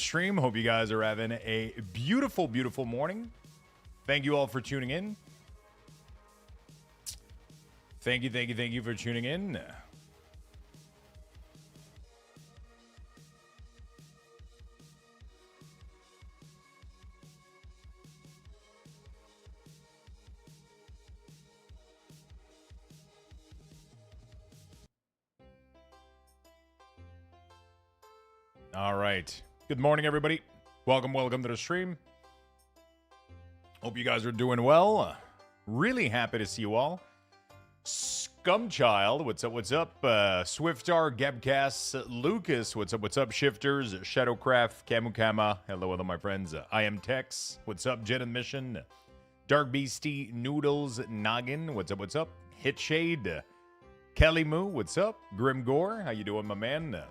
stream. Hope you guys are having a beautiful, beautiful morning. Thank you all for tuning in. Thank you for tuning in. All right. Good morning, everybody. Welcome to the stream. Hope you guys are doing well. Really happy to see you all. Scumchild, what's up? Swiftar, Gebcast, Lucas, what's up? Shifters, Shadowcraft, Kamukama, hello, my friends. I am Tex, what's up? Jet and Mission, Dark Beastie, Noodles, Noggin, what's up? Hitshade, Kelly Moo, what's up? Grim Gore, how you doing, my man?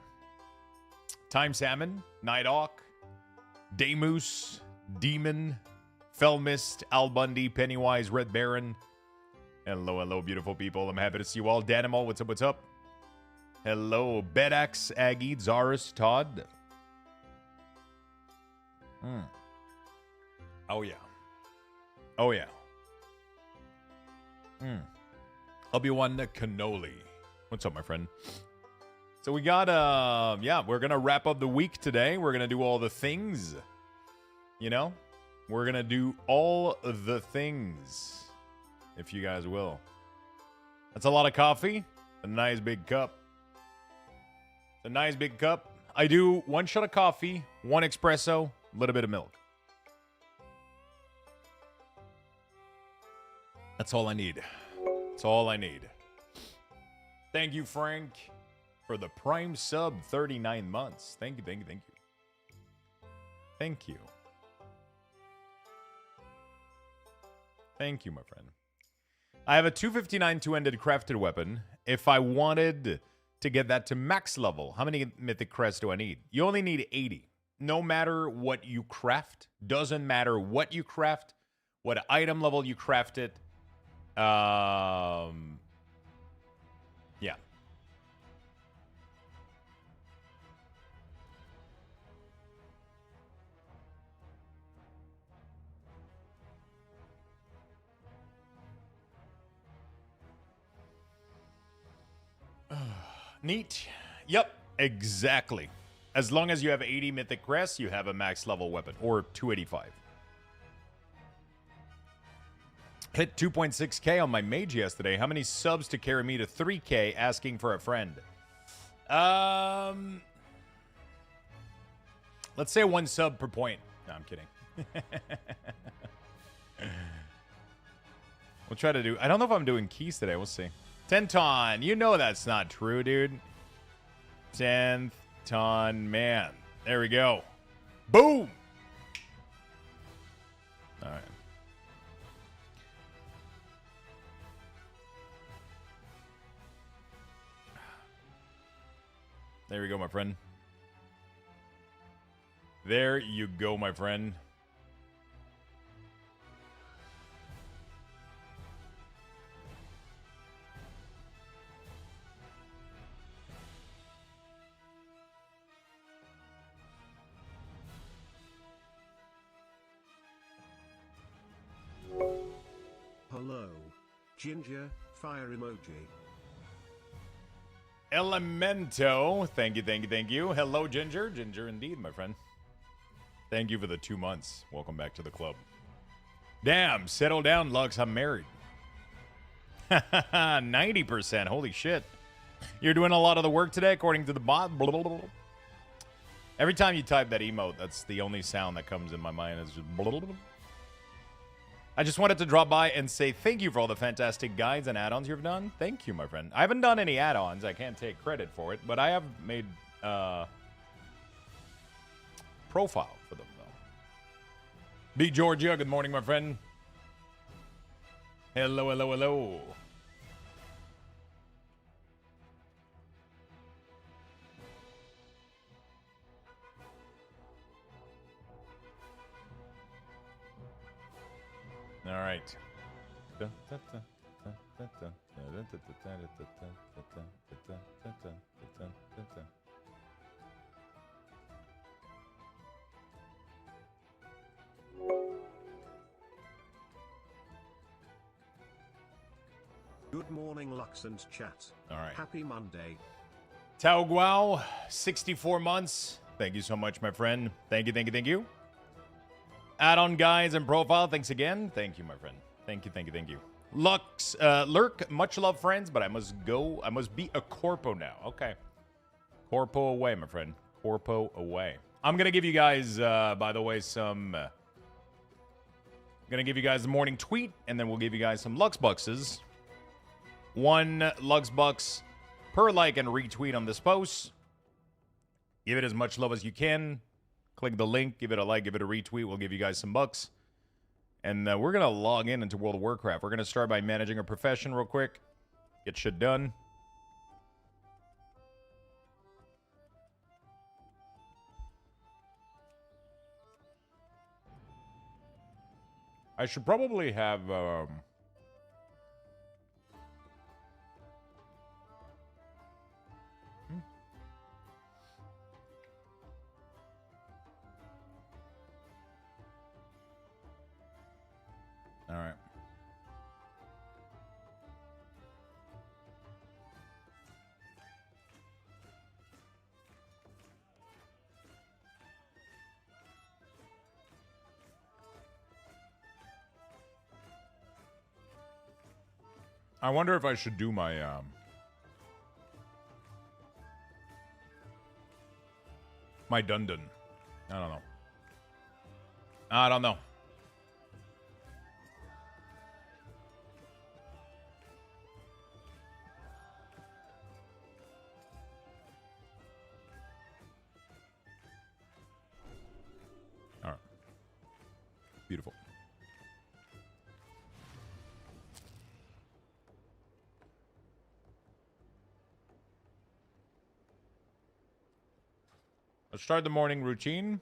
Time Salmon, Night Hawk, Daymoose, Demon, Fellmist, Al Bundy, Pennywise, Red Baron. Hello, beautiful people. I'm happy to see you all. Danimal, what's up? Hello, Bedax, Aggie, Zarus, Todd. Oh, yeah. Obi-Wan Cannoli. What's up, my friend? So we got, we're going to wrap up the week today. We're going to do all the things, you know? We're going to do all the things, if you guys will. That's a lot of coffee. A nice big cup. It's a nice big cup. I do 1 shot of coffee, 1 espresso, a little bit of milk. That's all I need. That's all I need. Thank you, Frank, for the Prime sub, 39 months. Thank you. Thank you, my friend. I have a 259 two-ended crafted weapon. If I wanted to get that to max level, how many mythic crests do I need? You only need 80. No matter what you craft. Doesn't matter what you craft, what item level you craft it. Yeah. Neat. Yep, exactly. As long as you have 80 mythic crests, you have a max level weapon, or 285. Hit 2.6k on my mage yesterday. How many subs to carry me to 3k? Asking for a friend. Let's say 1 sub per point. No, I'm kidding. We'll try to do... I don't know if I'm doing keys today. We'll see. Tenton, you know that's not true, dude. 10th ton, man. There we go. Boom! All right. There we go, my friend. There you go, my friend. Hello. Ginger, fire emoji. Elemento. Thank you. Hello, Ginger. Ginger indeed, my friend. Thank you for the 2 months. Welcome back to the club. Damn, settle down, Lux. I'm married. 90%. Holy shit. You're doing a lot of the work today, according to the bot. Every time you type that emote, that's the only sound that comes in my mind. Is just I just wanted to drop by and say thank you for all the fantastic guides and add-ons you've done. Thank you, my friend. I haven't done any add-ons. I can't take credit for it, but I have made profile for them, though. B. Georgia, good morning, my friend. Hello. All right. morning, Lux and chat. All right. Happy Monday. Tao Guao, 64 months. Thank you so much, my friend. Thank you, thank you, thank you. Add-on guides and profile. Thanks again. Thank you, my friend. Thank you, thank you, thank you. Lux, Lurk, much love, friends, but I must go. I must be a corpo now. Okay. Corpo away, my friend. Corpo away. I'm going to give you guys, by the way, some... I'm going to give you guys the morning tweet, and then we'll give you guys some Lux Bucks. 1 Lux Bucks per like and retweet on this post. Give it as much love as you can. Click the link, give it a like, give it a retweet. We'll give you guys some bucks. And we're going to log in into World of Warcraft. We're going to start by managing our profession real quick. Get shit done. I should probably have... All right. I wonder if I should do my my Dundon. I don't know. I don't know. All right. Beautiful. Let's start the morning routine.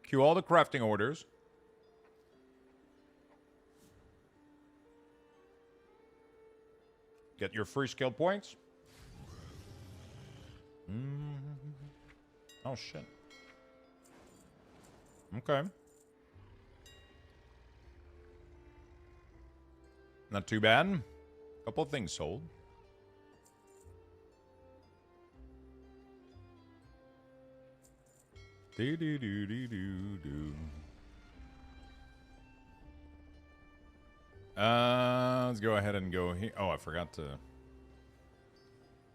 Queue all the crafting orders. Get your free skill points. Oh, shit. Okay. Not too bad. Couple of things sold. Let's go ahead and go here. Oh, I forgot to...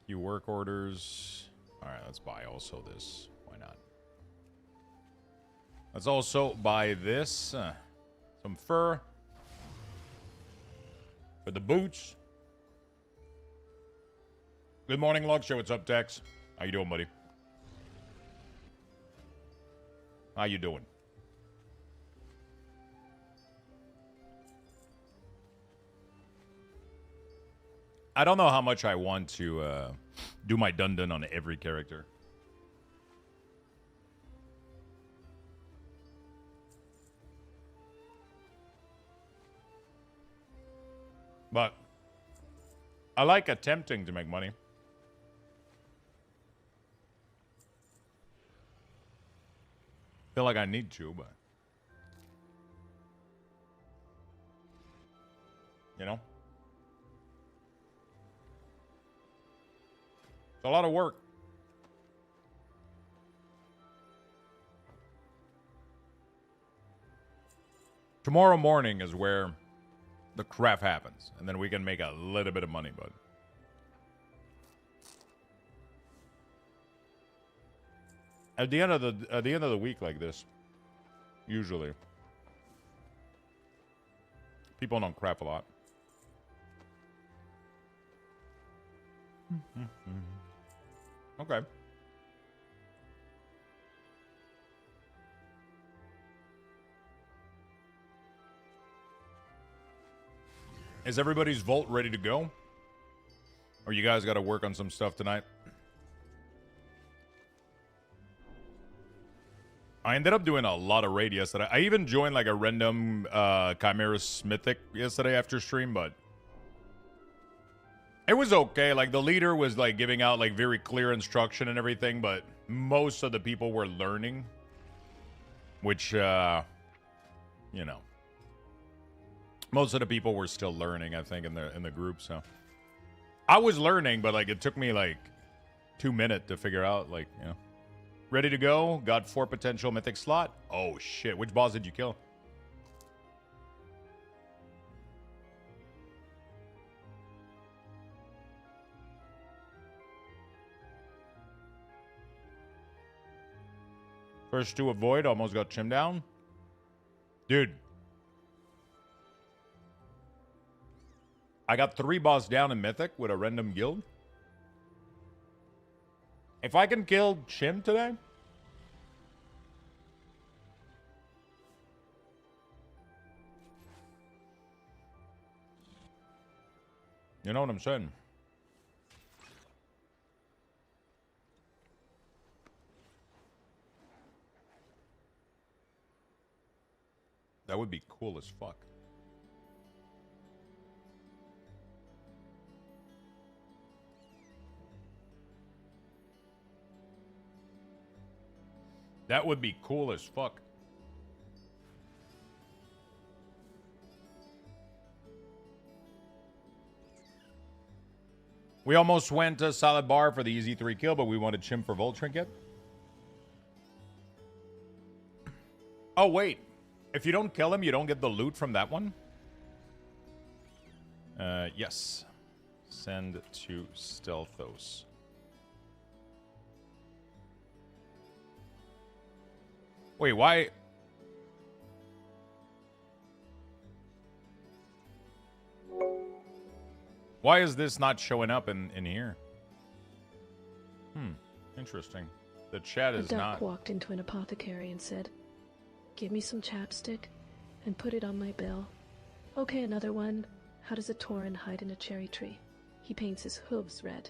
Few work orders. Alright, let's buy also this. Why not? Let's also buy this. Some fur. For the boots. Good morning, Luxthos. What's up, Tex? How you doing, buddy? How you doing? I don't know how much I want to do my Dundon on every character. But I like attempting to make money. Feel like I need to, but you know, it's a lot of work. Tomorrow morning is where the craft happens, and then we can make a little bit of money, but at the end of the week like this, usually people don't craft a lot. Okay. Is everybody's vault ready to go? Or you guys got to work on some stuff tonight? I ended up doing a lot of raid yesterday. I even joined like a random Chimera Mythic yesterday after stream, but it was okay. Like the leader was like giving out like very clear instruction and everything, but most of the people were learning, which you know, most of the people were still learning, I think, in the group. So I was learning, but like it took me like 2 minutes to figure out, like, you know. Ready to go. Got 4 potential mythic slot. Oh shit! Which boss did you kill? First 2 avoid, almost got Chim down. Dude. I got 3 boss down in Mythic with a random guild. If I can kill Chim today... You know what I'm saying? That would be cool as fuck. That would be cool as fuck. We almost went to Solid Bar for the easy 3 kill, but we wanted Chim for Volt Trinket. Oh, wait. If you don't kill him, you don't get the loot from that one? Yes. Send to Stealthos. Wait, why? Why is this not showing up in here? Interesting. The chat is not... A not... duck walked into an apothecary and said, "Give me some chapstick and put it on my bill." "Okay, another one. How does a tauren hide in a cherry tree?" "He paints his hooves red."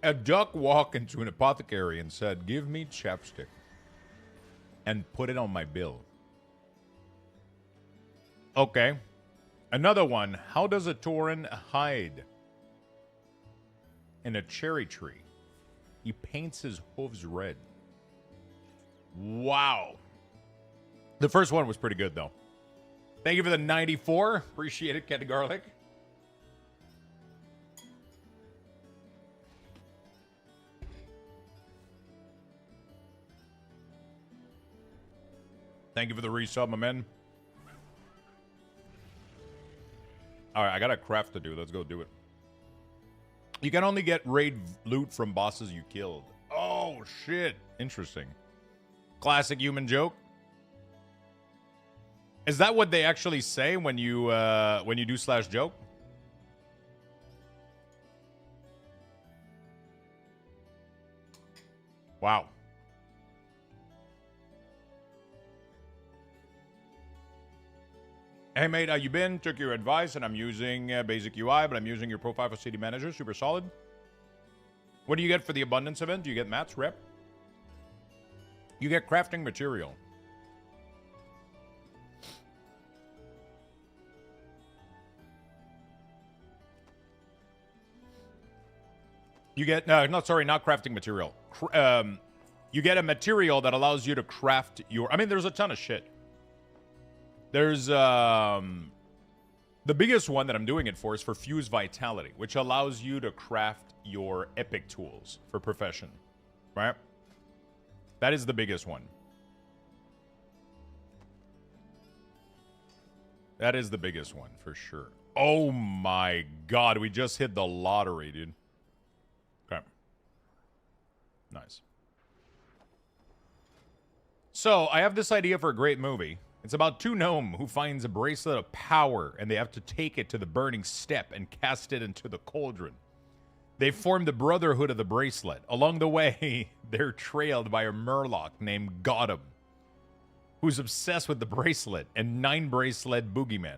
A duck walked into an apothecary and said, "Give me chapstick and put it on my bill." Okay. Another one. How does a tauren hide in a cherry tree? He paints his hooves red. Wow. The first one was pretty good, though. Thank you for the 94. Appreciate it, Cat Garlic. Thank you for the resub, my man. Alright, I got a craft to do. Let's go do it. You can only get raid loot from bosses you killed. Oh, shit. Interesting. Classic human joke. Is that what they actually say when you do slash joke? Wow. Hey, mate, how you been? Took your advice, and I'm using basic UI, but I'm using your profile for City Manager. Super solid. What do you get for the Abundance event? Do you get mats, rep? You get crafting material. You get, no, not crafting material. You get a material that allows you to craft your, I mean, there's a ton of shit. There's, the biggest one that I'm doing it for is for Fuse Vitality, which allows you to craft your epic tools for profession, right? That is the biggest one. That is the biggest one, for sure. Oh my god, we just hit the lottery, dude. Okay. Nice. So, I have this idea for a great movie. It's about 2 gnomes who finds a bracelet of power, and they have to take it to the burning steppe and cast it into the cauldron. They form the Brotherhood of the Bracelet. Along the way, they're trailed by a murloc named Gotham, who's obsessed with the bracelet and 9 bracelet boogeymen.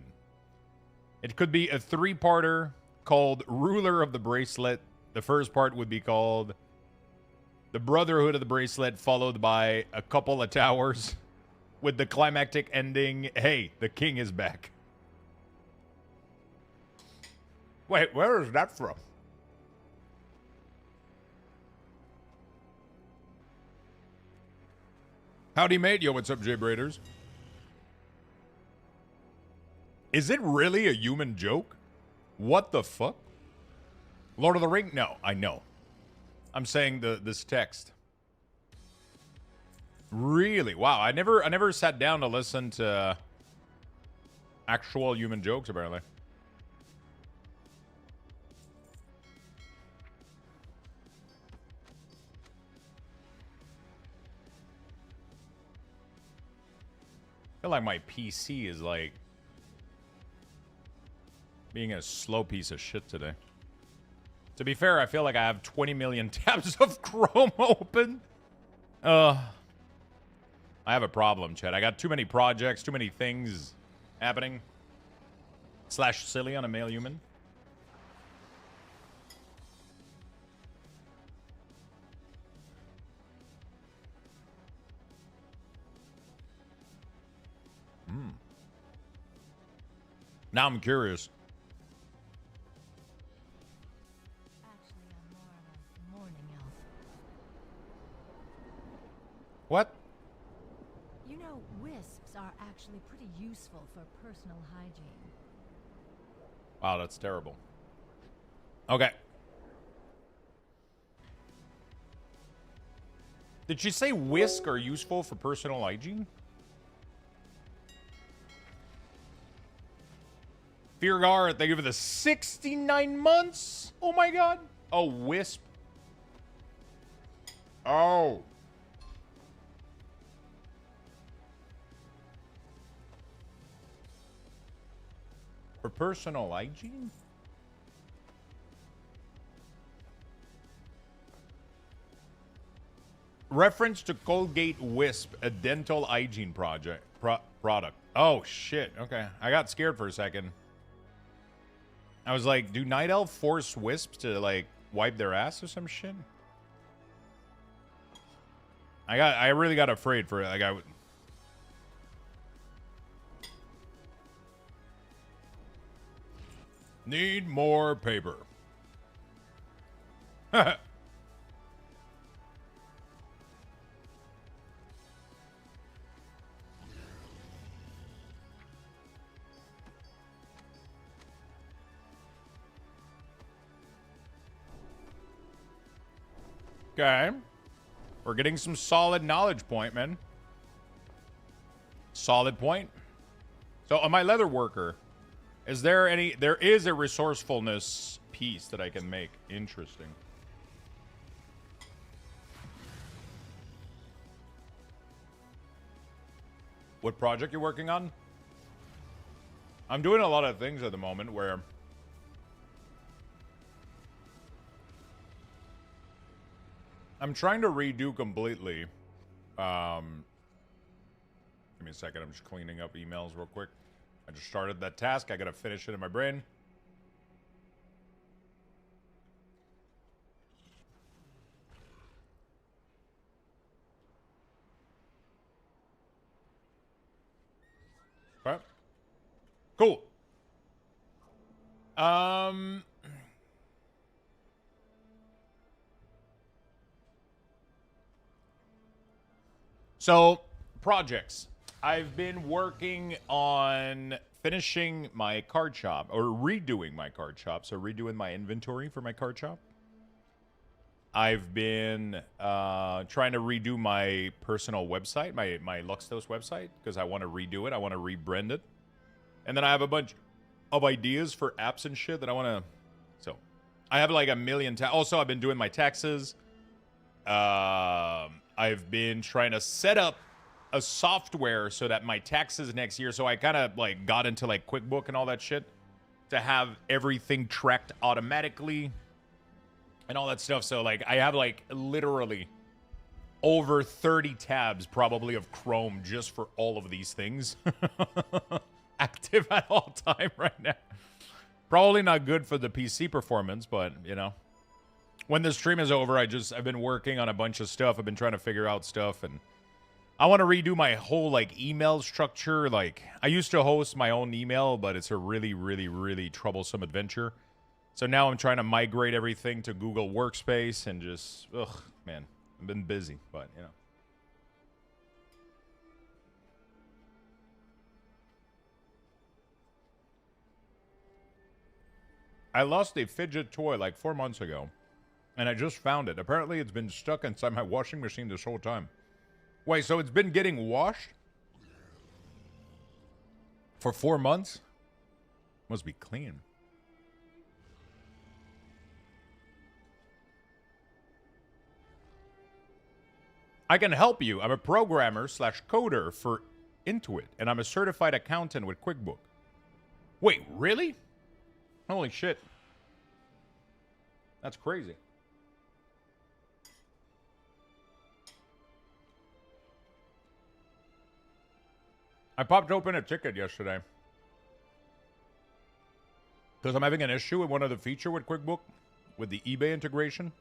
It could be a 3-parter called Ruler of the Bracelet. The first part would be called The Brotherhood of the Bracelet, followed by a couple of towers, with the climactic ending, hey, the king is back. Wait, where is that from? Howdy, mate. Yo, what's up, Jay Braiders? Is it really a human joke? What the fuck? Lord of the Ring? No, I know. I'm saying this text. Really? Wow, I never sat down to listen to actual human jokes, apparently. I feel like my PC is like being a slow piece of shit today. To be fair, I feel like I have 20 million tabs of Chrome open. I have a problem, Chad. I got too many projects, too many things happening. / silly on a male human. Now I'm curious. Actually, I'm more of a morning elf. What? You know, wisps are actually pretty useful for personal hygiene. Wow, that's terrible. Okay. Did she say whisk are useful for personal hygiene? Feargar, thank you for the 69 months. Oh my god. Oh, wisp. Oh. For personal hygiene? Reference to Colgate Wisp, a dental hygiene product. Oh, shit. Okay. I got scared for a second. I was like, do Night Elf force wisps to, like, wipe their ass or some shit? I really got afraid for it. Like, need more paper. Okay. We're getting some solid knowledge point, man. Solid point. So on my leather worker, is there any... There is a resourcefulness piece that I can make. Interesting. What project you're working on? I'm doing a lot of things at the moment where... I'm trying to redo completely. Give me a second. I'm just cleaning up emails real quick. I just started that task. I gotta finish it in my brain. Okay. Cool. So, projects. I've been working on finishing my card shop, or redoing my card shop. So, redoing my inventory for my card shop. I've been trying to redo my personal website, my Luxthos website, because I want to redo it. I want to rebrand it. And then I have a bunch of ideas for apps and shit that I want to... So, I have like a million... Also, I've been doing my taxes. I've been trying to set up a software so that my taxes next year, so I kind of like got into like QuickBook and all that shit to have everything tracked automatically and all that stuff. So like I have like literally over 30 tabs probably of Chrome just for all of these things active at all time right now. Probably not good for the PC performance, but you know. When the stream is over, I've been working on a bunch of stuff. I've been trying to figure out stuff, and I want to redo my whole, like, email structure. Like, I used to host my own email, but it's a really, really, really troublesome adventure. So now I'm trying to migrate everything to Google Workspace and just, ugh, man, I've been busy, but, you know. I lost a fidget toy like 4 months ago, and I just found it. Apparently, it's been stuck inside my washing machine this whole time. Wait, so it's been getting washed? For 4 months? Must be clean. I can help you. I'm a programmer slash coder for Intuit, and I'm a certified accountant with QuickBook. Wait, really? Holy shit. That's crazy. I popped open a ticket yesterday because I'm having an issue with one of the feature with QuickBook with the eBay integration.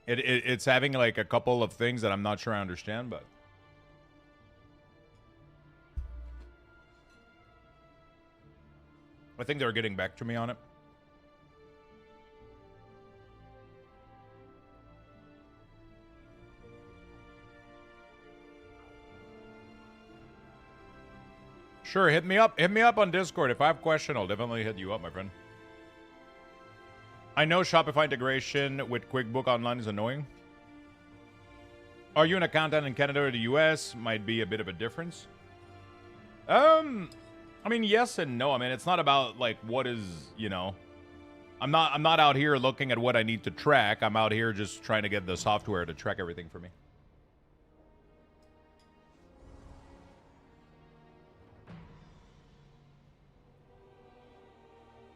It's having like a couple of things that I'm not sure I understand, but I think they're getting back to me on it. Sure, hit me up. Hit me up on Discord. If I have a question, I'll definitely hit you up, my friend. I know Shopify integration with QuickBook Online is annoying. Are you an accountant in Canada or the US? Might be a bit of a difference. I mean, yes and no. I mean, it's not about like what is, you know. I'm not out here looking at what I need to track. I'm out here just trying to get the software to track everything for me.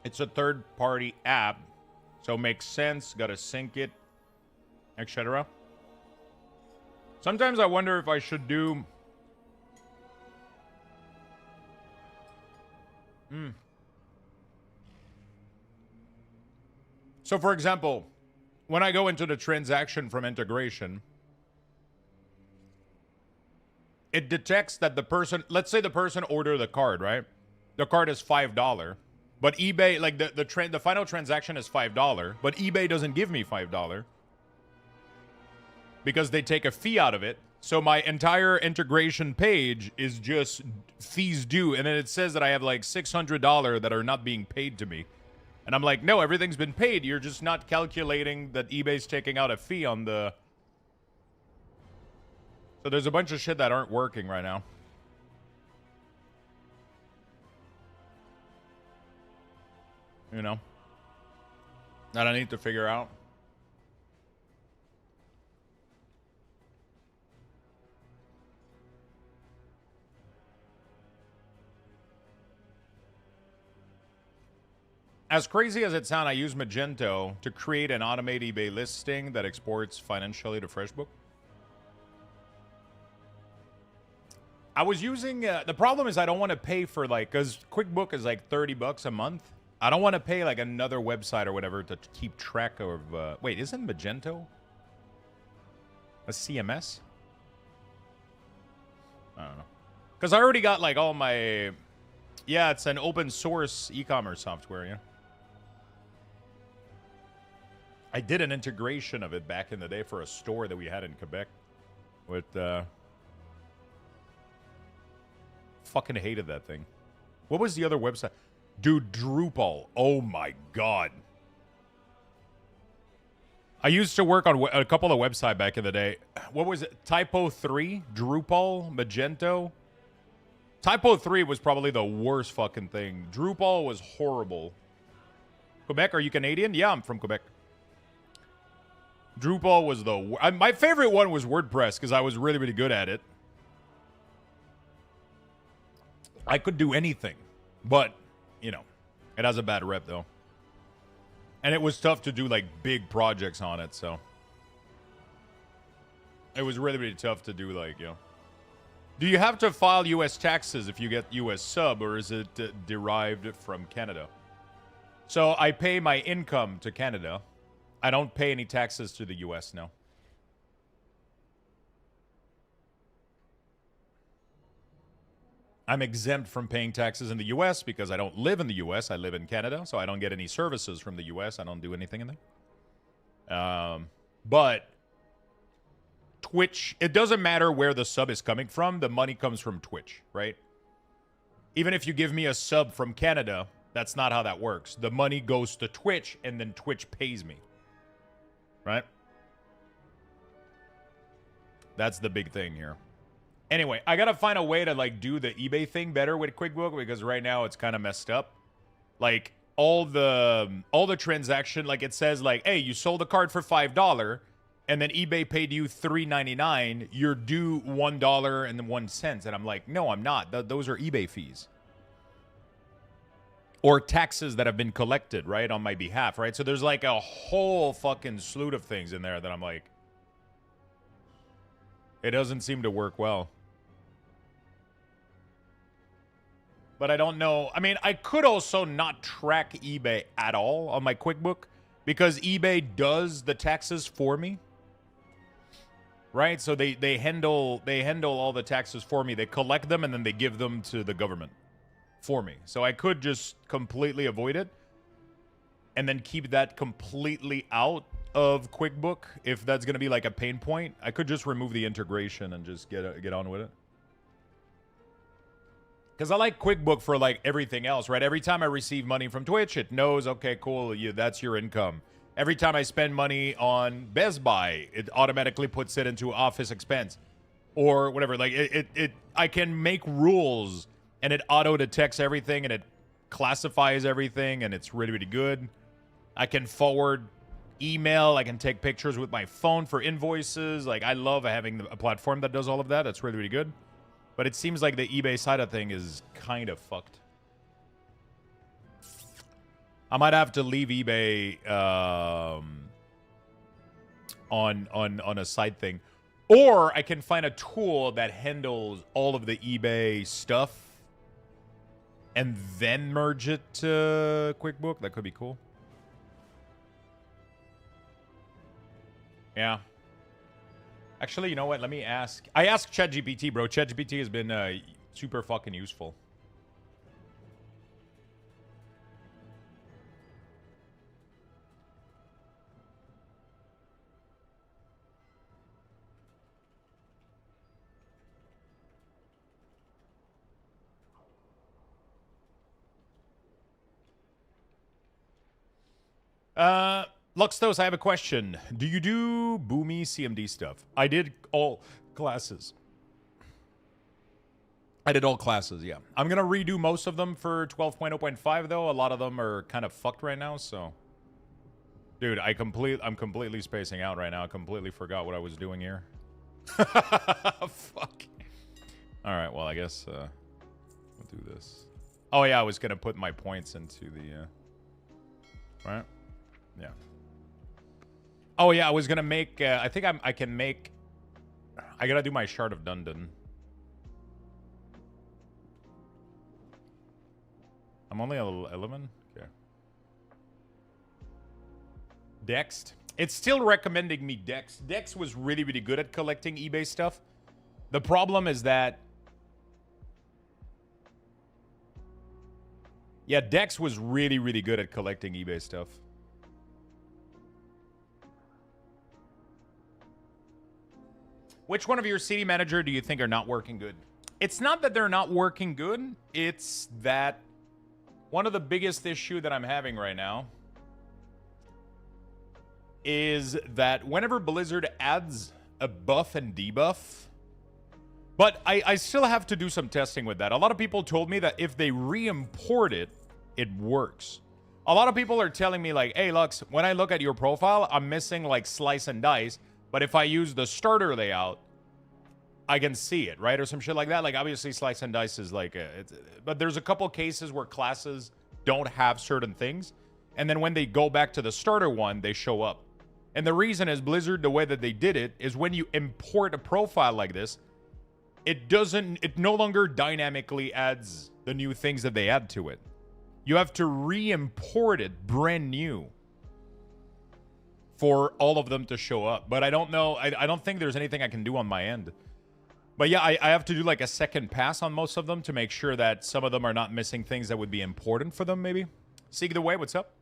It's a third-party app, so it makes sense. Gotta sync it, etc. Sometimes I wonder if I should do... So, for example, when I go into the transaction from integration, it detects that the person... Let's say the person ordered the card, right? The card is $5. But eBay, like the final transaction is $5, but eBay doesn't give me $5 because they take a fee out of it. So my entire integration page is just fees due, and then it says that I have like $600 that are not being paid to me. And I'm like, no, everything's been paid. You're just not calculating that eBay's taking out a fee on the... So there's a bunch of shit that aren't working right now. You know, that I need to figure out. As crazy as it sounds, I use Magento to create an automated eBay listing that exports financially to FreshBook. I was using, the problem is I don't want to pay for like, because QuickBook is like $30 a month. I don't want to pay like another website or whatever to keep track of... wait, isn't Magento a CMS? I don't know. Because I already got like all my... Yeah, it's an open source e-commerce software, yeah. I did an integration of it back in the day for a store that we had in Quebec. With... Fucking hated that thing. What was the other website? Dude, Drupal. Oh my god. I used to work on a couple of websites back in the day. What was it? Typo 3? Drupal? Magento? Typo 3 was probably the worst fucking thing. Drupal was horrible. Quebec, are you Canadian? Yeah, I'm from Quebec. Drupal was the... my favorite one was WordPress because I was really, really good at it. I could do anything. But... You know, it has a bad rep, though. And it was tough to do, like, big projects on it, so. It was really, really tough to do, like, you know. Do you have to file U.S. taxes if you get U.S. sub, or is it derived from Canada? So, I pay my income to Canada. I don't pay any taxes to the U.S., no. I'm exempt from paying taxes in the U.S. because I don't live in the U.S. I live in Canada, so I don't get any services from the U.S. I don't do anything in there. But Twitch, it doesn't matter where the sub is coming from. The money comes from Twitch, right? Even if you give me a sub from Canada, that's not how that works. The money goes to Twitch, and then Twitch pays me, right? That's the big thing here. Anyway, I gotta find a way to like do the eBay thing better with QuickBook because right now it's kind of messed up. Like all the transaction, like it says like, hey, you sold the card for $5, and then eBay paid you $3.99. You're due $1.01, and I'm like, no, I'm not. Those are eBay fees or taxes that have been collected, right, on my behalf, right? So there's like a whole fucking slew of things in there that I'm like, it doesn't seem to work well. But I don't know. I mean, I could also not track eBay at all on my QuickBook because eBay does the taxes for me. Right? So they handle all the taxes for me. They collect them and then they give them to the government for me. So I could just completely avoid it and then keep that completely out of QuickBook if that's going to be like a pain point. I could just remove the integration and just get on with it. Because I like QuickBook for like everything else, right? Every time I receive money from Twitch, it knows, okay, cool, that's your income. Every time I spend money on Best Buy, it automatically puts it into office expense or whatever. Like I can make rules and it auto detects everything and it classifies everything and it's really, really good. I can forward email. I can take pictures with my phone for invoices. Like I love having a platform that does all of that. That's really, really good. But it seems like the eBay side of thing is kind of fucked. I might have to leave eBay on a side thing. Or I can find a tool that handles all of the eBay stuff and then merge it to QuickBook. That could be cool. Yeah. Actually, you know what? Let me ask. I asked ChatGPT, bro. ChatGPT has been super fucking useful. Luxthos, I have a question. Do you do boomy CMD stuff? I did all classes. Yeah. I'm going to redo most of them for 12.0.5, though. A lot of them are kind of fucked right now, so... Dude, I'm completely spacing out right now. I completely forgot what I was doing here. Fuck. Alright, well, I guess we'll do this. Oh, yeah, I was going to put my points into the... Right? Yeah. Oh, yeah, I was going to make... I think I can make... I got to do my Shard of Dundon. I'm only 11? Okay. Dext. It's still recommending me Dex. Dex was really, really good at collecting eBay stuff. The problem is that... Yeah, Dex was really, really good at collecting eBay stuff. Which one of your city manager do you think are not working good? It's not that they're not working good. It's that one of the biggest issue that I'm having right now is that whenever Blizzard adds a buff and debuff, but I still have to do some testing with that. A lot of people told me that if they re-import it, it works. A lot of people are telling me like, hey, Lux, when I look at your profile, I'm missing like slice and dice. But if I use the starter layout, I can see it, right? Or some shit like that. Like, obviously, slice and dice is like... but there's a couple cases where classes don't have certain things. And then when they go back to the starter one, they show up. And the reason is Blizzard, the way that they did it, is when you import a profile like this, it no longer dynamically adds the new things that they add to it. You have to re-import it brand new for all of them to show up. But I don't know. I don't think there's anything I can do on my end. But yeah, I have to do like a second pass on most of them to make sure that some of them are not missing things that would be important for them, maybe. Seek the Way, what's up?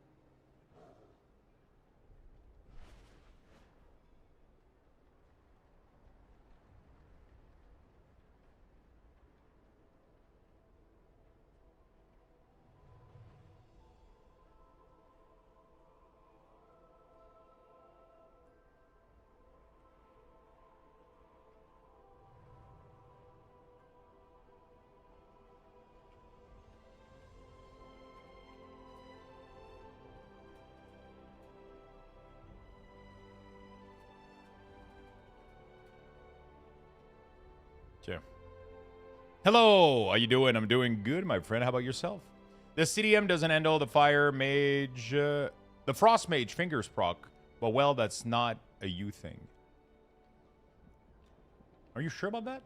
Okay. Hello, how you doing? I'm doing good, my friend. How about yourself? The CDM doesn't handle the fire mage, the frost mage fingers proc. But well, that's not a you thing. Are you sure about that?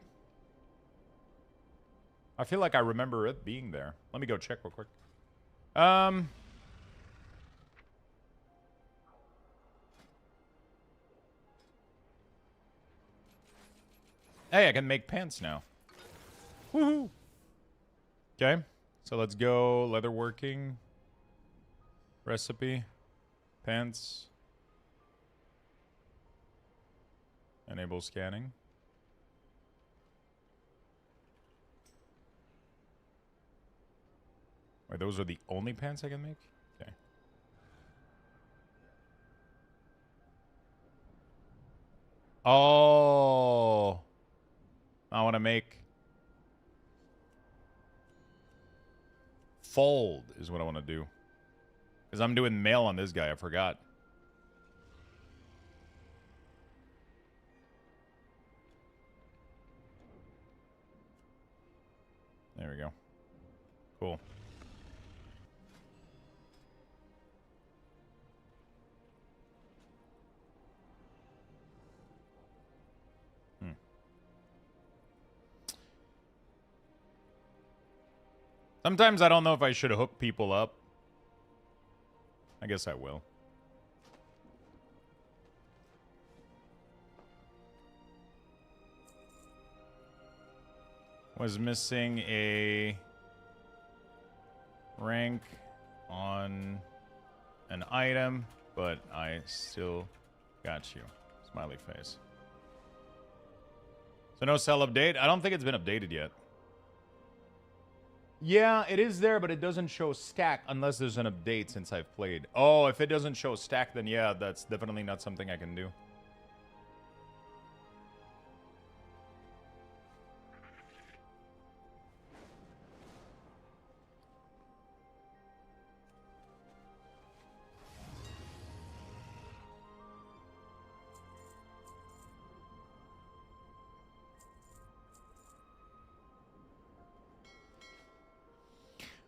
I feel like I remember it being there. Let me go check real quick. Hey, I can make pants now. Woohoo! Okay, so let's go leatherworking. Recipe. Pants. Enable scanning. Wait, those are the only pants I can make? Okay. Oh. I want to make fold is what I want to do. Because I'm doing mail on this guy. I forgot. There we go. Cool. Sometimes I don't know if I should hook people up. I guess I will. Was missing a rank on an item, but I still got you. Smiley face. So no cell update? I don't think it's been updated yet. Yeah, it is there, but it doesn't show stack unless there's an update since I've played. Oh, if it doesn't show stack, then yeah, that's definitely not something I can do.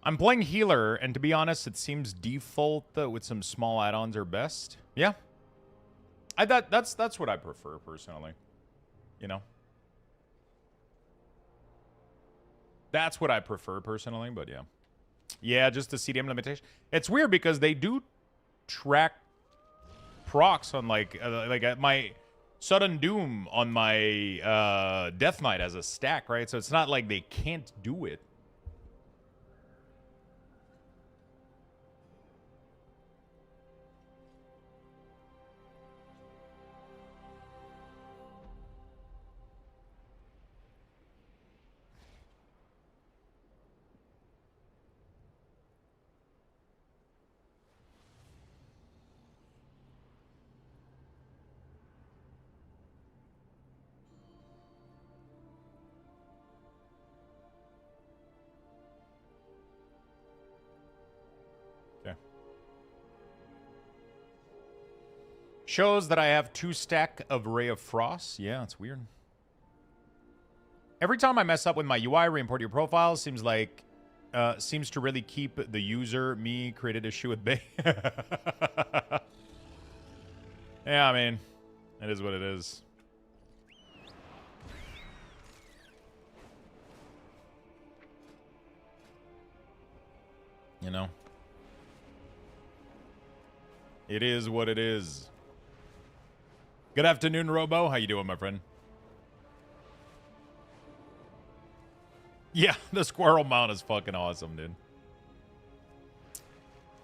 I'm playing healer, and to be honest, it seems default with some small add-ons are best. Yeah, that's what I prefer personally. You know, that's what I prefer personally. But yeah, just the CDM limitation. It's weird because they do track procs on like my Sudden Doom on my Death Knight as a stack, right? So it's not like they can't do it. Shows that I have 2 stack of Ray of Frost. Yeah, it's weird. Every time I mess up with my UI, re-import your profile seems to really keep the user, me, created issue with Bay. Yeah, I mean, it is what it is. You know? It is what it is. Good afternoon, Robo. How you doing, my friend? Yeah, the squirrel mount is fucking awesome, dude.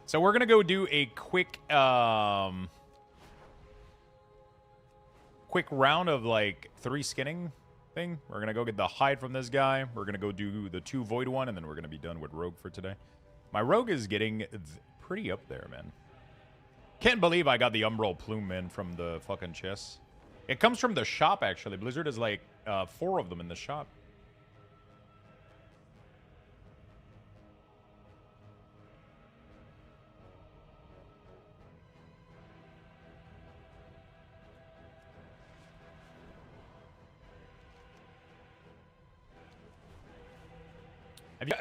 So we're gonna go do a quick quick round of like 3 skinning thing. We're gonna go get the hide from this guy. We're gonna go do the 2 void one, and then we're gonna be done with rogue for today. My rogue is getting pretty up there, man. Can't believe I got the umbral plume, man, from the fucking chest. It comes from the shop, actually. Blizzard is like 4 of them in the shop.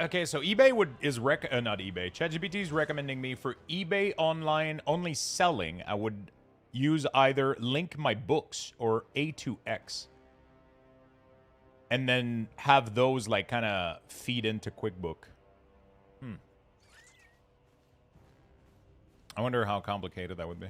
Okay, so eBay is not eBay. ChatGPT is recommending me for eBay online only selling. I would use either Link My Books or A2X, and then have those like kind of feed into QuickBook. I wonder how complicated that would be.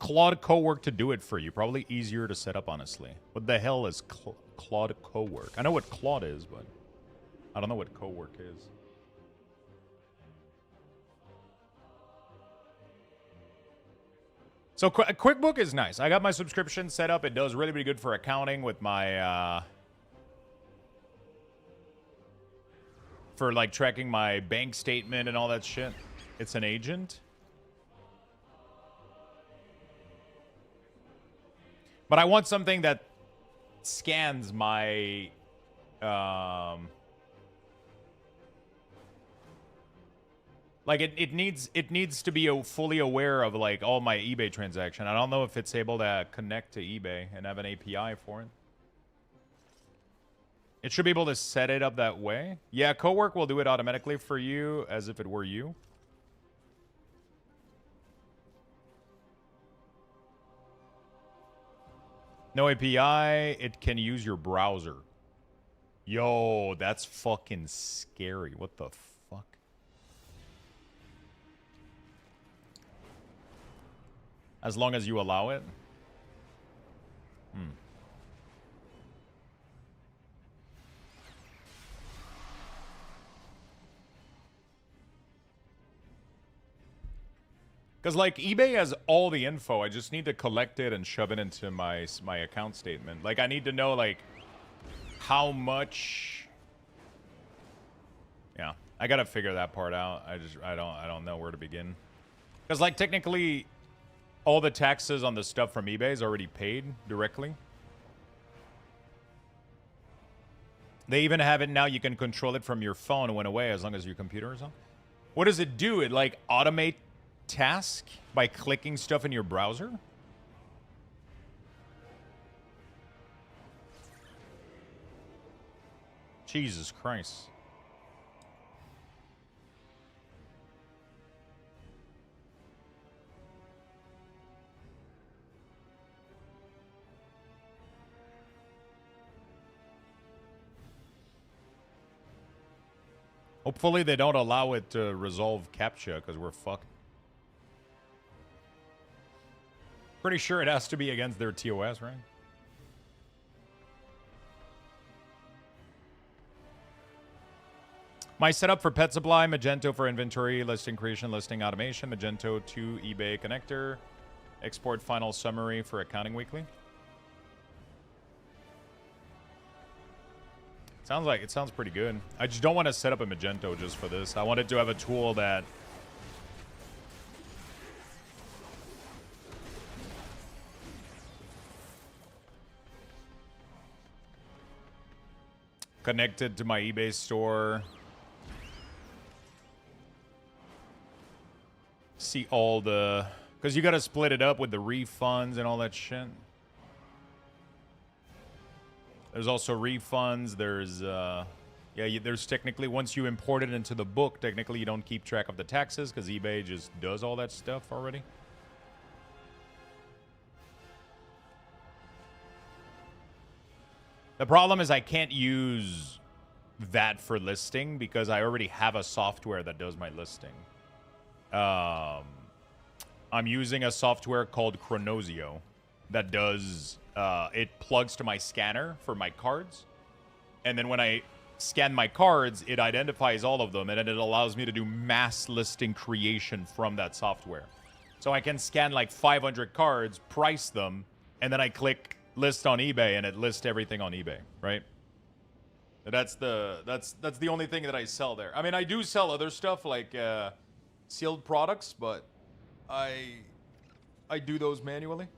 Claude Cowork to do it for you. Probably easier to set up, honestly. What the hell is Claude Cowork? I know what Claude is, but I don't know what Cowork is. So QuickBook is nice. I got my subscription set up. It does really, really good for accounting with my... for, like, tracking my bank statement and all that shit. It's an agent. But I want something that scans my... like, it needs to be fully aware of, like, all my eBay transaction. I don't know if it's able to connect to eBay and have an API for it. It should be able to set it up that way. Yeah, Cowork will do it automatically for you as if it were you. No API, it can use your browser. Yo, that's fucking scary. What the fuck? As long as you allow it? Because, like, eBay has all the info. I just need to collect it and shove it into my account statement. Like, I need to know, like, how much... Yeah, I gotta figure that part out. I don't know where to begin. Because, like, technically, all the taxes on the stuff from eBay is already paid directly. They even have it now. You can control it from your phone and went away as long as your computer is on. What does it do? It, like, automate task by clicking stuff in your browser? Jesus Christ. Hopefully they don't allow it to resolve CAPTCHA, because we're fucked. Pretty sure it has to be against their TOS, right? My setup for pet supply, Magento for inventory, listing creation, listing automation, Magento to eBay connector, export final summary for accounting weekly. It sounds pretty good. I just don't want to set up a Magento just for this. I wanted to have a tool that connected to my eBay store. See all the... Because you got to split it up with the refunds and all that shit. There's also refunds. There's there's technically, once you import it into the book, technically you don't keep track of the taxes because eBay just does all that stuff already. The problem is I can't use that for listing because I already have a software that does my listing. I'm using a software called Chronosio that does, it plugs to my scanner for my cards. And then when I scan my cards, it identifies all of them, and then it allows me to do mass listing creation from that software. So I can scan like 500 cards, price them, and then I click list on eBay, and it lists everything on eBay, right? That's the only thing that I sell there. I mean, I do sell other stuff like sealed products, but I do those manually.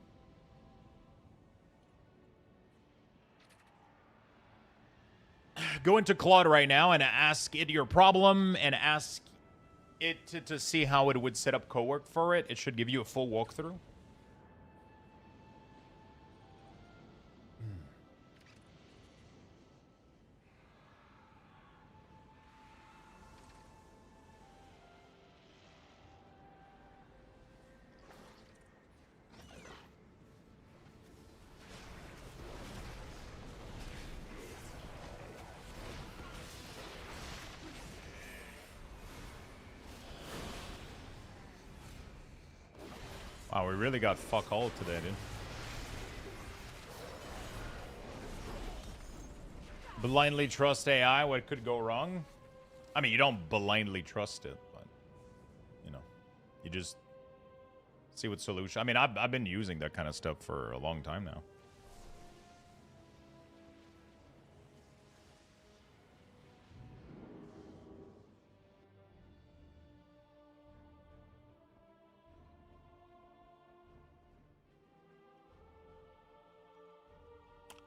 Go into Claude right now and ask it your problem and ask it to see how it would set up cowork for it. It should give you a full walkthrough. Wow, we really got fuck all today, dude. Blindly trust AI, what could go wrong? I mean, you don't blindly trust it, but, you know, you just see what solution. I mean, I've been using that kind of stuff for a long time now.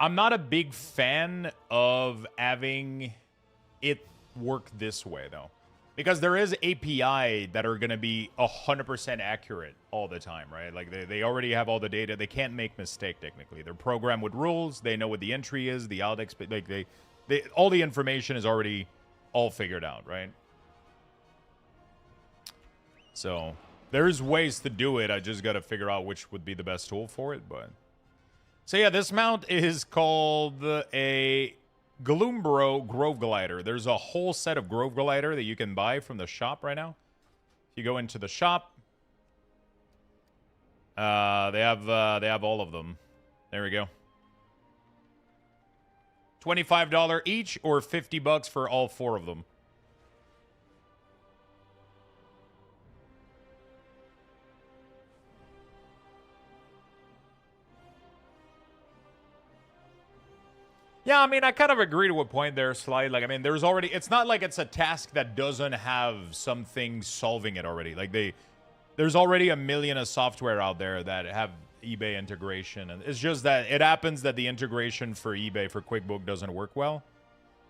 I'm not a big fan of having it work this way, though. Because there is API that are going to be 100% accurate all the time, right? Like, they already have all the data. They can't make mistake, technically. They're programmed with rules. They know what the entry is, the out like they all the information is already all figured out, right? So, there's ways to do it. I just got to figure out which would be the best tool for it, but... So yeah, this mount is called a Galoombro Grove Glider. There's a whole set of Grove Glider that you can buy from the shop right now. If you go into the shop, they have all of them. There we go. $25 each or $50 for all 4 of them. Yeah, I mean, I kind of agree to a point there, Slide. Like, I mean, there's already... It's not like it's a task that doesn't have something solving it already. Like, there's already a million of software out there that have eBay integration. And it's just that it happens that the integration for eBay, for QuickBook, doesn't work well.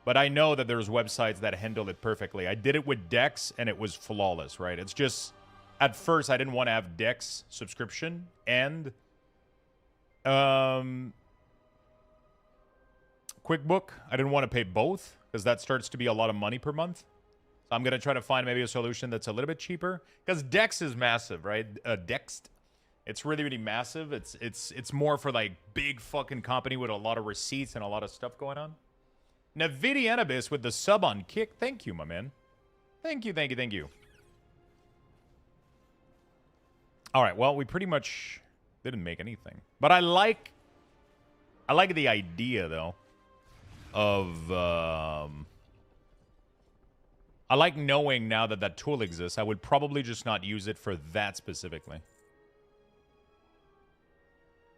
But I know that there's websites that handle it perfectly. I did it with Dex, and it was flawless, right? It's just... At first, I didn't want to have Dex subscription and... QuickBook. I didn't want to pay both because that starts to be a lot of money per month. So I'm going to try to find maybe a solution that's a little bit cheaper because Dex is massive, right? Dext. It's really, really massive. It's more for like big fucking company with a lot of receipts and a lot of stuff going on. Navidianabis with the sub on Kick. Thank you, my man. Thank you, thank you, thank you. All right, well, we pretty much didn't make anything. But I like the idea, though, of... I like knowing now that that tool exists. I would probably just not use it for that specifically.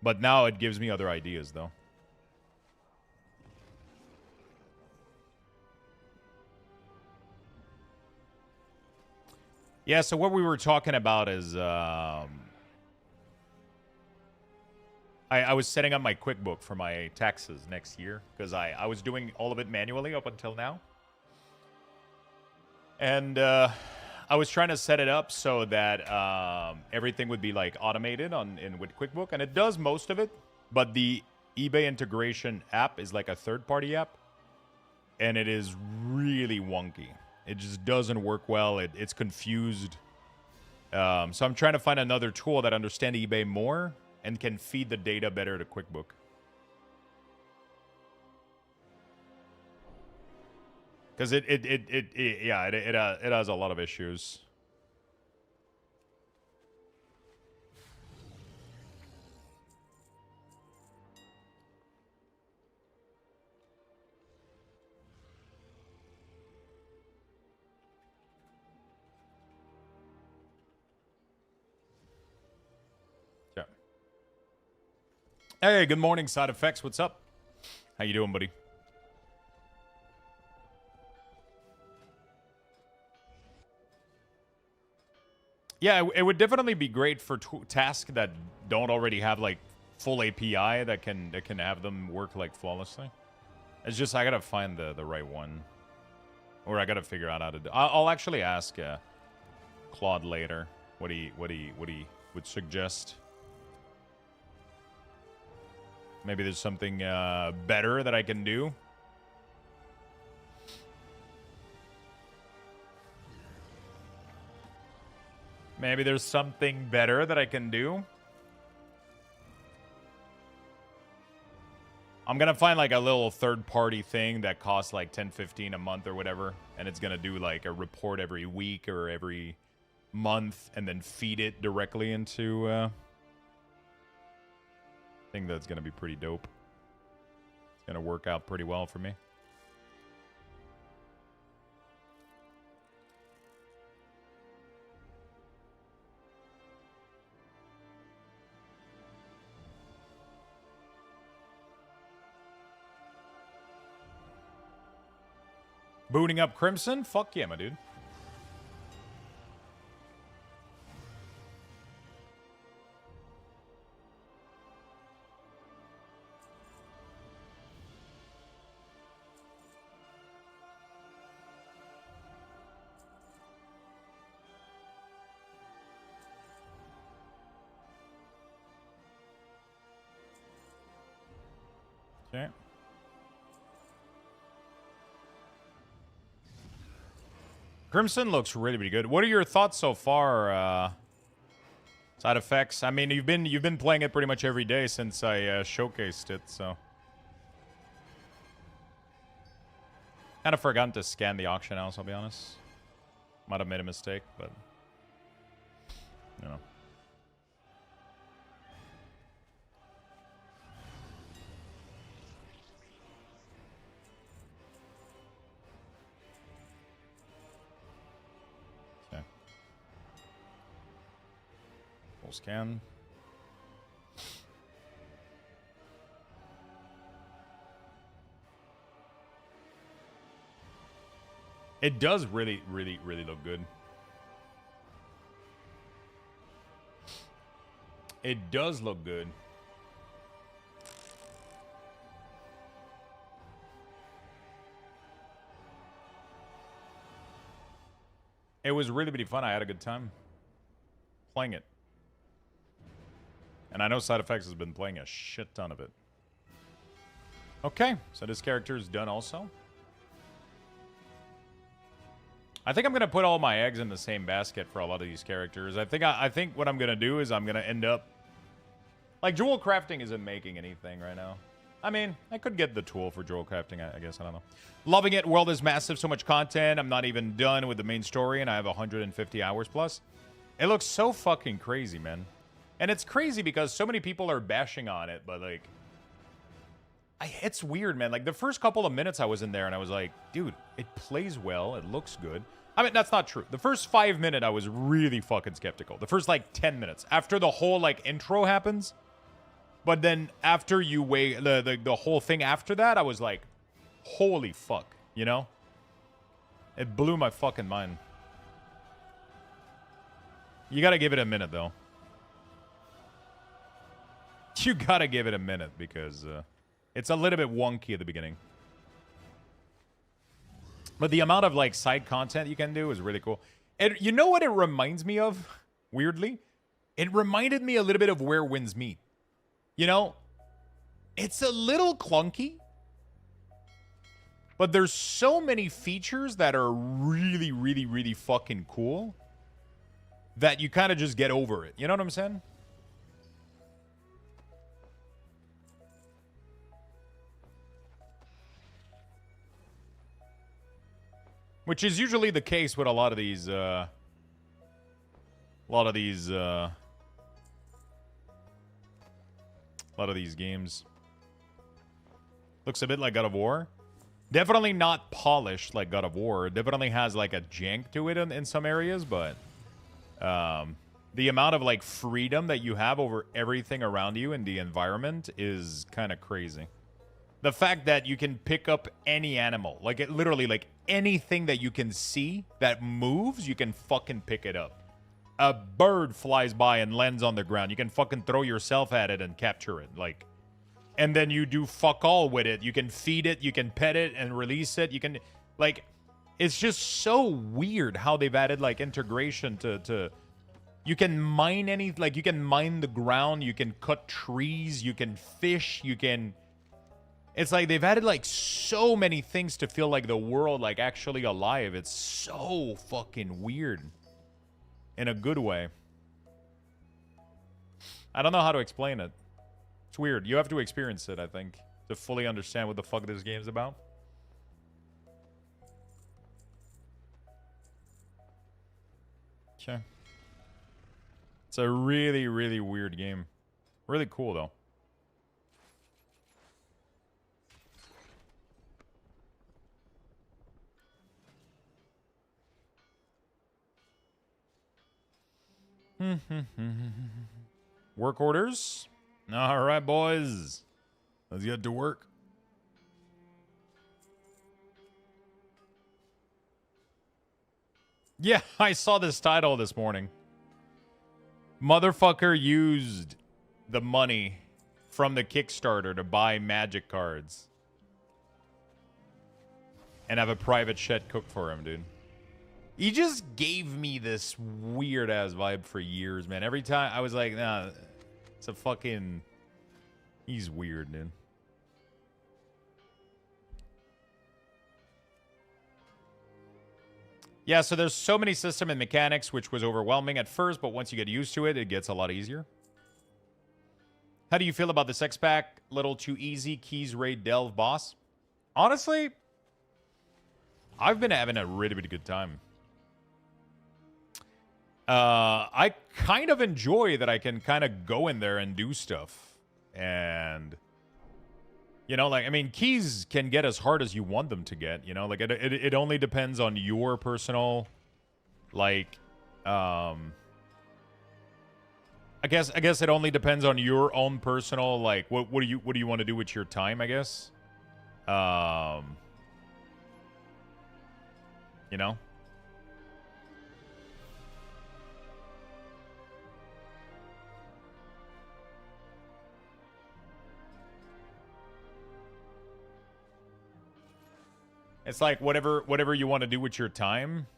But now it gives me other ideas, though. Yeah, so what we were talking about is... I was setting up my QuickBook for my taxes next year. Because I was doing all of it manually up until now. And I was trying to set it up so that everything would be like automated with QuickBook, and it does most of it. But the eBay integration app is like a third-party app, and it is really wonky. It just doesn't work well. It's confused. So I'm trying to find another tool that understands eBay more and can feed the data better to QuickBook. Because it has a lot of issues. Yeah. Hey, good morning, Side Effects. What's up? How you doing, buddy? Yeah, it would definitely be great for tasks that don't already have like full API that can have them work like flawlessly. It's just I gotta find the right one, or I gotta figure out how to do. I'll actually ask Claude later what he would suggest. Maybe there's something better that I can do. Maybe there's something better that I can do. I'm going to find like a little third-party thing that costs like 10, 15 a month or whatever. And it's going to do like a report every week or every month and then feed it directly into... I think that's going to be pretty dope. It's going to work out pretty well for me. Booting up Crimson? Fuck yeah, my dude. Okay. Crimson looks really, really good. What are your thoughts so far, Side Effects? I mean, you've been playing it pretty much every day since I showcased it, so kind of forgotten to scan the auction house. I'll be honest. Might have made a mistake, but you know. Scan. It does really, really, really look good. It does look good. It was really, really fun. I had a good time playing it. And I know Side Effects has been playing a shit ton of it. Okay, so this character is done also. I think I'm going to put all my eggs in the same basket for a lot of these characters. I think what I'm going to do is I'm going to end up... Like, jewel crafting isn't making anything right now. I mean, I could get the tool for jewel crafting, I guess. I don't know. Loving it. World is massive. So much content. I'm not even done with the main story, and I have 150 hours plus. It looks so fucking crazy, man. And it's crazy because so many people are bashing on it, but, like... it's weird, man. Like, the first couple of minutes I was in there, and I was like, dude, it plays well. It looks good. I mean, that's not true. The first 5 minutes, I was really fucking skeptical. The first, like, 10 minutes. After the whole, like, intro happens. But then after you wait, the whole thing after that, I was like, holy fuck, you know? It blew my fucking mind. You gotta give it a minute, though. You gotta give it a minute, because it's a little bit wonky at the beginning. But the amount of, like, side content you can do is really cool. And you know what it reminds me of, weirdly? It reminded me a little bit of Where Winds Meet. You know? It's a little clunky, but there's so many features that are really, really, really fucking cool that you kind of just get over it. You know what I'm saying? Which is usually the case with a lot of these, games. Looks a bit like God of War. Definitely not polished like God of War. Definitely has like a jank to it in some areas, but the amount of like freedom that you have over everything around you in the environment is kind of crazy. The fact that you can pick up any animal, like it literally like anything that you can see that moves, you can fucking pick it up. A bird flies by and lands on the ground. You can fucking throw yourself at it and capture it. Like, and then you do fuck all with it. You can feed it, you can pet it and release it. You can, like, it's just so weird how they've added, like, integration to you can mine you can mine the ground, you can cut trees, you can fish, you can... It's like they've added, like, so many things to feel like the world, like, actually alive. It's so fucking weird. In a good way. I don't know how to explain it. It's weird. You have to experience it, I think, to fully understand what the fuck this game's about. Okay. It's a really, really weird game. Really cool, though. Work orders? All right, boys. Let's get to work. Yeah, I saw this title this morning. Motherfucker used the money from the Kickstarter to buy magic cards. And have a private chef cook for him, dude. He just gave me this weird-ass vibe for years, man. Every time I was like, nah, it's a fucking... He's weird, dude. Yeah, so there's so many system and mechanics, which was overwhelming at first, but once you get used to it, it gets a lot easier. How do you feel about this X-Pack? Little too easy, Keys Raid Delve boss? Honestly, I've been having a really, really good time. I kind of enjoy that I can kind of go in there and do stuff. And, you know, like, I mean, keys can get as hard as you want them to get, you know? Like, it only depends on your personal, like, I guess it only depends on your own personal, like, what do you want to do with your time, I guess? You know? It's like whatever you want to do with your time.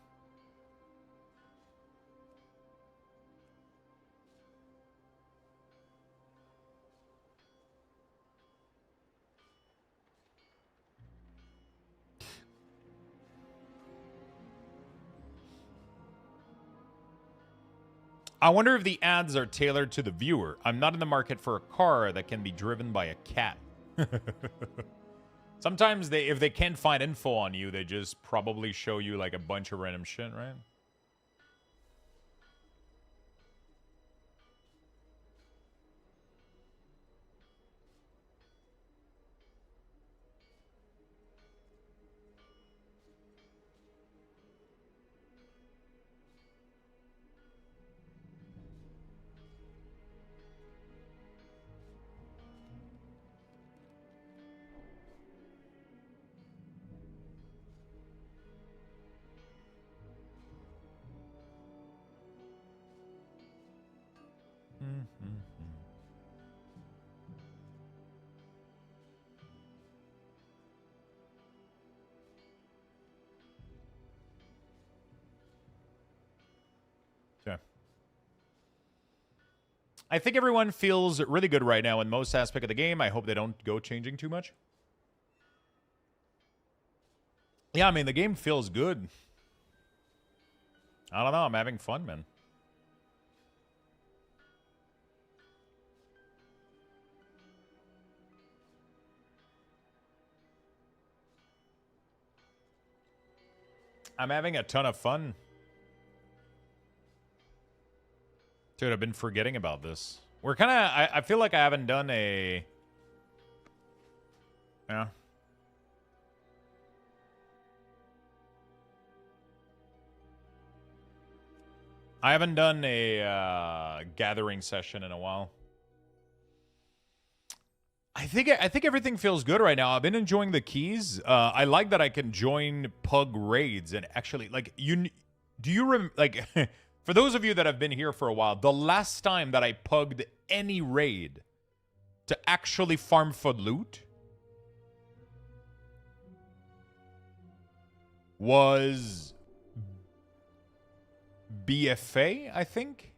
I wonder if the ads are tailored to the viewer. I'm not in the market for a car that can be driven by a cat. Sometimes if they can't find info on you, they just probably show you like a bunch of random shit, right? I think everyone feels really good right now in most aspect of the game. I hope they don't go changing too much. Yeah, I mean, the game feels good. I don't know. I'm having fun, man. I'm having a ton of fun. Dude, I've been forgetting about this. We're kind of... I feel like I haven't done a... Yeah. I haven't done a gathering session in a while. I think everything feels good right now. I've been enjoying the keys. I like that I can join pug raids and actually like like for those of you that have been here for a while, the last time that I pugged any raid to actually farm for loot was BFA, I think.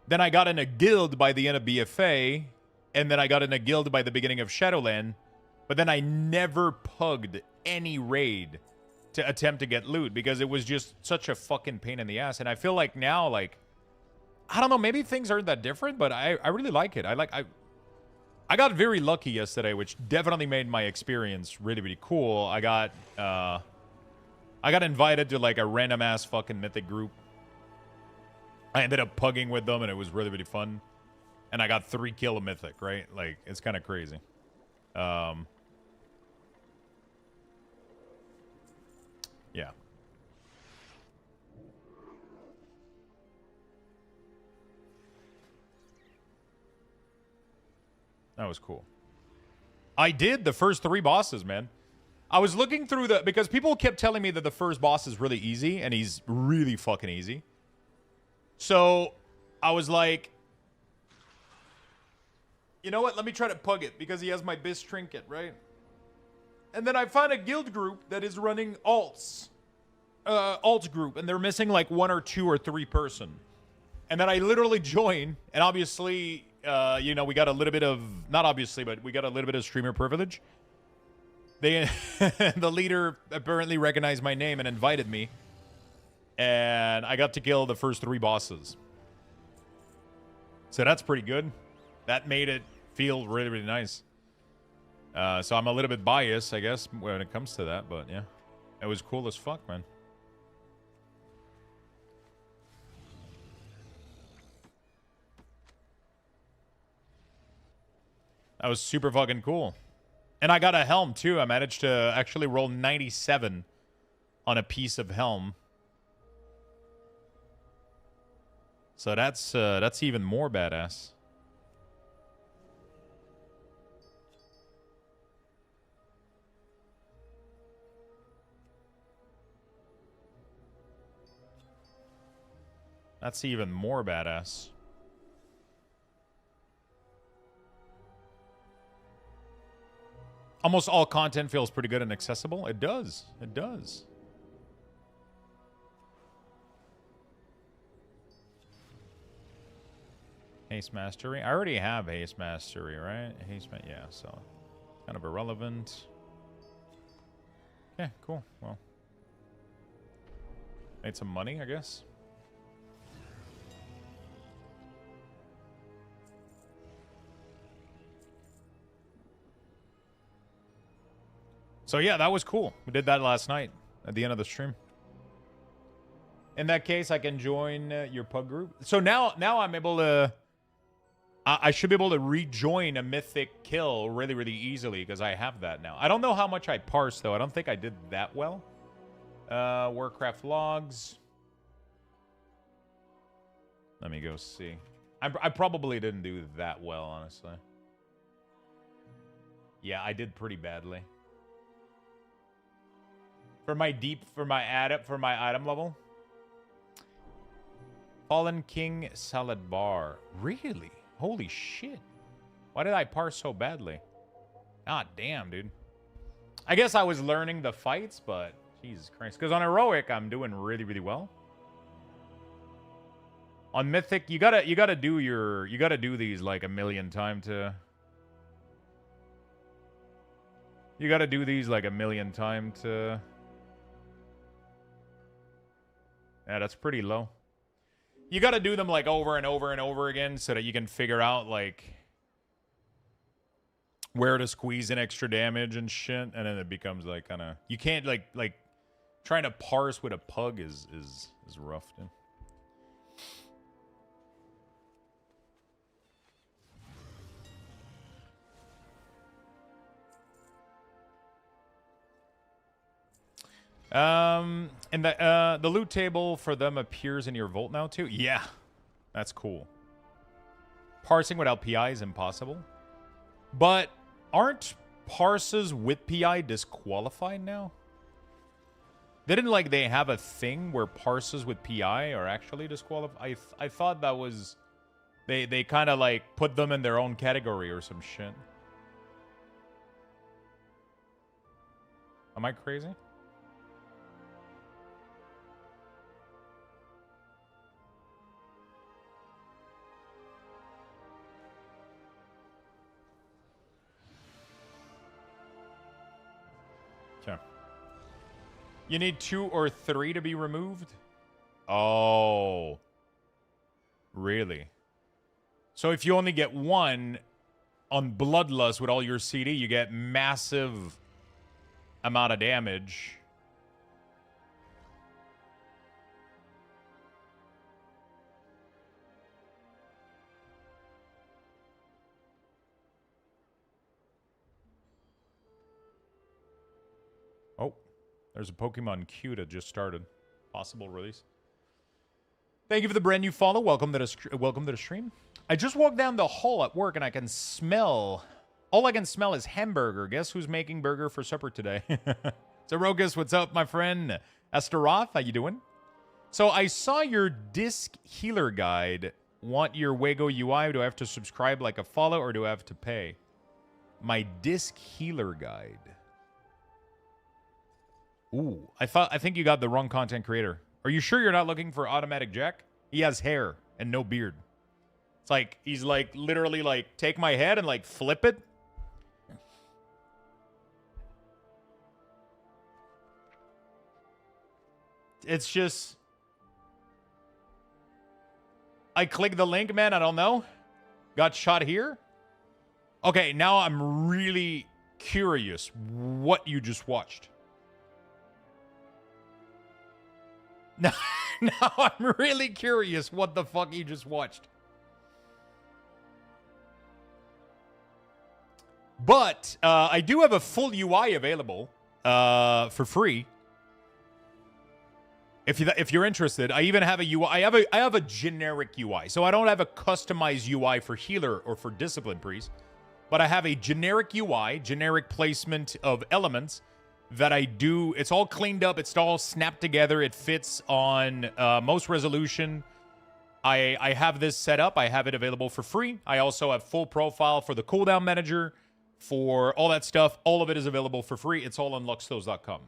Then I got in a guild by the end of BFA, and then I got in a guild by the beginning of Shadowland, but then I never pugged any raid to attempt to get loot because it was just such a fucking pain in the ass. And I feel like now, like, I don't know, maybe things aren't that different, but I really like it. I got very lucky yesterday, which definitely made my experience really, really cool. I got invited to like a random ass fucking mythic group. I ended up pugging with them, and it was really, really fun. And I got 3 kill a mythic, right? Like, it's kind of crazy. Yeah. That was cool. I did the first 3 bosses, man. I was looking through because people kept telling me that the first boss is really easy, and he's really fucking easy. So, I was like, you know what? Let me try to pug it because he has my Bis trinket, right? And then I found a guild group that is running alts. Alt group, and they're missing like 1 or 2 or 3 person. And then I literally joined, and obviously, you know, we got a little bit of, not obviously, but we got a little bit of streamer privilege. The leader apparently recognized my name and invited me. And I got to kill the first 3 bosses. So that's pretty good. That made it feel really, really nice. So I'm a little bit biased, I guess, when it comes to that. But yeah, it was cool as fuck, man. That was super fucking cool. And I got a helm, too. I managed to actually roll 97 on a piece of helm. So that's even more badass. That's even more badass. Almost all content feels pretty good and accessible. It does. It does. Haste Mastery. I already have Haste Mastery, right? Yeah, so kind of irrelevant. Yeah, cool. Well, made some money, I guess. So yeah, that was cool. We did that last night at the end of the stream. In that case, I can join your pug group. So now I'm able to... I should be able to rejoin a mythic kill really, really easily because I have that now. I don't know how much I parsed, though. I don't think I did that well. Warcraft logs. Let me go see. I probably didn't do that well, honestly. Yeah, I did pretty badly. For my item level. Fallen King Salad Bar. Really? Holy shit. Why did I parse so badly? God damn, dude. I guess I was learning the fights, but Jesus Christ. Because on Heroic, I'm doing really, really well. On Mythic, you gotta do these like a million times to. You gotta do these like a million times to. Yeah, that's pretty low. You gotta do them like over and over and over again so that you can figure out like where to squeeze in extra damage and shit, and then it becomes like kind of you can't like trying to parse with a pug is rough, dude. And the loot table for them appears in your vault now too. Yeah, that's cool. Parsing without PI is impossible, but aren't parses with PI disqualified now? Didn't like they have a thing where parses with PI are actually disqualified? I thought that was they kind of like put them in their own category or some shit. Am I crazy? Okay. You need 2 or 3 to be removed? Oh. Really? So if you only get 1 on Bloodlust with all your CD, you get massive amount of damage. Oh, there's a Pokemon Q that just started. Possible release. Thank you for the brand new follow. Welcome to the stream. I just walked down the hall at work and I can smell. All I can smell is hamburger. Guess who's making burger for supper today? So Rogus, what's up, my friend? Astaroth, how you doing? So I saw your disc healer guide. Want your Wago UI? Do I have to subscribe like a follow or do I have to pay? My disc healer guide. Ooh, I think you got the wrong content creator. Are you sure you're not looking for Automatic Jack? He has hair and no beard. It's like, he's like, literally like, take my head and like flip it. It's just... I click the link, man, I don't know. Got shot here? Okay, now I'm really curious what you just watched. Now I'm really curious what the fuck you just watched. But I do have a full UI available for free. If you're interested, I even have a UI. I have a generic UI, so I don't have a customized UI for healer or for discipline priest, but I have a generic UI, generic placement of elements that I do. It's all cleaned up. It's all snapped together. It fits on most resolution. I have this set up. I have it available for free. I also have full profile for the cooldown manager, for all that stuff. All of it is available for free. It's all on luxthos.com.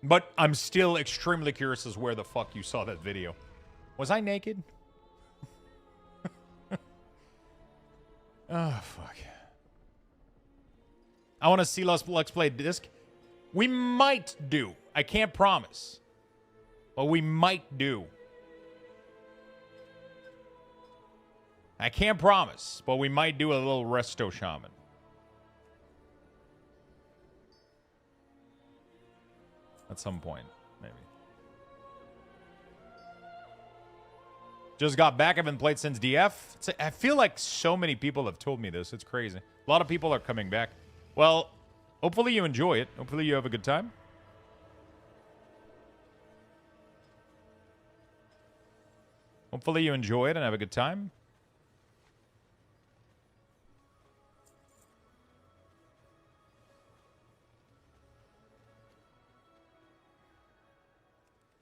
But I'm still extremely curious as where the fuck you saw that video. Was I naked? Oh, fuck. I want to see Let's Play Disc. We might do. I can't promise. But we might do. I can't promise, but we might do a little Resto Shaman. At some point, maybe. Just got back. I haven't played since DF. I feel like so many people have told me this. It's crazy. A lot of people are coming back. Well, hopefully you enjoy it. Hopefully you have a good time. Hopefully you enjoy it and have a good time.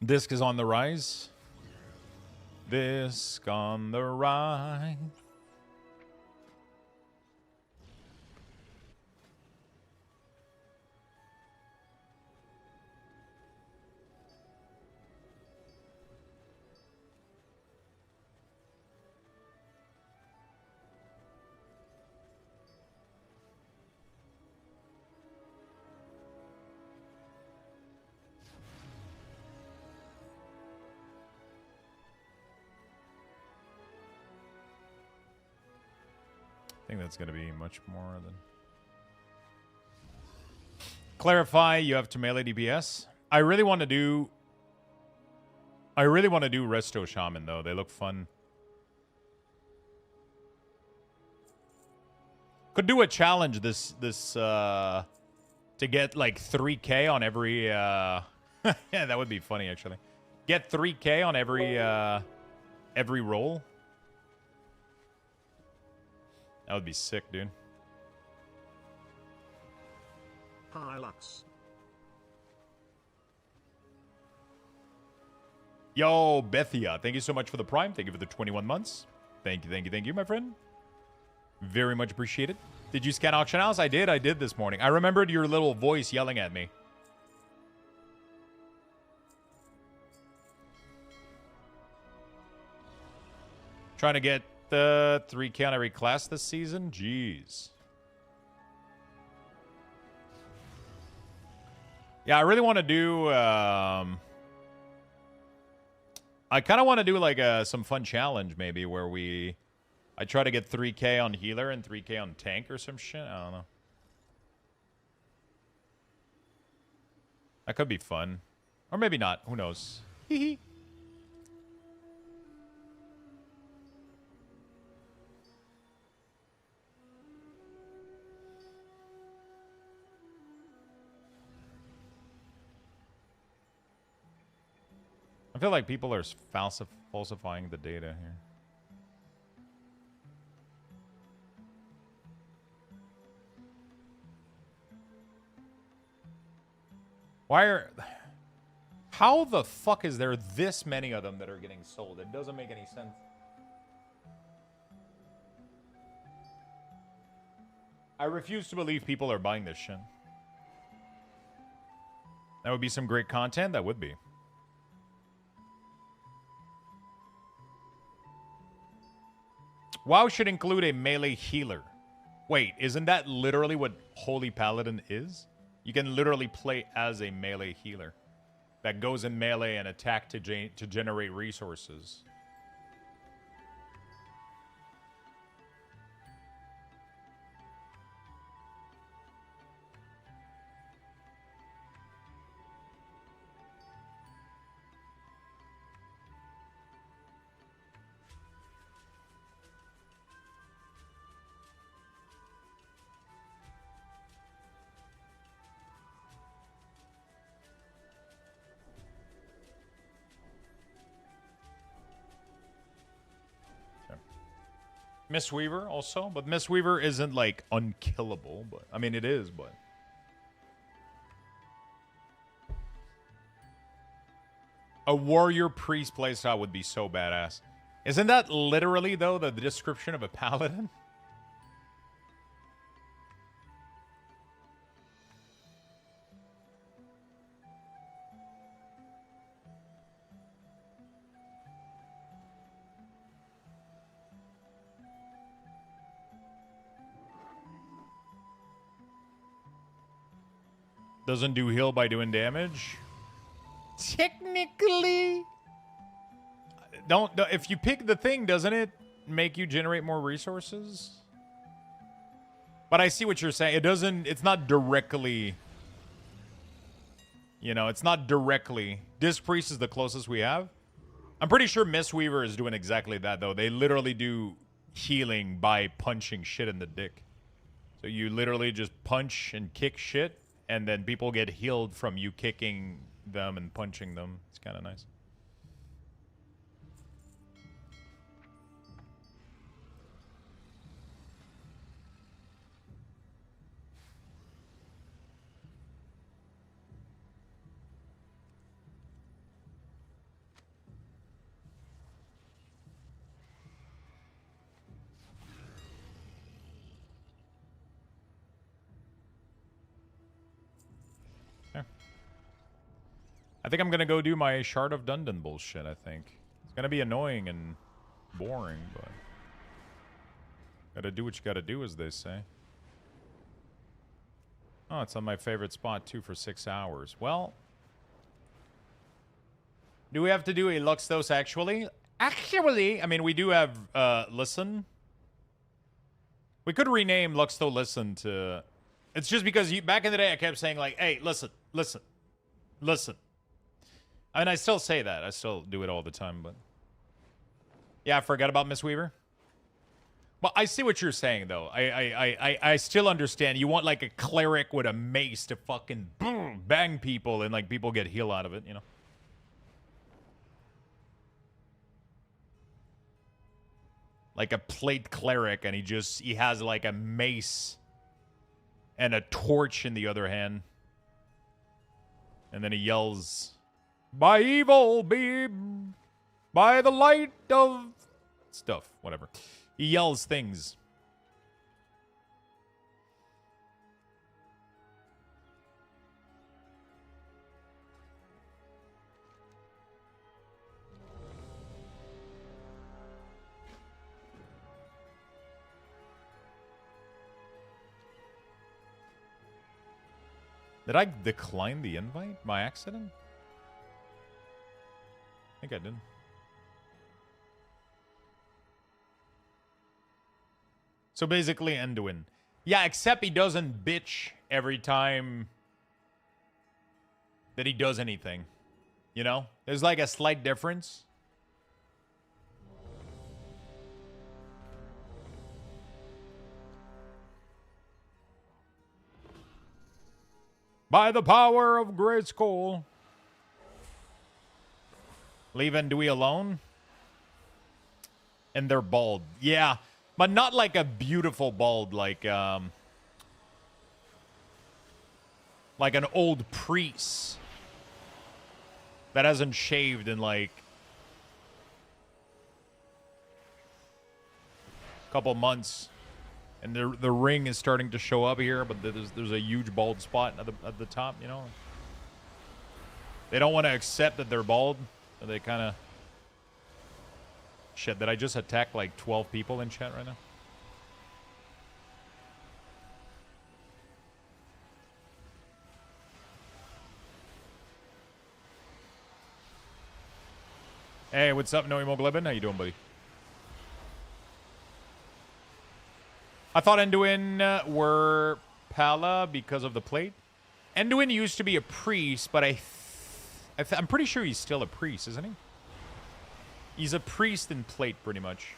Disc is on the rise. Disc on the rise. think that's going to be much more than... Clarify, you have to melee DPS. I really want to do Resto Shaman, though. They look fun. Could do a challenge to get like 3k on every yeah, that would be funny actually. Get 3k on every roll. That would be sick, dude. Hi, Lux. Yo, Bethia, thank you so much for the Prime. Thank you for the 21 months. Thank you, my friend. Very much appreciated. Did you scan auction house? I did this morning. I remembered your little voice yelling at me. Trying to get the 3k on every class this season? Jeez. Yeah, I really want to do... I kind of want to do like some fun challenge maybe where I try to get 3k on healer and 3k on tank or some shit. I don't know. That could be fun. Or maybe not. Who knows? Hee I feel like people are falsifying the data here. How the fuck is there this many of them that are getting sold? It doesn't make any sense. I refuse to believe people are buying this shit. That would be some great content. That would be. WoW should include a melee healer. Wait, isn't that literally what Holy Paladin is? You can literally play as a melee healer that goes in melee and attack to generate resources. Mistweaver also, but Mistweaver isn't like unkillable, but I mean it is, but a warrior priest playstyle would be so badass. Isn't that literally though the description of a paladin? Doesn't do heal by doing damage. Technically, don't if you pick the thing, doesn't it make you generate more resources? But I see what you're saying. It doesn't. It's not directly. You know, it's not directly. Disc Priest is the closest we have. I'm pretty sure Mistweaver is doing exactly that though. They literally do healing by punching shit in the dick. So you literally just punch and kick shit. And then people get healed from you kicking them and punching them. It's kind of nice. I think I'm going to go do my Shard of Dundon bullshit, I think. It's going to be annoying and boring, but... Gotta do what you gotta do, as they say. Oh, it's on my favorite spot, too, for 6 hours. Well... Do we have to do a Luxthos, actually? Actually! I mean, we do have, listen... We could rename Luxthos Listen to... It's just because back in the day I kept saying like, hey, listen, listen, listen. I mean, I still say that. I still do it all the time, but... Yeah, I forgot about Miss Weaver. Well, I see what you're saying, though. I still understand. You want, like, a cleric with a mace to fucking boom, bang people and, like, people get heal out of it, you know? Like a plate cleric, and he has, like, a mace and a torch in the other hand. And then he yells, by evil be... by the light of... stuff, whatever. He yells things. Did I decline the invite by accident? I think I did. So basically, Enduin. Yeah, except he doesn't bitch every time that he does anything. You know? There's like a slight difference. By the power of Great Skull. Leave Endui alone. And they're bald. Yeah. But not like a beautiful bald, like an old priest that hasn't shaved in like a couple months, and the ring is starting to show up here, but there's a huge bald spot at the top, you know. They don't want to accept that they're bald, so they kind of... Shit, did I just attack like 12 people in chat right now? Hey, what's up, No Hemoglobin? How you doing, buddy? I thought Enduin were Pala because of the plate. Enduin used to be a priest, but I'm pretty sure he's still a priest, isn't he? He's a priest in plate, pretty much.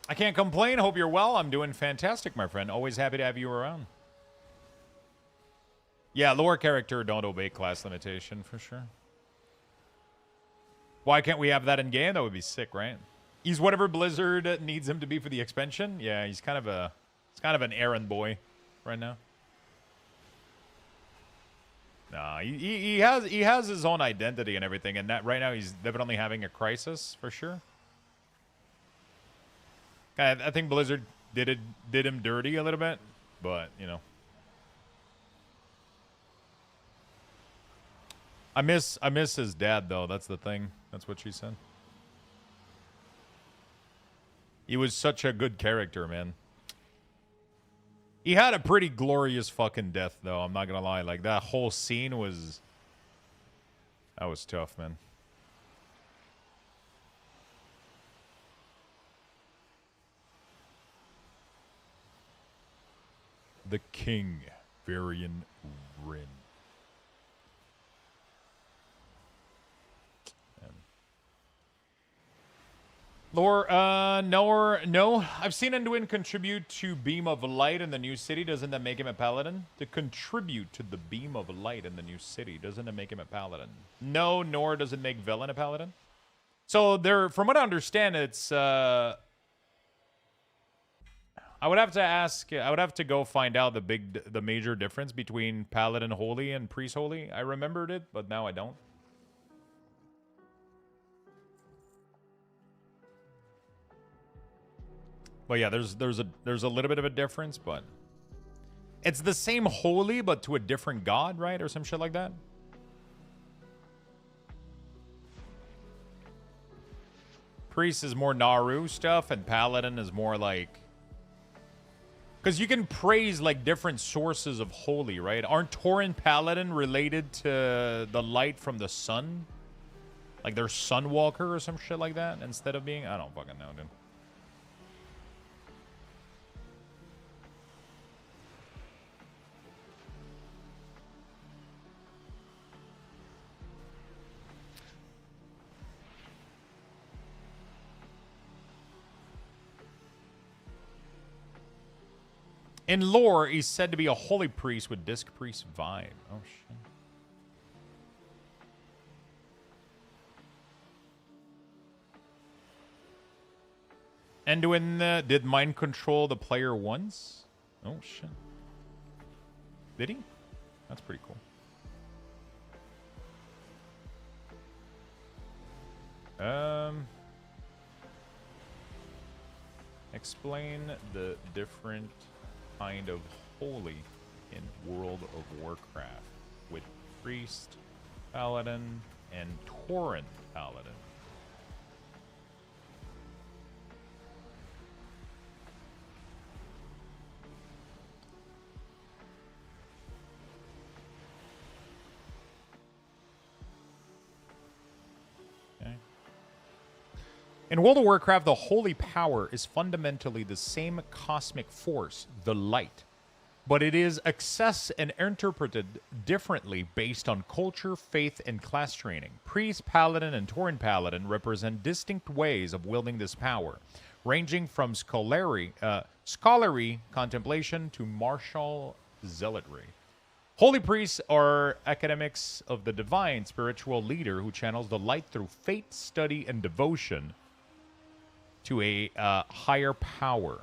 I can't complain. Hope you're well. I'm doing fantastic, my friend. Always happy to have you around. Yeah, lore character don't obey class limitation, for sure. Why can't we have that in game? That would be sick, right? He's whatever Blizzard needs him to be for the expansion. Yeah, he's kind of an errand boy right now. Nah, he has his own identity and everything, and that right now he's definitely having a crisis for sure. I think Blizzard did him dirty a little bit, but you know. I miss his dad though. That's the thing. That's what she said. He was such a good character, man. He had a pretty glorious fucking death though. I'm not gonna lie. Like that whole scene was. That was tough, man. The King, Varian Rin. Lore, no. I've seen Enduin contribute to Beam of Light in the new city. Doesn't that make him a paladin? To contribute to the Beam of Light in the new city. Doesn't that make him a paladin? No, nor does it make Velen a paladin. So there, from what I understand, it's I would have to ask. I would have to go find out the major difference between Paladin Holy and Priest Holy. I remembered it, but now I don't. But yeah, there's a little bit of a difference, but it's the same holy, but to a different god, right, or some shit like that. Priest is more Naru stuff, and Paladin is more like... Because you can praise, like, different sources of holy, right? Aren't Tor and Paladin related to the light from the sun? Like, they're Sunwalker or some shit like that, instead of being... I don't fucking know, dude. In lore, he's said to be a holy priest with disc priest vibe. Oh, shit. Anduin did mind control the player once? Oh, shit. Did he? That's pretty cool. Explain the different kind of holy in World of Warcraft with Priest, Paladin, and Tauren Paladin. In World of Warcraft, the holy power is fundamentally the same cosmic force, the light, but it is accessed and interpreted differently based on culture, faith, and class training. Priest, Paladin, and Tauren Paladin represent distinct ways of wielding this power, ranging from scholarly contemplation to martial zealotry. Holy priests are academics of the divine spiritual leader who channels the light through faith, study, and devotion to a higher power.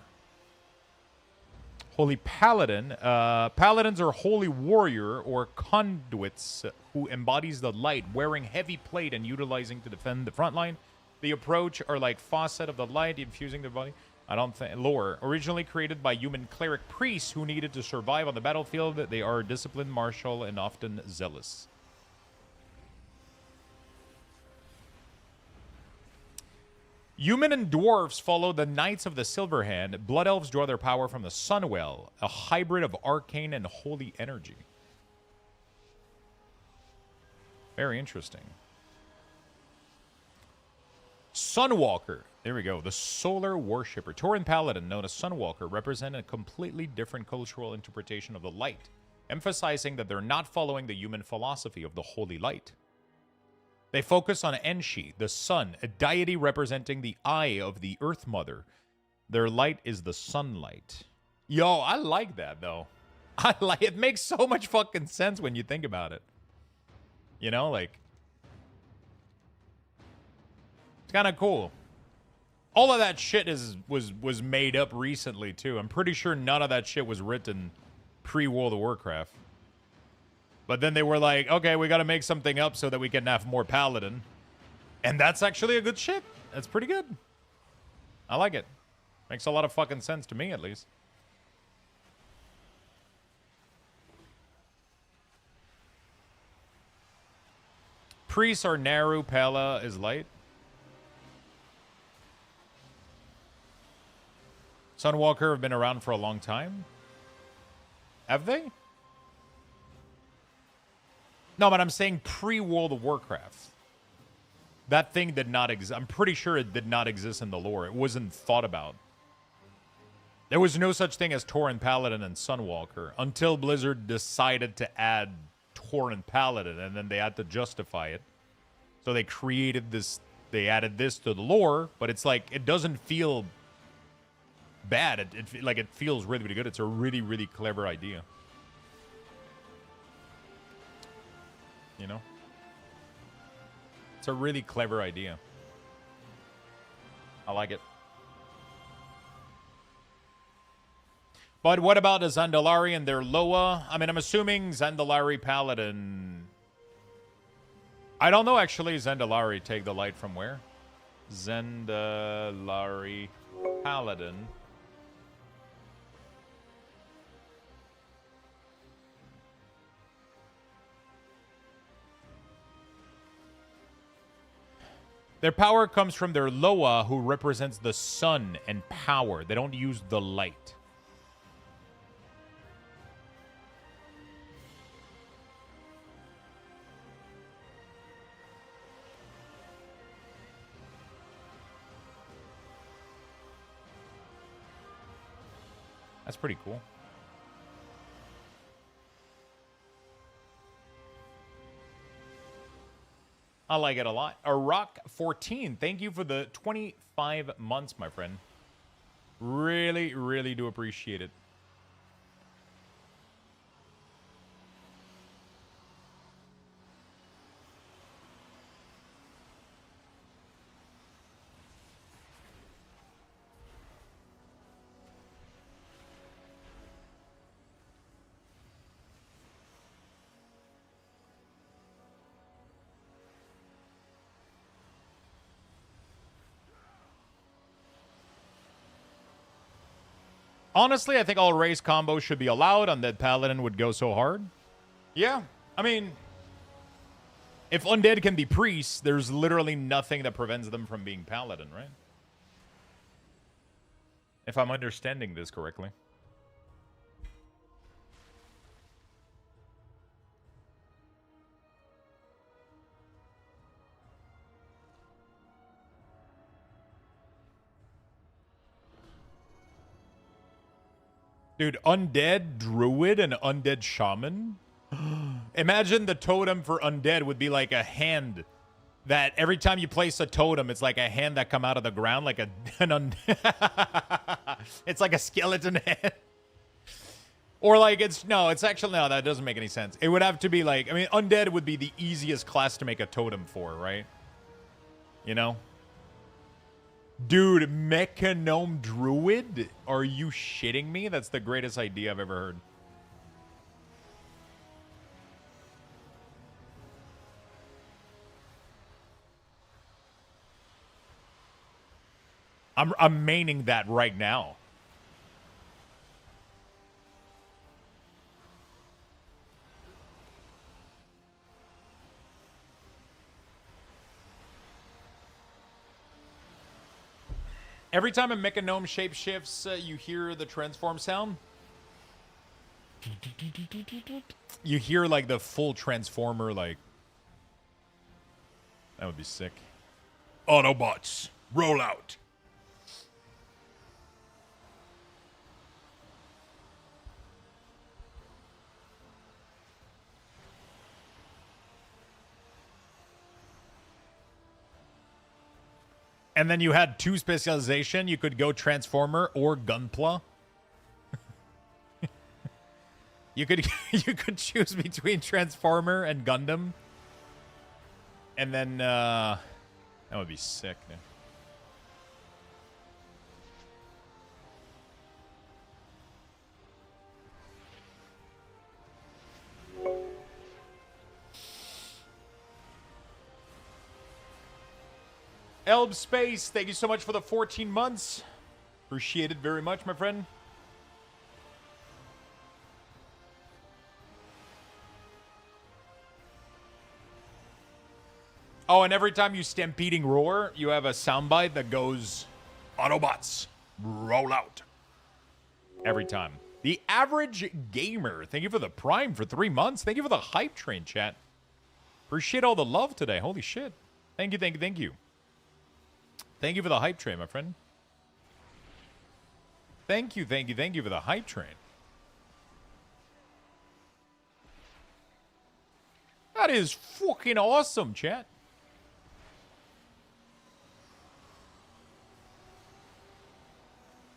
Holy Paladin. Paladins are holy warrior or conduits who embodies the light, wearing heavy plate and utilizing to defend the front line. The approach are like faucet of the light, infusing their body. I don't think... Lore. Originally created by human cleric priests who needed to survive on the battlefield, they are disciplined, martial, and often zealous. Human and dwarves follow the Knights of the Silver Hand. Blood elves draw their power from the Sunwell, a hybrid of arcane and holy energy. Very interesting. Sunwalker. There we go. The solar worshipper. Tauren Paladin, known as Sunwalker, represent a completely different cultural interpretation of the light, emphasizing that they're not following the human philosophy of the holy light. They focus on Enshi, the sun, a deity representing the eye of the Earth Mother. Their light is the sunlight. Yo, I like that, though. It makes so much fucking sense when you think about it. You know, like... It's kind of cool. All of that shit was made up recently, too. I'm pretty sure none of that shit was written pre-World of Warcraft. But then they were like, okay, we got to make something up so that we can have more Paladin. And that's actually a good shit. That's pretty good. I like it. Makes a lot of fucking sense to me, at least. Priests are narrow, Pala is light. Sunwalker have been around for a long time. Have they? No, but I'm saying pre-World of Warcraft. That thing did not exist. I'm pretty sure it did not exist in the lore. It wasn't thought about. There was no such thing as Tauren Paladin and Sunwalker until Blizzard decided to add Tauren Paladin, and then they had to justify it. So they created this, they added this to the lore, but it's like, it doesn't feel bad. It feels really, really good. It's a really, really clever idea. You know? It's a really clever idea. I like it. But what about the Zandalari and their Loa? I mean, I'm assuming Zandalari Paladin... I don't know, actually. Zandalari take the light from where? Zandalari Paladin... Their power comes from their Loa, who represents the sun and power. They don't use the light. That's pretty cool. I like it a lot. A Rock 14, thank you for the 25 months, my friend. Really, really do appreciate it. Honestly, I think all race combos should be allowed. Undead Paladin would go so hard. Yeah, I mean, if Undead can be priests, there's literally nothing that prevents them from being Paladin, right? If I'm understanding this correctly. Dude, Undead Druid and Undead Shaman? Imagine the totem for Undead would be like a hand that every time you place a totem, it's like a hand that come out of the ground, like it's like a skeleton head. Or like it's actually, no, that doesn't make any sense. It would have to be like, I mean, Undead would be the easiest class to make a totem for, right? You know? Dude, Mechanome Druid? Are you shitting me? That's the greatest idea I've ever heard. I'm maining that right now. Every time a Mechanome shapeshifts, you hear the transform sound. You hear like the full transformer, like. That would be sick. Autobots, roll out. And then you had two specialization. You could go Transformer or Gunpla. you could choose between Transformer and Gundam. And then that would be sick. Man. Elb Space, thank you so much for the 14 months. Appreciate it very much, my friend. Oh, and every time you stampeding roar, you have a soundbite that goes, Autobots, roll out. Every time. The Average Gamer, thank you for the Prime for 3 months. Thank you for the Hype Train, chat. Appreciate all the love today. Holy shit. Thank you, thank you, thank you. Thank you for the Hype Train, my friend. Thank you, thank you, thank you for the Hype Train. That is fucking awesome, chat.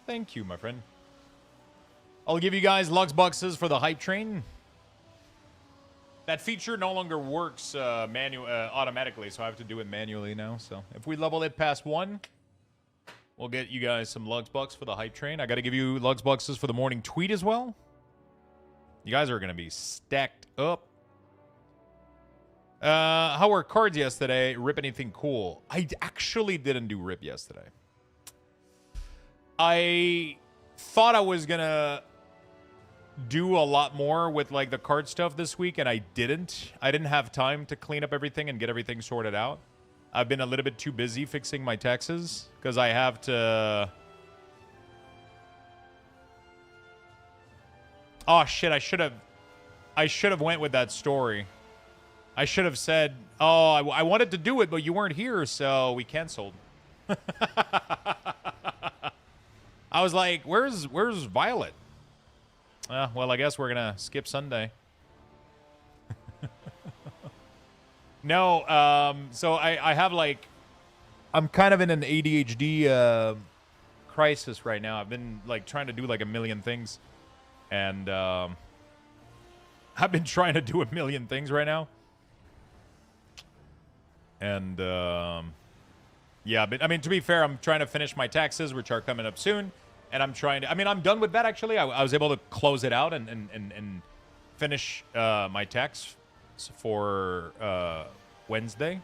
Thank you, my friend. I'll give you guys Lux Boxes for the Hype Train. That feature no longer works automatically, so I have to do it manually now. So if we level it past 1, we'll get you guys some Lux Bucks for the Hype Train. I got to give you Lux Boxes for the morning tweet as well. You guys are going to be stacked up. How were cards yesterday? Rip anything cool? I actually didn't do Rip yesterday. I thought I was going to do a lot more with like the card stuff this week, and I didn't have time to clean up everything and get everything sorted out. I've been a little bit too busy fixing my taxes because I have to... Oh, shit, I should have went with that story. I should have said, oh, I wanted to do it, but you weren't here, so we canceled. I was like, where's Violet? Well, I guess we're going to skip Sunday. No, so I have, like, I'm kind of in an ADHD crisis right now. I've been, like, trying to do, like, a million things. And I've been trying to do a million things right now. And, yeah, but, I mean, to be fair, I'm trying to finish my taxes, which are coming up soon. And I'm trying to, I mean, I'm done with that, actually. I was able to close it out and finish my tax for Wednesday.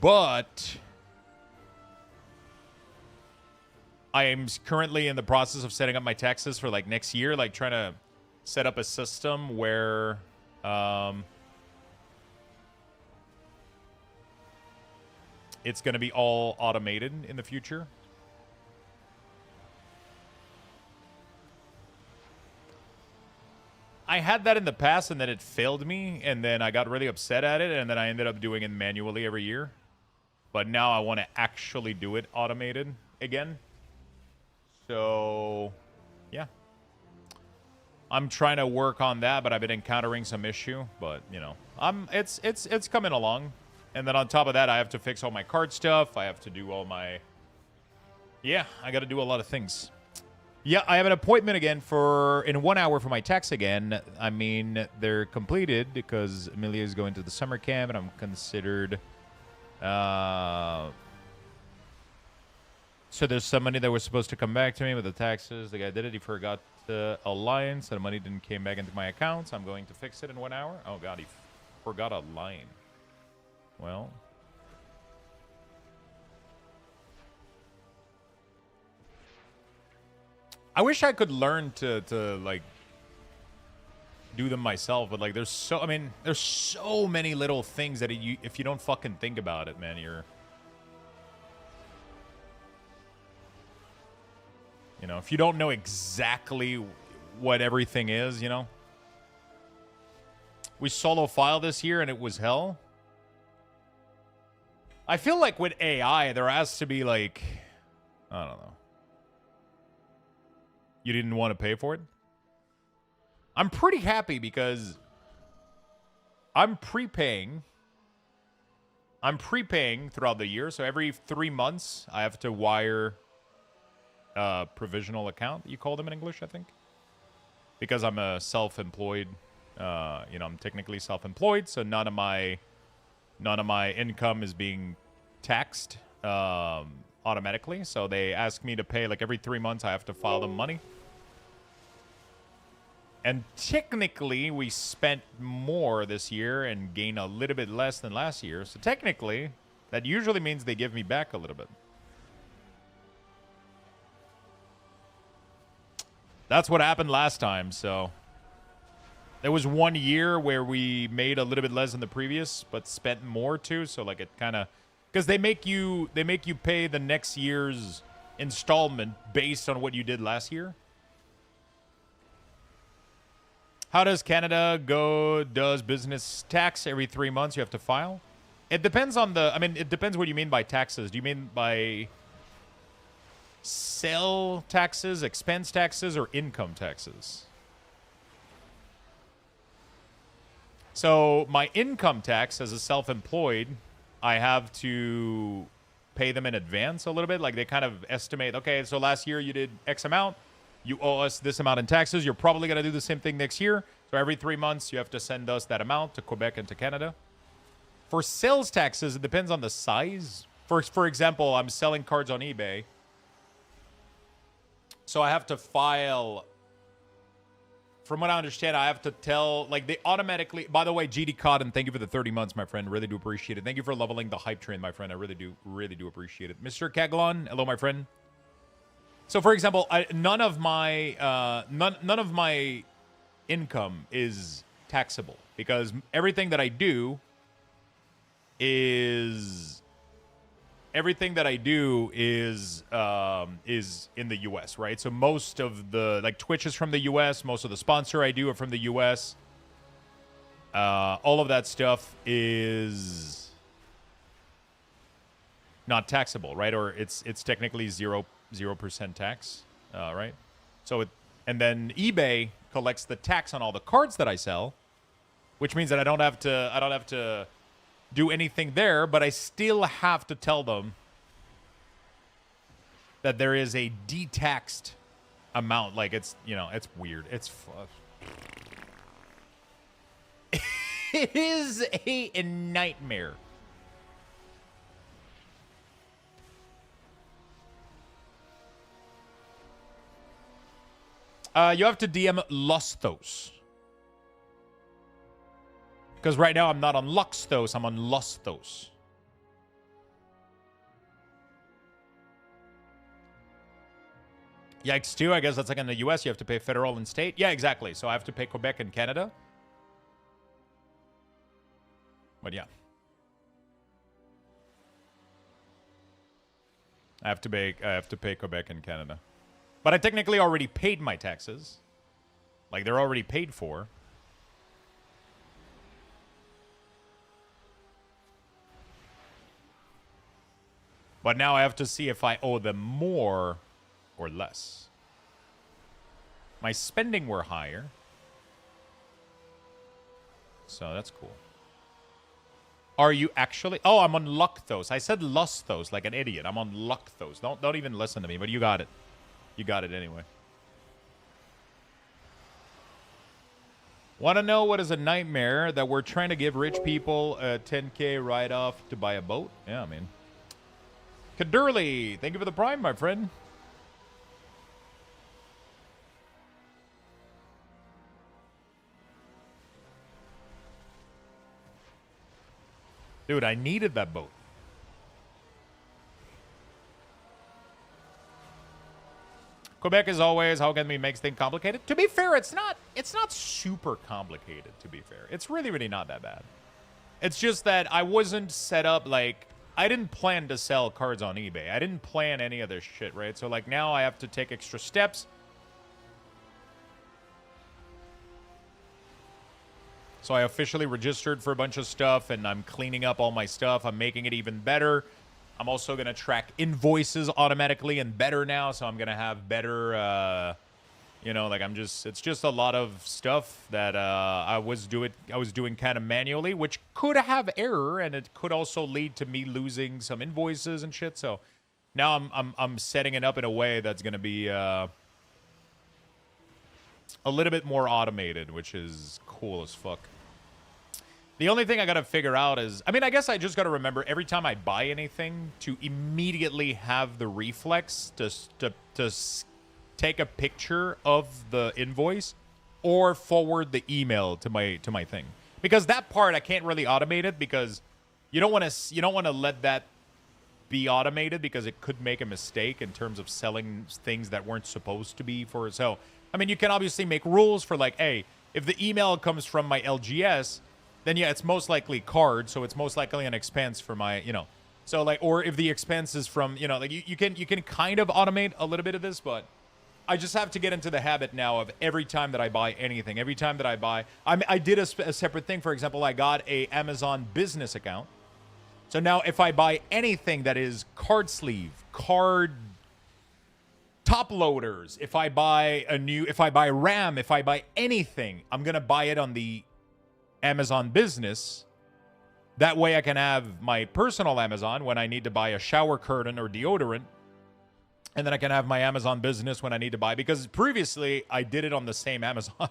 But I am currently in the process of setting up my taxes for, like, next year. Like, trying to set up a system where... it's going to be all automated in the future. I had that in the past, and then it failed me, and then I got really upset at it, and then I ended up doing it manually every year. But now I want to actually do it automated again. So, yeah. I'm trying to work on that, but I've been encountering some issue. But, you know, it's coming along. And then on top of that, I have to fix all my card stuff. I have to do all my... Yeah, I got to do a lot of things. Yeah, I have an appointment again in 1 hour for my tax again. I mean, they're completed because Amelia is going to the summer camp, and I'm considered... So there's some money that was supposed to come back to me with the taxes. The guy did it. He forgot the alliance, and the money didn't came back into my account. So I'm going to fix it in 1 hour. Oh, God, he forgot a line. Well... I wish I could learn to like do them myself, but like there's so many little things that if you don't fucking think about it, man, if you don't know exactly what everything is, you know. We solo file this year and it was hell. I feel like with AI there has to be like, I don't know. You didn't want to pay for it? I'm pretty happy because I'm prepaying. I'm prepaying throughout the year. So every 3 months, I have to wire a provisional account. You call them in English, I think. Because I'm a self-employed, I'm technically self-employed. So none of my income is being taxed automatically. So they ask me to pay like every 3 months. I have to file them money. And technically, we spent more this year and gained a little bit less than last year. So technically, that usually means they give me back a little bit. That's what happened last time, so... There was 1 year where we made a little bit less than the previous, but spent more too, so like it kind of... Because they make you pay the next year's installment based on what you did last year. How does Canada does business tax every 3 months you have to file? It depends on it depends what you mean by taxes. Do you mean by sale taxes, expense taxes, or income taxes? So my income tax as a self-employed, I have to pay them in advance a little bit. Like they kind of estimate, okay, so last year you did X amount. You owe us this amount in taxes. You're probably going to do the same thing next year. So every 3 months, you have to send us that amount to Quebec and to Canada. For sales taxes, it depends on the size. For example, I'm selling cards on eBay. So I have to file... From what I understand, I have to tell... Like, they automatically... By the way, GD Cotton, thank you for the 30 months, my friend. Really do appreciate it. Thank you for leveling the hype train, my friend. I really do appreciate it. Mr. Kaglon, hello, my friend. So, for example, none of my income is taxable because everything that I do is everything that I do is in the U.S., right? So most of the, like, Twitch is from the U.S. Most of the sponsor I do are from the U.S. All of that stuff is not taxable, right? Or it's technically 0% tax, right? So and then eBay collects the tax on all the cards that I sell, which means that I don't have to do anything there, but I still have to tell them that there is a detaxed amount. Like, it's, you know, it's weird. It's it is a nightmare. You have to DM Luxthos. Because right now I'm not on Luxthos, I'm on Luxthos. Yikes, too. I guess that's like in the US, you have to pay federal and state. Yeah, exactly. So I have to pay Quebec and Canada. But yeah. I have to pay Quebec and Canada. But I technically already paid my taxes. Like, they're already paid for. But now I have to see if I owe them more or less. My spending were higher. So that's cool. Are you actually? Oh, I'm on Luxthos. I said Luxthos like an idiot. I'm on Luxthos. Don't even listen to me, but you got it. You got it anyway. Want to know what is a nightmare? That we're trying to give rich people a 10K write-off to buy a boat? Yeah, I mean. Kadurley, thank you for the prime, my friend. Dude, I needed that boat. Quebec, as always, how can we make things complicated? To be fair, it's not super complicated, to be fair. It's really, really not that bad. It's just that I wasn't set up, like, I didn't plan to sell cards on eBay. I didn't plan any of this shit, right? So, like, now I have to take extra steps. So I officially registered for a bunch of stuff, and I'm cleaning up all my stuff. I'm making it even better. I'm also going to track invoices automatically and better now, so I'm going to have better, you know, like it's just a lot of stuff that I was doing kind of manually, which could have error, and it could also lead to me losing some invoices and shit. So now I'm setting it up in a way that's going to be a little bit more automated, which is cool as fuck. The only thing I got to figure out is, I mean, I guess I just got to remember every time I buy anything to immediately have the reflex to take a picture of the invoice or forward the email to my thing. Because that part I can't really automate it, because you don't want to let that be automated, because it could make a mistake in terms of selling things that weren't supposed to be for. So, I mean, you can obviously make rules for, like, hey, if the email comes from my LGS, then yeah, it's most likely card, so it's most likely an expense for my, you know. So, like, or if the expense is from, you know, like, you can kind of automate a little bit of this, but I just have to get into the habit now of every time that I buy anything, every time that I buy, I did a separate thing. For example, I got a Amazon business account. So now if I buy anything that is card sleeve, card top loaders, if I buy RAM, if I buy anything, I'm going to buy it on the Amazon business. That way I can have my personal Amazon when I need to buy a shower curtain or deodorant. And then I can have my Amazon business when I need to buy, because previously I did it on the same Amazon.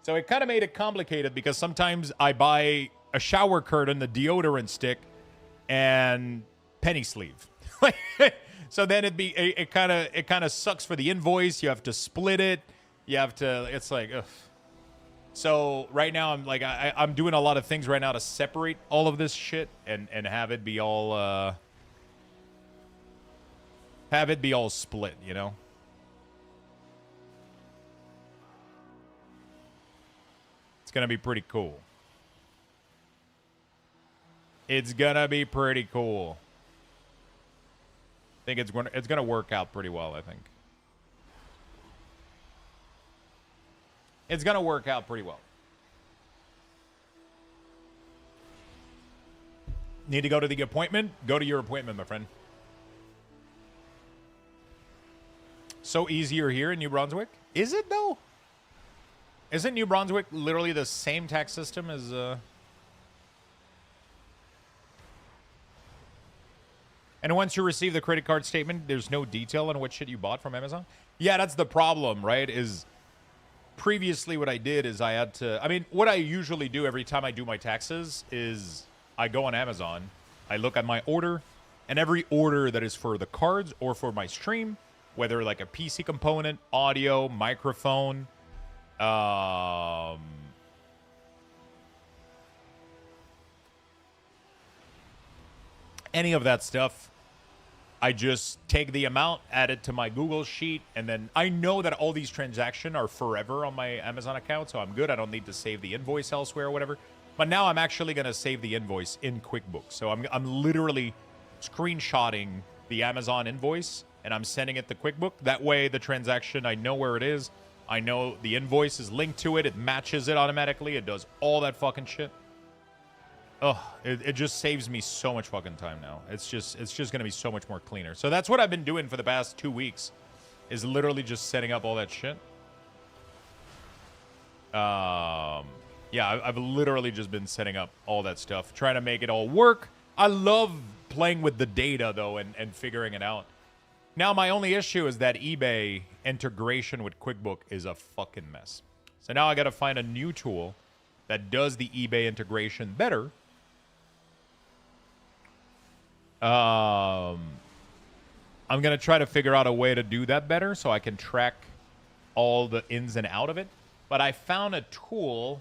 So it kind of made it complicated, because sometimes I buy a shower curtain, the deodorant stick, and penny sleeve. So then it kind of sucks for the invoice. You have to split it. You have to, it's like, ugh. So right now I'm doing a lot of things right now to separate all of this shit and have it be all split, you know? It's gonna be pretty cool. It's gonna be pretty cool. think it's gonna work out pretty well, I think. It's gonna work out pretty well. Need to go to the appointment? Go to your appointment, my friend. So easier here in New Brunswick? Is it, though? Isn't New Brunswick literally the same tax system as... And once you receive the credit card statement, there's no detail on what shit you bought from Amazon? Yeah, that's the problem, right? Is previously what I did is I had to... I mean, what I usually do every time I do my taxes is I go on Amazon, I look at my order, and every order that is for the cards or for my stream, whether like a PC component, audio, microphone, any of that stuff, I just take the amount, add it to my Google sheet, and then I know that all these transactions are forever on my Amazon account, so I'm good. I don't need to save the invoice elsewhere or whatever. But now I'm actually going to save the invoice in QuickBooks. So I'm literally screenshotting the Amazon invoice, and I'm sending it to QuickBook. That way, the transaction, I know where it is. I know the invoice is linked to it. It matches it automatically. It does all that fucking shit. Oh, it just saves me so much fucking time now. It's just going to be so much more cleaner. So that's what I've been doing for the past 2 weeks, is literally just setting up all that shit. Yeah, I've literally just been setting up all that stuff, trying to make it all work. I love playing with the data, though, and figuring it out. Now, my only issue is that eBay integration with QuickBook is a fucking mess. So now I got to find a new tool that does the eBay integration better. I'm going to try to figure out a way to do that better so I can track all the ins and out of it. But I found a tool,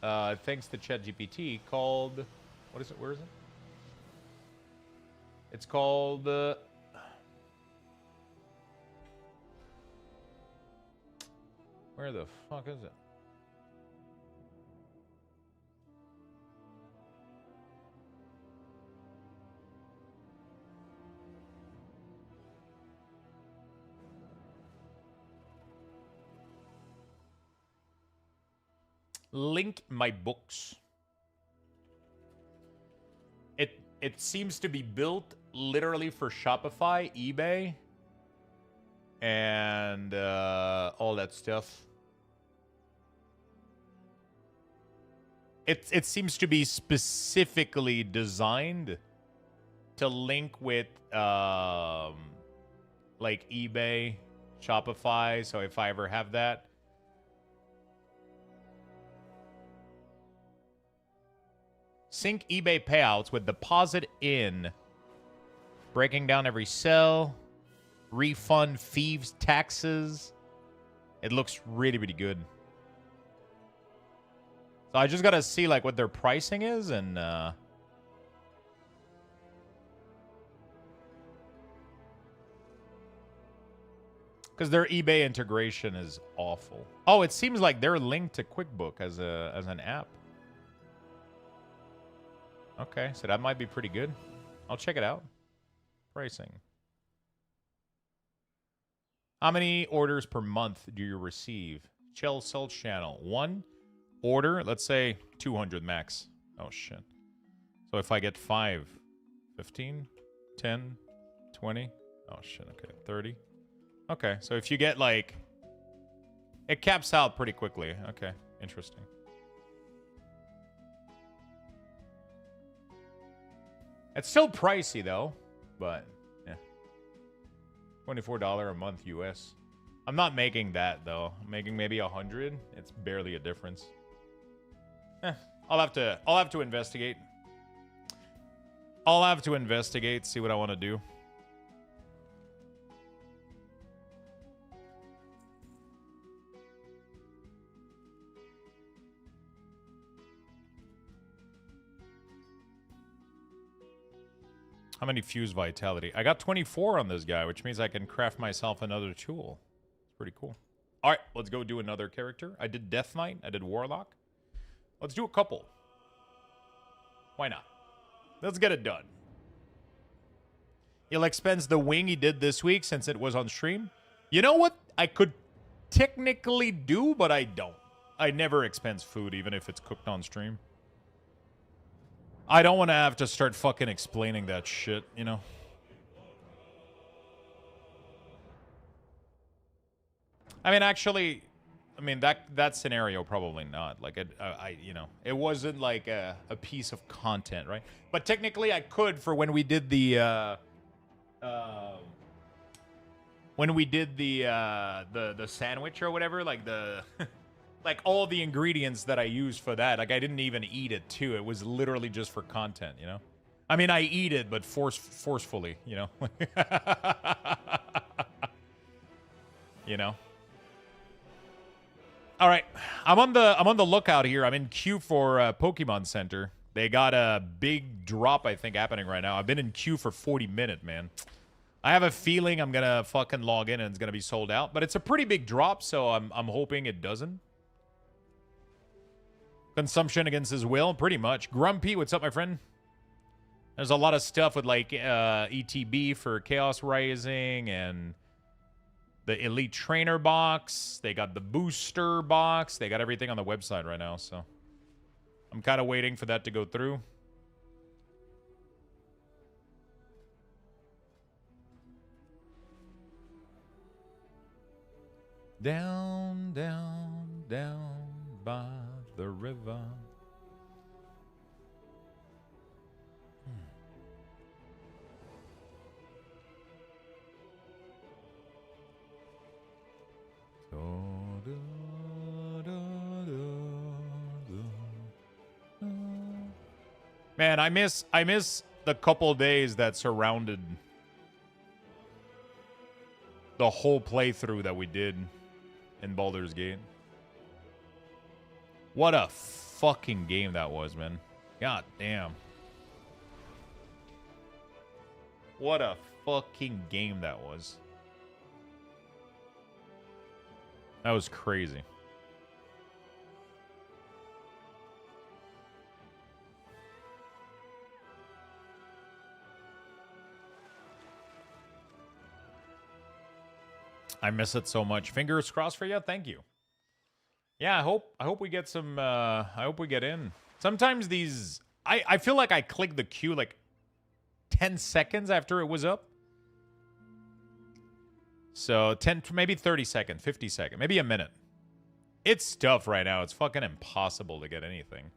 thanks to ChatGPT, called... What is it? Where is it? It's called... where the fuck is it? Link my books. It seems to be built literally for Shopify, eBay, and all that stuff. It seems to be specifically designed to link with like eBay, Shopify. So if I ever have that. Sync eBay payouts with deposit in. Breaking down every sell. Refund thieves taxes. It looks really, really good. So I just got to see like what their pricing is and because their eBay integration is awful. Oh, it seems like they're linked to QuickBook as an app. Okay, so that might be pretty good. I'll check it out. Pricing. How many orders per month do you receive? Shell Sell Channel. 1 order, let's say 200 max. Oh, shit. So if I get 5, 15, 10, 20. Oh, shit. Okay, 30. Okay, so if you get like... It caps out pretty quickly. Okay, interesting. It's still pricey, though, but yeah. $24 a month US. I'm not making that, though. I'm making maybe 100. It's barely a difference. I'll have to investigate. I'll have to investigate, see what I want to do. How many fuse vitality? I got 24 on this guy, which means I can craft myself another tool. It's pretty cool. All right, let's go do another character. I did Death Knight. I did Warlock. Let's do a couple. Why not? Let's get it done. He'll expense the wing he did this week since it was on stream. You know what? I could technically do, but I don't. I never expense food, even if it's cooked on stream. I don't want to have to start fucking explaining that shit, you know? I mean, actually, I mean, that scenario, probably not. Like, you know, it wasn't like a piece of content, right? But technically, I could for when we did the, the sandwich or whatever, like the... like, all the ingredients that I used for that, like, I didn't even eat it, too. It was literally just for content, you know? I mean, I eat it, but forcefully, you know? You know? All right. I'm on the lookout here. I'm in queue for Pokemon Center. They got a big drop, I think, happening right now. I've been in queue for 40 minutes, man. I have a feeling I'm going to fucking log in and it's going to be sold out. But it's a pretty big drop, so I'm hoping it doesn't. Consumption against his will, pretty much. Grumpy, what's up, my friend? There's a lot of stuff with, like, ETB for Chaos Rising and the Elite Trainer box. They got the Booster box. They got everything on the website right now, so I'm kind of waiting for that to go through. Down, down, down by the river. Man, I miss the couple days that surrounded the whole playthrough that we did in Baldur's Gate. What a fucking game that was, man. God damn. What a fucking game that was. That was crazy. I miss it so much. Fingers crossed for you. Thank you. Yeah, I hope we get some I hope we get in. Sometimes these I feel like I clicked the queue like 10 seconds after it was up. So 10 maybe 30 seconds, 50 seconds, maybe a minute. It's tough right now. It's fucking impossible to get anything.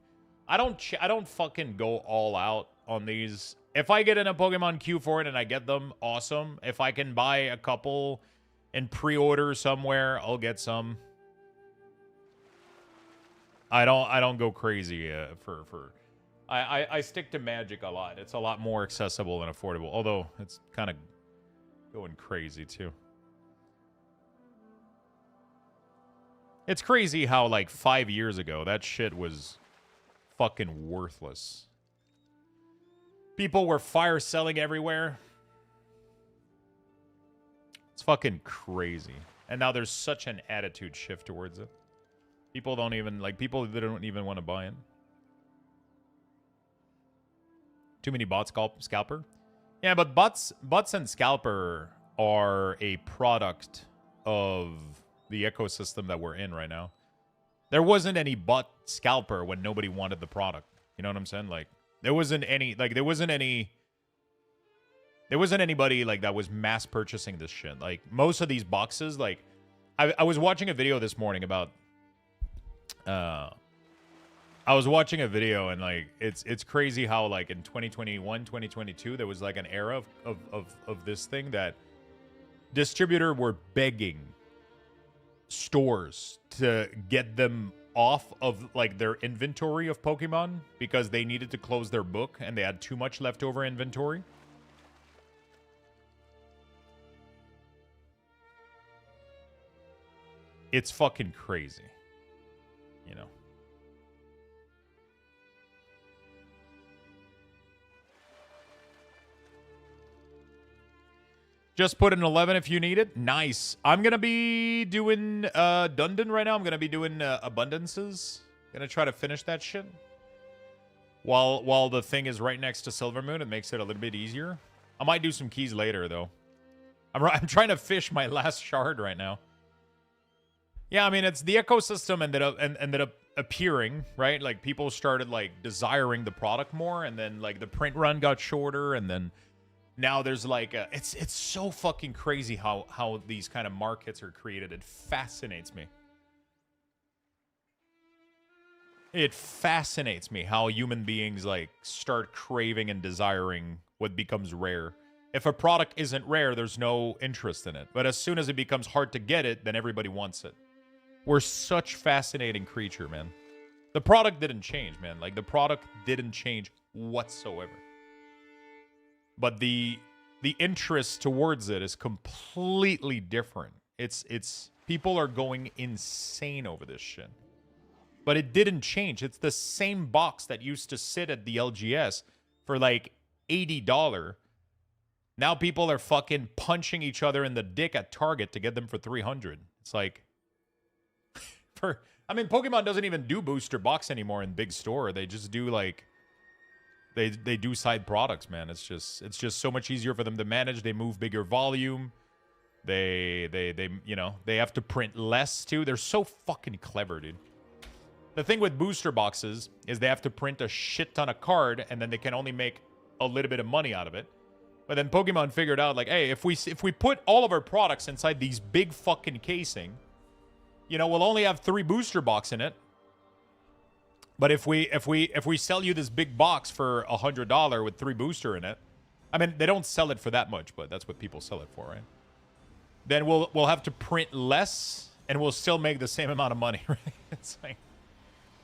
I don't fucking go all out on these. If I get in a Pokemon queue for it and I get them, awesome. If I can buy a couple and pre-order somewhere, I'll get some. I don't go crazy I stick to Magic a lot. It's a lot more accessible and affordable, although it's kind of going crazy too. It's crazy how like 5 years ago that shit was fucking worthless. People were fire selling everywhere. It's fucking crazy. And now there's such an attitude shift towards it. People don't even, like, people that don't even want to buy it. Too many bots, Scalper? Yeah, but bots and Scalper are a product of the ecosystem that we're in right now. There wasn't any bot Scalper when nobody wanted the product. You know what I'm saying? Like, there wasn't anybody like that was mass purchasing this shit. Like most of these boxes, like I was watching a video this morning about I was watching a video and like it's crazy how like in 2021, 2022 there was like an era of this thing that distributor were begging stores to get them off of like their inventory of Pokemon because they needed to close their book and they had too much leftover inventory. It's fucking crazy, you know. Just put an 11 if you need it. Nice. I'm going to be doing Dundon right now. I'm going to be doing Abundances. Going to try to finish that shit. While the thing is right next to Silver Moon, it makes it a little bit easier. I might do some keys later, though. I'm trying to fish my last shard right now. Yeah, I mean, it's the ecosystem ended up appearing, right? Like, people started, like, desiring the product more, and then, like, the print run got shorter, and then now there's, like, it's so fucking crazy how these kind of markets are created. It fascinates me. It fascinates me how human beings, like, start craving and desiring what becomes rare. If a product isn't rare, there's no interest in it. But as soon as it becomes hard to get it, then everybody wants it. We're such fascinating creature, man. The product didn't change, man. Like, the product didn't change whatsoever. But the interest towards it is completely different. It's people are going insane over this shit. But it didn't change. It's the same box that used to sit at the LGS for like $80. Now people are fucking punching each other in the dick at Target to get them for $300. It's like, I mean, Pokemon doesn't even do booster box anymore in big store. They just do like, they do side products, man. It's just so much easier for them to manage. They move bigger volume. They you know, they have to print less too. They're so fucking clever, dude. The thing with booster boxes is they have to print a shit ton of card, and then they can only make a little bit of money out of it. But then Pokemon figured out, like, hey, if we put all of our products inside these big fucking casing, you know, we'll only have 3 booster box in it. But if we sell you this big box for $100 with 3 booster in it, I mean, they don't sell it for that much, but that's what people sell it for, right? Then we'll have to print less, and we'll still make the same amount of money, right? It's like.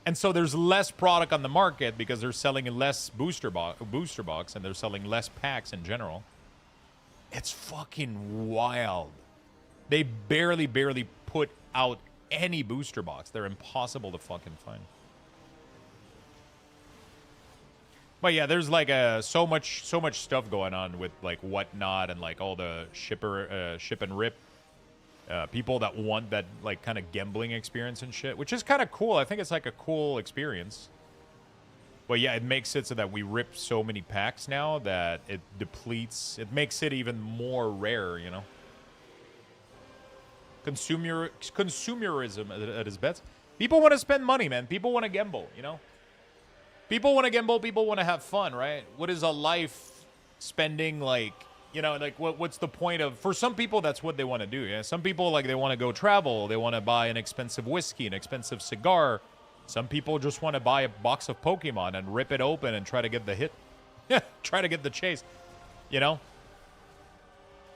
And so there's less product on the market because they're selling less booster box, and they're selling less packs in general. It's fucking wild. They barely put out any booster box. They're impossible to fucking find. But yeah, there's like so much stuff going on with like Whatnot and like all the ship and rip. People that want that, like, kind of gambling experience and shit, which is kind of cool. I think it's, like, a cool experience. But, yeah, it makes it so that we rip so many packs now that it depletes. It makes it even more rare, you know? Consumerism at its best. People want to spend money, man. People want to gamble, you know? People want to gamble. People want to have fun, right? What is a life spending, like... You know, like, what's the point of... For some people, that's what they want to do, yeah? Some people, like, they want to go travel. They want to buy an expensive whiskey, an expensive cigar. Some people just want to buy a box of Pokemon and rip it open and try to get the hit. Try to get the chase, you know?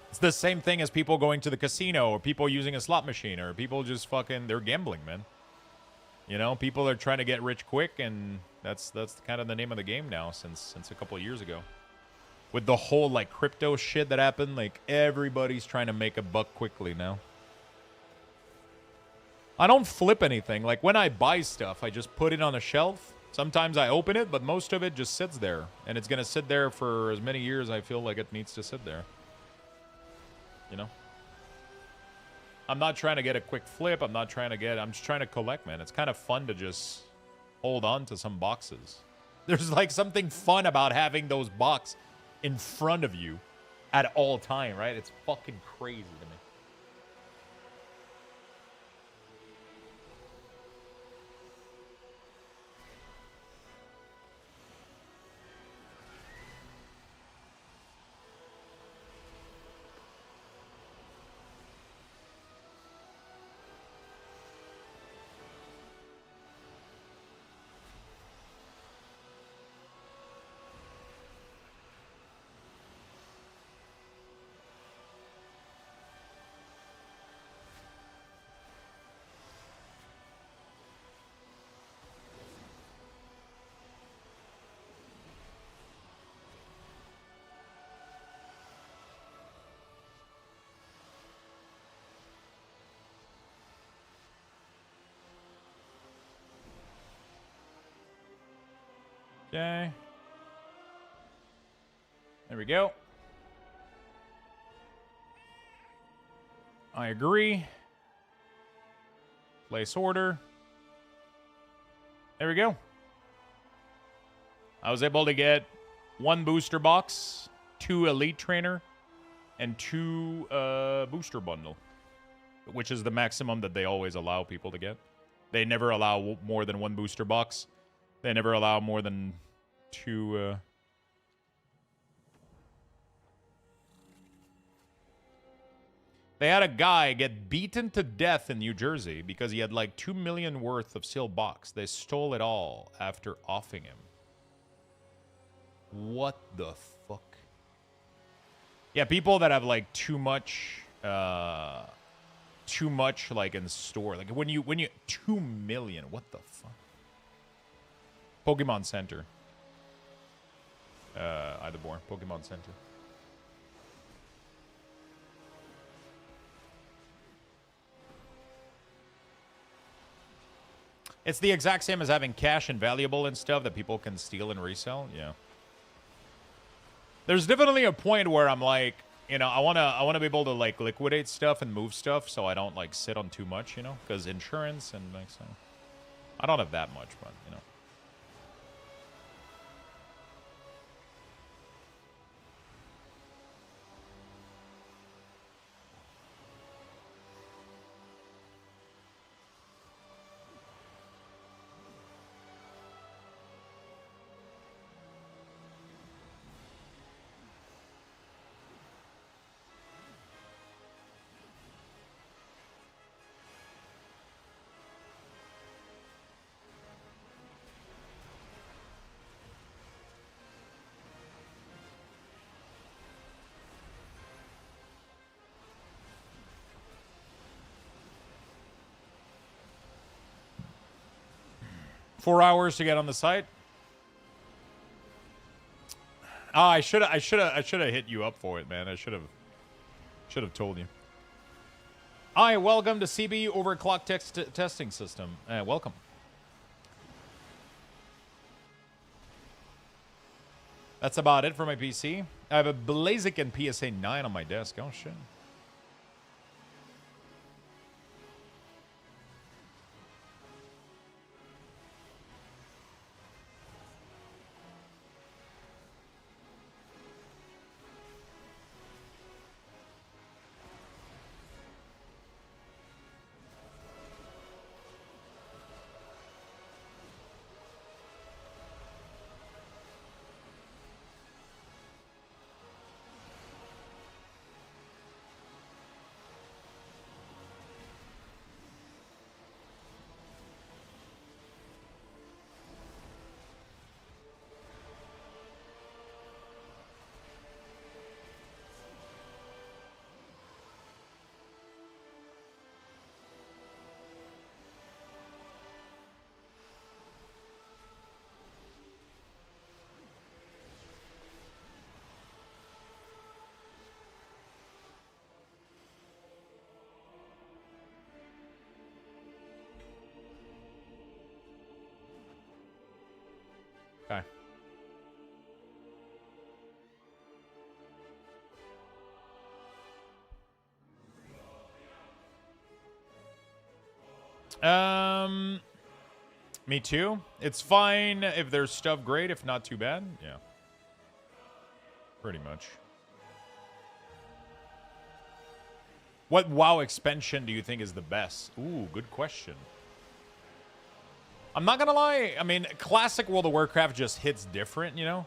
It's the same thing as people going to the casino or people using a slot machine or people just fucking... They're gambling, man. You know, people are trying to get rich quick, and that's kind of the name of the game now since a couple of years ago. With the whole, like, crypto shit that happened, like, everybody's trying to make a buck quickly now. I don't flip anything. Like, when I buy stuff, I just put it on a shelf. Sometimes I open it, but most of it just sits there. And it's going to sit there for as many years I feel like it needs to sit there. You know? I'm not trying to get a quick flip. I'm just trying to collect, man. It's kind of fun to just hold on to some boxes. There's, like, something fun about having those boxes in front of you at all time, right? It's fucking crazy to me. Okay. There we go. I agree. Place order. There we go. I was able to get 1 booster box, 2 elite trainer, and 2 booster bundle, which is the maximum that they always allow people to get. They never allow more than 1 booster box. They never allow more than 2. They had a guy get beaten to death in New Jersey because he had like 2 million worth of sealed box. They stole it all after offing him. What the fuck? Yeah, people that have like too much like in store. Like when you 2 million, what the fuck? Pokemon Center. Either born. Pokemon Center. It's the exact same as having cash and valuable and stuff that people can steal and resell. Yeah. There's definitely a point where I'm like, you know, I wanna be able to like liquidate stuff and move stuff so I don't like sit on too much, you know, because insurance and like so. I don't have that much, but you know. Four hours to get on the site. Oh, I should have hit you up for it, man. I should have told you. Hi, welcome to CB Overclock Testing System. Welcome. That's about it for my PC. I have a Blaziken PSA 9 on my desk. Oh shit. Okay. Me too. It's fine if there's stuff great, if not too bad. Yeah. Pretty much. What WoW expansion do you think is the best? Ooh, good question. I'm not gonna lie. I mean, classic World of Warcraft just hits different, you know?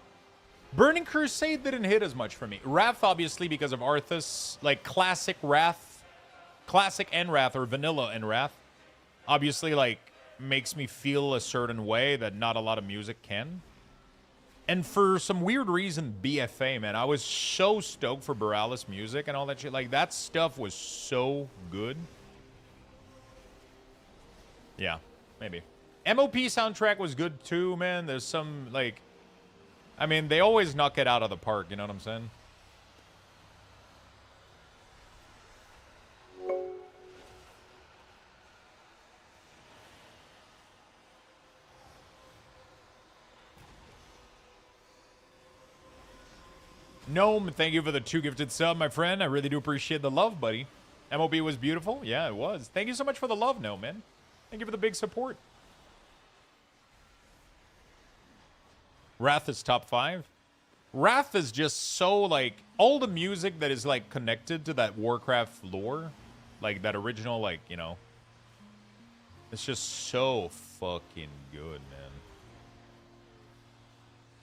Burning Crusade didn't hit as much for me. Wrath, obviously, because of Arthas. Like, classic Wrath. Classic and Wrath, or vanilla and Wrath. Obviously, like, makes me feel a certain way that not a lot of music can. And for some weird reason, BFA, man. I was so stoked for Borealis music and all that shit. Like, that stuff was so good. Yeah, maybe. MOP soundtrack was good too, man. There's some, like... I mean, they always knock it out of the park, you know what I'm saying? Gnome, thank you for the 2 gifted sub, my friend. I really do appreciate the love, buddy. MOB was beautiful? Yeah, it was. Thank you so much for the love, Gnome, man. Thank you for the big support. Wrath is top 5. Wrath is just so, like, all the music that is, like, connected to that Warcraft lore, like, that original, like, you know, it's just so fucking good, man.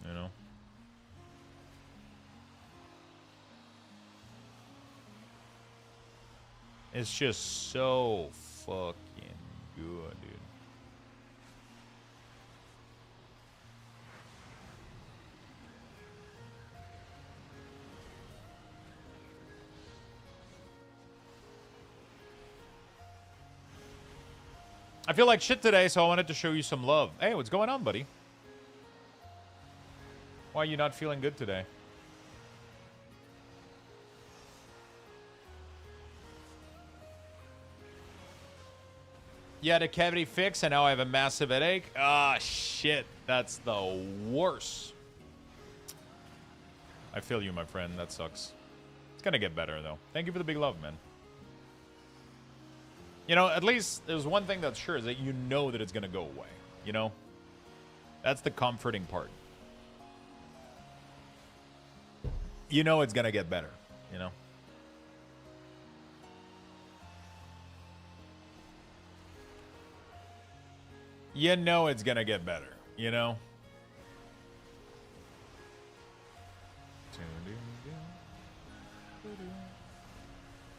You know? It's just so fucking good, dude. I feel like shit today, so I wanted to show you some love. Hey, what's going on, buddy? Why are you not feeling good today? Yeah, the cavity fix, and now I have a massive headache. Ah, shit. That's the worst. I feel you, my friend. That sucks. It's gonna get better, though. Thank you for the big love, man. You know, at least there's one thing that's sure is that you know that it's gonna go away. You know? That's the comforting part. You know it's gonna get better. You know? You know it's gonna get better. You know?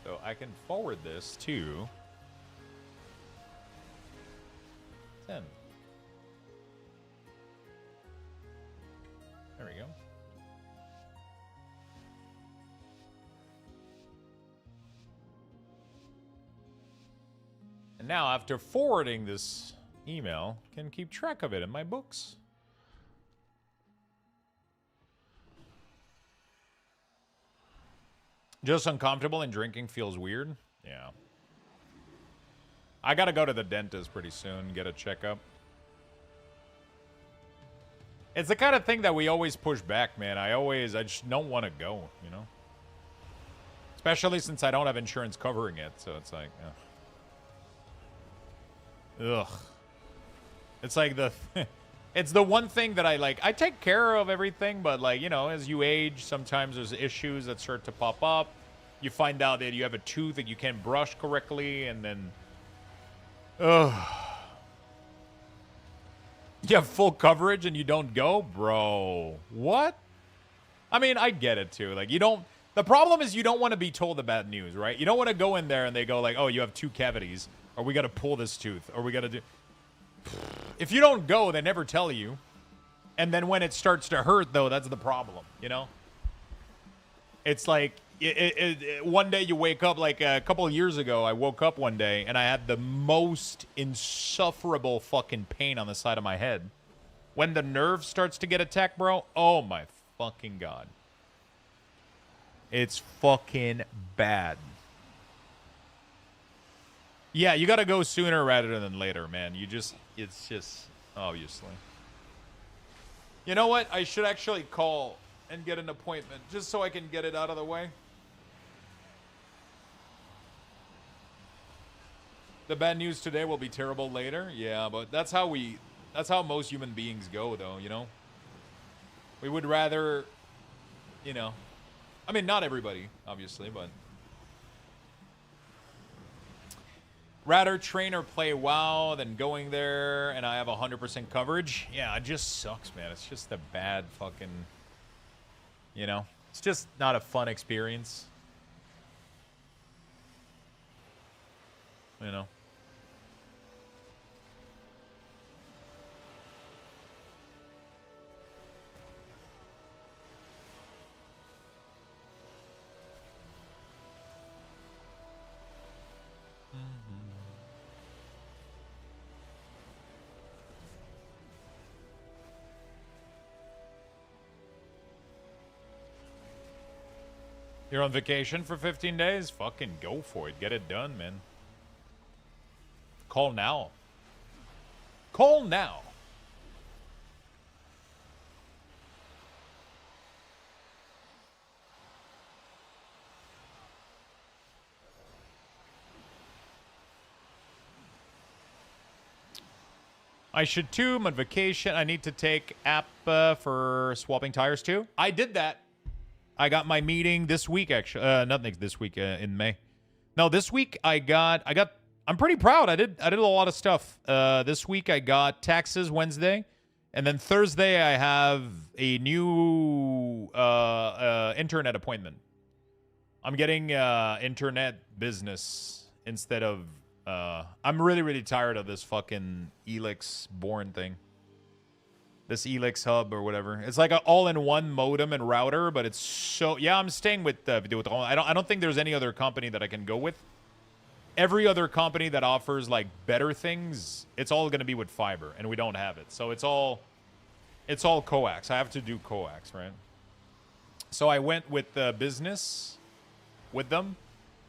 So I can forward this to 10. There we go. And now, after forwarding this email, can keep track of it in my books. Just uncomfortable and drinking feels weird. Yeah. I gotta go to the dentist pretty soon, get a checkup. It's the kind of thing that we always push back, man. I just don't want to go, you know? Especially since I don't have insurance covering it, so it's like, ugh. It's like it's the one thing that I like. I take care of everything, but like, you know, as you age, sometimes there's issues that start to pop up. You find out that you have a tooth that you can't brush correctly, and then, ugh. You have full coverage and you don't go? Bro, what? I mean, I get it too. Like, you don't, the problem is you don't want to be told the bad news, right? You don't want to go in there and they go like, oh, you have 2 cavities, or we got to pull this tooth, or we got to do. If you don't go, they never tell you. And then when it starts to hurt, though, that's the problem, you know? It's like, one day you wake up, like a couple of years ago, I woke up one day and I had the most insufferable fucking pain on the side of my head. When the nerve starts to get attacked, bro, oh my fucking God. It's fucking bad. Yeah, you gotta go sooner rather than later, man. It's just, obviously. You know what? I should actually call and get an appointment just so I can get it out of the way. The bad news today will be terrible later. Yeah, but that's how most human beings go, though, you know? We would rather, you know, I mean, not everybody, obviously, but rather train or play WoW than going there and I have 100% coverage. Yeah, it just sucks, man. It's just a bad fucking, you know? It's just not a fun experience. You know? You're on vacation for 15 days? Fucking go for it. Get it done, man. Call now. Call now. I should too. I'm on vacation. I need to take app for swapping tires too. I did that. I got my meeting this week, actually. Not this week, in May. No, this week I'm pretty proud. I did a lot of stuff. This week I got taxes Wednesday. And then Thursday I have a new internet appointment. I'm getting internet business instead of... I'm really, really tired of this fucking Elix Born thing. This Elix hub or whatever. It's like an all-in-one modem and router, but it's so... Yeah, I'm staying with Videotron. I don't think there's any other company that I can go with. Every other company that offers like better things, it's all going to be with fiber, and we don't have it. So it's all coax. I have to do coax, right? So I went with the business with them.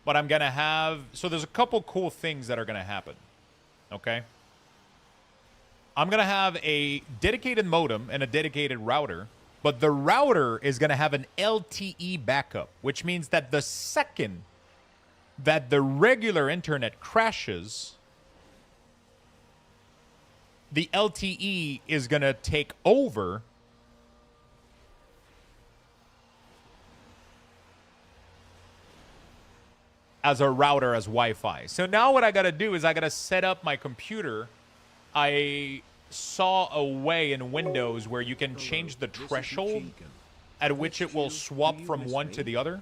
But I'm going to have... So there's a couple cool things that are going to happen. Okay? I'm going to have a dedicated modem and a dedicated router. But the router is going to have an LTE backup. Which means that the second that the regular internet crashes, the LTE is going to take over... as a router, as Wi-Fi. So now what I gotta do is I gotta set up my computer. I saw a way in Windows where you can change the threshold at which it will swap from one to the other.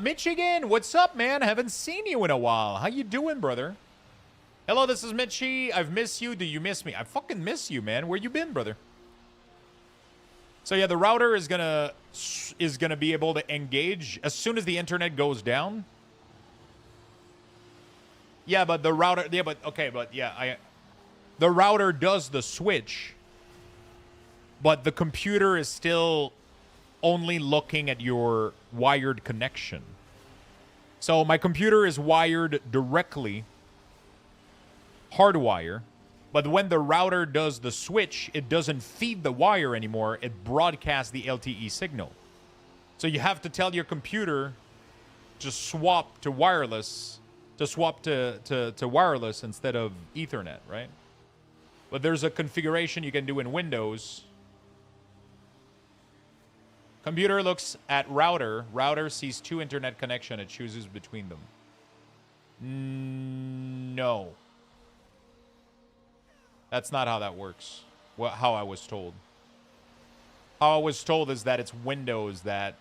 Michigan, what's up, man? Haven't seen you in a while. How you doing, brother? Hello, this is Mitchie. I've missed you. Do you miss me? I fucking miss you, man. Where you been, brother? So yeah, the router is gonna be able to engage as soon as the internet goes down. Yeah, but the router, the router does the switch, but the computer is still only looking at your wired connection. So my computer is wired directly, hardwire. But when the router does the switch, it doesn't feed the wire anymore. It broadcasts the LTE signal. So you have to tell your computer to swap to wireless, to wireless instead of Ethernet, right? But there's a configuration you can do in Windows. Computer looks at router. Router sees two internet connection. It chooses between them. No. That's not how that works. How I was told. How I was told is that it's Windows that...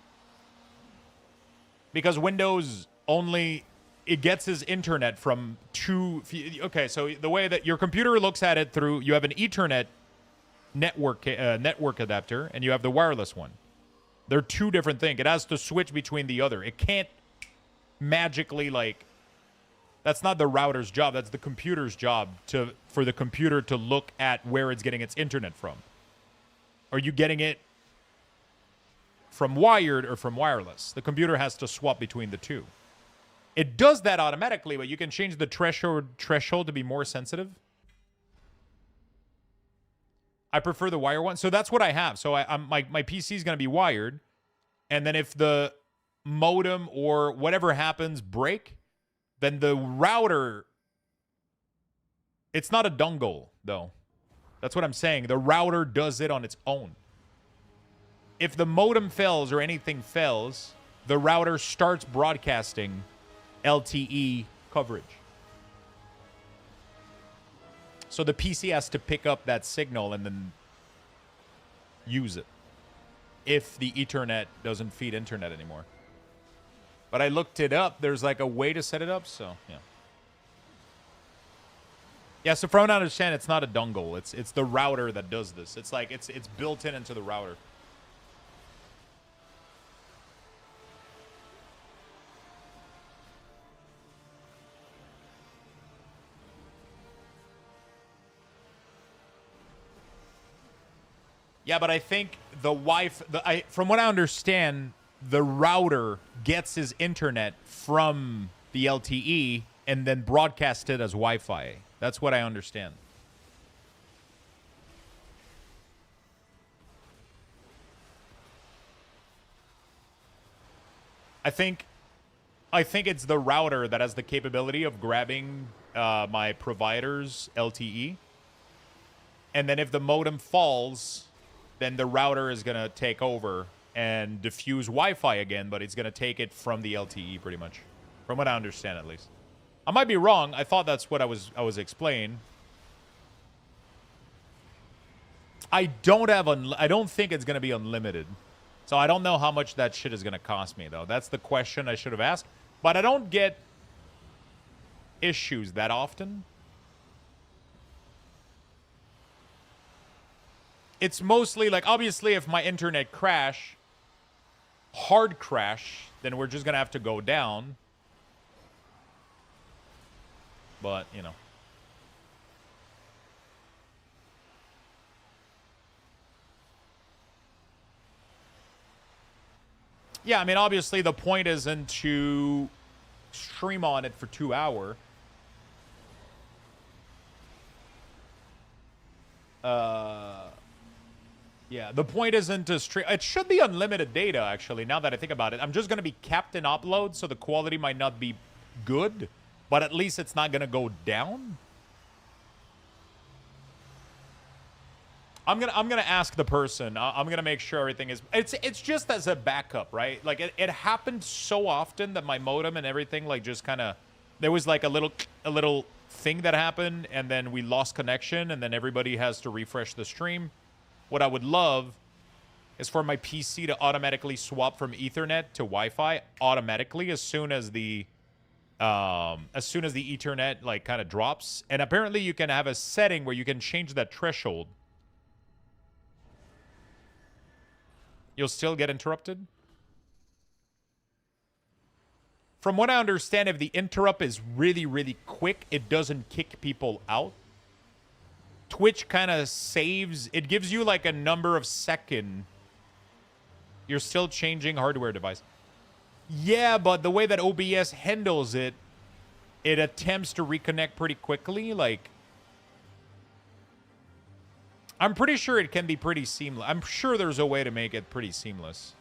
Because Windows only... It gets its internet from two... Okay, so the way that your computer looks at it through... You have an Ethernet network adapter, and you have the wireless one. They're two different things. It has to switch between the other. It can't magically, like... That's not the router's job. That's the computer's job for the computer to look at where it's getting its internet from. Are you getting it from wired or from wireless? The computer has to swap between the two. It does that automatically, but you can change the threshold to be more sensitive. I prefer the wire one. So that's what I have. So my PC is going to be wired. And then if the modem or whatever happens break... Then the router, it's not a dongle, though. That's what I'm saying. The router does it on its own. If the modem fails or anything fails, the router starts broadcasting LTE coverage. So the PC has to pick up that signal and then use it if the Ethernet doesn't feed internet anymore. But I looked it up. There's like a way to set it up, so yeah. Yeah, so from what I understand, it's not a dongle. It's the router that does this. It's like it's built into the router. Yeah, but I think the Wi-Fi, from what I understand, the router gets his internet from the LTE and then broadcasts it as Wi-Fi. That's what I understand. I think it's the router that has the capability of grabbing my provider's LTE. And then if the modem falls, then the router is going to take over and diffuse Wi-Fi again, but it's going to take it from the LTE pretty much. From what I understand, at least. I might be wrong. I thought that's what I was explaining. I don't think it's going to be unlimited. So I don't know how much that shit is going to cost me, though. That's the question I should have asked. But I don't get issues that often. It's mostly like, obviously, if my internet hard crash, then we're just going to have to go down. But, you know. Yeah, I mean, obviously, the point isn't to stream on it for 2 hours. Yeah, the point isn't to stream. It should be unlimited data, actually, now that I think about it. I'm just going to be capped in upload, so the quality might not be good, but at least it's not going to go down. I'm gonna ask the person. I'm gonna make sure everything is. It's just as a backup, right? Like it happened so often that my modem and everything like just kind of. There was like a little thing that happened, and then we lost connection, and then everybody has to refresh the stream. What I would love is for my PC to automatically swap from Ethernet to Wi-Fi automatically as soon as the Ethernet like kind of drops. And apparently you can have a setting where you can change that threshold. You'll still get interrupted? From what I understand, if the interrupt is really, really quick, it doesn't kick people out. Twitch kind of saves. It gives you like a number of seconds. You're still changing hardware device. Yeah, but the way that OBS handles it, it attempts to reconnect pretty quickly. Like, I'm pretty sure it can be pretty seamless. I'm sure there's a way to make it pretty seamless.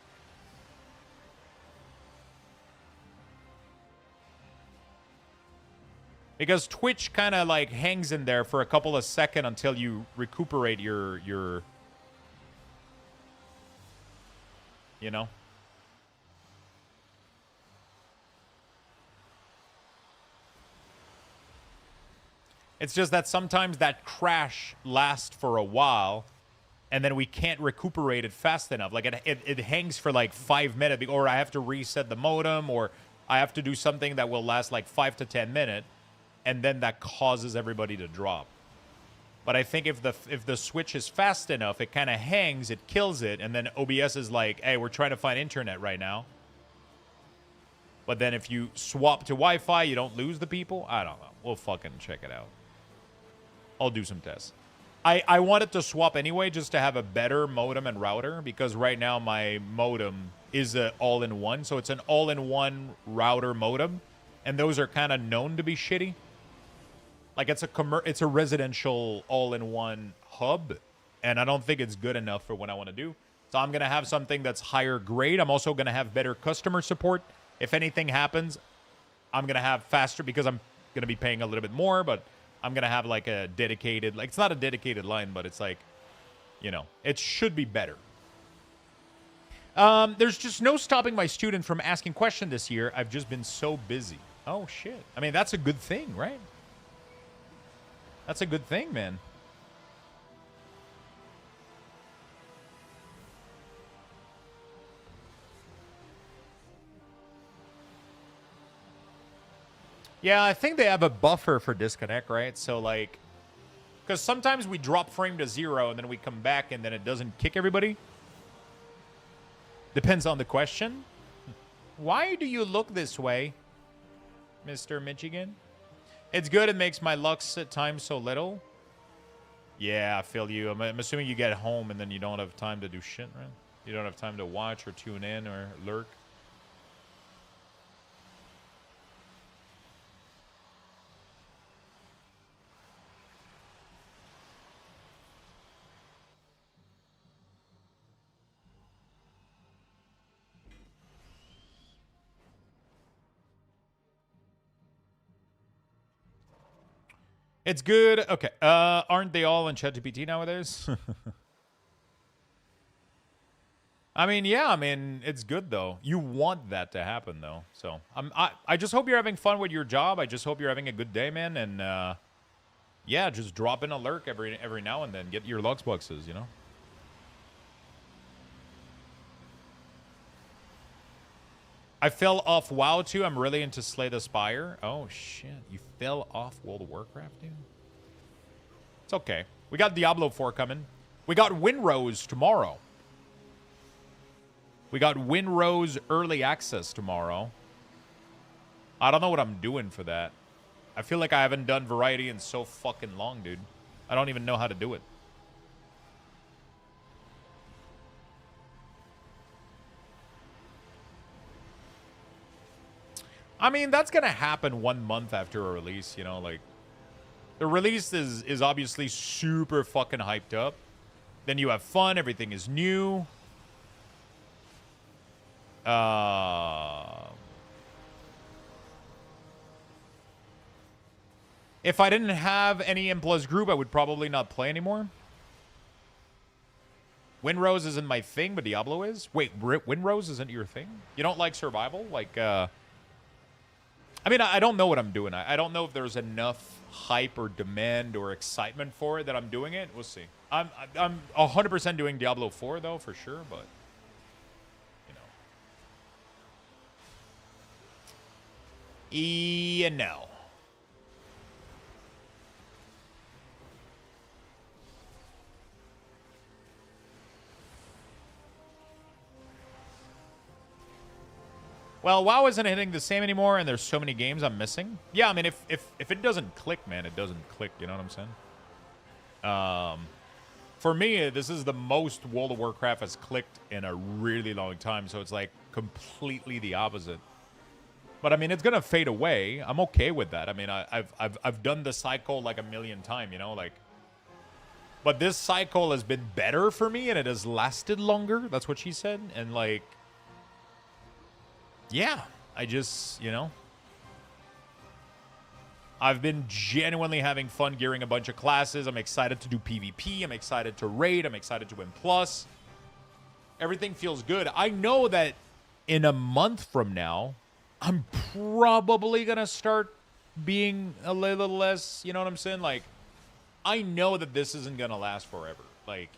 Because Twitch kind of like hangs in there for a couple of seconds until you recuperate your you know? It's just that sometimes that crash lasts for a while, and then we can't recuperate it fast enough. Like, it hangs for like 5 minutes, or I have to reset the modem, or I have to do something that will last like 5 to 10 minutes, and then that causes everybody to drop. But I think if the switch is fast enough, it kind of hangs, it kills it, and then OBS is like, hey, we're trying to find internet right now. But then if you swap to Wi-Fi, you don't lose the people? I don't know. We'll fucking check it out. I'll do some tests. I wanted to swap anyway just to have a better modem and router, because right now my modem is an all-in-one. So it's an all-in-one router modem, and those are kind of known to be shitty. Like, it's a residential all-in-one hub, and I don't think it's good enough for what I want to do. So I'm going to have something that's higher grade. I'm also going to have better customer support. If anything happens, I'm going to have faster, because I'm going to be paying a little bit more, but I'm going to have like a dedicated, like, it's not a dedicated line, but it's like, you know, it should be better. There's just no stopping my student from asking questions this year. I've just been so busy. Oh, shit. I mean, that's a good thing, right? That's a good thing, man. Yeah, I think they have a buffer for disconnect, right? So, like, because sometimes we drop frame to 0 and then we come back and then it doesn't kick everybody. Depends on the question. Why do you look this way, Mr. Michigan? It's good. It makes my Lux time so little. Yeah, I feel you. I'm assuming you get home and then you don't have time to do shit, right? You don't have time to watch or tune in or lurk. It's good. Okay. Aren't they all in ChatGPT nowadays? I mean, yeah. I mean, it's good though. You want that to happen though. So I just hope you're having fun with your job. I just hope you're having a good day, man. And yeah, just drop in a lurk every now and then. Get your Lux boxes, you know. I fell off WoW too. I'm really into Slay the Spire. Oh shit, you fell off World of Warcraft, dude. It's okay. We got Diablo 4 coming. We got Windrose tomorrow. We got Windrose early access tomorrow. I don't know what I'm doing for that. I feel like I haven't done variety in so fucking long, dude. I don't even know how to do it. I mean, that's going to happen 1 month after a release, you know, like the release is obviously super fucking hyped up. Then you have fun, everything is new. If I didn't have any M+ group, I would probably not play anymore. Windrose isn't my thing, but Diablo is. Wait, Windrose isn't your thing? You don't like survival? Like, I mean, I don't know what I'm doing. I don't know if there's enough hype or demand or excitement for it that I'm doing it. We'll see. I'm 100% doing Diablo 4 though, for sure, but you know. Yeah, no. Well, WoW isn't hitting the same anymore, and there's so many games I'm missing. Yeah, I mean, if it doesn't click, man, it doesn't click. You know what I'm saying? For me, this is the most World of Warcraft has clicked in a really long time, so it's like completely the opposite. But I mean, it's gonna fade away. I'm okay with that. I mean, I've done the cycle like a million times, you know, like. But this cycle has been better for me, and it has lasted longer. That's what she said, and like. Yeah, I just, you know, I've been genuinely having fun gearing a bunch of classes. I'm excited to do PvP. I'm excited to raid. I'm excited to win plus. Everything feels good. I know that in a month from now, I'm probably going to start being a little less, you know what I'm saying? Like, I know that this isn't going to last forever. Like,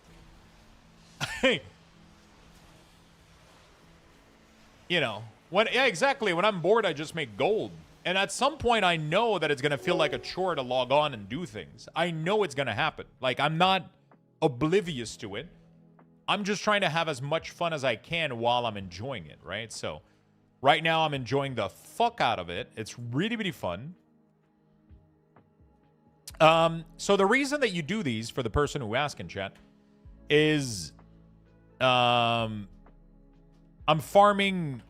you know. Yeah, exactly. When I'm bored, I just make gold. And at some point, I know that it's going to feel like a chore to log on and do things. I know it's going to happen. Like, I'm not oblivious to it. I'm just trying to have as much fun as I can while I'm enjoying it, right? So, right now, I'm enjoying the fuck out of it. It's really, really fun. So, the reason that you do these, for the person who asked in chat, is I'm farming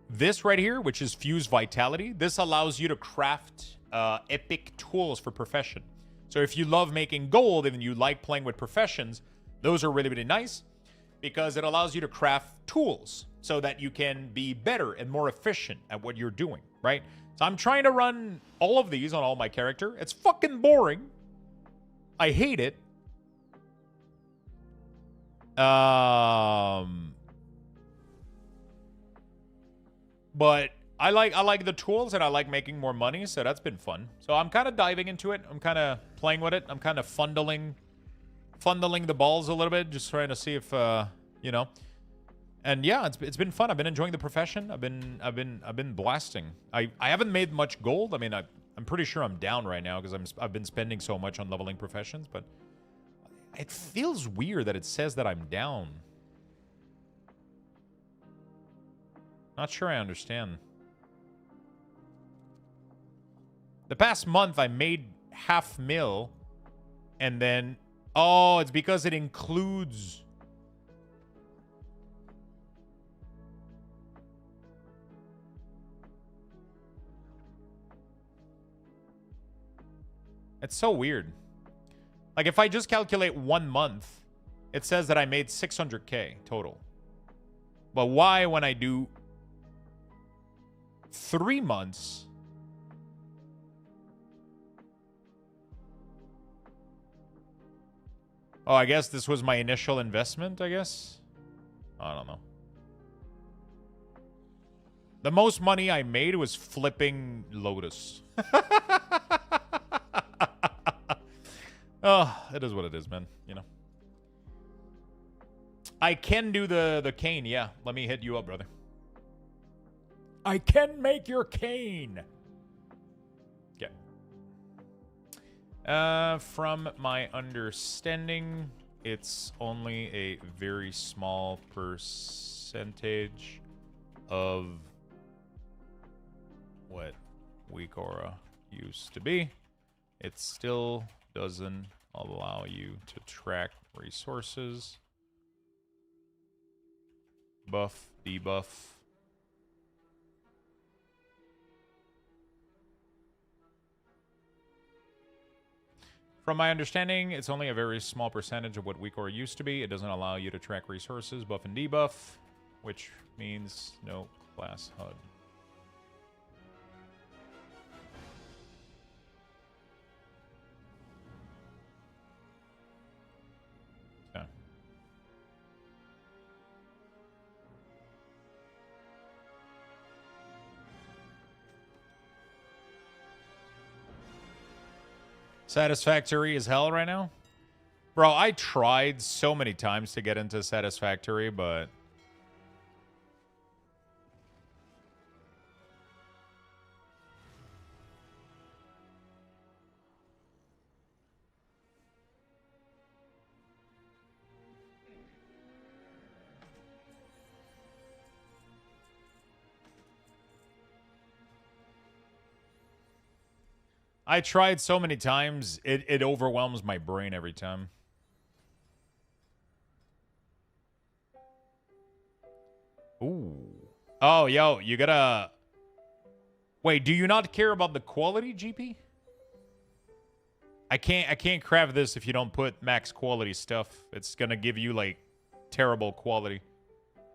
this right here, which is Fuse Vitality. This allows you to craft epic tools for profession. So if you love making gold and you like playing with professions, those are really, really nice because it allows you to craft tools so that you can be better and more efficient at what you're doing, right? So I'm trying to run all of these on all my character. It's fucking boring. I hate it. But I like the tools and I like making more money, so that's been fun. So I'm kind of diving into it. I'm kind of playing with it. I'm kind of fondling the balls a little bit, just trying to see if you know. And yeah, it's been fun. I've been enjoying the profession. I've been blasting. I haven't made much gold. I mean, I'm pretty sure I'm down right now because I've been spending so much on leveling professions, but it feels weird that it says that I'm down. Not sure I understand. The past month, I made $500,000, and then... Oh, it's because it includes... It's so weird. Like, if I just calculate 1 month, it says that I made $600K total. But why, when I do 3 months, Oh, I guess this was my initial investment, I guess? I don't know. The most money I made was flipping Lotus. Oh, it is what it is, man. You know. I can do the cane, yeah. Let me hit you up, brother. I can make your cane. Okay. From my understanding, it's only a very small percentage of what Weak Aura used to be. It still doesn't allow you to track resources. Buff, debuff. From my understanding, it's only a very small percentage of what Weak Aura used to be. It doesn't allow you to track resources, buff and debuff, which means no class HUD. Okay. Satisfactory as hell right now? Bro, I tried so many times to get into Satisfactory, but... I tried so many times, it overwhelms my brain every time. Ooh. Oh, yo, you gotta... Wait, do you not care about the quality, GP? I can't craft this if you don't put max quality stuff. It's gonna give you, like, terrible quality.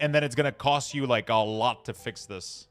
And then it's gonna cost you, like, a lot to fix this.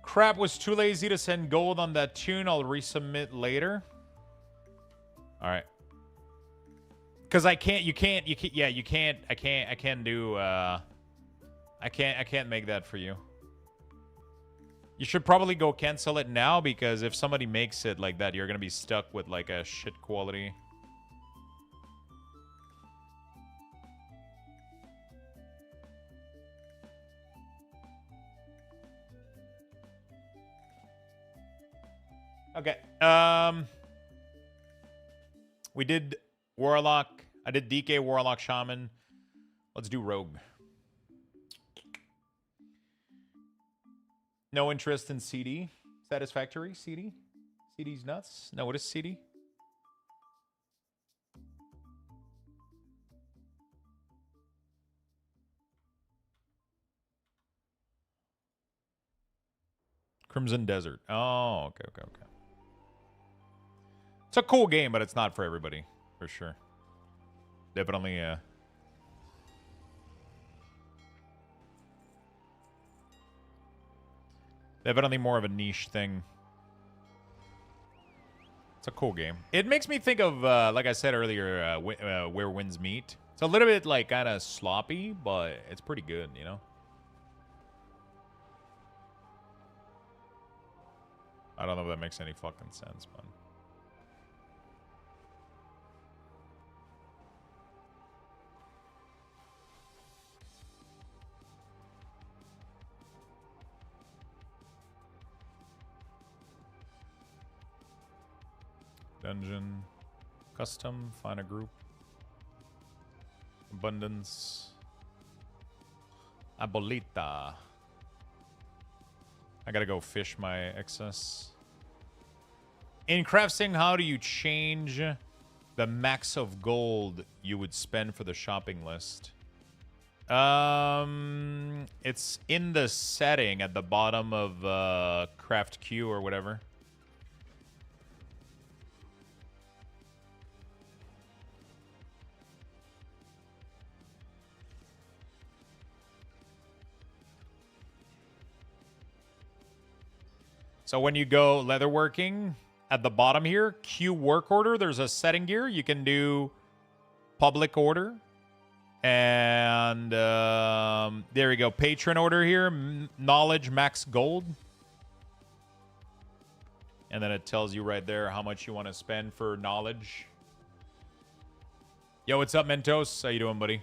Crap, was too lazy to send gold on that tune. I'll resubmit later. All right. Because I can't make that for you. You should probably go cancel it now, because if somebody makes it like that, you're going to be stuck with like a shit quality. Okay. We did Warlock. I did DK, Warlock, Shaman. Let's do Rogue. No interest in CD. Satisfactory. CD. CD's nuts. No, what is CD? Crimson Desert. Oh, okay. It's a cool game, but it's not for everybody, for sure. Definitely, definitely more of a niche thing. It's a cool game. It makes me think of, like I said earlier, Where Winds Meet. It's a little bit, like, kind of sloppy, but it's pretty good, you know? I don't know if that makes any fucking sense, but... Dungeon. Custom, find a group. Abundance. Abolita. I gotta go fish my excess. In crafting, how do you change the max of gold you would spend for the shopping list? It's in the setting at the bottom of craft queue or whatever. So when you go leatherworking, at the bottom here, queue work order, there's a setting here. You can do public order. And there we go. Patron order here. Knowledge max gold. And then it tells you right there how much you want to spend for knowledge. Yo, what's up, Mentos? How you doing, buddy?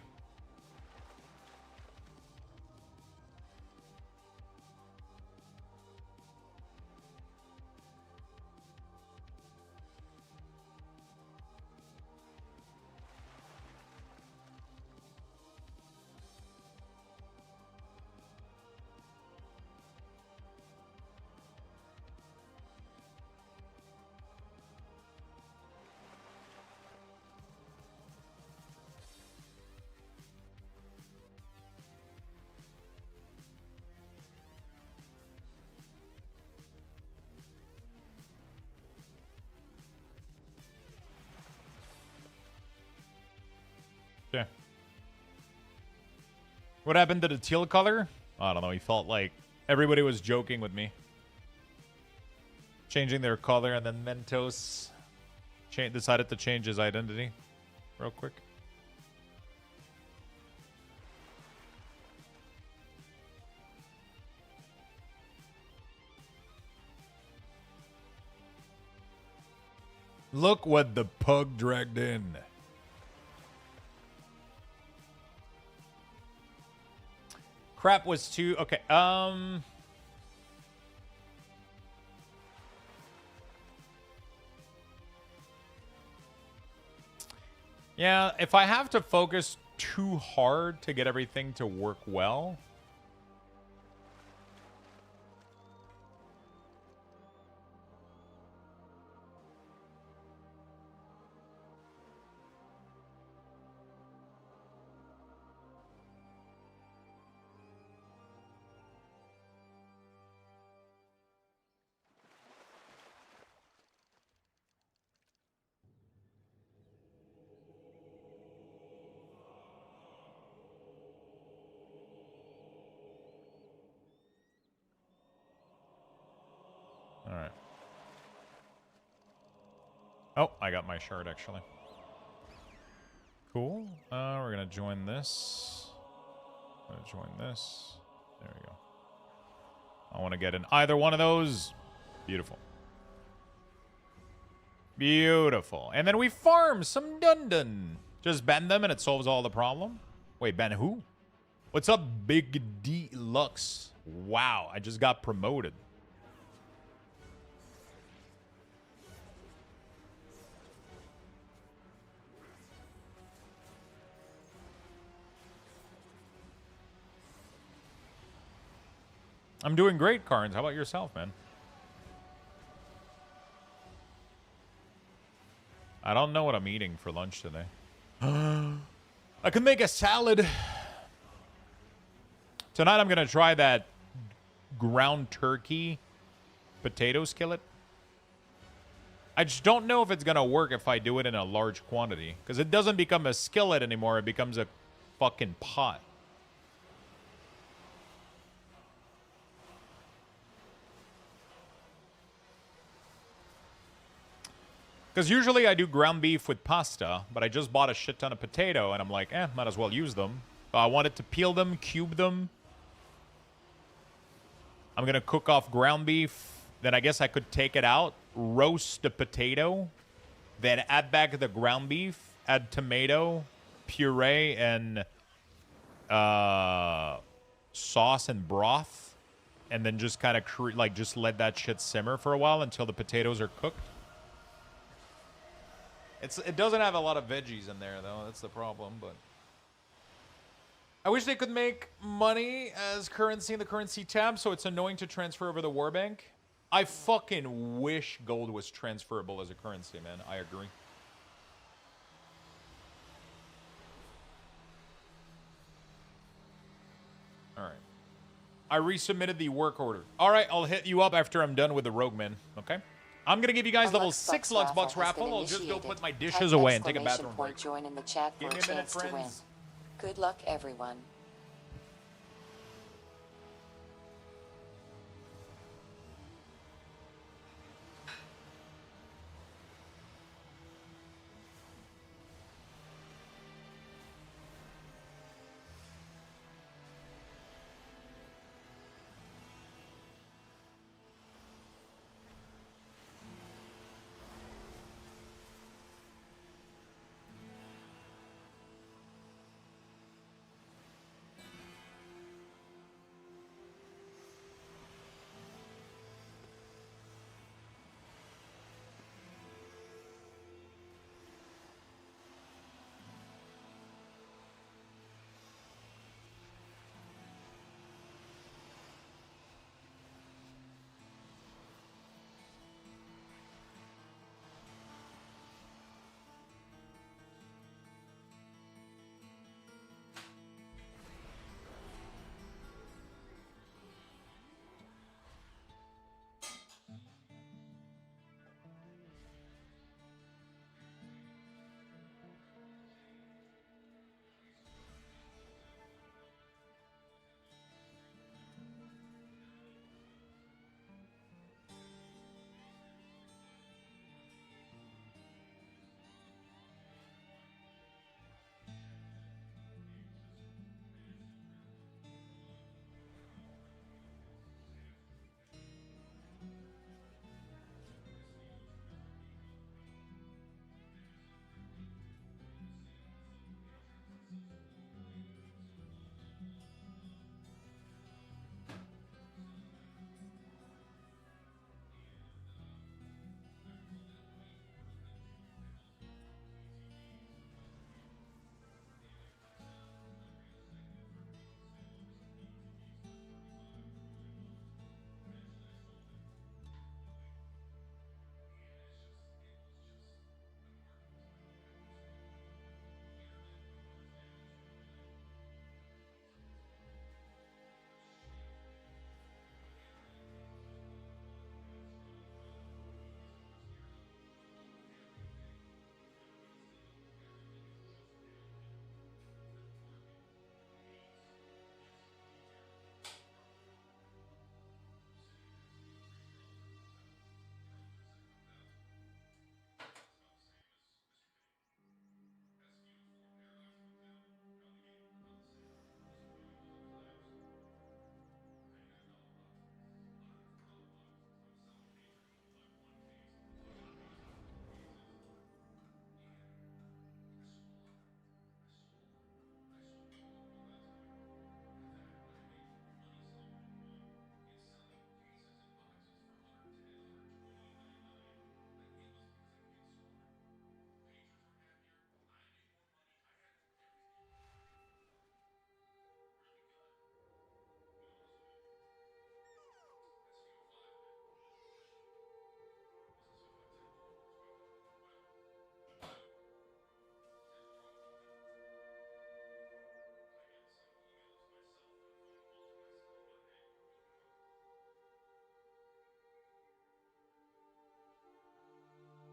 Yeah. What happened to the teal color? I don't know. He felt like everybody was joking with me. Changing their color, and then Mentos decided to change his identity real quick. Look what the pug dragged in. Crap was too... Okay, yeah, if I have to focus too hard to get everything to work well... Alright. Oh, I got my shard, actually. Cool. We're gonna join this. I'm gonna join this. There we go. I want to get in either one of those. Beautiful. Beautiful. And then we farm some Dundun. Just ban them and it solves all the problem. Wait, ban who? What's up, Big D Lux? Wow, I just got promoted. I'm doing great, Carnes. How about yourself, man? I don't know what I'm eating for lunch today. I could make a salad. Tonight I'm going to try that ground turkey potato skillet. I just don't know if it's going to work if I do it in a large quantity. Because it doesn't become a skillet anymore. It becomes a fucking pot. Because usually I do ground beef with pasta, but I just bought a shit ton of potato, and I'm like, might as well use them. So I wanted to peel them, cube them. I'm going to cook off ground beef. Then I guess I could take it out, roast the potato, then add back the ground beef, add tomato, puree, and sauce and broth, and then just kind of just let that shit simmer for a while until the potatoes are cooked. It doesn't have a lot of veggies in there though. That's the problem. But I wish they could make money as currency in the currency tab, so it's annoying to transfer over the warbank. I fucking wish gold was transferable as a currency, man. I agree. All right. I resubmitted the work order. All right, I'll hit you up after I'm done with the Rogueman, okay? I'm going to give you guys level 6 Luxbox raffle. I'll just go put my dishes away and take a bathroom break. Join in the chat for Give me a a minute, chance to win. friends. Good luck, everyone.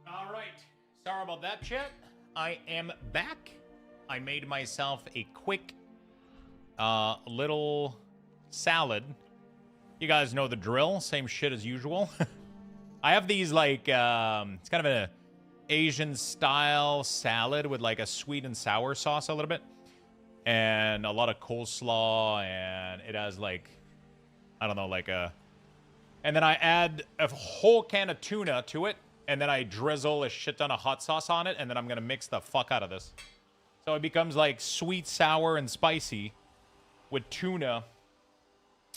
All right. Sorry about that, chat. I am back. I made myself a quick little salad. You guys know the drill. Same shit as usual. I have these like it's kind of an Asian style salad with like a sweet and sour sauce a little bit. And a lot of coleslaw, and it has like, I don't know, like a... And then I add a whole can of tuna to it, and then I drizzle a shit ton of hot sauce on it, and then I'm going to mix the fuck out of this. So it becomes like sweet, sour, and spicy with tuna,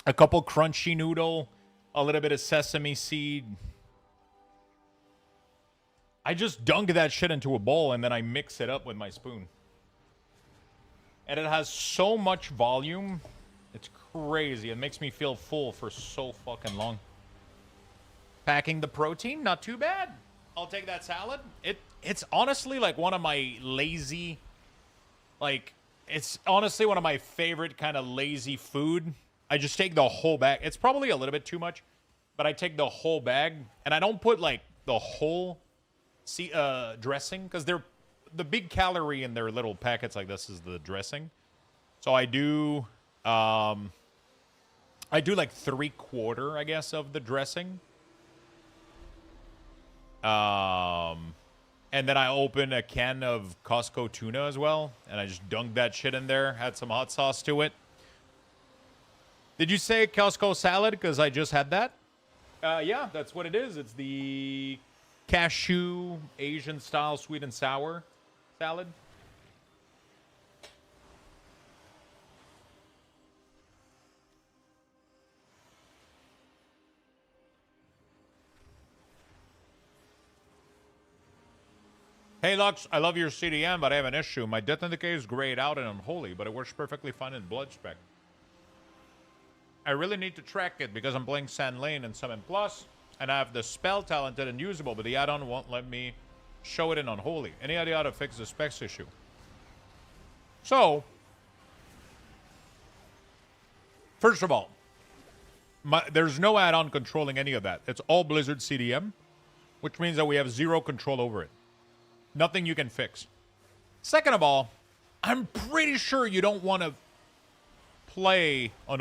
a couple crunchy noodle, a little bit of sesame seed. I just dunk that shit into a bowl and then I mix it up with my spoon. And it has so much volume. It's crazy. It makes me feel full for so fucking long. Packing the protein, not too bad. I'll take that salad. It's honestly like one of my lazy, like, it's honestly one of my favorite kind of lazy food. I just take the whole bag. It's probably a little bit too much, but I take the whole bag and I don't put like the whole dressing because they're the big calorie in their little packets like this is the dressing. So I do like 3/4, I guess, of the dressing. And then I open a can of Costco tuna as well, and I just dunk that shit in there, add some hot sauce to it. Did you say Costco salad? Because I just had that. Yeah, that's what it is. It's the cashew Asian style sweet and sour salad. Hey Lux, I love your CDM, but I have an issue. My Death and Decay is grayed out and Unholy, but it works perfectly fine in Blood Spec. I really need to track it because I'm playing Sand Lane and Summon Plus, and I have the spell talented and usable, but the add-on won't let me show it in Unholy. Any idea how to fix the specs issue? So, first of all, there's no add-on controlling any of that. It's all Blizzard CDM, which means that we have zero control over it. Nothing you can fix. Second of all, I'm pretty sure you don't want to play on...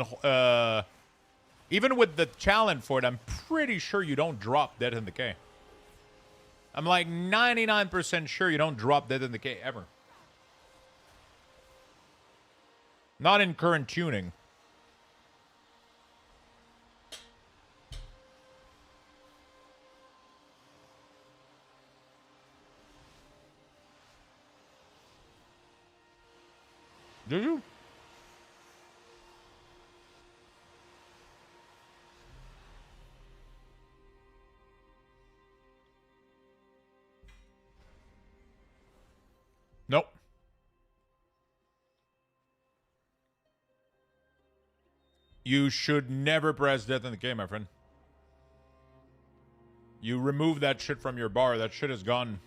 even with the challenge for it, I'm pretty sure you don't drop Death and Decay. I'm like 99% sure you don't drop Death and Decay ever. Not in current tuning. Do you? Nope. You should never press Death in the Game, my friend. You remove that shit from your bar. That shit is gone.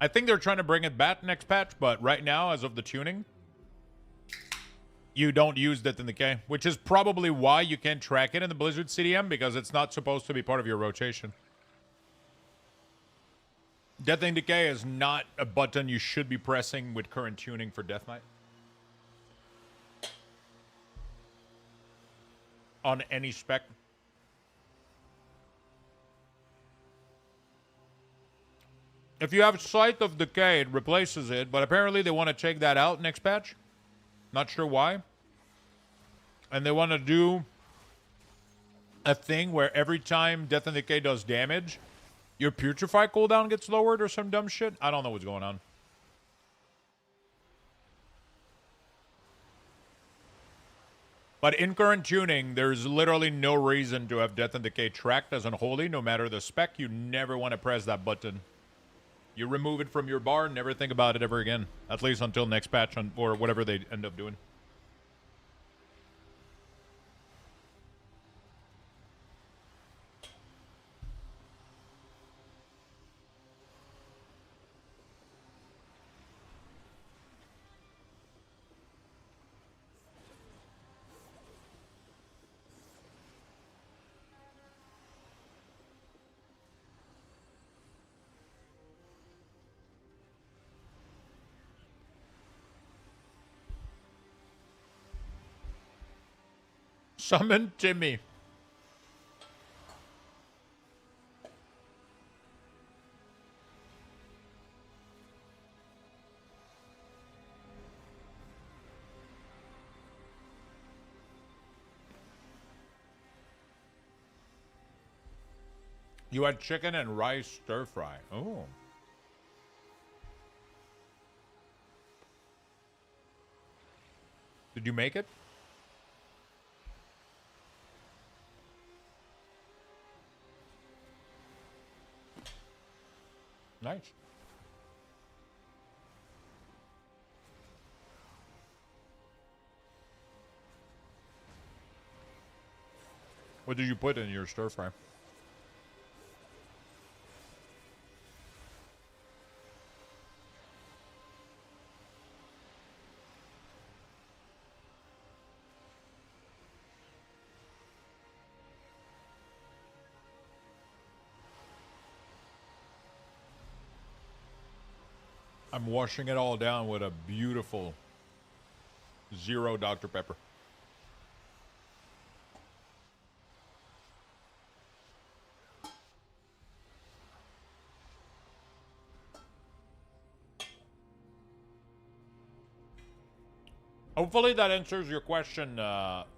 I think they're trying to bring it back next patch, but right now, as of the tuning, you don't use Death in the Decay, which is probably why you can't track it in the Blizzard CDM, because it's not supposed to be part of your rotation. Death in Decay is not a button you should be pressing with current tuning for Death Knight. On any spec. If you have Sight of Decay, it replaces it, but apparently they want to take that out next patch. Not sure why. And they want to do a thing where every time Death and Decay does damage, your Putrefy cooldown gets lowered or some dumb shit. I don't know what's going on. But in current tuning, there's literally no reason to have Death and Decay tracked as Unholy. No matter the spec, you never want to press that button. You remove it from your bar, never think about it ever again. At least until next patch or whatever they end up doing. Summon Timmy. You had chicken and rice stir fry. Oh. Did you make it? Nice. What did you put in your stir fry? I'm washing it all down with a beautiful zero Dr. Pepper. Hopefully that answers your question,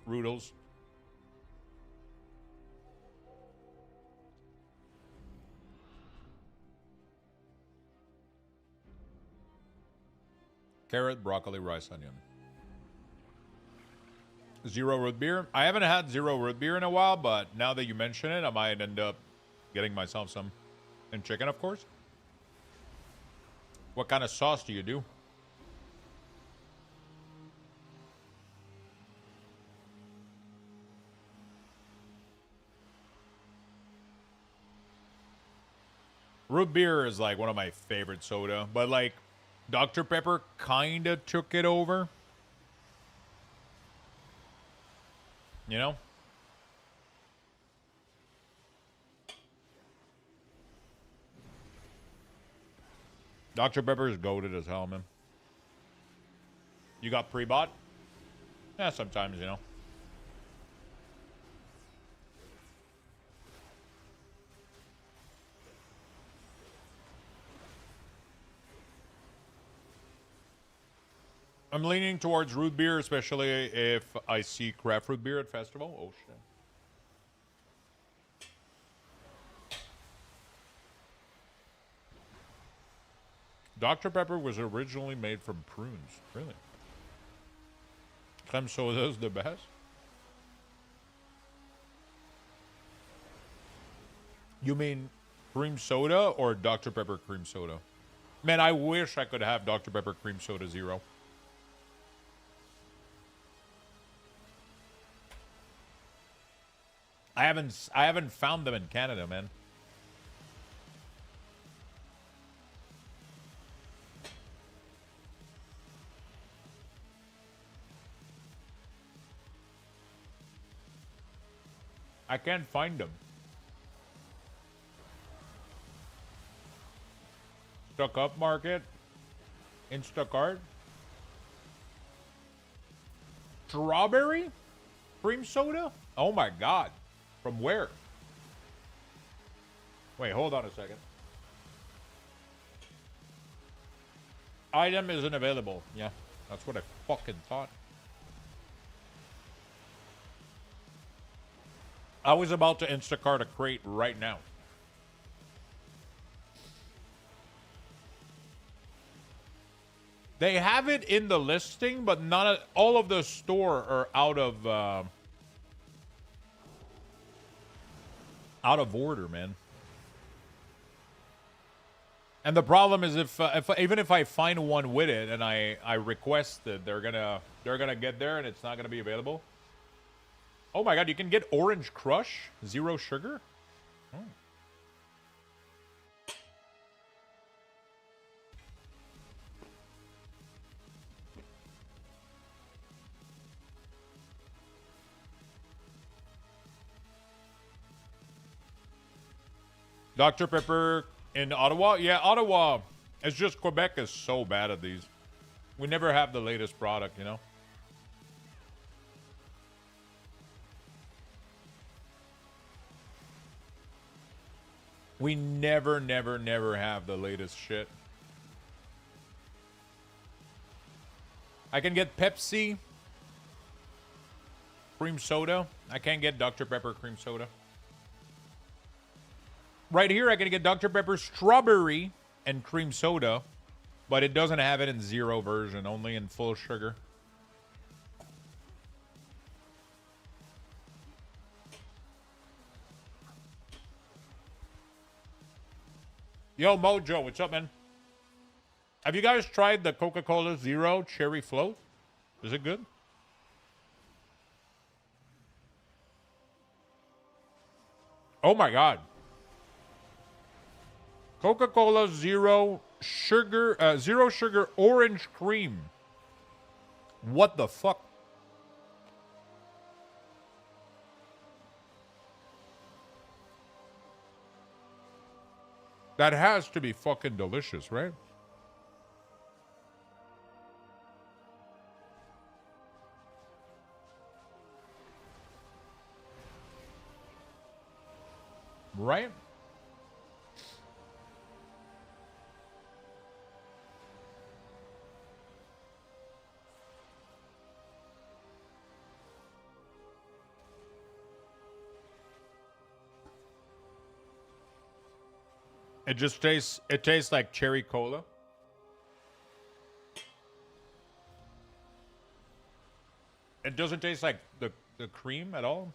Roodles. Carrot, broccoli, rice, onion. Zero root beer. I haven't had zero root beer in a while, but now that you mention it, I might end up getting myself some. And chicken, of course. What kind of sauce do you do? Root beer is like one of my favorite soda, but like Dr. Pepper kind of took it over. You know? Dr. Pepper is goated as hell, man. You got pre-bought? Yeah, sometimes, you know. I'm leaning towards root beer, especially if I see craft root beer at festival. Oh, shit. Dr. Pepper was originally made from prunes. Really? Creme soda is the best? You mean cream soda or Dr. Pepper cream soda? Man, I wish I could have Dr. Pepper cream soda zero. I haven't found them in Canada, man. I can't find them. Stuck Up Market. Instacart. Strawberry? Cream soda? Oh my god. From where? Wait, hold on a second. Item isn't available. Yeah, that's what I fucking thought. I was about to Instacart a crate right now. They have it in the listing, but not all of the store are out of order, man. And the problem is if even if I find one with it and I request it, they're gonna get there and it's not gonna be available. Oh my god, you can get Orange Crush, zero sugar? Oh. Dr. Pepper in Ottawa? Yeah, Ottawa. It's just Quebec is so bad at these. We never have the latest product, you know? We never have the latest shit. I can get Pepsi cream soda. I can't get Dr. Pepper cream soda. Right here, I can get Dr. Pepper strawberry and cream soda, but it doesn't have it in zero version, only in full sugar. Yo, Mojo, what's up, man? Have you guys tried the Coca-Cola Zero Cherry Float? Is it good? Oh my God. Coca-Cola Zero Sugar Orange Cream. What the fuck? That has to be fucking delicious, right? Right? It tastes like cherry cola. It doesn't taste like the cream at all.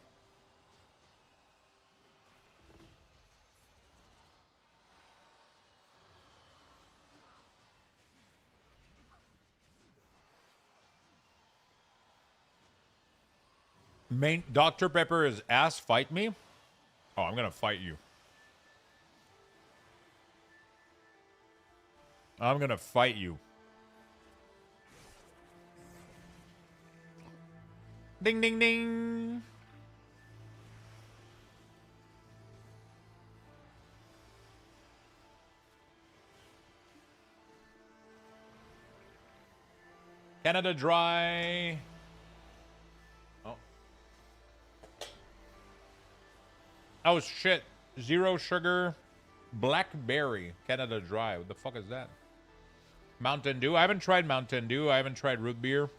Dr. Pepper is ass fight me? Oh, I'm gonna fight you. I'm gonna fight you. Ding, ding, ding. Canada Dry. Oh. Oh, shit. Zero sugar. Blackberry. Canada Dry. What the fuck is that? Mountain Dew. I haven't tried Mountain Dew. I haven't tried root beer.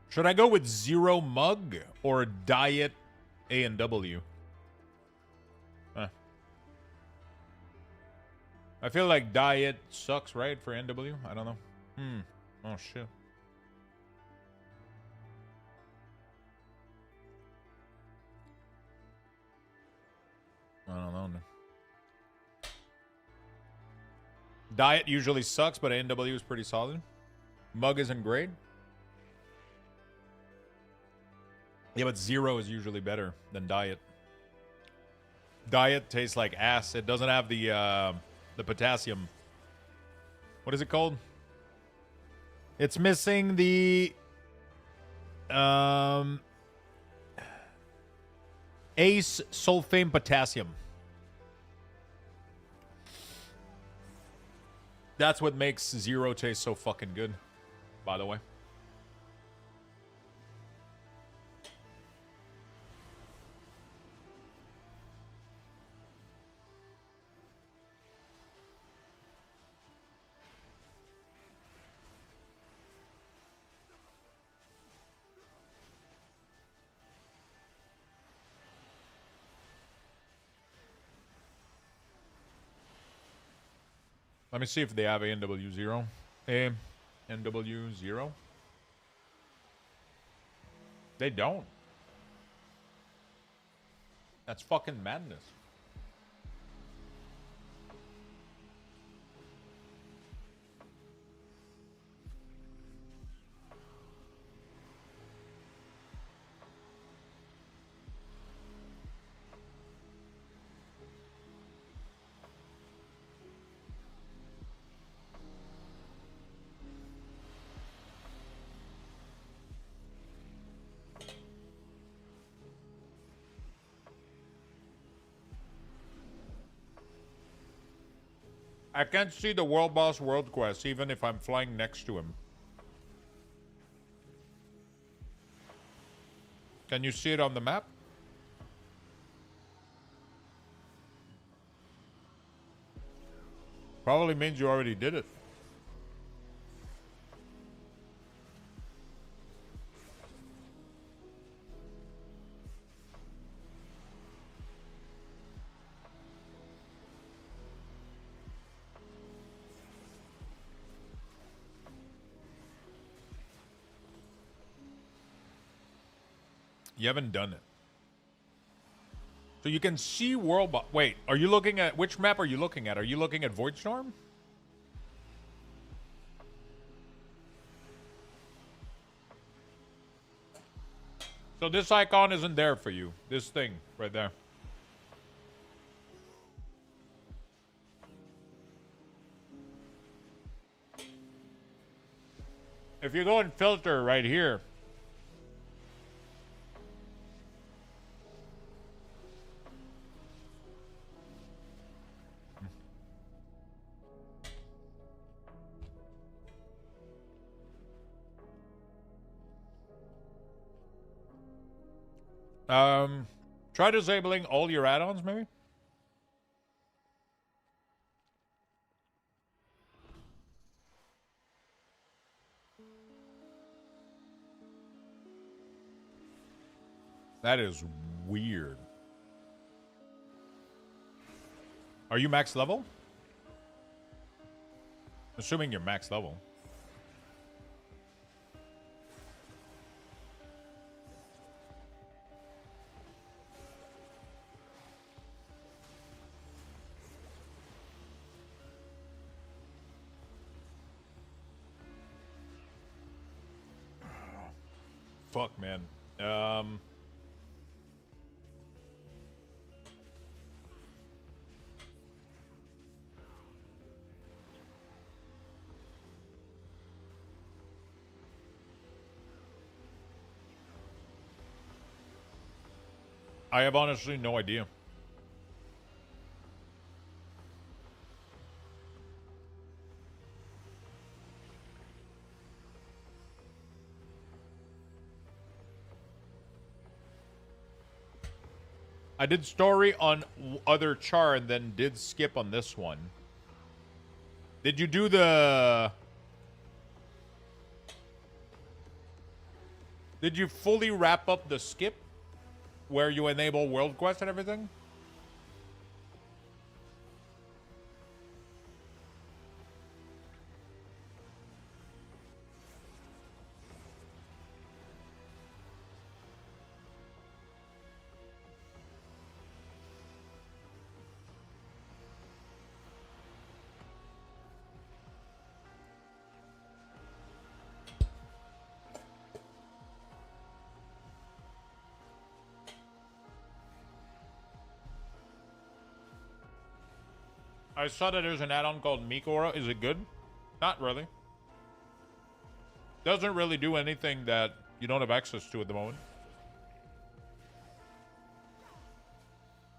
Should I go with Zero Mug or Diet A&W? I feel like Diet sucks, right, for NW? I don't know. Oh, shit. I don't know. Diet usually sucks, but A&W is pretty solid. Mug isn't great. Yeah, but Zero is usually better than Diet. Diet tastes like ass. It doesn't have the potassium. What is it called? It's missing the Ace sulfame potassium. That's what makes Zero taste so fucking good, by the way. Let me see if they have ANW0. ANW0? They don't. That's fucking madness. I can't see the World Boss World Quest even if I'm flying next to him. Can you see it on the map? Probably means you already did it. You haven't done it. So you can see world... Wait, are you looking at... Which map are you looking at? Are you looking at Voidstorm? So this icon isn't there for you. This thing right there. If you go and filter right here... Try disabling all your add-ons, maybe? That is weird. Are you max level? Assuming you're max level. Fuck, man. I have honestly no idea. I did story on other char and then did skip on this one. Did you do the... Did you fully wrap up the skip? Where you enable world quest and everything? I saw that there's an add-on called Mikora. Is it good? Not really. Doesn't really do anything that you don't have access to at the moment.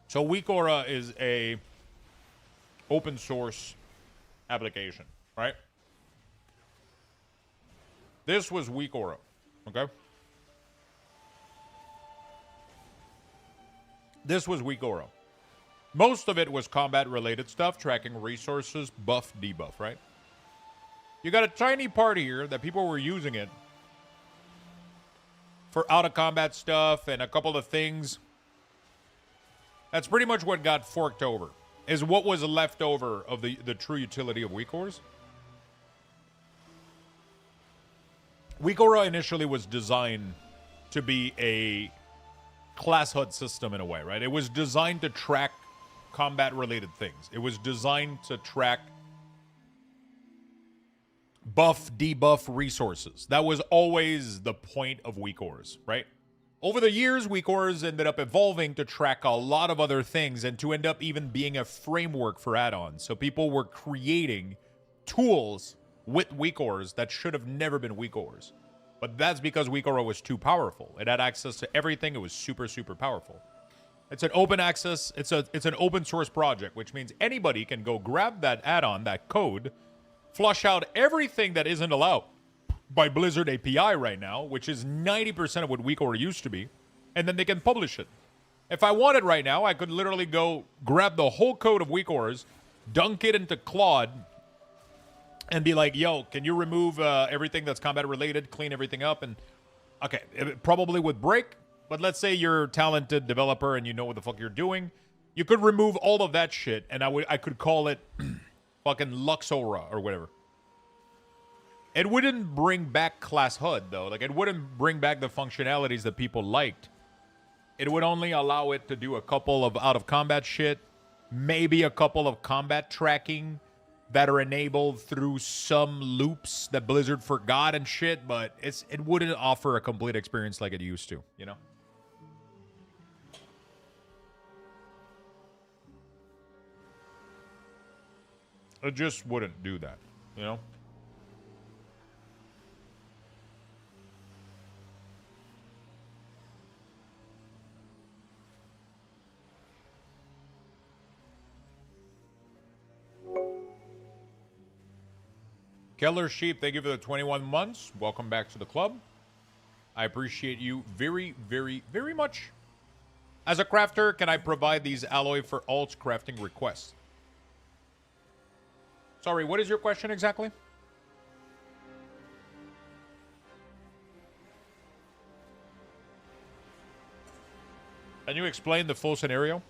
So Weakora is a open source application, right? This was Weakora, okay? This was Weakora. Most of it was combat-related stuff, tracking resources, buff, debuff, right? You got a tiny part here that people were using it for out-of-combat stuff and a couple of things. That's pretty much what got forked over, is what was left over of the true utility of Weakors. Weakora initially was designed to be a class HUD system in a way, right? It was designed to track combat-related things. It was designed to track buff, debuff resources. That was always the point of Weakors, right? Over the years, Weakors ended up evolving to track a lot of other things and to end up even being a framework for add-ons. So people were creating tools with Weakors that should have never been Weakors. But that's because Weakora was too powerful. It had access to everything. It was super, super powerful. It's an open access, it's an open source project, which means anybody can go grab that add-on, that code, flush out everything that isn't allowed by Blizzard API right now, which is 90% of what Weakora used to be, and then they can publish it. If I wanted right now, I could literally go grab the whole code of Weakors, dunk it into Claude, and be like, yo, can you remove everything that's combat related, clean everything up, and okay, it probably would break. But let's say you're a talented developer and you know what the fuck you're doing. You could remove all of that shit, and I could call it fucking Luxora or whatever. It wouldn't bring back class HUD, though. Like, it wouldn't bring back the functionalities that people liked. It would only allow it to do a couple of out-of-combat shit, maybe a couple of combat tracking that are enabled through some loops that Blizzard forgot and shit, but it wouldn't offer a complete experience like it used to, you know? It just wouldn't do that, you know? Keller Sheep, thank you for the 21 months. Welcome back to the club. I appreciate you very, very, very much. As a crafter, can I provide these alloy for alt crafting requests? Sorry, what is your question exactly? Can you explain the full scenario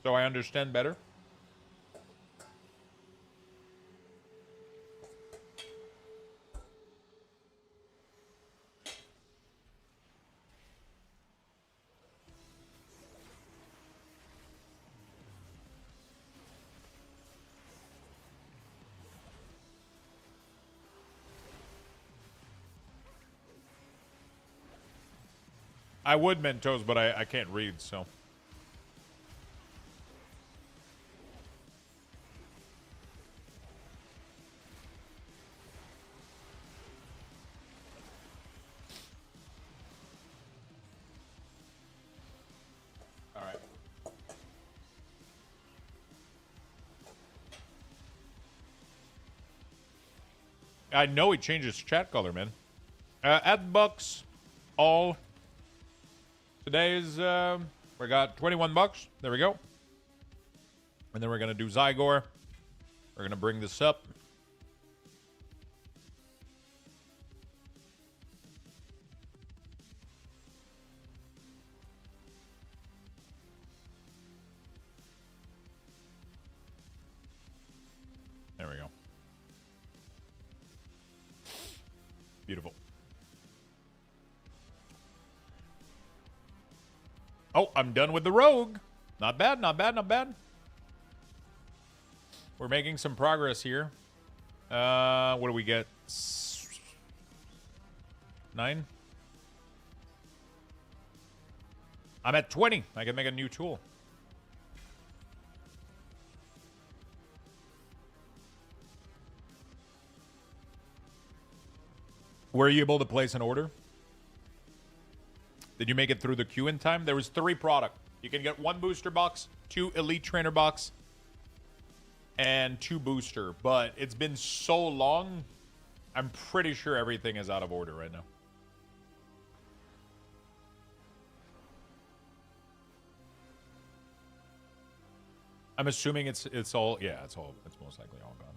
so I understand better? I would Mentos, but I can't read, so. All right. I know he changed his chat color, man. At Bucks, all. Today's, we got 21 bucks. There we go. And then we're going to do Zygor. We're going to bring this up. There we go. Beautiful. Oh, I'm done with the rogue. Not bad, not bad, not bad. We're making some progress here. What do we get? 9? I'm at 20. I can make a new tool. Were you able to place an order? Did you make it through the queue in time? There was 3 product. You can get 1 booster box, 2 elite trainer box, and 2 booster. But it's been so long, I'm pretty sure everything is out of order right now. I'm assuming it's all, yeah, it's most likely all gone.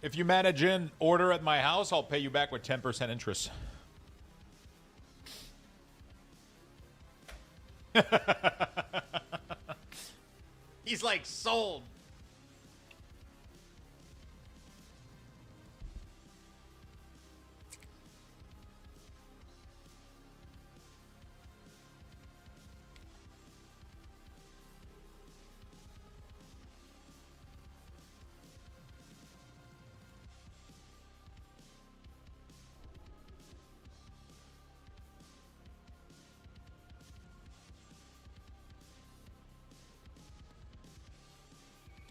If you manage an order at my house, I'll pay you back with 10% interest. He's like, sold.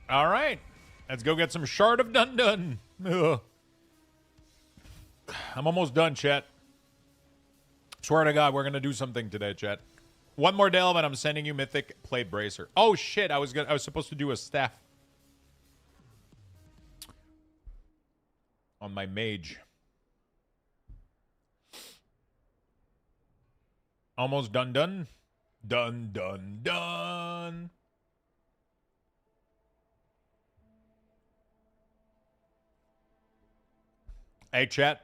All right. Let's go get some Shard of Dun Dun. Ugh. I'm almost done, chat. Swear to God, we're going to do something today, chat. One more delve, and I'm sending you Mythic Plate Bracer. Oh, shit. I was supposed to do a staff. On my mage. Almost done. Done. Hey, chat.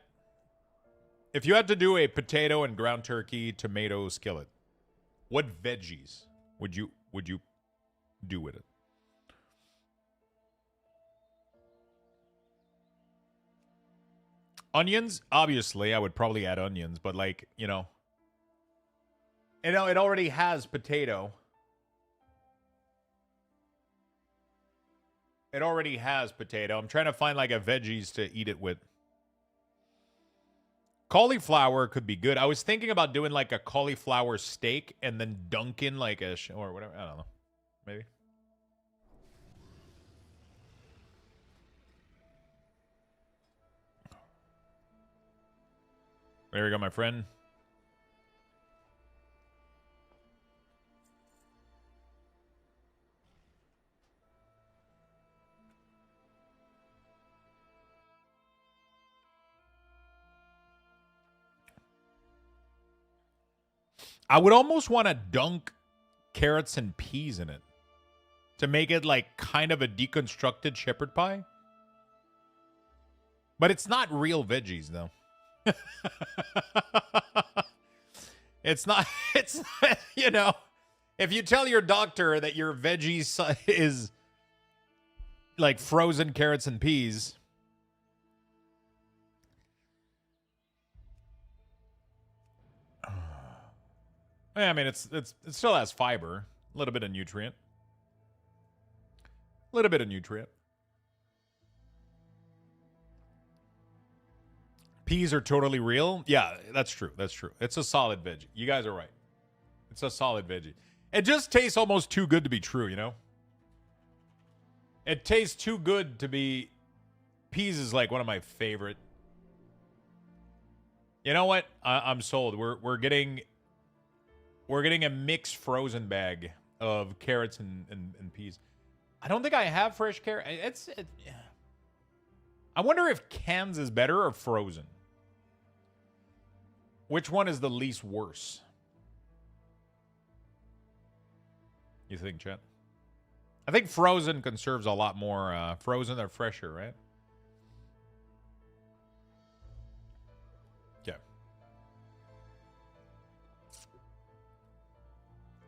If you had to do a potato and ground turkey tomato skillet, What veggies would you do with it? Onions, obviously, I would probably add onions, but like, you know, it already has potato. It already has potato. I'm trying to find like a veggies to eat it with. Cauliflower could be good. I was thinking about doing like a cauliflower steak and then dunking like a or whatever. I don't know. Maybe. There we go, my friend. I would almost want to dunk carrots and peas in it to make it like kind of a deconstructed shepherd pie. But it's not real veggies though. It's not, you know, if you tell your doctor that your veggies is like frozen carrots and peas, I mean, it still has fiber, a little bit of nutrient. A little bit of nutrient. Peas are totally real. Yeah, that's true. That's true. It's a solid veggie. You guys are right. It's a solid veggie. It just tastes almost too good to be true, you know? It tastes too good to be... Peas is like one of my favorite. You know what? I'm sold. We're getting a mixed frozen bag of carrots and peas. I don't think I have fresh carrot. Yeah. I wonder if cans is better or frozen. Which one is the least worse? You think, Chet? I think frozen conserves a lot more. Frozen are fresher, right? Yeah.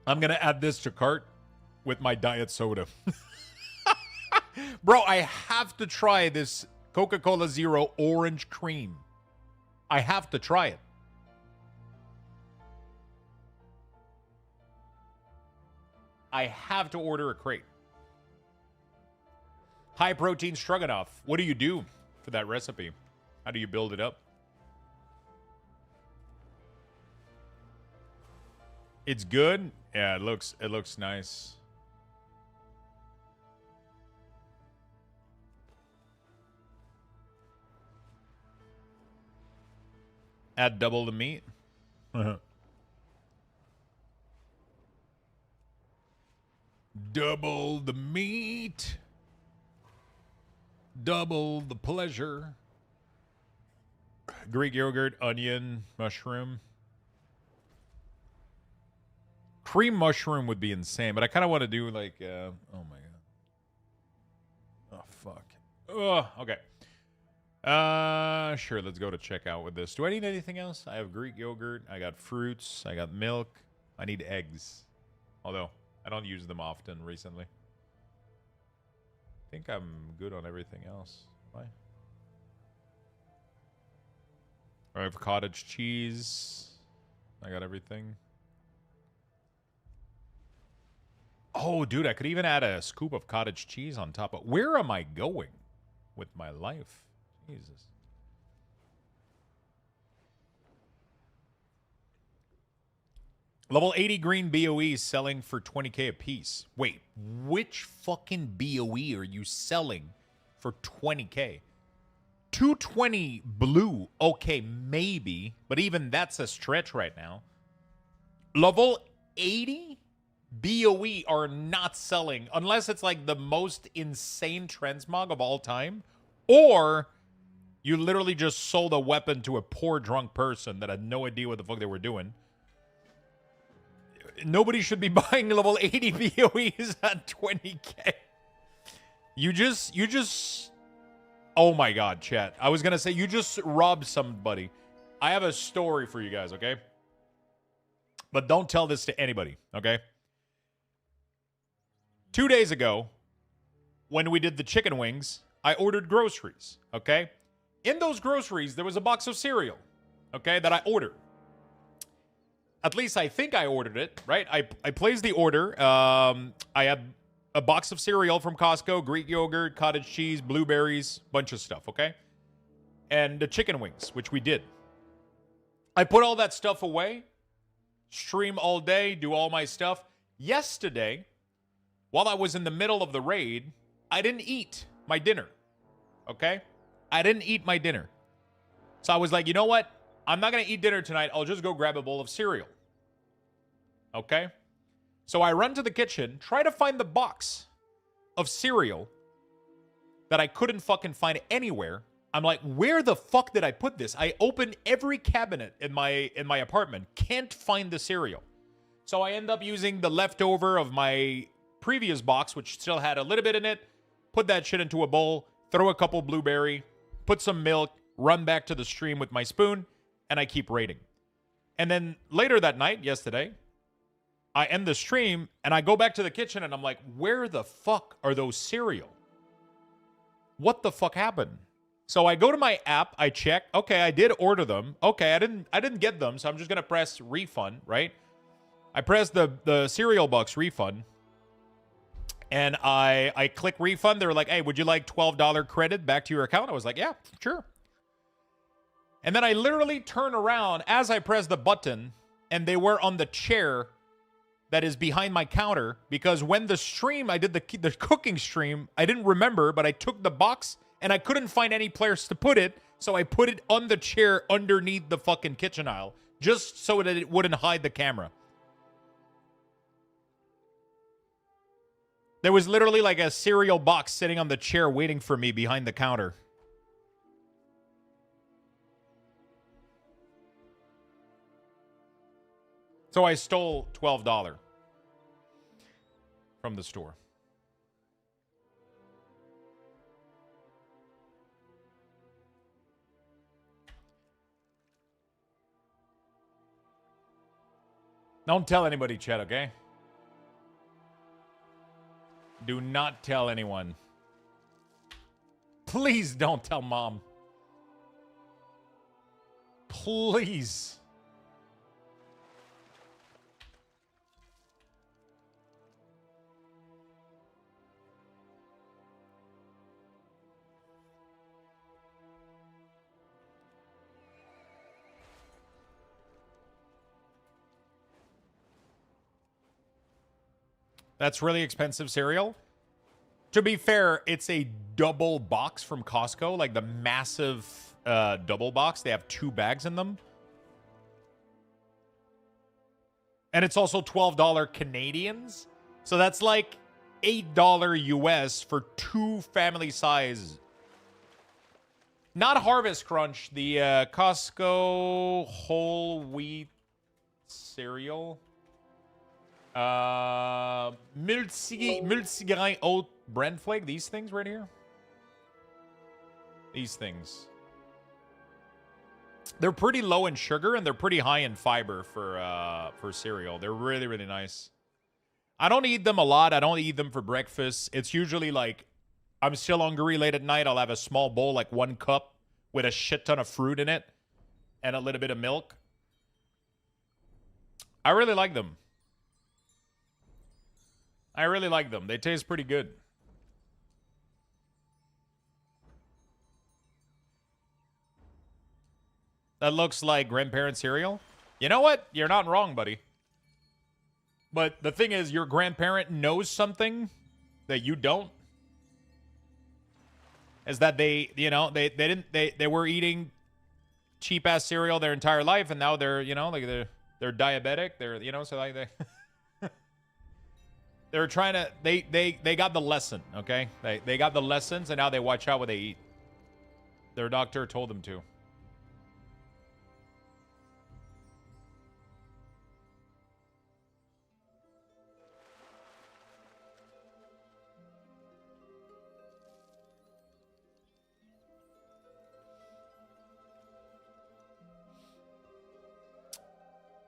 I'm going to add this to cart with my diet soda. Bro, I have to try this Coca-Cola Zero Orange Cream. I have to try it. I have to order a crate. High protein stroganoff. What do you do for that recipe? How do you build it up? It's good. Yeah, it looks nice. Add double the meat. Double the meat. Double the pleasure. Greek yogurt, onion, mushroom. Cream mushroom would be insane, but I kind of want to do like, oh my god. Oh, fuck. Ugh, okay. Sure, let's go to checkout with this. Do I need anything else? I have Greek yogurt. I got fruits. I got milk. I need eggs. Although, I don't use them often recently. I think I'm good on everything else. Bye. I have cottage cheese. I got everything. Oh, dude, I could even add a scoop of cottage cheese on top of... Where am I going with my life? Jesus. Level 80 green BOE selling for 20k a piece. Wait, which fucking BOE are you selling for 20k? 220 blue. Okay, maybe. But even that's a stretch right now. Level 80 BOE are not selling unless it's like the most insane transmog of all time. Or you literally just sold a weapon to a poor drunk person that had no idea what the fuck they were doing. Nobody should be buying level 80 BOEs at 20k. You just... Oh my god, chat. I was going to say, you just robbed somebody. I have a story for you guys, okay? But don't tell this to anybody, okay? 2 days ago, when we did the chicken wings, I ordered groceries, okay? In those groceries, there was a box of cereal, okay, that I ordered. At least I think I ordered it, right? I placed the order. I had a box of cereal from Costco, Greek yogurt, cottage cheese, blueberries, bunch of stuff, okay? And the chicken wings, which we did. I put all that stuff away, stream all day, do all my stuff. Yesterday, while I was in the middle of the raid, I didn't eat my dinner, okay? I didn't eat my dinner. So I was like, you know what? I'm not going to eat dinner tonight. I'll just go grab a bowl of cereal. Okay? So I run to the kitchen, try to find the box of cereal that I couldn't fucking find anywhere. I'm like, where the fuck did I put this? I opened every cabinet in my apartment. Can't find the cereal. So I end up using the leftover of my previous box, which still had a little bit in it. Put that shit into a bowl, throw a couple blueberry, put some milk, run back to the stream with my spoon, and I keep raiding. And then later that night, yesterday, I end the stream, and I go back to the kitchen, and I'm like, where the fuck are those cereal? What the fuck happened? So I go to my app, I check. Okay, I did order them. Okay, I didn't get them, so I'm just going to press refund, right? I press the cereal box refund. And I click refund. They were like, hey, would you like $12 credit back to your account? I was like, yeah, sure. And then I literally turn around as I press the button, and they were on the chair that is behind my counter, because when the stream, I did the cooking stream, I didn't remember, but I took the box, and I couldn't find any place to put it, so I put it on the chair underneath the fucking kitchen aisle, just so that it wouldn't hide the camera. There was literally like a cereal box sitting on the chair waiting for me behind the counter. So I stole $12 from the store. Don't tell anybody, Chet, okay? Do not tell anyone. Please don't tell Mom. Please. That's really expensive cereal. To be fair, it's a double box from Costco, like the massive double box. They have 2 bags in them. And it's also $12 Canadians. So that's like $8 US for 2 family size. Not Harvest Crunch, the Costco whole wheat cereal. Multigrain oat bran flake. These things right here. These things. They're pretty low in sugar and they're pretty high in fiber for cereal. They're really, really nice. I don't eat them a lot. I don't eat them for breakfast. It's usually like I'm still hungry late at night. I'll have a small bowl, like 1 cup with a shit ton of fruit in it and a little bit of milk. I really like them. I really like them. They taste pretty good. That looks like grandparent cereal. You know what? You're not wrong, buddy. But the thing is, your grandparent knows something that you don't. Is that they, you know, they were eating cheap ass cereal their entire life, and now they're, you know, like they're diabetic. They're, you know, so like they they're trying to they got the lesson, okay? They got the lessons, and now they watch out what they eat. Their doctor told them to.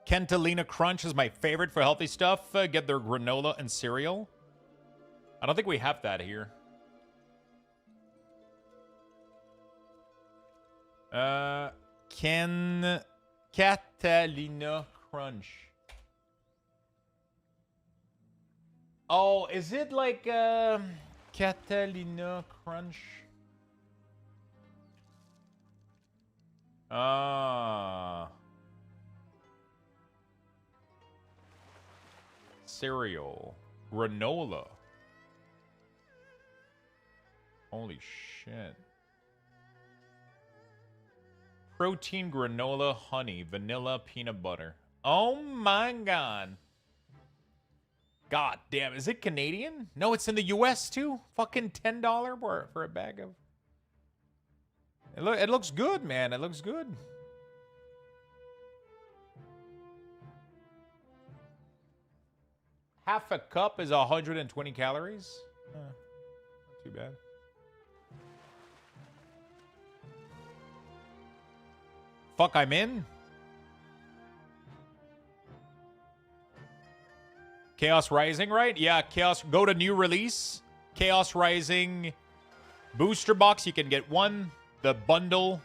Kentalina Crunch is my favorite for healthy stuff. Get their granola and cereal. I don't think we have that here. Catalina Crunch. Oh, is it like Catalina Crunch? Ah. Cereal. Granola. Holy shit. Protein, granola, honey, vanilla, peanut butter. Oh my god. God damn, is it Canadian? No, it's in the US too. Fucking $10 for a bag of... It looks good, man. It looks good. Half a cup is 120 calories. Not too bad. Fuck, I'm in. Chaos Rising, right? Yeah, Chaos. Go to new release. Chaos Rising booster box. You can get one. The bundle,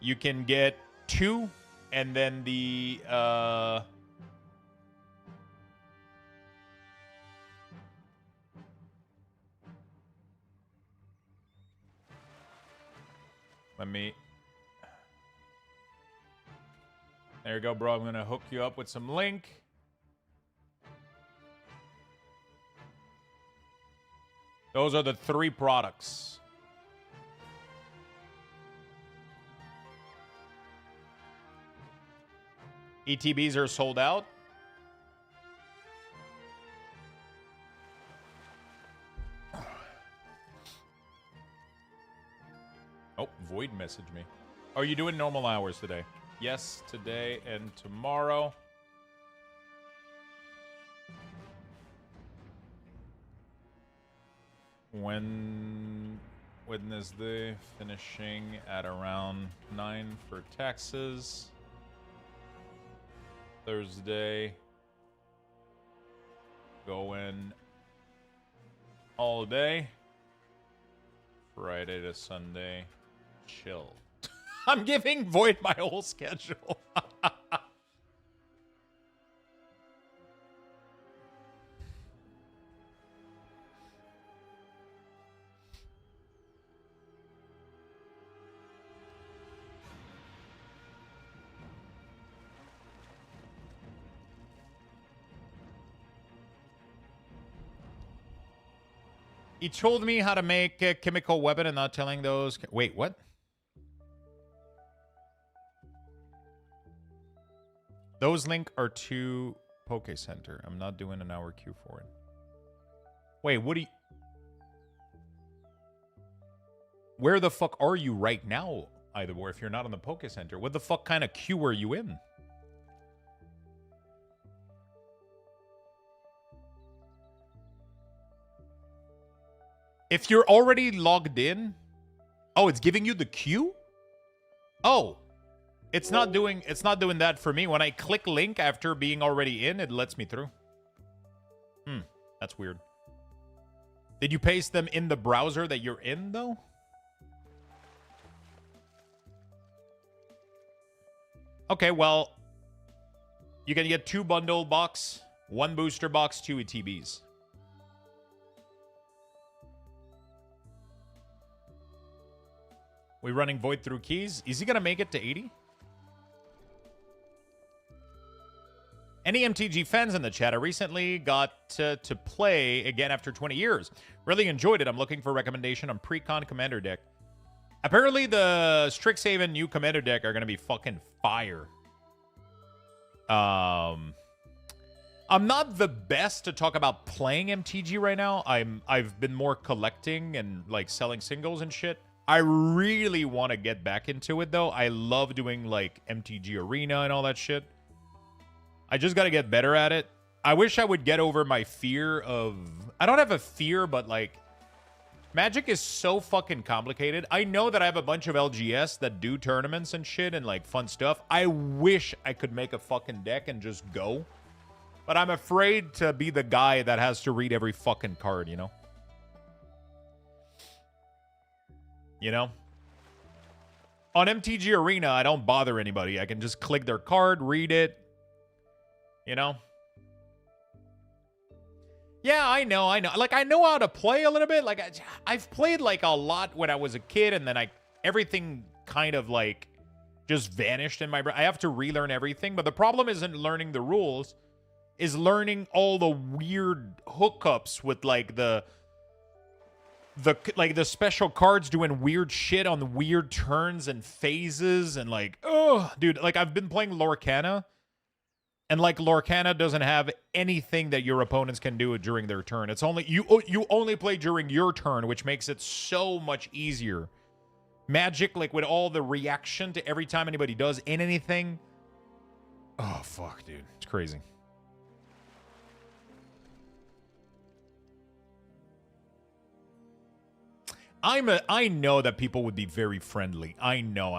you can get two. And then the... Let me... There you go, bro. I'm going to hook you up with some link. Those are the 3 products. ETBs are sold out. Oh, Void messaged me. Are you doing normal hours today? Yes, today and tomorrow. Wednesday, finishing at around 9 for taxes. Thursday, going all day. Friday to Sunday, chill. I'm giving Void my whole schedule. He told me how to make a chemical weapon and not telling those... Wait, what? Those link are to Poke Center. I'm not doing an hour queue for it. Wait, what do you... Where the fuck are you right now, either or if you're not on the Poke Center? What the fuck kind of queue are you in? If you're already logged in... Oh, it's giving you the queue? Oh. It's not doing that for me. When I click link after being already in, it lets me through. That's weird. Did you paste them in the browser that you're in, though? Okay, well, you can get 2 bundle box, 1 booster box, 2 ETBs. We running Void through keys. Is he going to make it to 80? Any MTG fans in the chat? I recently got to play again after 20 years. Really enjoyed it. I'm looking for a recommendation on pre-con commander deck. Apparently, the Strixhaven new commander deck are going to be fucking fire. I'm not the best to talk about playing MTG right now. I've been more collecting and like selling singles and shit. I really want to get back into it though. I love doing like MTG Arena and all that shit. I just got to get better at it. I wish I would get over my fear of... I don't have a fear, but like... Magic is so fucking complicated. I know that I have a bunch of LGS that do tournaments and shit and like fun stuff. I wish I could make a fucking deck and just go. But I'm afraid to be the guy that has to read every fucking card, you know? You know? On MTG Arena, I don't bother anybody. I can just click their card, read it. You know? Yeah, I know. Like, I know how to play a little bit. Like, I've played, like, a lot when I was a kid, and then everything kind of, like, just vanished in my brain. I have to relearn everything, but the problem isn't learning the rules, is learning all the weird hookups with, like, the special cards doing weird shit on weird turns and phases, and, like, oh, dude, like, I've been playing Lorcana. And like Lorcana doesn't have anything that your opponents can do during their turn. It's only you only play during your turn, which makes it so much easier. Magic, like with all the reaction to every time anybody does anything. Oh fuck, dude. It's crazy. I know that people would be very friendly. I know.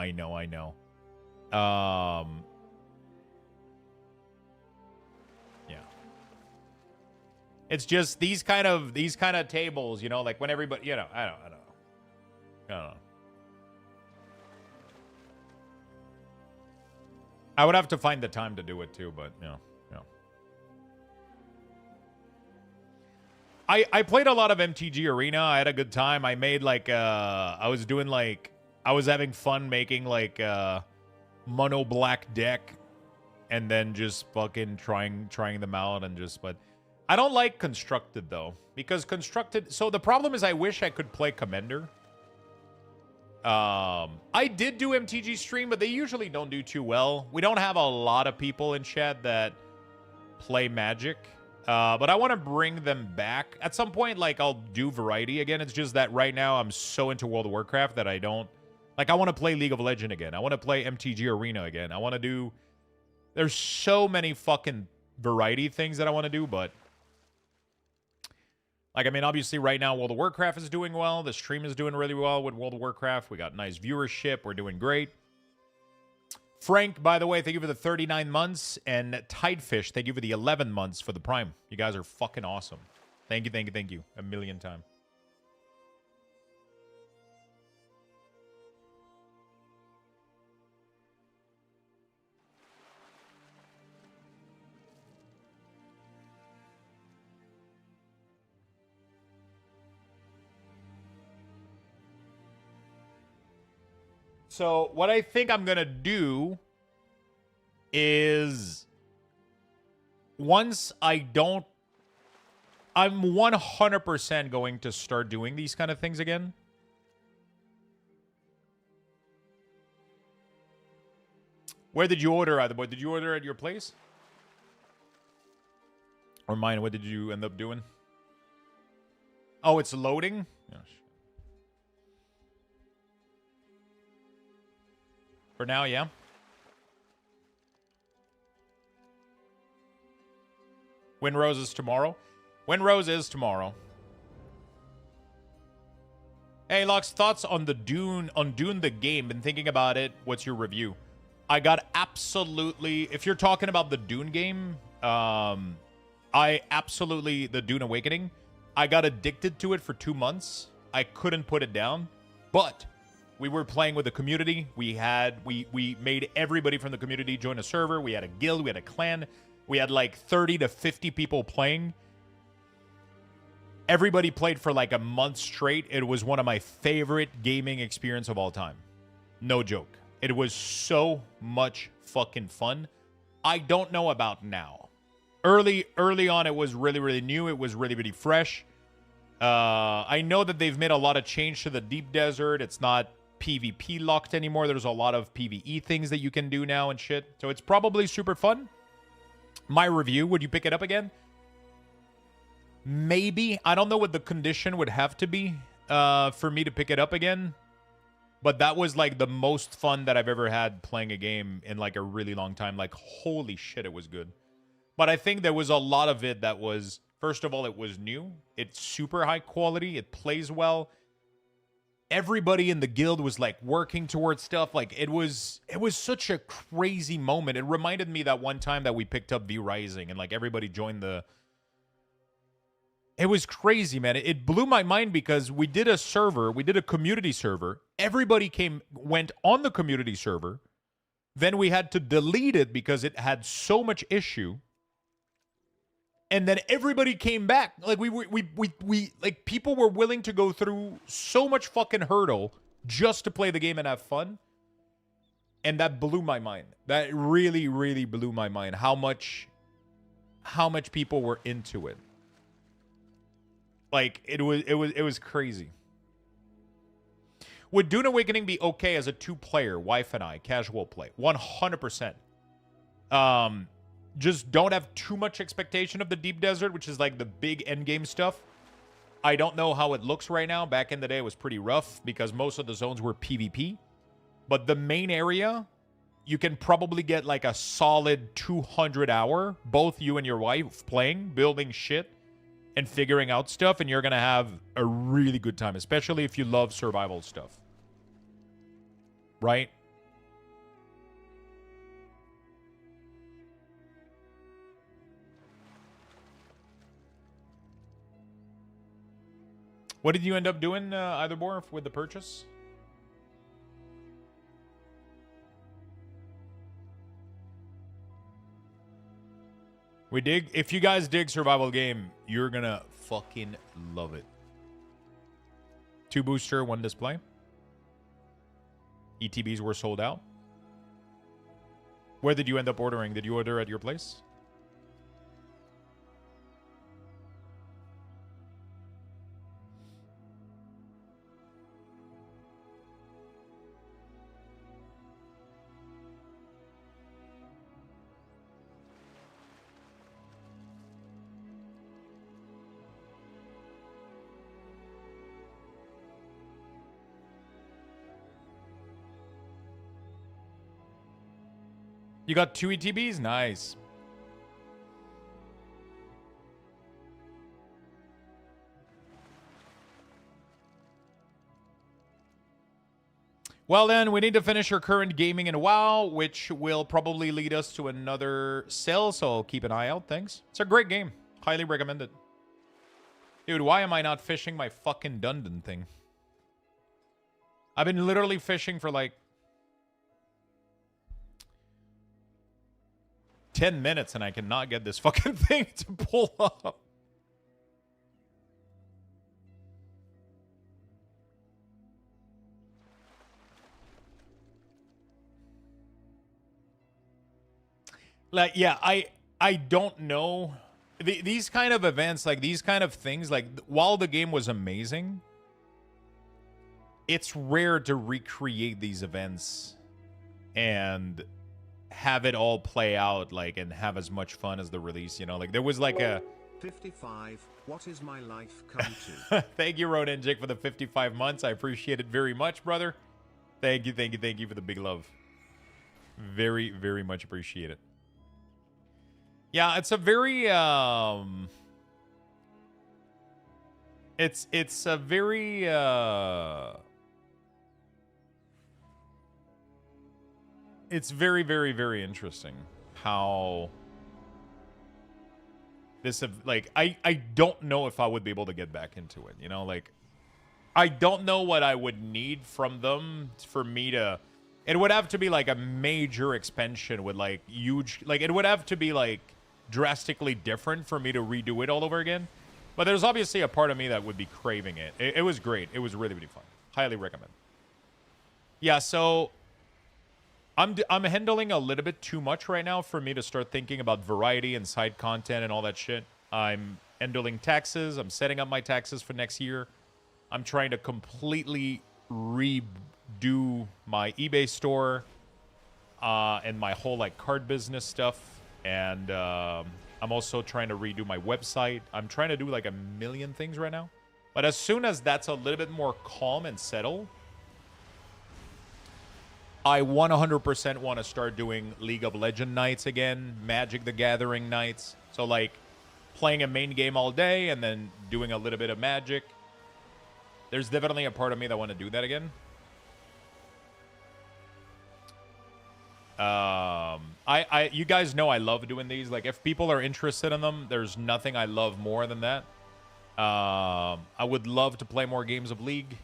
It's just these kind of tables, you know, like when everybody, you know, I don't know. I would have to find the time to do it too, but you know. I played a lot of MTG Arena. I had a good time. I made like I was having fun making like mono black deck and then just fucking trying them out and just but I don't like Constructed, though, because Constructed... So the problem is I wish I could play Commander. I did do MTG stream, but they usually don't do too well. We don't have a lot of people in chat that play Magic, but I want to bring them back. At some point, like, I'll do Variety again. It's just that right now I'm so into World of Warcraft that I don't... Like, I want to play League of Legends again. I want to play MTG Arena again. I want to do... There's so many fucking Variety things that I want to do, but... Like, I mean, obviously right now World of Warcraft is doing well. The stream is doing really well with World of Warcraft. We got nice viewership. We're doing great. Frank, by the way, thank you for the 39 months. And Tidefish, thank you for the 11 months for the Prime. You guys are fucking awesome. Thank you. A million times. So what I think I'm going to do is once I'm 100% going to start doing these kind of things again. Where did you order at? Did you order at your place? Or mine? What did you end up doing? Oh, it's loading? Oh, shit. For now, yeah. Windrose is tomorrow. Windrose is tomorrow. Hey, Lux, thoughts on Dune the game? Been thinking about it. What's your review? I got absolutely... If you're talking about the Dune game, the Dune Awakening, I got addicted to it for 2 months. I couldn't put it down. But we were playing with the community. We made everybody from the community join a server. We had a guild. We had a clan. We had like 30 to 50 people playing. Everybody played for like a month straight. It was one of my favorite gaming experience of all time. No joke. It was so much fucking fun. I don't know about now. Early on, it was really, really new. It was really, really fresh. I know that they've made a lot of change to the Deep Desert. It's not PvP locked anymore. There's a lot of PvE things that you can do now and shit. So it's probably super fun. My review, would you pick it up again? Maybe. I don't know what the condition would have to be for me to pick it up again. But that was like the most fun that I've ever had playing a game in like a really long time. Like, holy shit, it was good. But I think there was a lot of it that was, first of all, it was new. It's super high quality. It plays well. everybody in the guild was like working towards stuff. Like it was such a crazy moment. It reminded me that one time that we picked up V Rising and like everybody joined the. It was crazy, man. It blew my mind because we did a server, we did a community server. Everybody went on the community server. Then we had to delete it because it had so much issue. And then everybody came back. Like we like people were willing to go through so much fucking hurdle just to play the game and have fun. And that blew my mind. That really, really blew my mind. How much people were into it. Like it was crazy. Would Dune Awakening be okay as a 2-player, wife and I, casual play? 100%. Just don't have too much expectation of the Deep Desert, which is like the big endgame stuff. I don't know how it looks right now. Back in the day, it was pretty rough because most of the zones were PvP. But the main area, you can probably get like a solid 200 hour, both you and your wife playing, building shit, and figuring out stuff, and you're going to have a really good time, especially if you love survival stuff. Right? What did you end up doing, Eitharbor, with the purchase? If you guys dig survival game, you're gonna fucking love it. 2 booster, 1 display. ETBs were sold out. Where did you end up ordering? Did you order at your place? You got 2 ETBs? Nice. Well then, we need to finish our current gaming in WoW, which will probably lead us to another sale, so keep an eye out. Thanks. It's a great game. Highly recommend it. Dude, why am I not fishing my fucking Dundon thing? I've been literally fishing for like 10 minutes and I cannot get this fucking thing to pull up. Like, yeah, I don't know. These kind of events, like these kind of things, like while the game was amazing, it's rare to recreate these events and have it all play out, like, and have as much fun as the release, you know? Like, there was like a... 55, what is my life come to? Thank you, Ronan Jake, for the 55 months. I appreciate it very much, brother. Thank you for the big love. Very, very much appreciate it. Yeah, it's a very, It's a very, It's very, very, very interesting how this, like, I don't know if I would be able to get back into it, you know? Like, I don't know what I would need from them for me to... It would have to be, like, a major expansion with, like, huge... Like, it would have to be, like, drastically different for me to redo it all over again. But there's obviously a part of me that would be craving it. It was great. It was really, really fun. Highly recommend. Yeah, so... I'm handling a little bit too much right now for me to start thinking about variety and side content and all that shit. I'm handling taxes. I'm setting up my taxes for next year. I'm trying to completely redo my eBay store and my whole like card business stuff. And I'm also trying to redo my website. I'm trying to do like a million things right now. But as soon as that's a little bit more calm and settled, I 100% want to start doing League of Legends nights again, Magic the Gathering nights. So, like, playing a main game all day and then doing a little bit of Magic. There's definitely a part of me that want to do that again. You guys know I love doing these. Like, if people are interested in them, there's nothing I love more than that. I would love to play more games of League,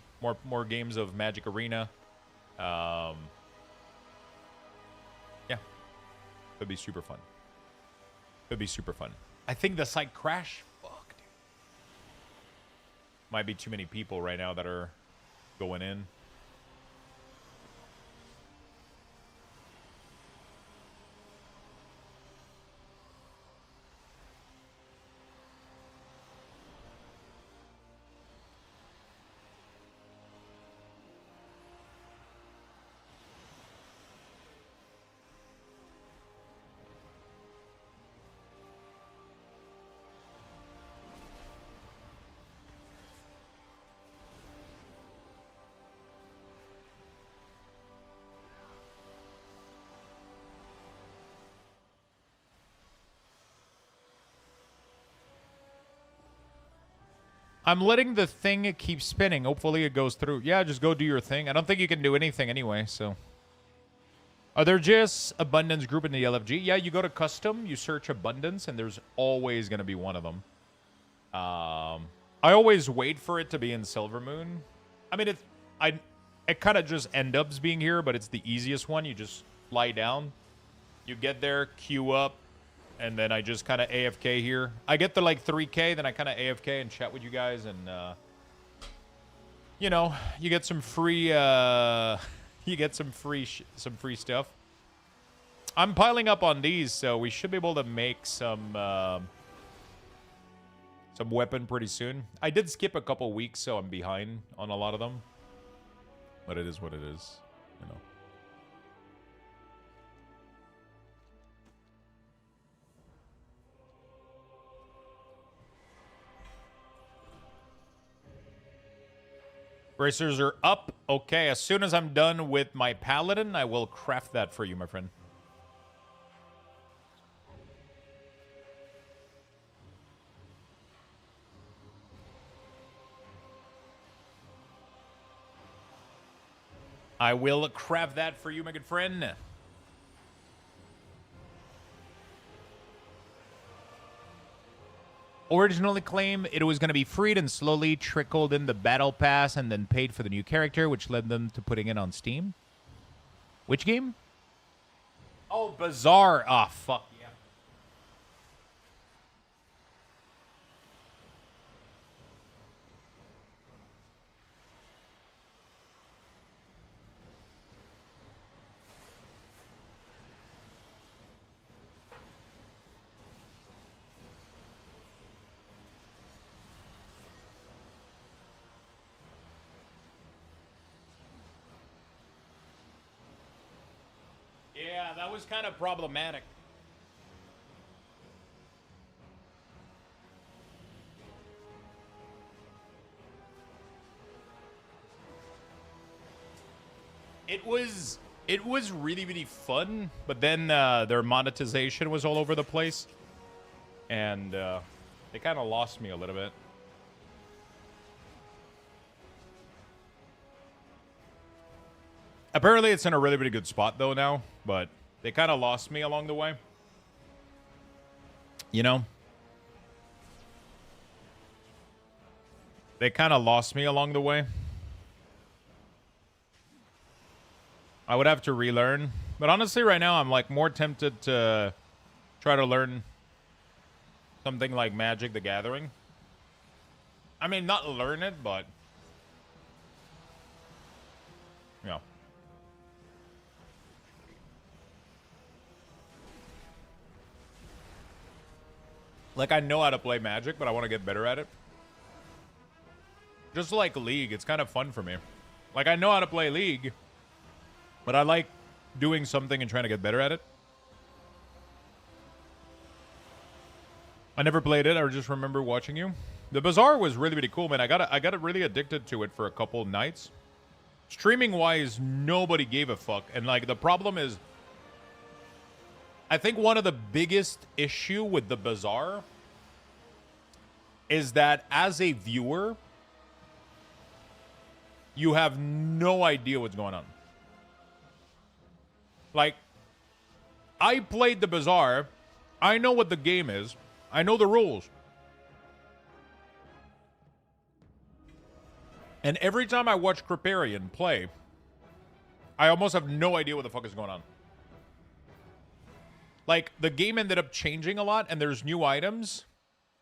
more games of Magic Arena. Yeah, could be super fun. Could be super fun. I think the site crashed. Fuck, dude. Might be too many people right now that are going in. I'm letting the thing keep spinning. Hopefully it goes through. Yeah, just go do your thing. I don't think you can do anything anyway, so. Are there just abundance group in the LFG? Yeah, you go to custom, you search abundance, and there's always going to be one of them. I always wait for it to be in Silver Moon. I mean, it kind of just ends up being here, but it's the easiest one. You just fly down. You get there, queue up. And then I just kind of AFK here. I get to like 3K, then I kind of AFK and chat with you guys, and you know, you get some free, you get some free stuff. I'm piling up on these, so we should be able to make some weapon pretty soon. I did skip a couple weeks, so I'm behind on a lot of them. But it is what it is, you know. Bracers are up. Okay, as soon as I'm done with my paladin, I will craft that for you, my friend. I will craft that for you, my good friend. Originally claimed it was going to be freed and slowly trickled in the battle pass and then paid for the new character, which led them to putting it on Steam. Which game? Oh, Bazaar. Ah, oh, fuck yeah. Yeah, that was kind of problematic. It was really, really fun, but then their monetization was all over the place, and they kind of lost me a little bit. Apparently, it's in a really, really good spot, though, now. But they kind of lost me along the way. You know? They kind of lost me along the way. I would have to relearn. But honestly, right now, I'm, like, more tempted to try to learn something like Magic the Gathering. I mean, not learn it, but... you know. Like, I know how to play Magic, but I want to get better at it. Just like League, it's kind of fun for me. Like, I know how to play League, but I like doing something and trying to get better at it. I never played it. I just remember watching you. The Bazaar was really, really cool, man. I got really addicted to it for a couple nights. Streaming-wise, nobody gave a fuck. And, like, the problem is, I think one of the biggest issue with the Bazaar is that as a viewer, you have no idea what's going on. Like, I played the Bazaar. I know what the game is. I know the rules. And every time I watch Kriparian play, I almost have no idea what the fuck is going on. Like, the game ended up changing a lot, and there's new items,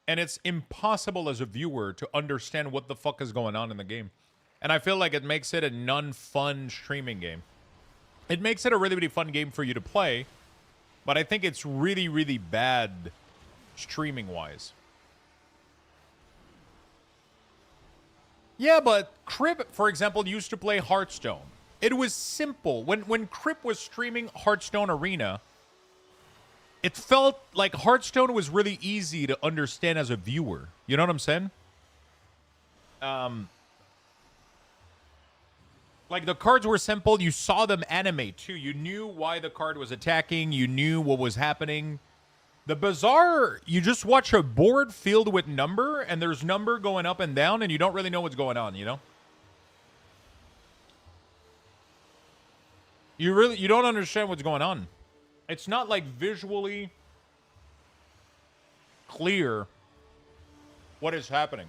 and it's impossible as a viewer to understand what the fuck is going on in the game. And I feel like it makes it a non-fun streaming game. It makes it a really, really fun game for you to play, but I think it's really, really bad streaming-wise. Yeah, but Crib, for example, used to play Hearthstone. It was simple. When Crip was streaming Hearthstone Arena, it felt like Hearthstone was really easy to understand as a viewer. You know what I'm saying? Like, the cards were simple. You saw them animate, too. You knew why the card was attacking. You knew what was happening. The Bazaar, you just watch a board filled with number, and there's number going up and down, and you don't really know what's going on, you know? You don't understand what's going on. It's not, like, visually clear what is happening.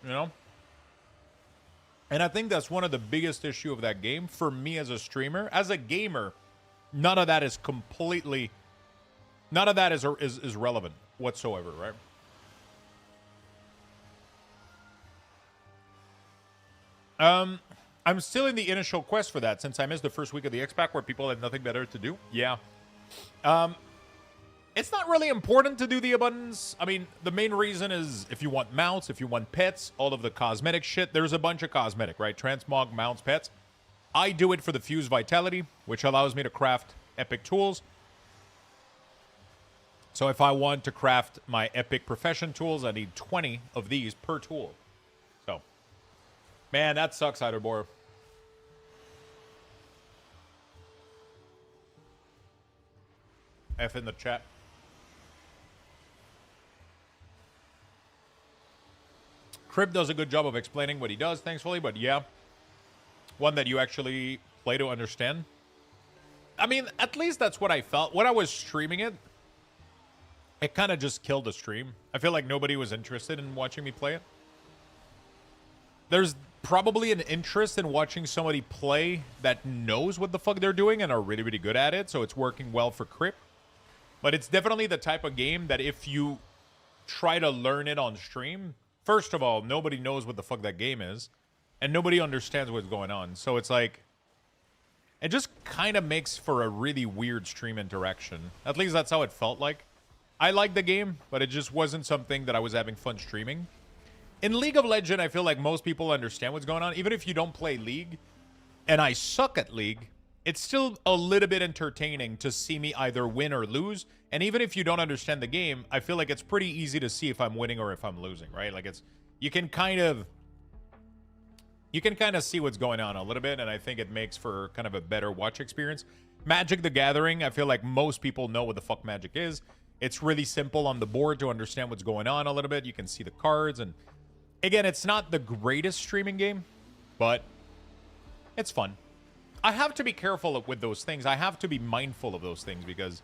You know? And I think that's one of the biggest issue of that game for me as a streamer. As a gamer, none of that is completely... None of that is relevant whatsoever, right? I'm still in the initial quest for that since I missed the first week of the X-Pack where people had nothing better to do. Yeah. It's not really important to do the abundance. I mean, the main reason is if you want mounts, if you want pets, all of the cosmetic shit. There's a bunch of cosmetic, right? Transmog, mounts, pets. I do it for the Fuse Vitality, which allows me to craft epic tools. So if I want to craft my epic profession tools, I need 20 of these per tool. So, man, that sucks, Heiderbor. F in the chat. Crib does a good job of explaining what he does, thankfully, but yeah. One that you actually play to understand. I mean, at least that's what I felt. When I was streaming it, it kind of just killed the stream. I feel like nobody was interested in watching me play it. There's probably an interest in watching somebody play that knows what the fuck they're doing and are really, really good at it, so it's working well for Crip. But it's definitely the type of game that if you try to learn it on stream, first of all, nobody knows what the fuck that game is, and nobody understands what's going on. So it's like, it just kind of makes for a really weird stream interaction. At least that's how it felt like. I like the game, but it just wasn't something that I was having fun streaming. In League of Legends, I feel like most people understand what's going on. Even if you don't play League, and I suck at League, it's still a little bit entertaining to see me either win or lose. And even if you don't understand the game, I feel like it's pretty easy to see if I'm winning or if I'm losing, right? Like, it's, you can kind of see what's going on a little bit, and I think it makes for kind of a better watch experience. Magic the Gathering, I feel like most people know what the fuck Magic is. It's really simple on the board to understand what's going on a little bit. You can see the cards, and again, it's not the greatest streaming game, but it's fun. I have to be careful with those things. I have to be mindful of those things because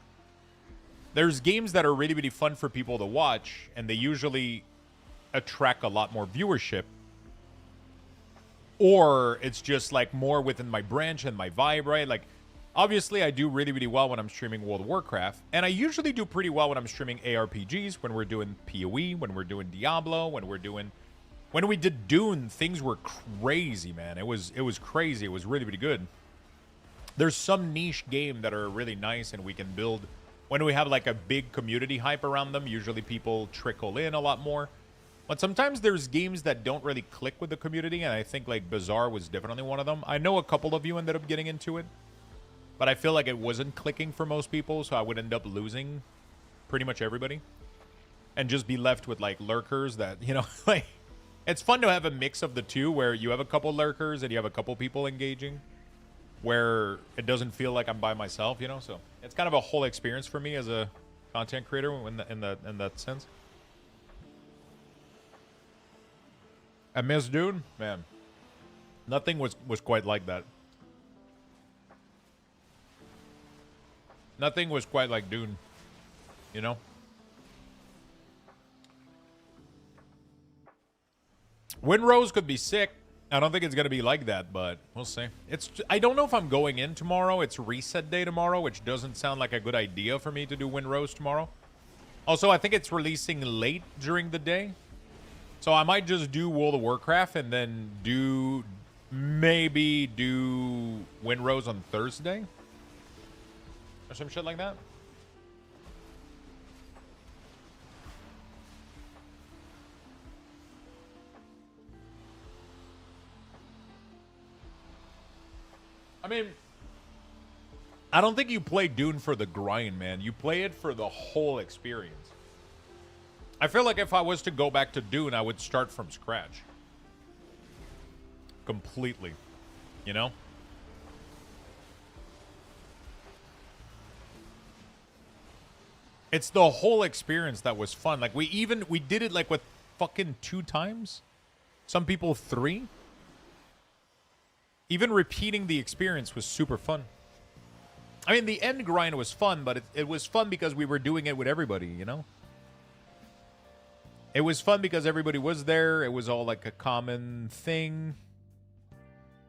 there's games that are really, really fun for people to watch, and they usually attract a lot more viewership. Or it's just like more within my branch and my vibe, right? Like, obviously, I do really, really well when I'm streaming World of Warcraft, and I usually do pretty well when I'm streaming ARPGs, when we're doing PoE, when we're doing Diablo, when we did Dune, things were crazy, man. It was crazy. It was really, really good. There's some niche game that are really nice and we can build when we have like a big community hype around them. Usually people trickle in a lot more. But sometimes there's games that don't really click with the community, and I think like Bazaar was definitely one of them. I know a couple of you ended up getting into it, but I feel like it wasn't clicking for most people, so I would end up losing pretty much everybody and just be left with like lurkers that, you know, like, it's fun to have a mix of the two where you have a couple lurkers and you have a couple people engaging where it doesn't feel like I'm by myself, you know? So it's kind of a whole experience for me as a content creator in that sense. I miss Dune, man. Nothing was quite like that. Nothing was quite like Dune, you know? Windrose could be sick. I don't think it's going to be like that, but we'll see. I don't know if I'm going in tomorrow. It's reset day tomorrow, which doesn't sound like a good idea for me to do Windrose tomorrow. Also, I think it's releasing late during the day. So I might just do World of Warcraft and then maybe do Windrose on Thursday. Or some shit like that. I mean, I don't think you play Dune for the grind, man. You play it for the whole experience. I feel like if I was to go back to Dune, I would start from scratch. Completely. You know? It's the whole experience that was fun. Like, we did it, like, with fucking 2 times? Some people 3? Even repeating the experience was super fun. I mean, the end grind was fun, but it was fun because we were doing it with everybody, you know? It was fun because everybody was there. It was all like a common thing.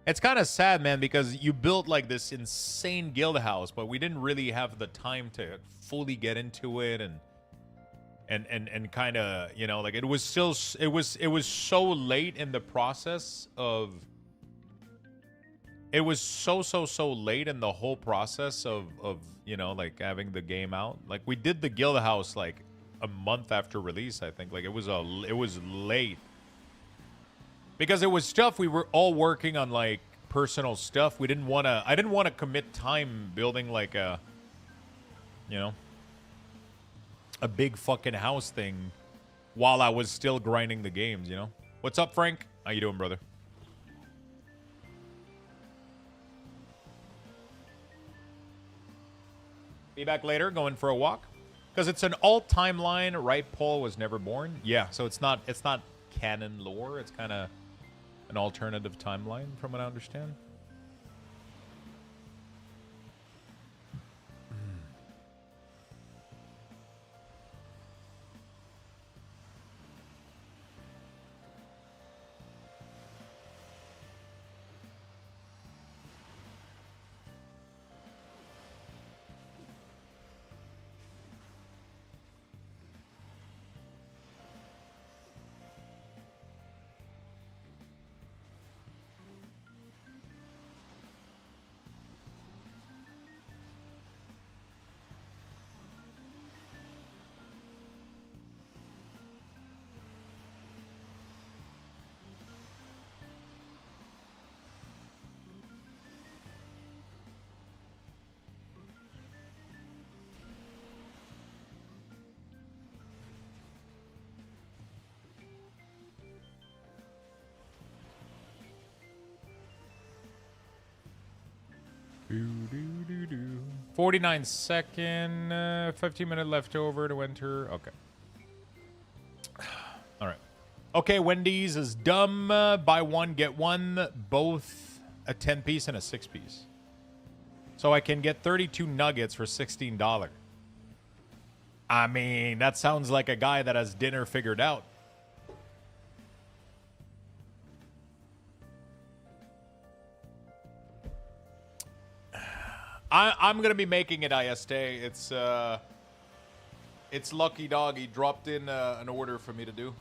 It's kind of sad, man, because you built like this insane guild house, but we didn't really have the time to fully get into it and kind of, you know, like it was so late in the process of it was so late in the whole process of you know, like having the game out. Like we did the guild house like a month after release, I think. Like it was late. Because it was stuff we were all working on, like personal stuff. I didn't want to commit time building like a, you know, a big fucking house thing while I was still grinding the games, you know? What's up, Frank? How you doing, brother? Be back later, going for a walk. Because it's an alt timeline, right? Paul was never born. Yeah, so it's not canon lore. It's kind of an alternative timeline, from what I understand. Do, do, do, do. 49 second, 15-minute leftover to enter. Okay. All right. Okay, Wendy's is dumb. Buy one, get one. Both a 10-piece and a 6-piece. So I can get 32 nuggets for $16. I mean, that sounds like a guy that has dinner figured out. I'm gonna be making it IST. It's Lucky Dog. He dropped in an order for me to do.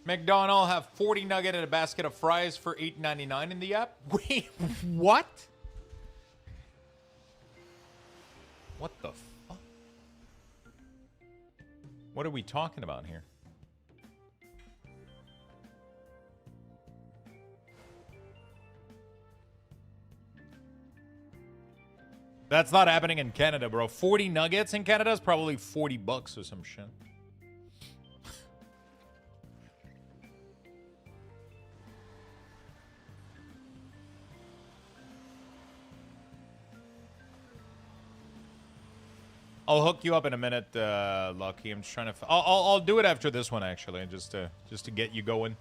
McDonald have 40 nugget and a basket of fries for $8.99 in the app. Wait, what? What the fuck? What are we talking about here? That's not happening in Canada, bro. 40 nuggets in Canada is probably $40 or some shit. I'll hook you up in a minute, Lucky. I'm just trying to. I'll do it after this one actually, just to get you going.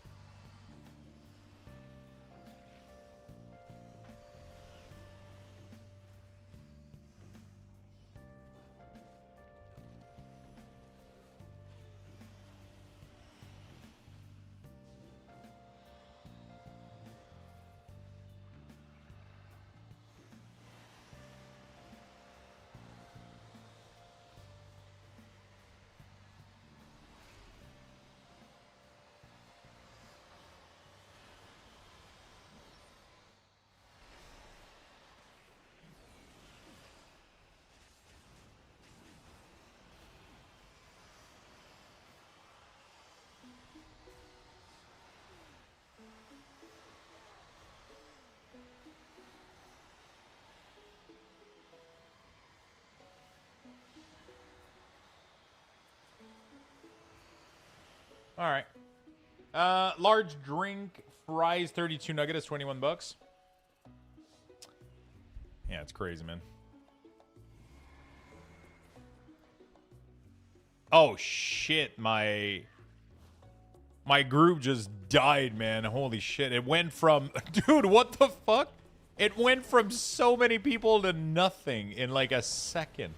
All right. Large drink, fries, 32 nugget is 21 bucks. Yeah, it's crazy, man. Oh shit, my group just died, man. Holy shit. It went from dude, what the fuck? It went from so many people to nothing in like a second.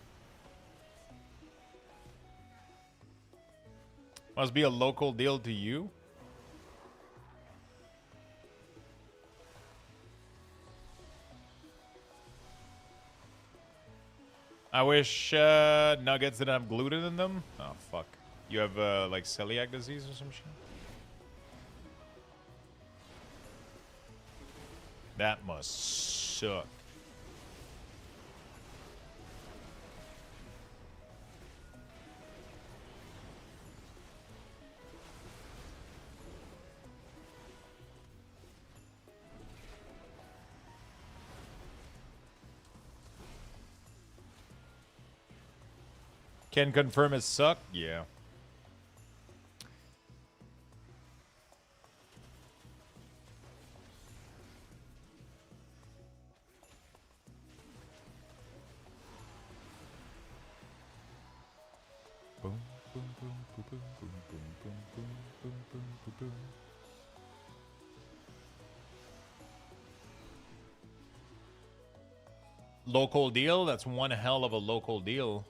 Must be a local deal to you. I wish nuggets didn't have gluten in them. Oh, fuck. You have, like, celiac disease or some shit? That must suck. Can confirm it suck? Yeah. Boom, boom, boom, boom, boom, boom, boom, boom, boom, boom, boom, boom, boom. Local deal? That's one hell of a local deal.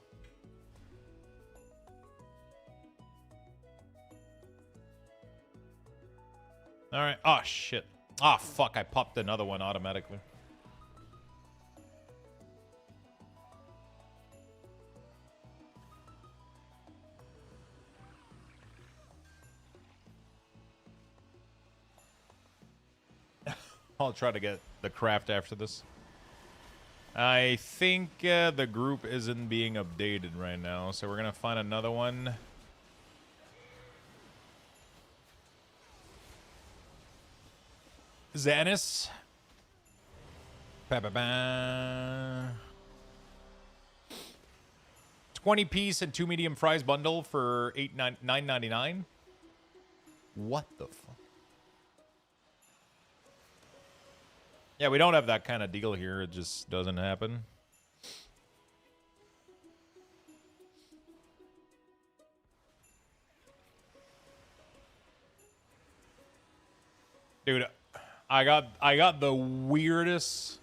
All right. Oh, shit. Oh, fuck. I popped another one automatically. I'll try to get the craft after this. I think the group isn't being updated right now, so we're going to find another one. Xanis. Ba-ba-ba. 20 piece and 2 medium fries bundle for $9.99. What the fuck? Yeah, we don't have that kind of deal here. It just doesn't happen. Dude, I got the weirdest.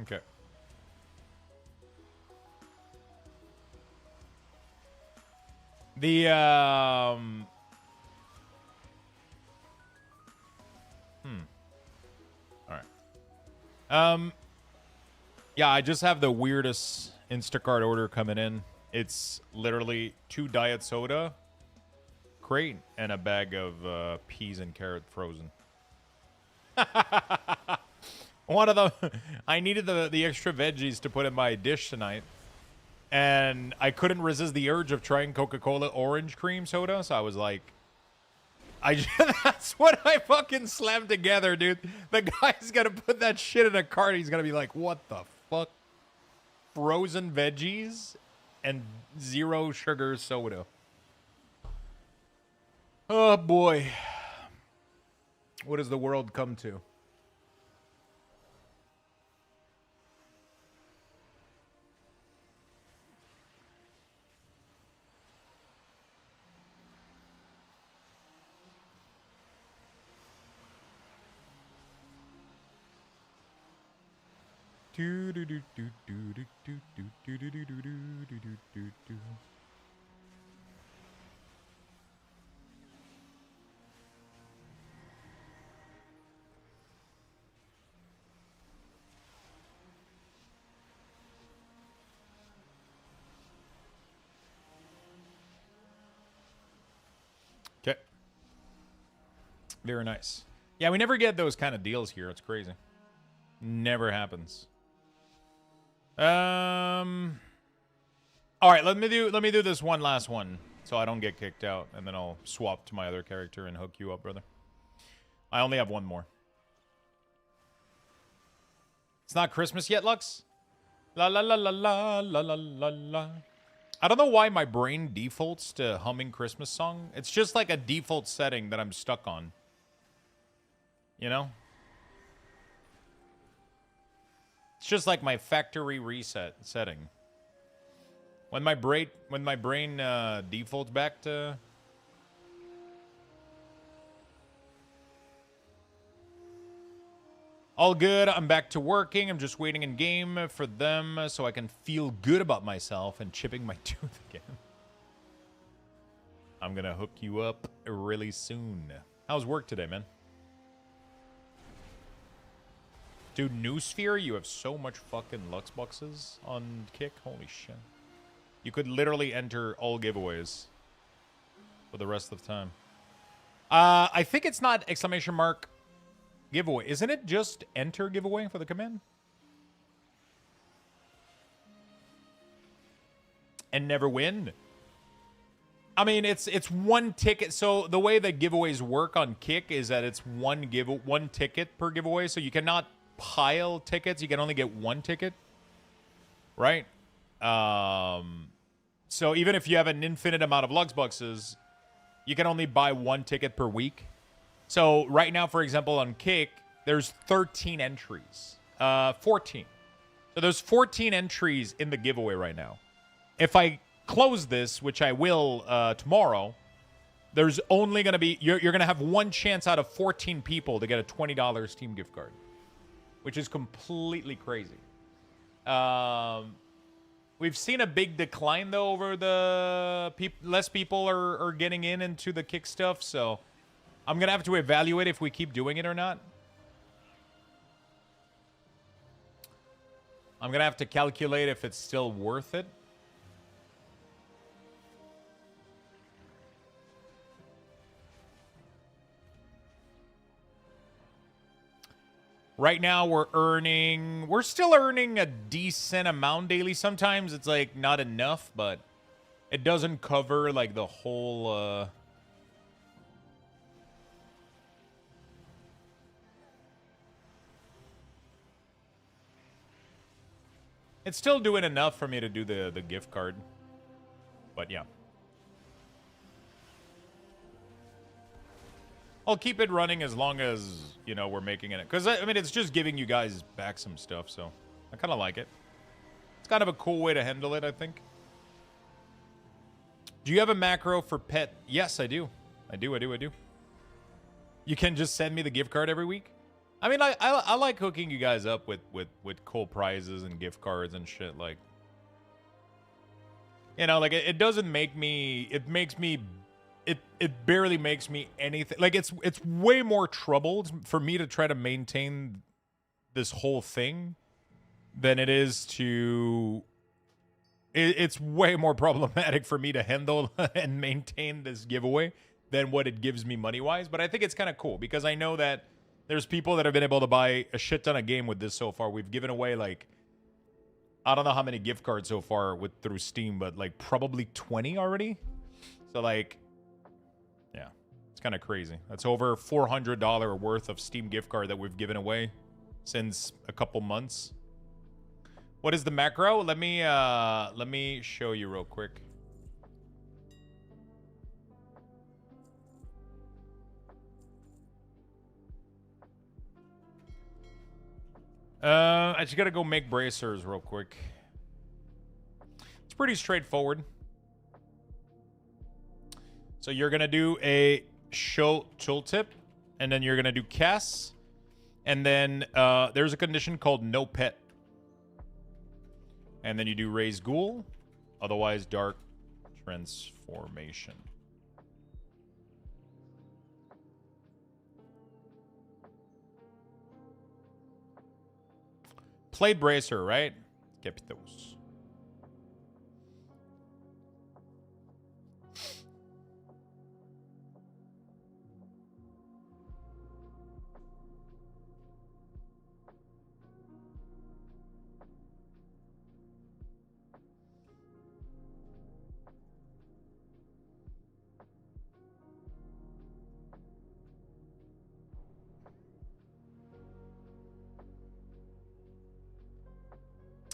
Okay. The All right. Yeah, I just have the weirdest Instacart order coming in. It's literally 2 diet soda, crate, and a bag of peas and carrot frozen. One of them, I needed the extra veggies to put in my dish tonight, and I couldn't resist the urge of trying Coca-Cola orange cream soda, so I was like, that's what I fucking slammed together, dude. The guy's gonna put that shit in a cart. He's gonna be like, what the fuck? frozen veggies and 0 sugar soda. Oh boy. What has the world come to? Okay. Very nice. Yeah, we never get those kind of deals here. It's crazy. Never happens. All right, let me do this one last one so I don't get kicked out, and then I'll swap to my other character and hook you up, brother. I only have one more. It's not Christmas yet, Lux? La la la la la la la la la. I don't know why my brain defaults to humming Christmas song. It's just like a default setting that I'm stuck on. You know? It's just like my factory reset setting. When my brain defaults back to all good, I'm back to working. I'm just waiting in game for them so I can feel good about myself and chipping my tooth again. I'm gonna hook you up really soon. How's work today, man? Dude, Noosphere, you have so much fucking Lux boxes on Kick. Holy shit. You could literally enter all giveaways for the rest of the time. I think it's not exclamation mark giveaway. Isn't it just enter giveaway for the command? And never win? I mean, it's one ticket. So the way that giveaways work on Kick is that it's one ticket per giveaway. So you cannot pile tickets. You can only get one ticket. Right? So even if you have an infinite amount of Lux boxes, you can only buy one ticket per week. So right now, for example, on Kick, there's 13 entries. 14. So there's 14 entries in the giveaway right now. If I close this, which I will tomorrow, there's only going to be... You're going to have one chance out of 14 people to get a $20 Steam gift card, which is completely crazy. We've seen a big decline, though, over the... less people are getting into the Kick stuff, so I'm going to have to evaluate if we keep doing it or not. I'm going to have to calculate if it's still worth it. Right now, we're still earning a decent amount daily. Sometimes it's like not enough, but it doesn't cover like the whole, It's still doing enough for me to do the gift card. But yeah. I'll keep it running as long as, you know, we're making it. Because, I mean, it's just giving you guys back some stuff, so I kind of like it. It's kind of a cool way to handle it, I think. Do you have a macro for pet? Yes, I do. I do. You can just send me the gift card every week? I mean, I like hooking you guys up with cool prizes and gift cards and shit, like... You know, like, it doesn't make me... It makes me... It barely makes me anything. Like, it's way more trouble for me to try to maintain this whole thing than it is to... It's way more problematic for me to handle and maintain this giveaway than what it gives me money-wise. But I think it's kind of cool because I know that there's people that have been able to buy a shit ton of game with this so far. We've given away, like... I don't know how many gift cards so far through Steam, but, like, probably 20 already. So, like... Yeah, it's kind of crazy. That's over $400 worth of Steam gift card that we've given away since a couple months. What is the macro? Let me show you real quick. I just gotta go make bracers real quick. It's pretty straightforward. So you're gonna do a show tooltip, and then you're gonna do casts, and then there's a condition called no pet, and then you do raise ghoul, otherwise dark transformation. Played bracer, right? Keystones.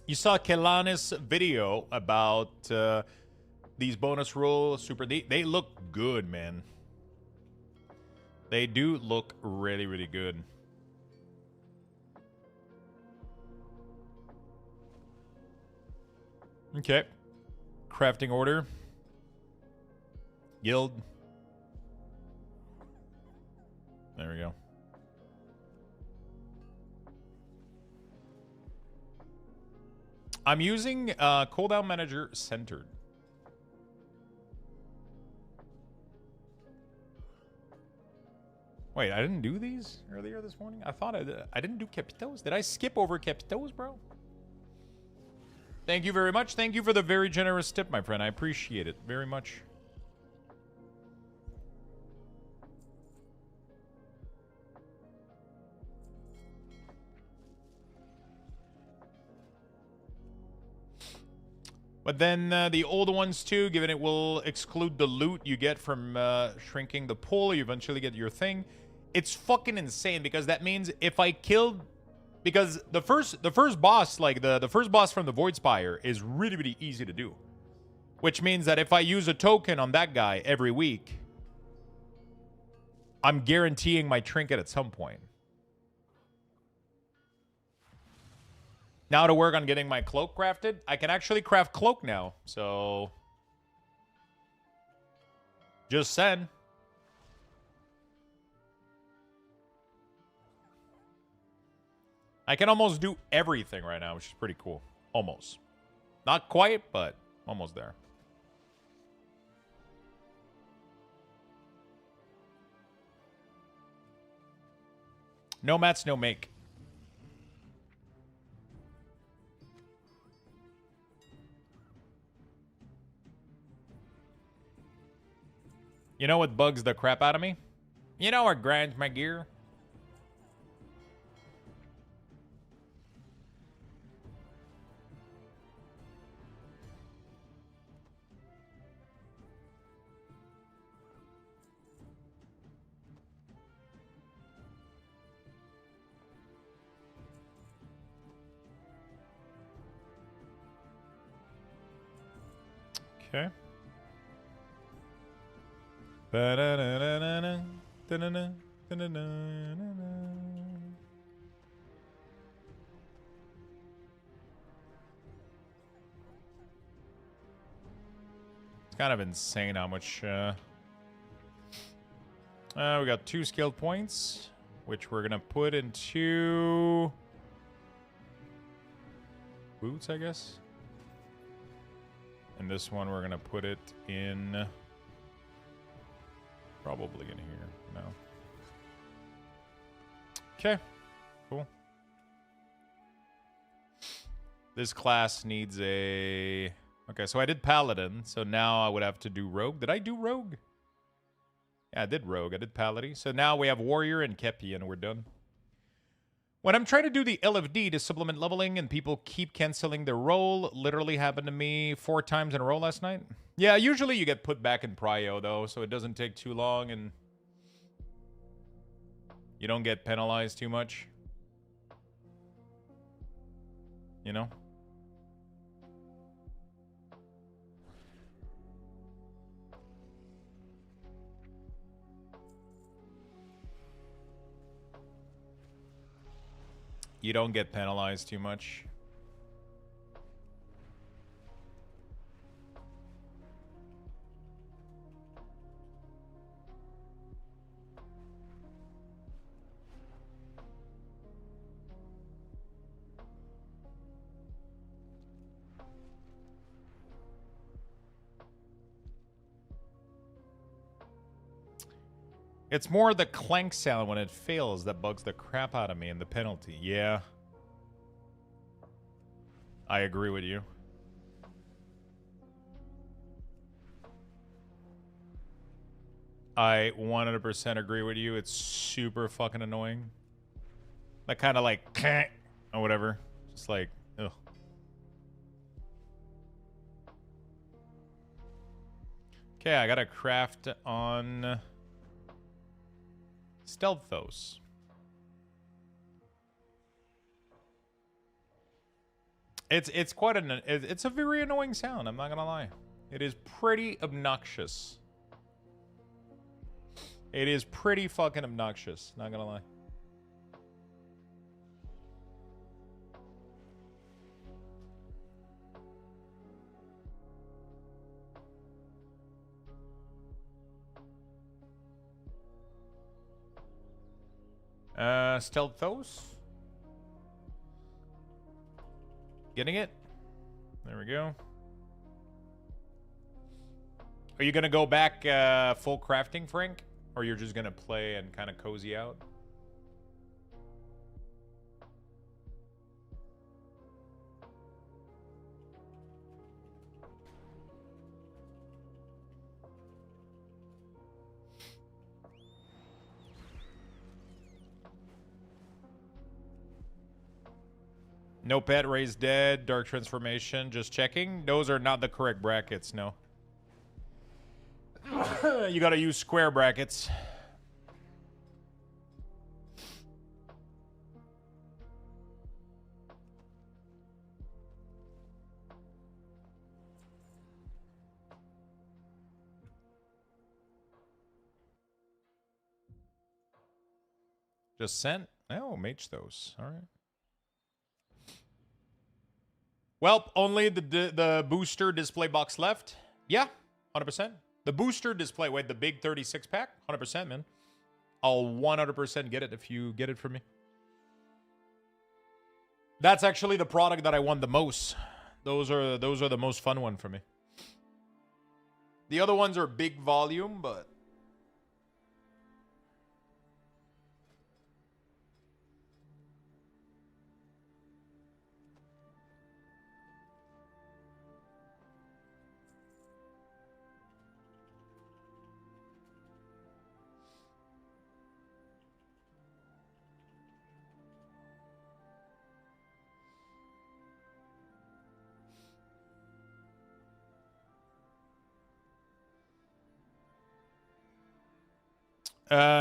You saw Kelani's video about these bonus rolls. They look good, man. They do look really, really good. Okay. Crafting order. Guild. There we go. I'm using cooldown manager centered. Wait, I didn't do these earlier this morning? I thought I didn't do Keystones. Did I skip over Keystones, bro? Thank you very much. Thank you for the very generous tip, my friend. I appreciate it very much. But then the old ones too, given it will exclude the loot you get from shrinking the pool, you eventually get your thing. It's fucking insane because that means if I killed, because the first boss, like the first boss from the Void Spire, is really, really easy to do. Which means that if I use a token on that guy every week, I'm guaranteeing my trinket at some point. Now to work on getting my cloak crafted. I can actually craft cloak now, so just saying. I can almost do everything right now, which is pretty cool. Almost. Not quite, but almost there. No mats, no make. You know what bugs the crap out of me? You know what grinds my gear? Okay. It's kind of insane how much we got 2 skilled points, which we're gonna put into boots, I guess. And this one we're gonna put it in probably in here. No. Okay. Cool. This class needs a... Okay, so I did Paladin, so now I would have to do Rogue. Did I do Rogue? Yeah, I did Rogue. I did Paladin. So now we have Warrior and Kepi, and we're done. When I'm trying to do the LFD to supplement leveling and people keep canceling their roll, literally happened to me 4 times in a row last night. Yeah, usually you get put back in prio, though, so it doesn't take too long and you don't get penalized too much. You know? You don't get penalized too much. It's more the clank sound when it fails that bugs the crap out of me and the penalty. Yeah. I agree with you. I 100% agree with you. It's super fucking annoying. That kind of like, or whatever. Just like, ugh. Okay, I got a craft on Stealthos. It's quite an it's a very annoying sound. I'm not gonna lie. It is pretty obnoxious. It is pretty fucking obnoxious. Not gonna lie. Stealthos. Getting it? There we go. Are you gonna go back full crafting, Frank? Or you're just gonna play and kind of cozy out? No pet, raised dead, dark transformation, just checking. Those are not the correct brackets, no. You gotta use square brackets. Just sent? Oh, mage those. All right. Well, only the booster display box left. Yeah, 100%. The booster display, wait, the big 36 pack? 100%, man. I'll 100% get it if you get it from me. That's actually the product that I want the most. Those are the most fun one for me. The other ones are big volume, but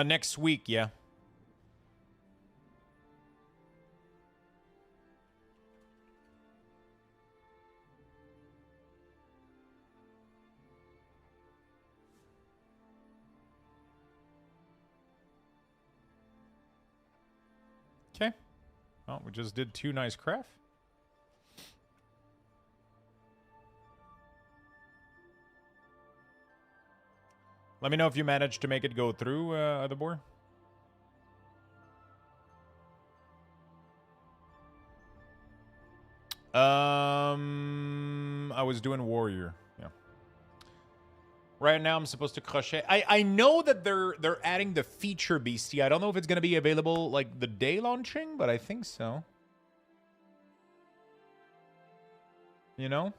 next week, yeah. Okay. Well, we just did 2 nice craft. Let me know if you managed to make it go through, other board. I was doing warrior. Yeah. Right now, I'm supposed to crochet. I know that they're adding the feature beastie. I don't know if it's gonna be available like the day launching, but I think so. You know?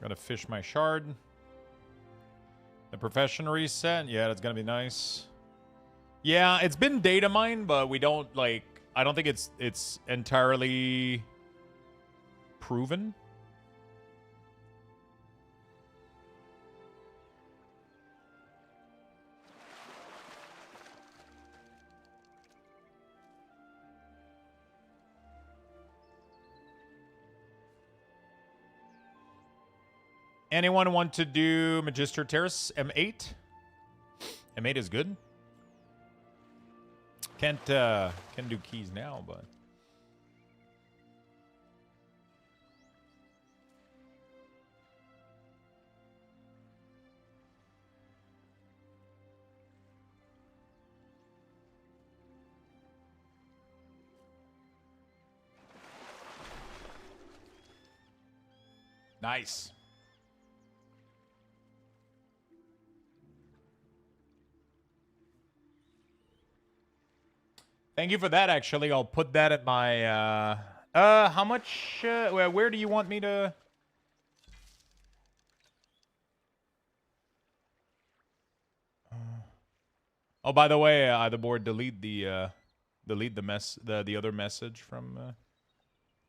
Gotta fish my shard. The profession reset. Yeah, that's gonna be nice. Yeah, it's been data mined, but we don't like. I don't think it's entirely proven. Anyone want to do Magister Terrace M8? M8 is good. Can't do keys now, but nice. Thank you for that, actually. I'll put that at my, how much, where do you want me to? Oh, by the way, the board, delete the other message from,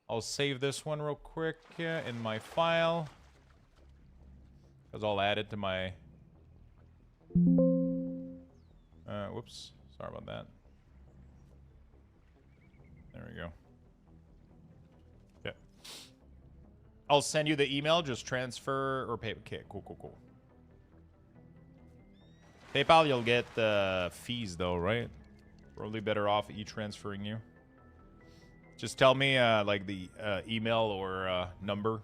I'll save this one real quick in my file. Because I'll add it to my, whoops, sorry about that. There we go. Okay. I'll send you the email. Just transfer or pay. Okay, cool. PayPal, you'll get fees though, right? Probably better off e-transferring you. Just tell me like the email or number.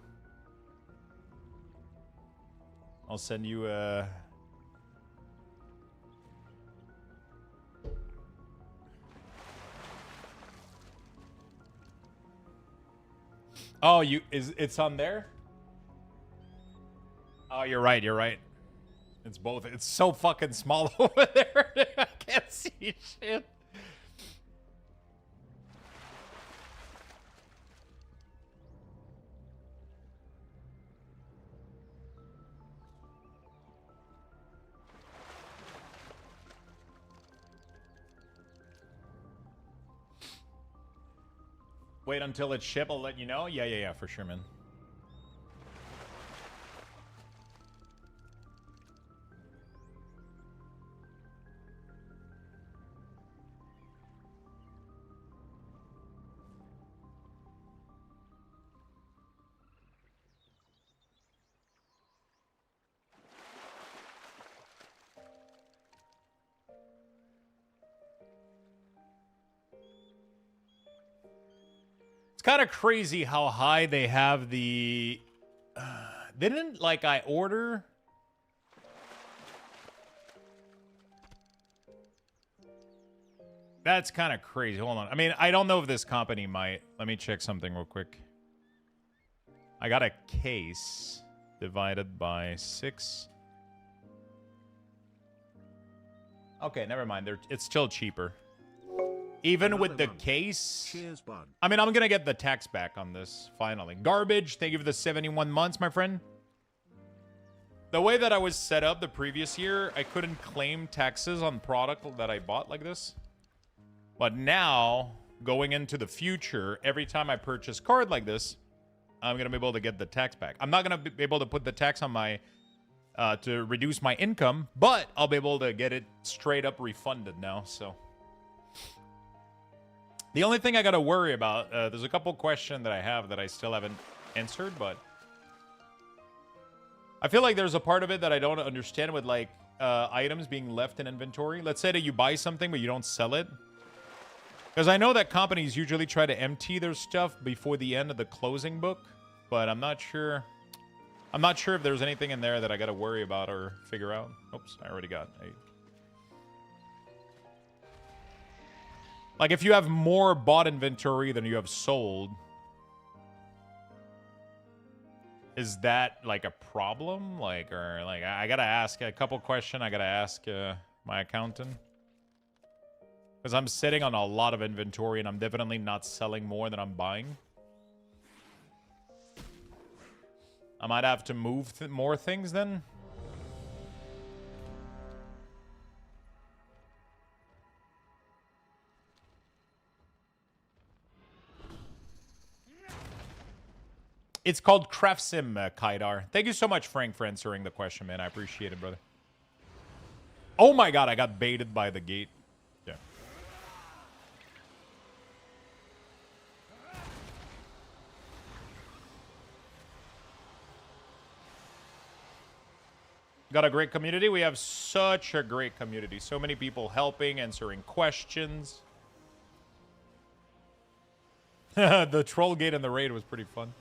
I'll send you Oh, it's on there? Oh, you're right. It's both. It's so fucking small over there. I can't see shit. Wait until it's shipped, I'll let you know. Yeah, for sure, man. It's kind of crazy how high they have the... didn't, like, I order... That's kind of crazy. Hold on. I mean, I don't know if this company might... Let me check something real quick. I got a case divided by 6. Okay, never mind. It's still cheaper. Even with the case. Cheers, bud. I mean, I'm going to get the tax back on this, finally. Garbage, thank you for the 71 months, my friend. The way that I was set up the previous year, I couldn't claim taxes on product that I bought like this. But now, going into the future, every time I purchase card like this, I'm going to be able to get the tax back. I'm not going to be able to put the tax on my... to reduce my income, but I'll be able to get it straight up refunded now, so... The only thing I gotta worry about, there's a couple questions that I have that I still haven't answered, but... I feel like there's a part of it that I don't understand with, like, items being left in inventory. Let's say that you buy something, but you don't sell it. Because I know that companies usually try to empty their stuff before the end of the closing book, but I'm not sure... I'm not sure if there's anything in there that I gotta worry about or figure out. Oops, I already got 8. Like, if you have more bought inventory than you have sold, is that, like, a problem? Like, or, like, I gotta ask a couple questions. I gotta ask my accountant. Because I'm sitting on a lot of inventory, and I'm definitely not selling more than I'm buying. I might have to move more things, then. It's called Craft Sim, Kaidar. Thank you so much, Frank, for answering the question, man. I appreciate it, brother. Oh my god, I got baited by the gate. Yeah. Got a great community. We have such a great community. So many people helping, answering questions. The troll gate in the raid was pretty fun.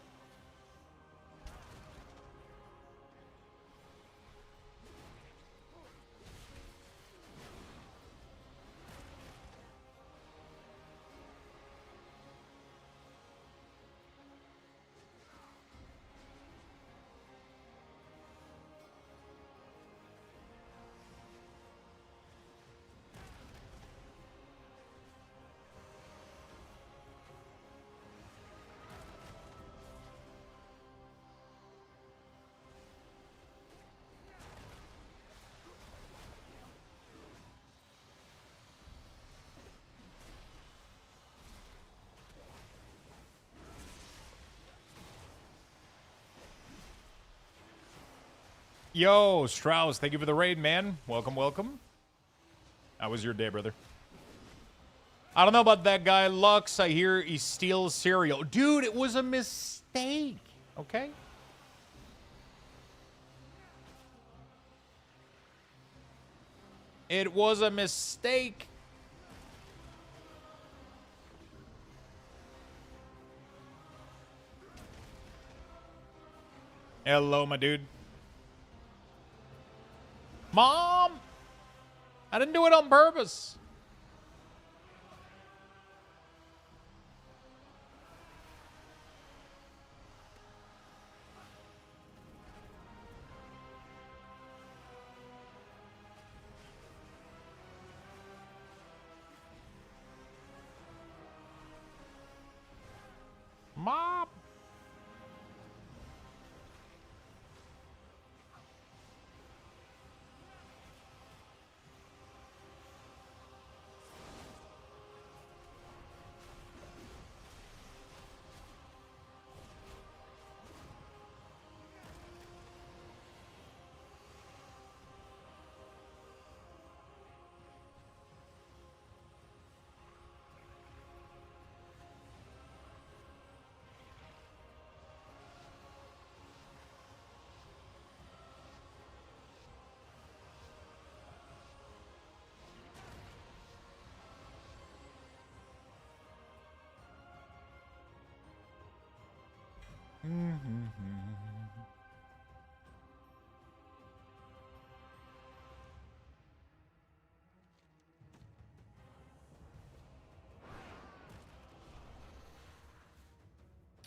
Yo, Strauss, thank you for the raid, man. Welcome, welcome. How was your day, brother? I don't know about that guy, Lux. I hear he steals cereal. Dude, it was a mistake, okay? It was a mistake. Hello, my dude. Mom! I didn't do it on purpose. Mom!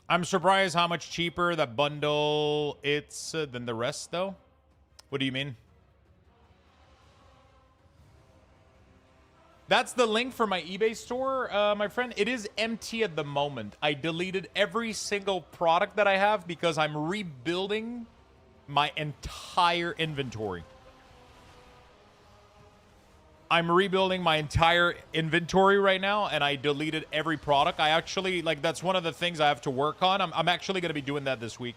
I'm surprised how much cheaper the bundle it's than the rest, though. What do you mean? That's the link for my eBay store, my friend. It is empty at the moment. I deleted every single product that I have because I'm rebuilding my entire inventory. I'm rebuilding my entire inventory right now, and I deleted every product. I actually, like, that's one of the things I have to work on. I'm actually going to be doing that this week.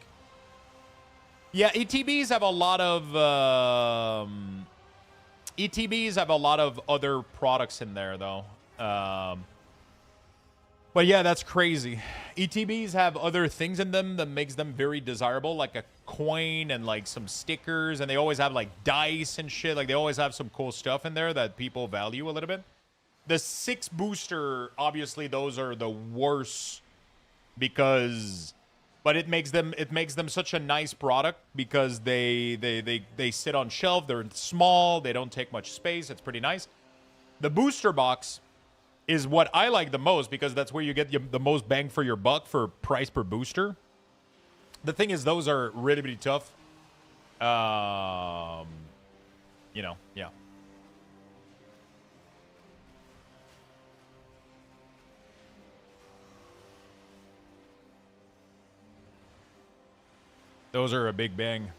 Yeah, ETBs have a lot of... ETBs have a lot of other products in there, though. But yeah, that's crazy. ETBs have other things in them that makes them very desirable, like a coin and like some stickers, and they always have like dice and shit. Like they always have some cool stuff in there that people value a little bit. The 6 booster, obviously, those are the worst because, but it makes them such a nice product because they sit on shelf. They're small. They don't take much space. It's pretty nice. The booster box is what I like the most because that's where you get the most bang for your buck for price per booster. The thing is, those are really, really tough. You know, yeah. Those are a big bang.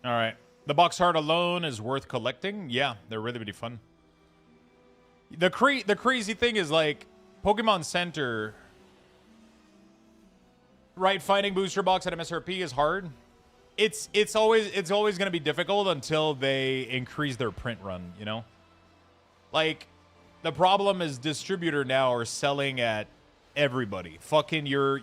All right. The box art alone is worth collecting. Yeah, they're really, really fun. The crazy thing is, like, Pokemon Center, right? Finding booster box at MSRP is hard. It's always going to be difficult until they increase their print run, you know? Like, the problem is distributor now are selling at everybody. Fucking they're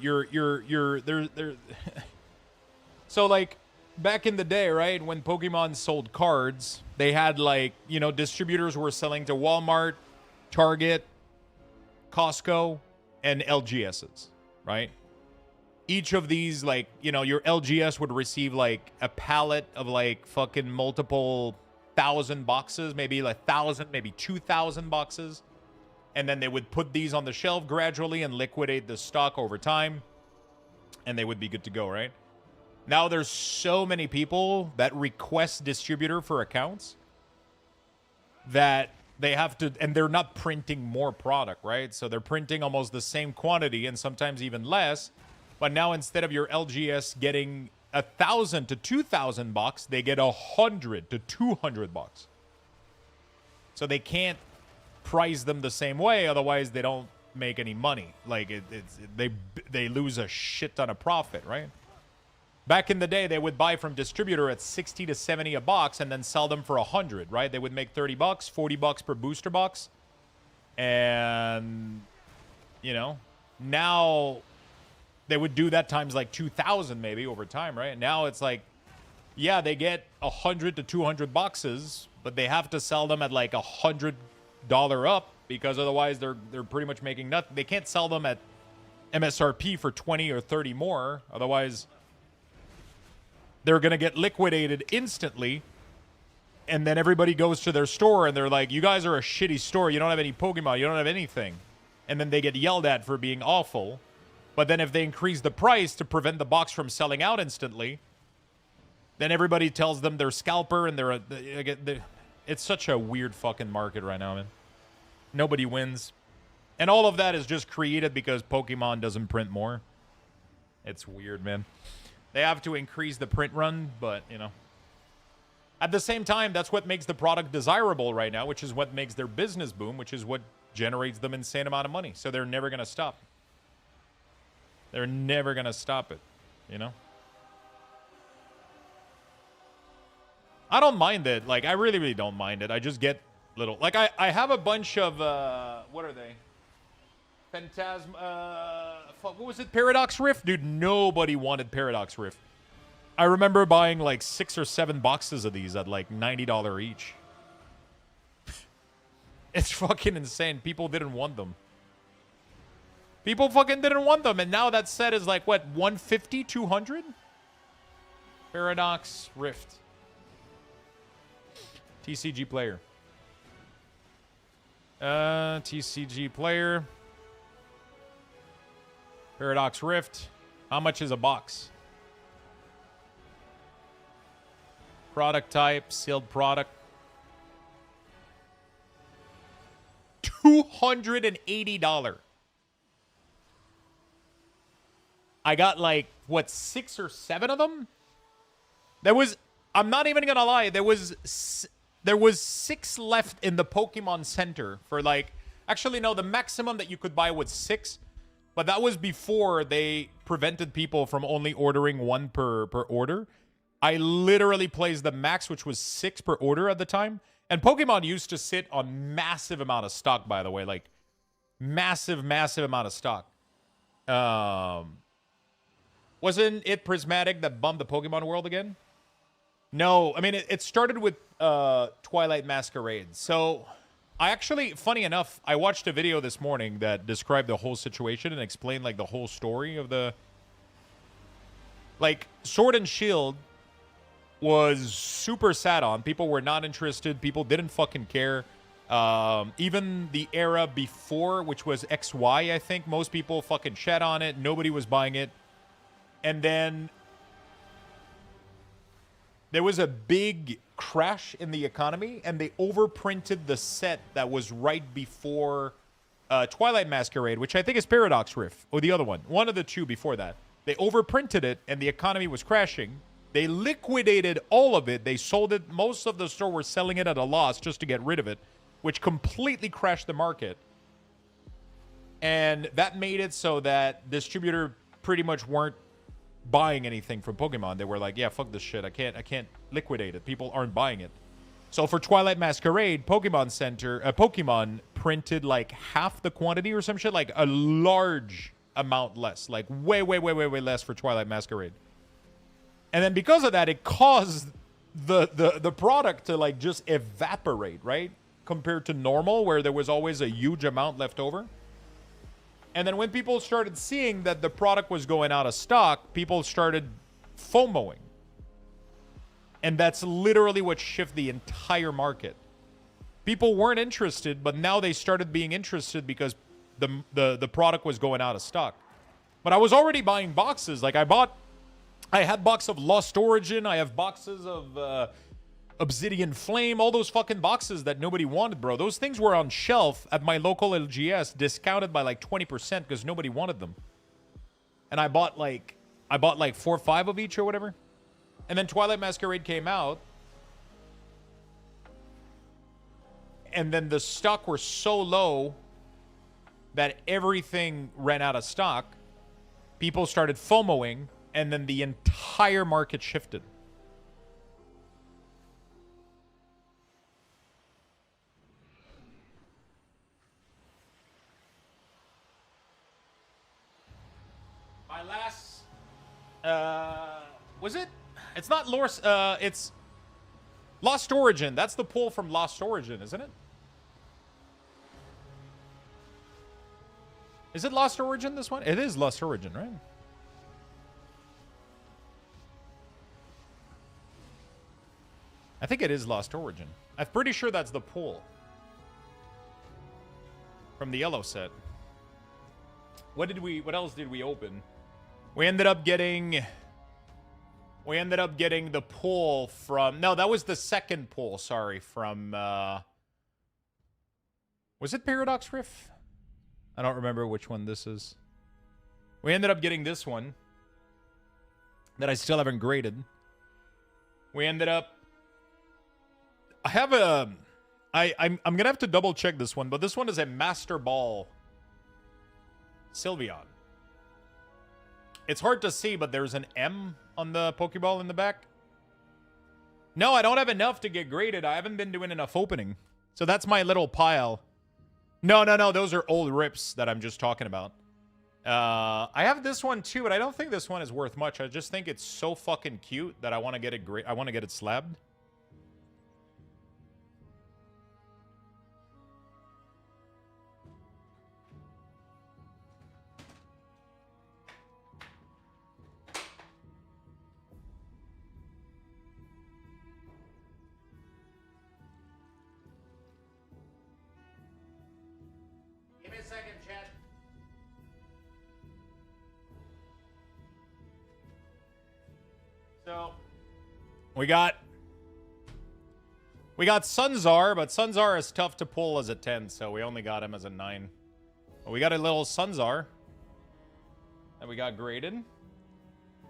So, like, back in the day, right, when Pokemon sold cards, they had, like, you know, distributors were selling to Walmart, Target, Costco, and LGSs, right? Each of these, like, you know, your LGS would receive, like, a pallet of, like, fucking multiple 1,000 boxes, maybe like 1,000, maybe 2,000 boxes. And then they would put these on the shelf gradually and liquidate the stock over time. And they would be good to go, right? Now there's so many people that request distributor for accounts that they have to, and they're not printing more product, right? So they're printing almost the same quantity and sometimes even less. But now instead of your LGS getting 1,000 to 2,000 bucks, they get 100 to 200 bucks. So they can't price them the same way, otherwise they don't make any money. Like they lose a shit ton of profit, right? Back in the day, they would buy from distributor at 60 to 70 a box and then sell them for 100, right? They would make 30 bucks, 40 bucks per booster box. And, you know, now they would do that times like 2,000 maybe over time, right? Now it's like, yeah, they get 100 to 200 boxes, but they have to sell them at like $100 up because otherwise they're pretty much making nothing. They can't sell them at MSRP for 20 or 30 more. Otherwise, they're going to get liquidated instantly. And then everybody goes to their store and they're like, you guys are a shitty store. You don't have any Pokemon. You don't have anything. And then they get yelled at for being awful. But then if they increase the price to prevent the box from selling out instantly, then everybody tells them they're scalper and they're it's such a weird fucking market right now, man. Nobody wins. And all of that is just created because Pokemon doesn't print more. It's weird, man. They have to increase the print run, but, you know. At the same time, that's what makes the product desirable right now, which is what makes their business boom, which is what generates them insane amount of money. So they're never going to stop. They're never going to stop it, you know? I don't mind it. Like, I really, really don't mind it. I just get little... Like, I have a bunch of... what are they? Phantasm... what was it? Paradox Rift? Dude, nobody wanted Paradox Rift. I remember buying, like, 6 or 7 boxes of these at, like, $90 each. It's fucking insane. People didn't want them. People fucking didn't want them. And now that set is, like, what, 150, 200? Paradox Rift. TCG player. TCG player. Paradox Rift. How much is a box? Product type, sealed product. $280. I got like, what, 6 or 7 of them? There was, I'm not even gonna lie, there was 6 left in the Pokemon Center for like, actually no, the maximum that you could buy was 6, but that was before they prevented people from only ordering 1 per order. I literally placed the max, which was 6 per order at the time. And Pokemon used to sit on massive amount of stock, by the way, like massive, massive amount of stock. Wasn't it Prismatic that bummed the Pokemon world again? No, I mean, it started with Twilight Masquerade. So I actually, funny enough, I watched a video this morning that described the whole situation and explained like the whole story of the... Like, Sword and Shield was super sat on. People were not interested. People didn't fucking care. Even the era before, which was XY, I think, most people fucking shat on it. Nobody was buying it. And then there was a big crash in the economy, and they overprinted the set that was right before Twilight Masquerade, which I think is Paradox Rift, or the other one. One of the two before that. They overprinted it, and the economy was crashing. They liquidated all of it. They sold it. Most of the store were selling it at a loss just to get rid of it, which completely crashed the market. And that made it so that distributor pretty much weren't buying anything from Pokemon. They were like, yeah, fuck this shit. I can't liquidate it. People aren't buying it. So for Twilight Masquerade, Pokemon printed like half the quantity or some shit, like a large amount less, like way less for Twilight Masquerade. And then because of that, it caused the product to like just evaporate, right? Compared to normal, where there was always a huge amount left over. And then when people started seeing that the product was going out of stock, people started FOMOing. And that's literally what shifted the entire market. People weren't interested, but now they started being interested because the product was going out of stock. But I was already buying boxes. Like I had boxes of Lost Origin. I have boxes of Obsidian Flame. All those fucking boxes that nobody wanted, bro. Those things were on shelf at my local LGS, discounted by like 20% because nobody wanted them. And I bought like 4 or 5 of each or whatever. And then Twilight Masquerade came out. And then the stock were so low that everything ran out of stock. People started FOMOing, and then the entire market shifted. My last... was it? It's not lore. It's Lost Origin. That's the pull from Lost Origin, isn't it? Is it Lost Origin, this one? It is Lost Origin, right? I think it is Lost Origin. I'm pretty sure that's the pull from the yellow set. What else did we open? We ended up getting the pull from... No, that was the second pull, sorry, from... was it Paradox Rift? I don't remember which one this is. We ended up getting this one that I still haven't graded. We ended up... I have a... I'm going to have to double check this one, but this one is a Master Ball Sylveon. It's hard to see, but there's an M on the Pokeball in the back. No, I don't have enough to get graded. I haven't been doing enough opening. So that's my little pile. No. Those are old rips that I'm just talking about. I have this one too, but I don't think this one is worth much. I just think it's so fucking cute that I want to get it I want to get it slabbed. So, we got Sunzar, but Sunzar is tough to pull as a 10, so we only got him as a 9. But we got a little Sunzar that we got graded.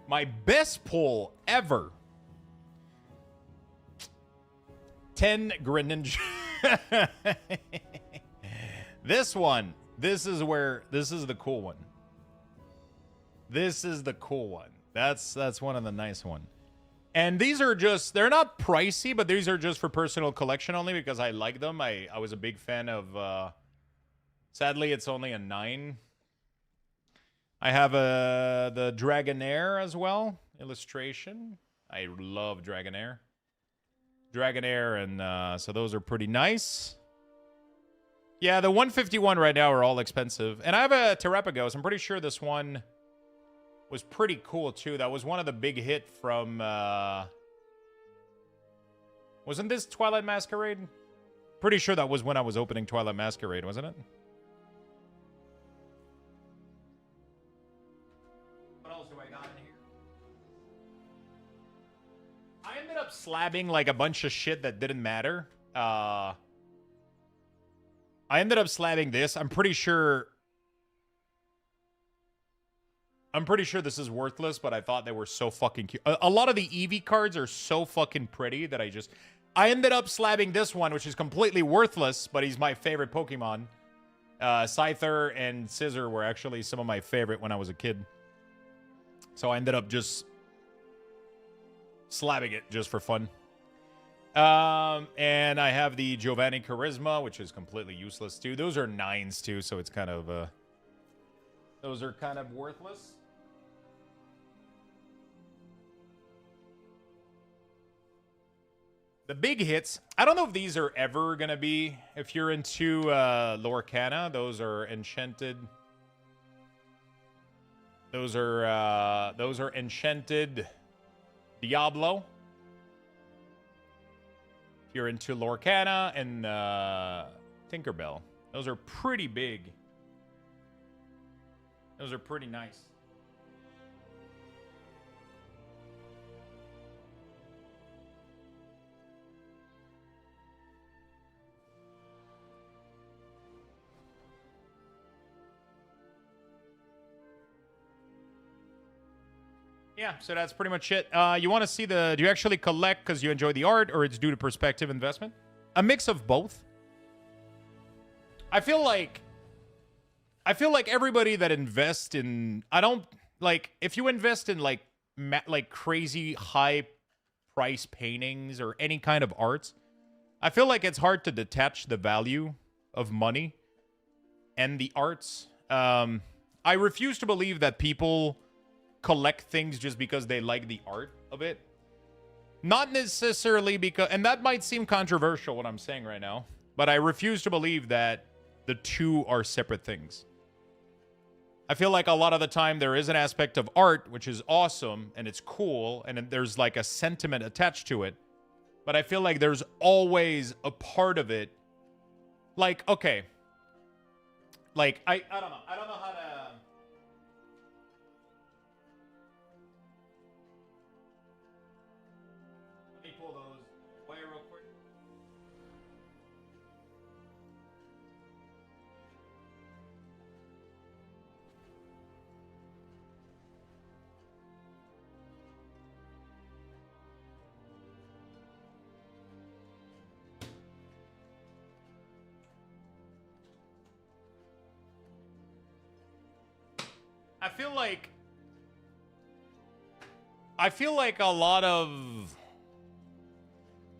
My best pull ever. 10 Greninja. This one. This is the cool one. This is the cool one. That's one of the nice one. And these are just, they're not pricey, but these are just for personal collection only because I like them. I was a big fan of, sadly, it's only a 9. I have the Dragonair as well, illustration. I love Dragonair. And so those are pretty nice. Yeah, the 151 right now are all expensive. And I have a Terrapagos. I'm pretty sure this one was pretty cool, too. That was one of the big hit from... wasn't this Twilight Masquerade? Pretty sure that was when I was opening Twilight Masquerade, wasn't it? What else do I got in here? I ended up slabbing, like, a bunch of shit that didn't matter. I ended up slabbing this. I'm pretty sure... I'm pretty sure this is worthless, but I thought they were so fucking cute. A lot of the Eevee cards are so fucking pretty that I ended up slabbing this one, which is completely worthless, but he's my favorite Pokemon. Scyther and Scissor were actually some of my favorite when I was a kid. So I ended up just slabbing it just for fun. And I have the Giovanni Charisma, which is completely useless too. Those are 9s too, so it's kind of those are kind of worthless. The big hits, I don't know if these are ever gonna be, if you're into Lorcana, those are enchanted. Those are enchanted Diablo. If you're into Lorcana and Tinkerbell, those are pretty big. Those are pretty nice. Yeah, so that's pretty much it. You want to see do you actually collect because you enjoy the art, or it's due to perspective investment? A mix of both. I feel like everybody that invests in, if you invest in like crazy high price paintings or any kind of arts, I feel like it's hard to detach the value of money and the arts. I refuse to believe that people collect things just because they like the art of it. Not necessarily because, and that might seem controversial what I'm saying right now, but I refuse to believe that the two are separate things. I feel like a lot of the time there is an aspect of art which is awesome and it's cool and there's like a sentiment attached to it, but I feel like there's always a part of it, like, okay, like I don't know how to. Pull those away real quick. I feel like a lot of,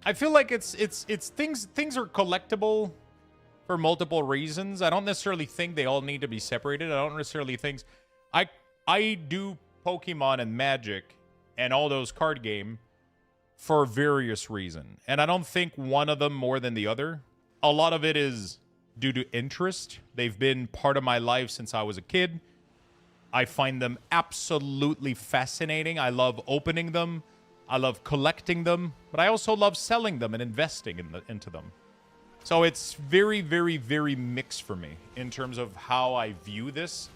I feel like it's things are collectible for multiple reasons. I don't necessarily think they all need to be separated. I don't necessarily think I do Pokemon and Magic and all those card game for various reasons. And I don't think one of them more than the other. A lot of it is due to interest. They've been part of my life since I was a kid. I find them absolutely fascinating. I love opening them. I love collecting them, but I also love selling them and investing into them. So it's very, very, very mixed for me in terms of how I view this.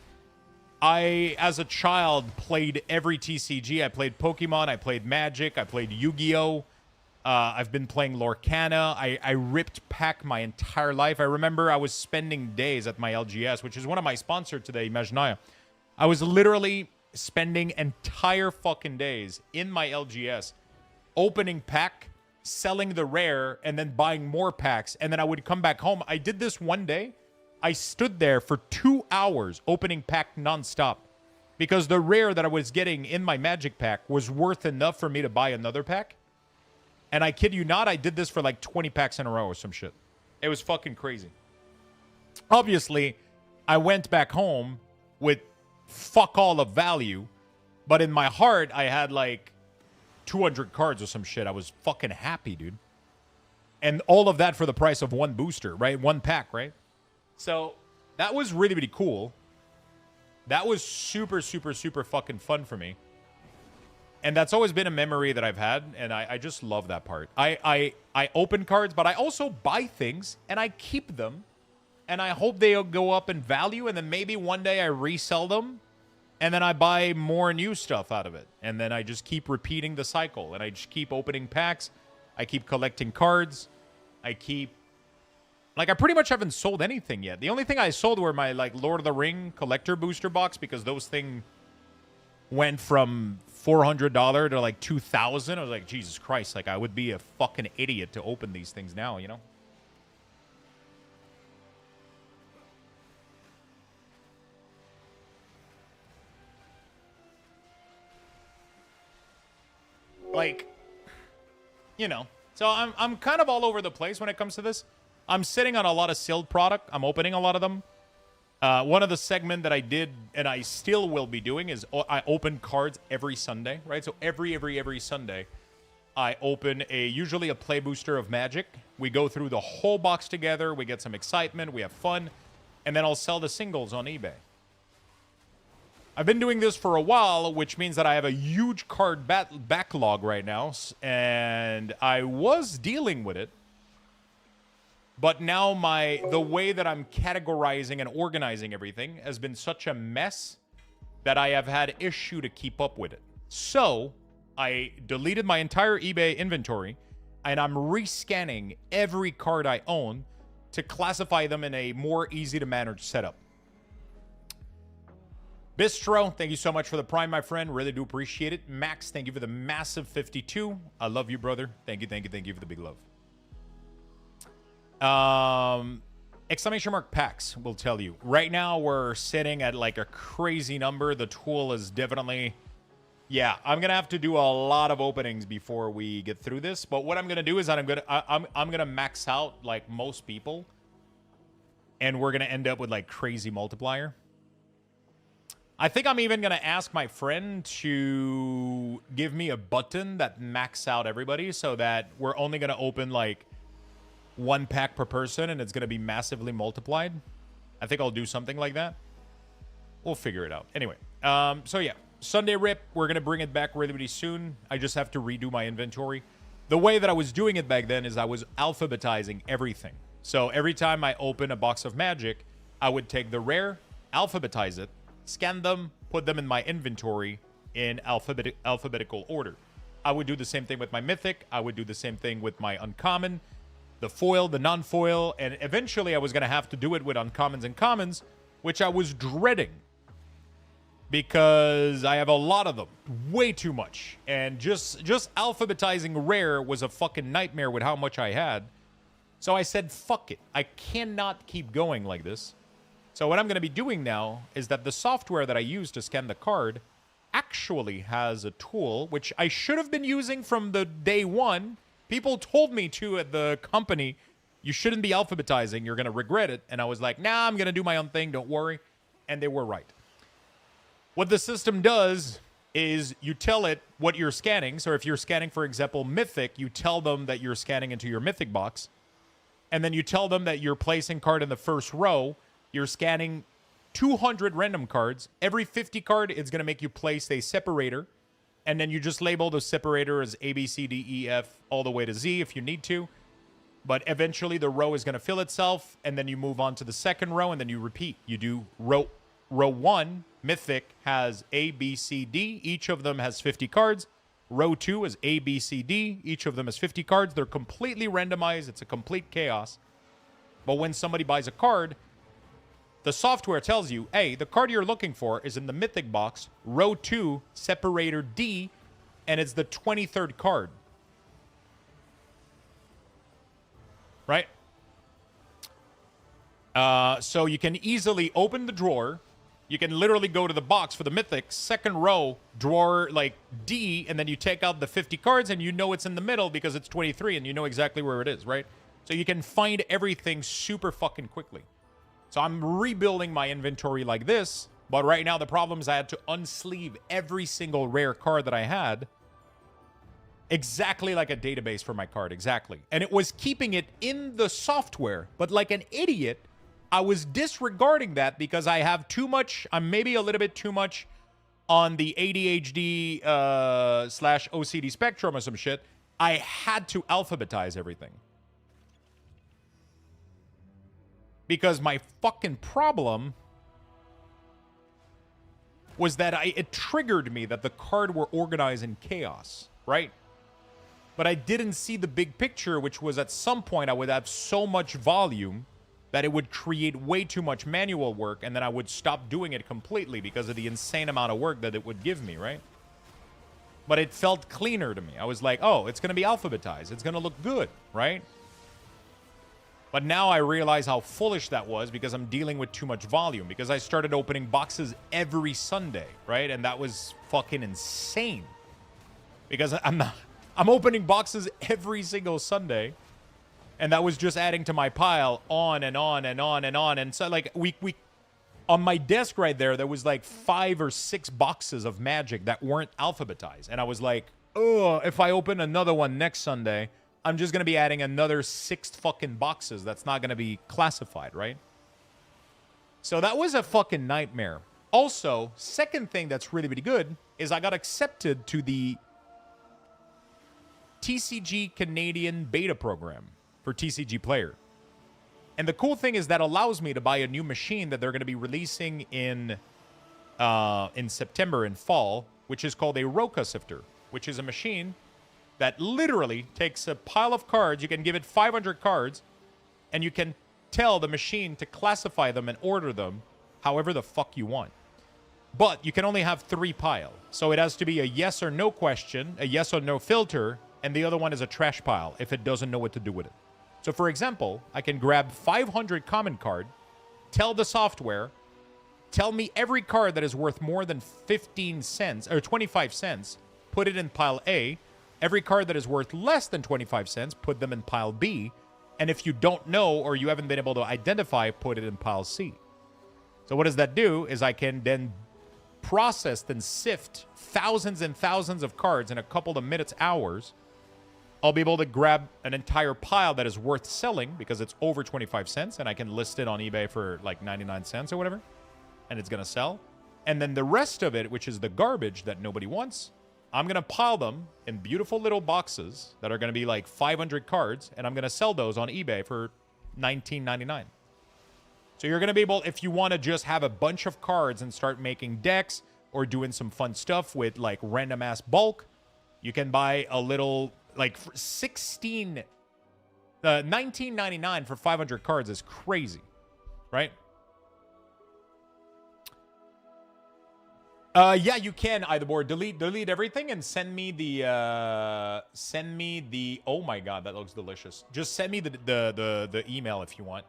I, as a child, played every TCG. I played Pokemon, I played Magic, I played Yu-Gi-Oh! I've been playing Lorcana. I ripped Pack my entire life. I remember I was spending days at my LGS, which is one of my sponsors today, Imaginaia. I was literally spending entire fucking days in my LGS opening pack, selling the rare, and then buying more packs. And then I would come back home. I did this one day. I stood there for 2 hours opening pack nonstop because the rare that I was getting in my Magic pack was worth enough for me to buy another pack. And I kid you not, I did this for like 20 packs in a row or some shit. It was fucking crazy. Obviously, I went back home with fuck all of value, but in my heart I had like 200 cards or some shit. I was fucking happy, dude. And all of that for the price of one booster, right? One pack, right? So that was really, really cool. That was super, super, super fucking fun for me. And that's always been a memory that I've had, and I just love that part. I open cards, but I also buy things, and I keep them, and I hope they'll go up in value, and then maybe one day I resell them, and then I buy more new stuff out of it. And then I just keep repeating the cycle, and I just keep opening packs. I keep collecting cards. I keep... Like, I pretty much haven't sold anything yet. The only thing I sold were my, like, Lord of the Ring collector booster box, because those things went from $400 to like $2,000. I was like, Jesus Christ, like I would be a fucking idiot to open these things now, you know? Like, you know, so I'm kind of all over the place when it comes to this. I'm sitting on a lot of sealed product. I'm opening a lot of them. One of the segment that I did and I still will be doing is I open cards every Sunday, right? So every Sunday, I open usually a play booster of Magic. We go through the whole box together. We get some excitement. We have fun. And then I'll sell the singles on eBay. I've been doing this for a while, which means that I have a huge card backlog right now. And I was dealing with it. But now the way that I'm categorizing and organizing everything has been such a mess that I have had issue to keep up with it. So I deleted my entire eBay inventory and I'm rescanning every card I own to classify them in a more easy to manage setup. Bistro, thank you so much for the Prime, my friend. Really do appreciate it. Max, thank you for the massive 52. I love you, brother. Thank you for the big love. Exclamation mark packs will tell you. Right now, we're sitting at like a crazy number. The tool is definitely... Yeah, I'm going to have to do a lot of openings before we get through this. But what I'm going to do is that I'm going to max out like most people. And we're going to end up with like crazy multiplier. I think I'm even going to ask my friend to give me a button that max out everybody so that we're only going to open like one pack per person and it's going to be massively multiplied. I think I'll do something like that. We'll figure it out. Anyway, so yeah, Sunday Rip, we're going to bring it back really, really soon. I just have to redo my inventory. The way that I was doing it back then is I was alphabetizing everything. So every time I open a box of Magic, I would take the rare, alphabetize it, scan them, put them in my inventory in alphabetical order. I would do the same thing with my Mythic. I would do the same thing with my Uncommon, the foil, the non-foil, and eventually I was going to have to do it with uncommons and commons, which I was dreading because I have a lot of them, way too much. And just alphabetizing rare was a fucking nightmare with how much I had. So I said, fuck it. I cannot keep going like this. So what I'm going to be doing now is that the software that I use to scan the card actually has a tool, which I should have been using from the day one. People told me to at the company, you shouldn't be alphabetizing. You're going to regret it. And I was like, nah, I'm going to do my own thing. Don't worry. And they were right. What the system does is you tell it what you're scanning. So if you're scanning, for example, Mythic, you tell them that you're scanning into your Mythic box. And then you tell them that you're placing card in the first row. You're scanning 200 random cards. Every 50 card, it's going to make you place a separator. And then you just label the separator as A, B, C, D, E, F, all the way to Z if you need to. But eventually the row is going to fill itself, and then you move on to the second row, and then you repeat. You do row 1, Mythic, has A, B, C, D. Each of them has 50 cards. Row 2 is A, B, C, D. Each of them has 50 cards. They're completely randomized. It's a complete chaos. But when somebody buys a card, the software tells you, hey, the card you're looking for is in the Mythic box, row 2, separator D, and it's the 23rd card. Right? So you can easily open the drawer. You can literally go to the box for the Mythic, second row, drawer like D, and then you take out the 50 cards and you know it's in the middle because it's 23 and you know exactly where it is, right? So you can find everything super fucking quickly. So I'm rebuilding my inventory like this, but right now the problem is I had to unsleeve every single rare card that I had exactly like a database for my card, exactly. And it was keeping it in the software, but like an idiot, I was disregarding that because I have too much, I'm maybe a little bit too much on the ADHD / OCD spectrum or some shit. I had to alphabetize everything. Because my fucking problem was that it triggered me that the card were organized in chaos, right? But I didn't see the big picture, which was at some point I would have so much volume that it would create way too much manual work, and then I would stop doing it completely because of the insane amount of work that it would give me, right? But it felt cleaner to me. I was like, oh, it's going to be alphabetized. It's going to look good, right? But now I realize how foolish that was because I'm dealing with too much volume. Because I started opening boxes every Sunday, right? And that was fucking insane. Because I'm opening boxes every single Sunday. And that was just adding to my pile on and on and on and on. And so, like, we on my desk right there, there was like 5 or 6 boxes of Magic that weren't alphabetized. And I was like, oh, if I open another one next Sunday, I'm just going to be adding another 6 fucking boxes that's not going to be classified, right? So that was a fucking nightmare. Also, second thing that's really, really good is I got accepted to the TCG Canadian beta program for TCG Player. And the cool thing is that allows me to buy a new machine that they're going to be releasing in September in fall, which is called a Roka Sifter, which is a machine that literally takes a pile of cards. You can give it 500 cards, and you can tell the machine to classify them and order them however the fuck you want. But you can only have 3 pile. So it has to be a yes or no question, a yes or no filter, and the other one is a trash pile if it doesn't know what to do with it. So, for example, I can grab 500 common card, tell the software, tell me every card that is worth more than 15 cents or 25 cents, put it in pile A. Every card that is worth less than 25 cents, put them in pile B. And if you don't know or you haven't been able to identify, put it in pile C. So what does that do is I can then process and sift thousands and thousands of cards in a couple of minutes, hours. I'll be able to grab an entire pile that is worth selling because it's over 25 cents, and I can list it on eBay for like 99 cents or whatever, and it's going to sell. And then the rest of it, which is the garbage that nobody wants, I'm going to pile them in beautiful little boxes that are going to be like 500 cards, and I'm going to sell those on eBay for $19.99. So you're going to be able, if you want to just have a bunch of cards and start making decks or doing some fun stuff with like random ass bulk, you can buy a little, like $19.99 for 500 cards is crazy, right? Yeah, you can either board delete everything and send me the oh my god, that looks delicious. Just send me the email if you want.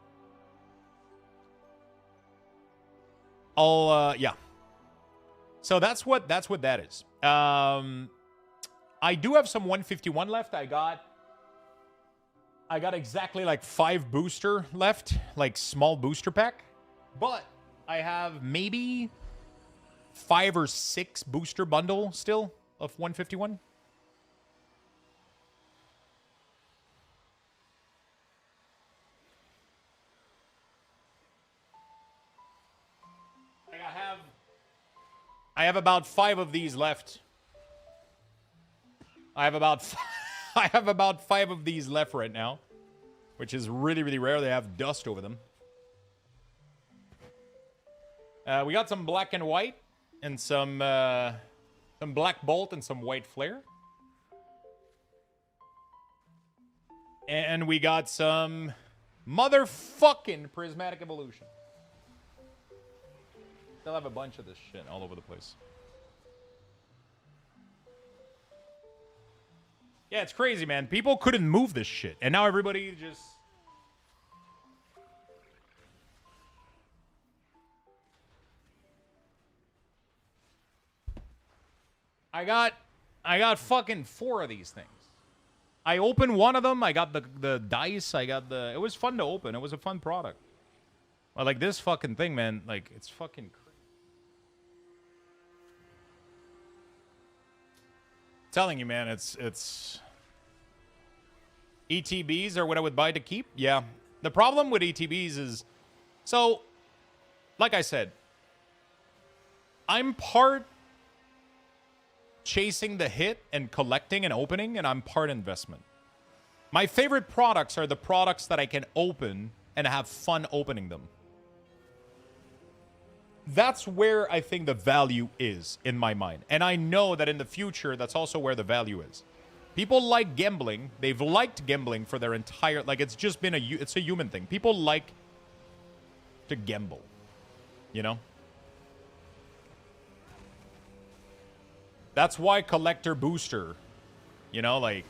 I'll yeah. So that's what that is. I do have some 151 left. I got exactly like 5 booster left, like small booster pack. But I have maybe 5 or 6 booster bundle still of 151. I have about 5 of these left. I have about 5 of these left right now, which is really, really rare. They have dust over them. We got some black and white and some black bolt and some white flare. And we got some motherfucking prismatic evolution. They'll have a bunch of this shit all over the place. Yeah, it's crazy, man. People couldn't move this shit, and now everybody just... I got fucking 4 of these things. I opened one of them. I got the dice. I got the... It was fun to open. It was a fun product. But like this fucking thing, man, like it's fucking crazy. Telling you, man, it's ETBs are what I would buy to keep. Yeah. The problem with ETBs is, so, like I said, I'm part chasing the hit and collecting and opening, and I'm part investment. My favorite products are the products that I can open and have fun opening them. That's where I think the value is in my mind. And I know that in the future, that's also where the value is. People like gambling. They've liked gambling for their entire... Like, it's just been it's a human thing. People like to gamble. You know? That's why collector booster, you know, like,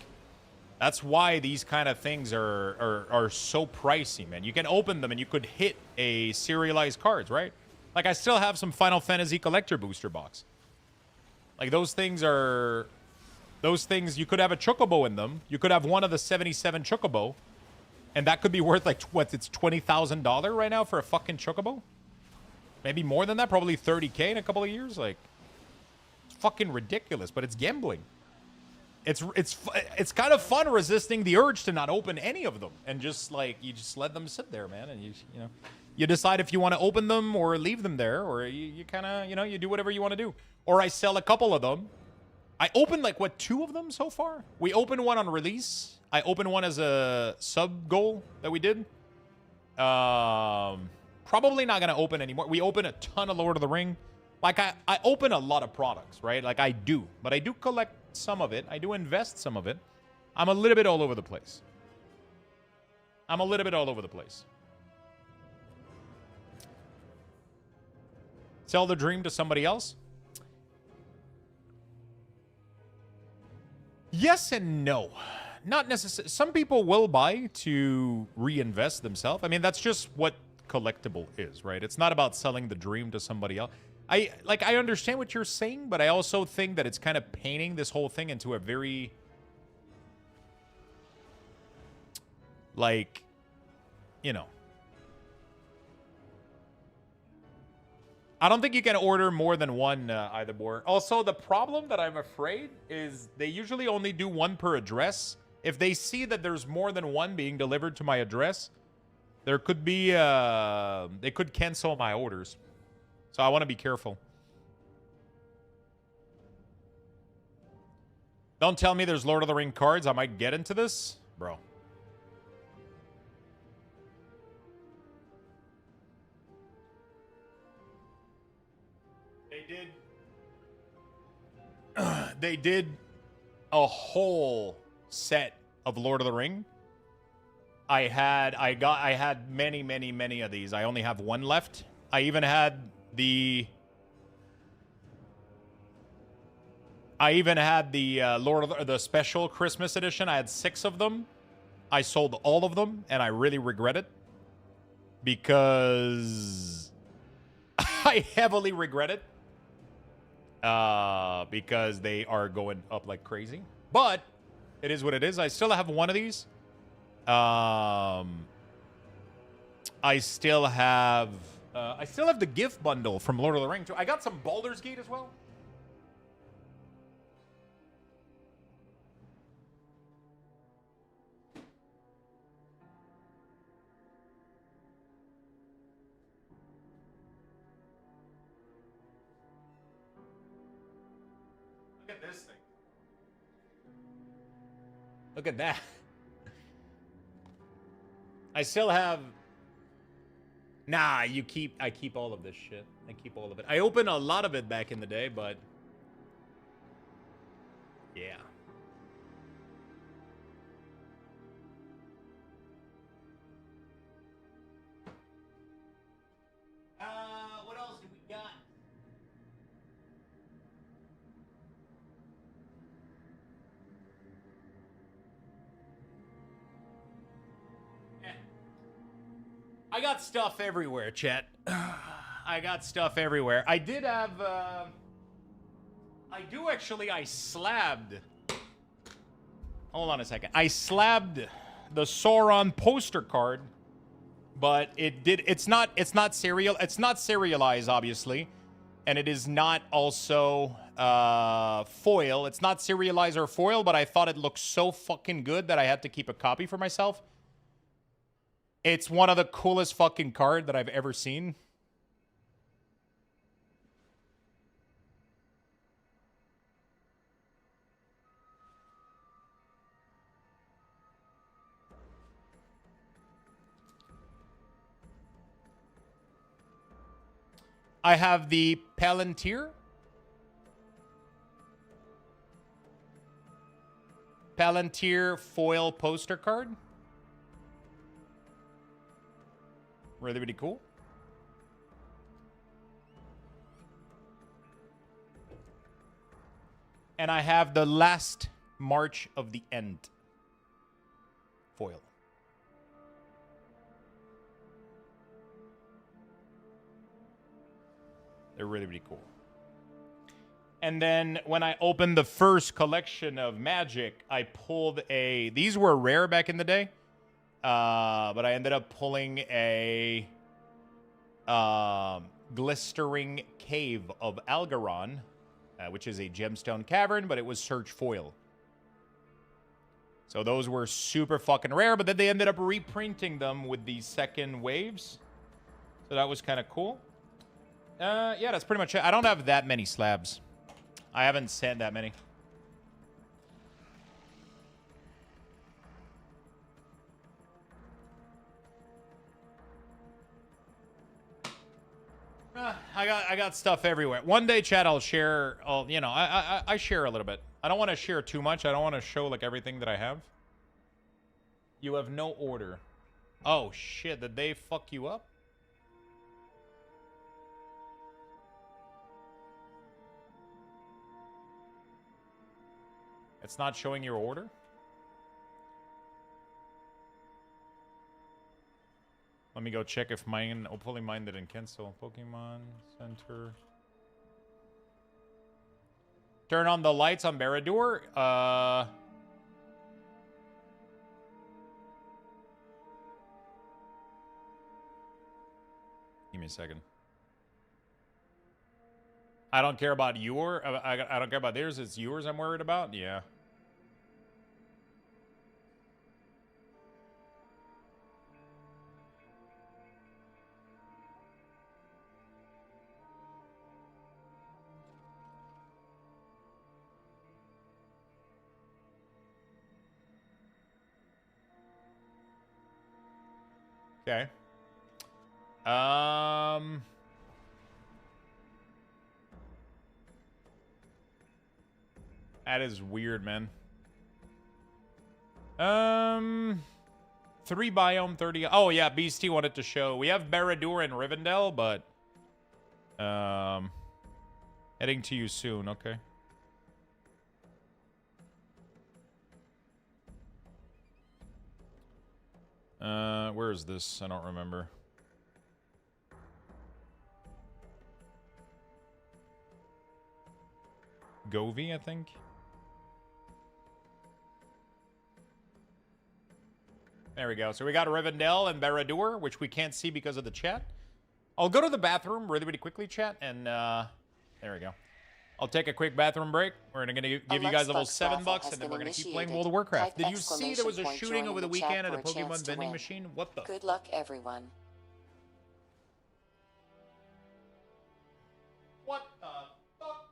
that's why these kind of things are so pricey, man. You can open them and you could hit a serialized cards, right? Like, I still have some Final Fantasy collector booster box. Like, those things, you could have a Chocobo in them. You could have one of the 77 Chocobo. And that could be worth, like, what, it's $20,000 right now for a fucking Chocobo? Maybe more than that, probably 30K in a couple of years, like... Fucking ridiculous, but it's gambling. It's kind of fun resisting the urge to not open any of them and just like you just let them sit there, man, and you know you decide if you want to open them or leave them there, or you kind of you do whatever you want to do. Or I sell a couple of them. I opened like what 2 of them so far. We opened one on release. I opened one as a sub goal that we did. Probably not gonna open anymore. We opened a ton of Lord of the Ring. Like, I open a lot of products, right? Like, I do. But I do collect some of it. I do invest some of it. I'm a little bit all over the place. Sell the dream to somebody else? Yes and no. Not necessarily. Some people will buy to reinvest themselves. I mean, that's just what collectible is, right? It's not about selling the dream to somebody else. I understand what you're saying, but I also think that it's kind of painting this whole thing into a very, like, you know. I don't think you can order more than one either board. Also, the problem that I'm afraid is they usually only do one per address. If they see that there's more than one being delivered to my address, there could be, they could cancel my orders. So I want to be careful. Don't tell me there's Lord of the Ring cards. I might get into this. Bro. They did a whole set of Lord of the Ring. I had many of these. I only have one left. I even had the Lord of the special Christmas edition. I had 6 of them. I sold all of them, and I really regret it because I heavily regret it because they are going up like crazy. But it is what it is. I still have one of these. I still have the gift bundle from Lord of the Rings too. I got some Baldur's Gate as well. Look at this thing. Look at that. I still have... Nah, I keep all of this shit. I keep all of it. I opened a lot of it back in the day, but... Yeah. What else do we got? I got stuff everywhere, chat. I got stuff everywhere. I did have, I slabbed... Hold on a second. I slabbed the Sauron poster card, but it's not serialized, obviously. And it is not also, foil. It's not serialized or foil, but I thought it looked so fucking good that I had to keep a copy for myself. It's one of the coolest fucking card that I've ever seen. I have the Palantir. Palantir foil poster card. Really, really cool. And I have the last March of the End foil. They're really, really cool. And then when I opened the first collection of Magic, I pulled a... These were rare back in the day. But I ended up pulling a Glistering Cave of Algaron, which is a gemstone cavern, but it was search foil. So those were super fucking rare, but then they ended up reprinting them with the second waves. So that was kind of cool. Yeah, that's pretty much it. I don't have that many slabs. I haven't sent that many. I got stuff everywhere. One day, chat, I'll share. You know, I share a little bit. I don't want to share too much. I don't want to show like everything that I have. You have no order. Oh shit! Did they fuck you up? It's not showing your order? Let me go check if mine... Hopefully mine didn't cancel. Pokemon Center. Turn on the lights on Barad-dûr. Give me a second. I don't care about your... I don't care about theirs. It's yours I'm worried about? Yeah. Okay. That is weird, man. 3 biome, 30. Oh yeah, Beastie wanted to show. We have Barad-dûr and Rivendell, but heading to you soon. Okay. Where is this? I don't remember. Govee, I think. There we go. So we got Rivendell and Barad-dûr, which we can't see because of the chat. I'll go to the bathroom really, really quickly, chat, and there we go. I'll take a quick bathroom break. We're going to give you guys level $7, and then we're going to keep playing World of Warcraft. Did you see there was a shooting over the weekend at a Pokemon vending machine? What the? Good luck, everyone. What the fuck?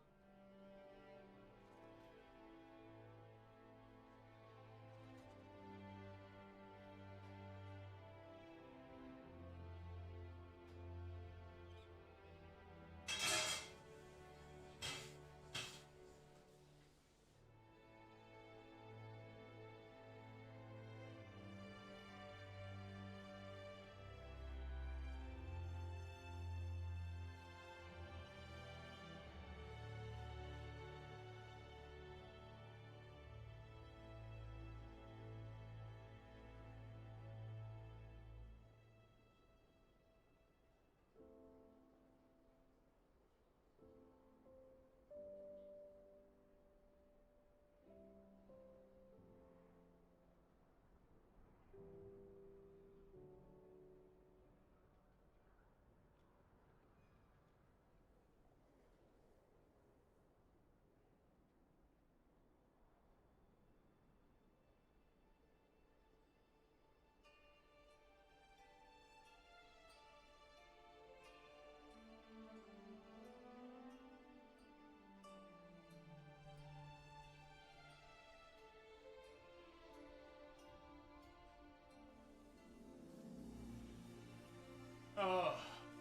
Oh,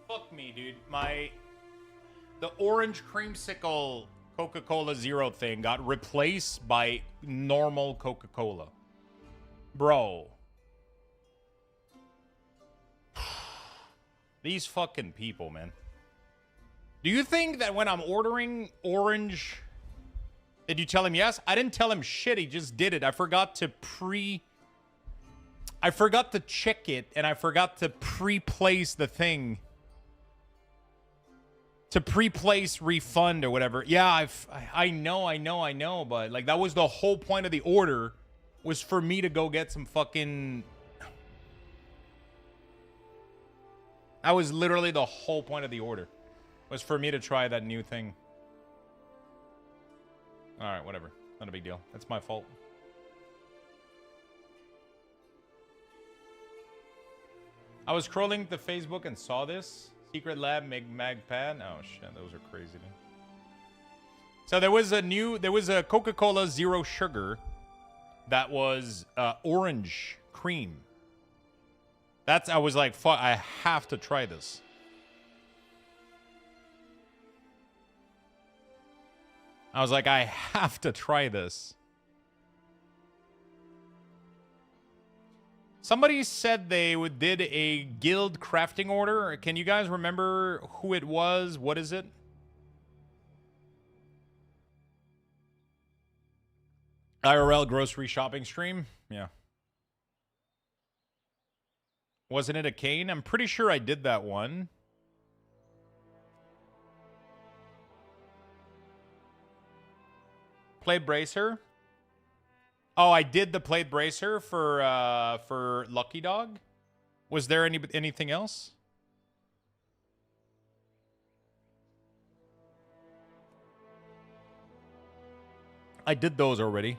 fuck me, dude. The orange creamsicle Coca-Cola Zero thing got replaced by normal Coca-Cola. Bro. These fucking people, man. Do you think that when I'm ordering orange Did you tell him yes? I didn't tell him shit. He just did it. I forgot to check it, and I forgot to pre-place the thing. To pre-place refund or whatever. Yeah, I know, but like that was the whole point of the order, was for me to go get some fucking... That was literally the whole point of the order, was for me to try that new thing. Alright, whatever. Not a big deal. That's my fault. I was scrolling the Facebook and saw this. Secret Lab, Magpad. Oh shit, those are crazy, dude. So there was a Coca-Cola Zero Sugar that was orange cream. I was like, fuck, I have to try this. I was like, I have to try this. Somebody said they did a guild crafting order. Can you guys remember who it was? What is it? IRL grocery shopping stream? Yeah. Wasn't it a cane? I'm pretty sure I did that one. Plate bracer? Oh, I did the plate bracer for Lucky Dog. Was there anything else? I did those already.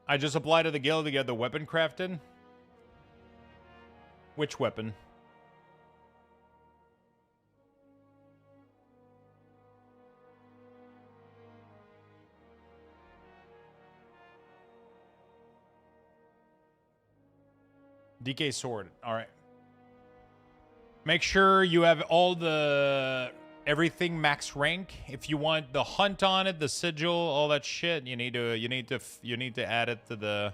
I just applied to the guild to get the weapon crafted. Which weapon? DK sword. All right. Make sure you have all everything max rank. If you want the hunt on it, the sigil, all that shit, you need to add it to the...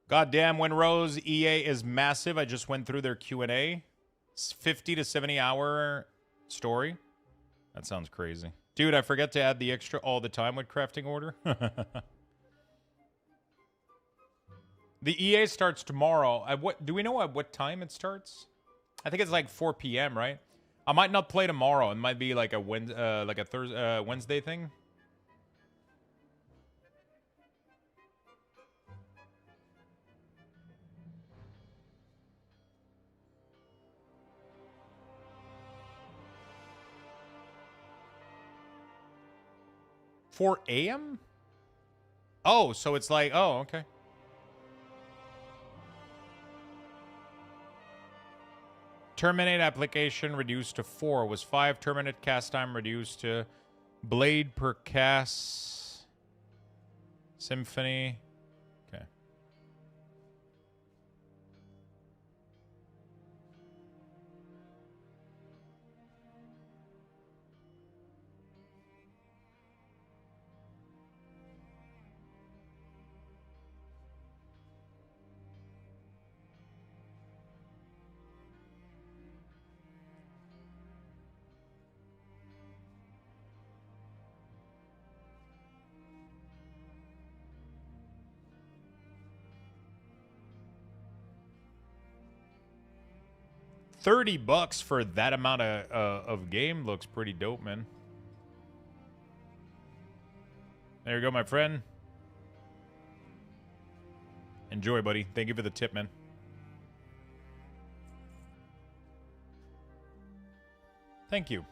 Goddamn, Winrose EA is massive. I just went through their Q&A. It's 50 to 70 hour story. That sounds crazy. Dude, I forget to add the extra all the time with crafting order. The EA starts tomorrow. Do we know at what time it starts? I think it's like 4 p.m., right? I might not play tomorrow. It might be like a Wednesday thing. $4 a.m.? Oh, so it's like, oh, okay. Terminate application reduced to 4 was 5. Terminate cast time reduced to blade per cast. Symphony. Okay. $30 for that amount of game looks pretty dope, man. There you go, my friend. Enjoy, buddy. Thank you for the tip, man. Thank you.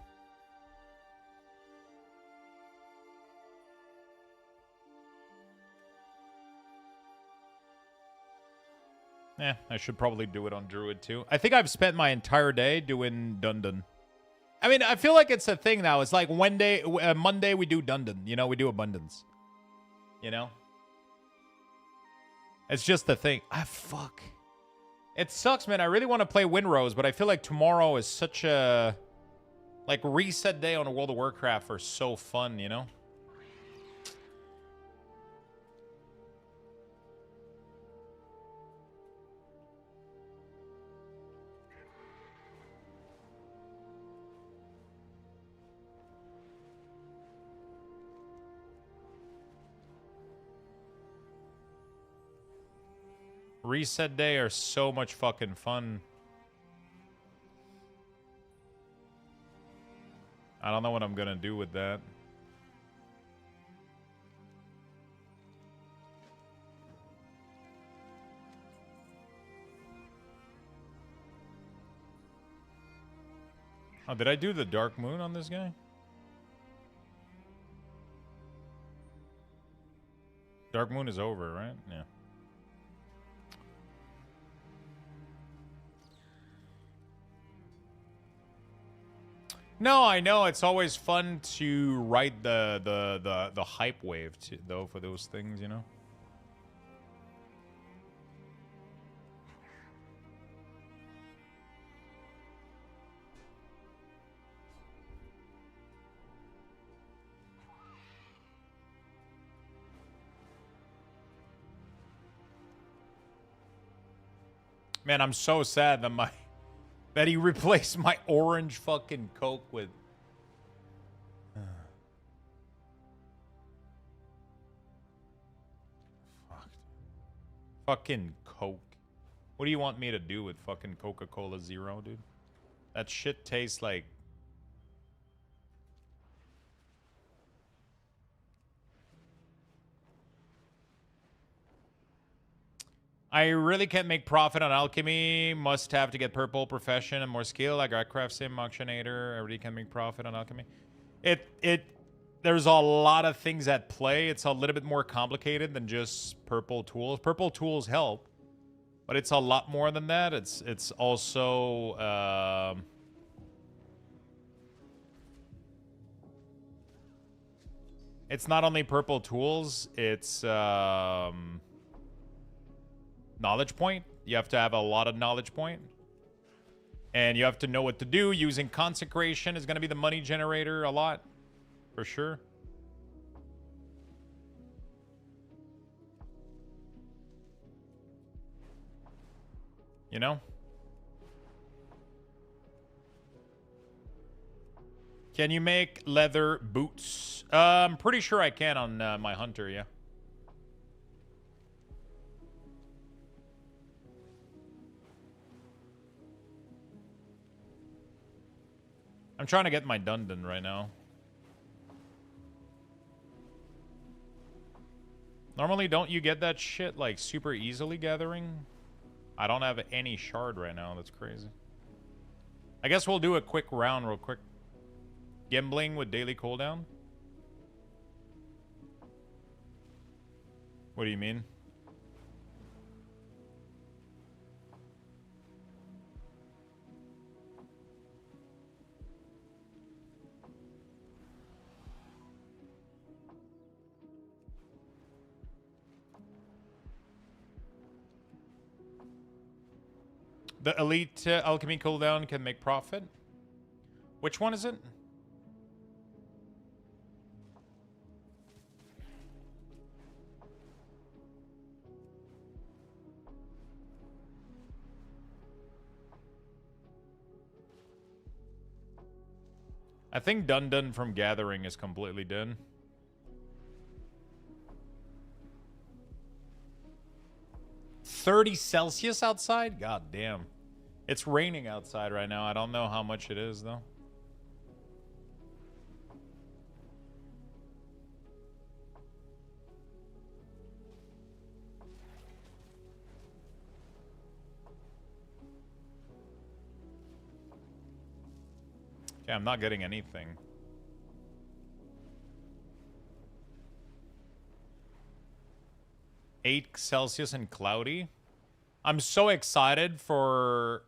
I should probably do it on Druid too. I think I've spent my entire day doing Dundon. I mean, I feel like it's a thing now. It's like Monday we do Dundon. You know, we do Abundance. You know? It's just the thing. Ah, fuck. It sucks, man. I really want to play Windrose, but I feel like tomorrow is such a... Like, reset day on a World of Warcraft are so fun, you know? Reset day are so much fucking fun. I don't know what I'm gonna do with that. Oh, did I do the Dark Moon on this guy? Dark Moon is over, right? Yeah. No, I know it's always fun to ride the hype wave though for those things, you know. Man, I'm so sad that that he replaced my orange fucking Coke with... Fuck. Fucking Coke. What do you want me to do with fucking Coca-Cola Zero, dude? That shit tastes like... I really can't make profit on alchemy. Must have to get purple profession and more skill. I got craft sim auctionator. I really can't make profit on alchemy. There's a lot of things at play. It's a little bit more complicated than just purple tools. Purple tools help, but it's a lot more than that. It's also it's not only purple tools. It's knowledge point. You have to have a lot of knowledge point. And you have to know what to do. Using consecration is going to be the money generator a lot. For sure. You know? Can you make leather boots? I'm pretty sure I can on my hunter, yeah. I'm trying to get my Dundon right now. Normally, don't you get that shit, like, super easily gathering? I don't have any shard right now. That's crazy. I guess we'll do a quick round real quick. Gambling with daily cooldown? What do you mean? The elite alchemy cooldown can make profit. Which one is it? I think Dundon from Gathering is completely done. $30 outside? God damn. It's raining outside right now. I don't know how much it is, though. Okay, I'm not getting anything. $8 and cloudy. I'm so excited for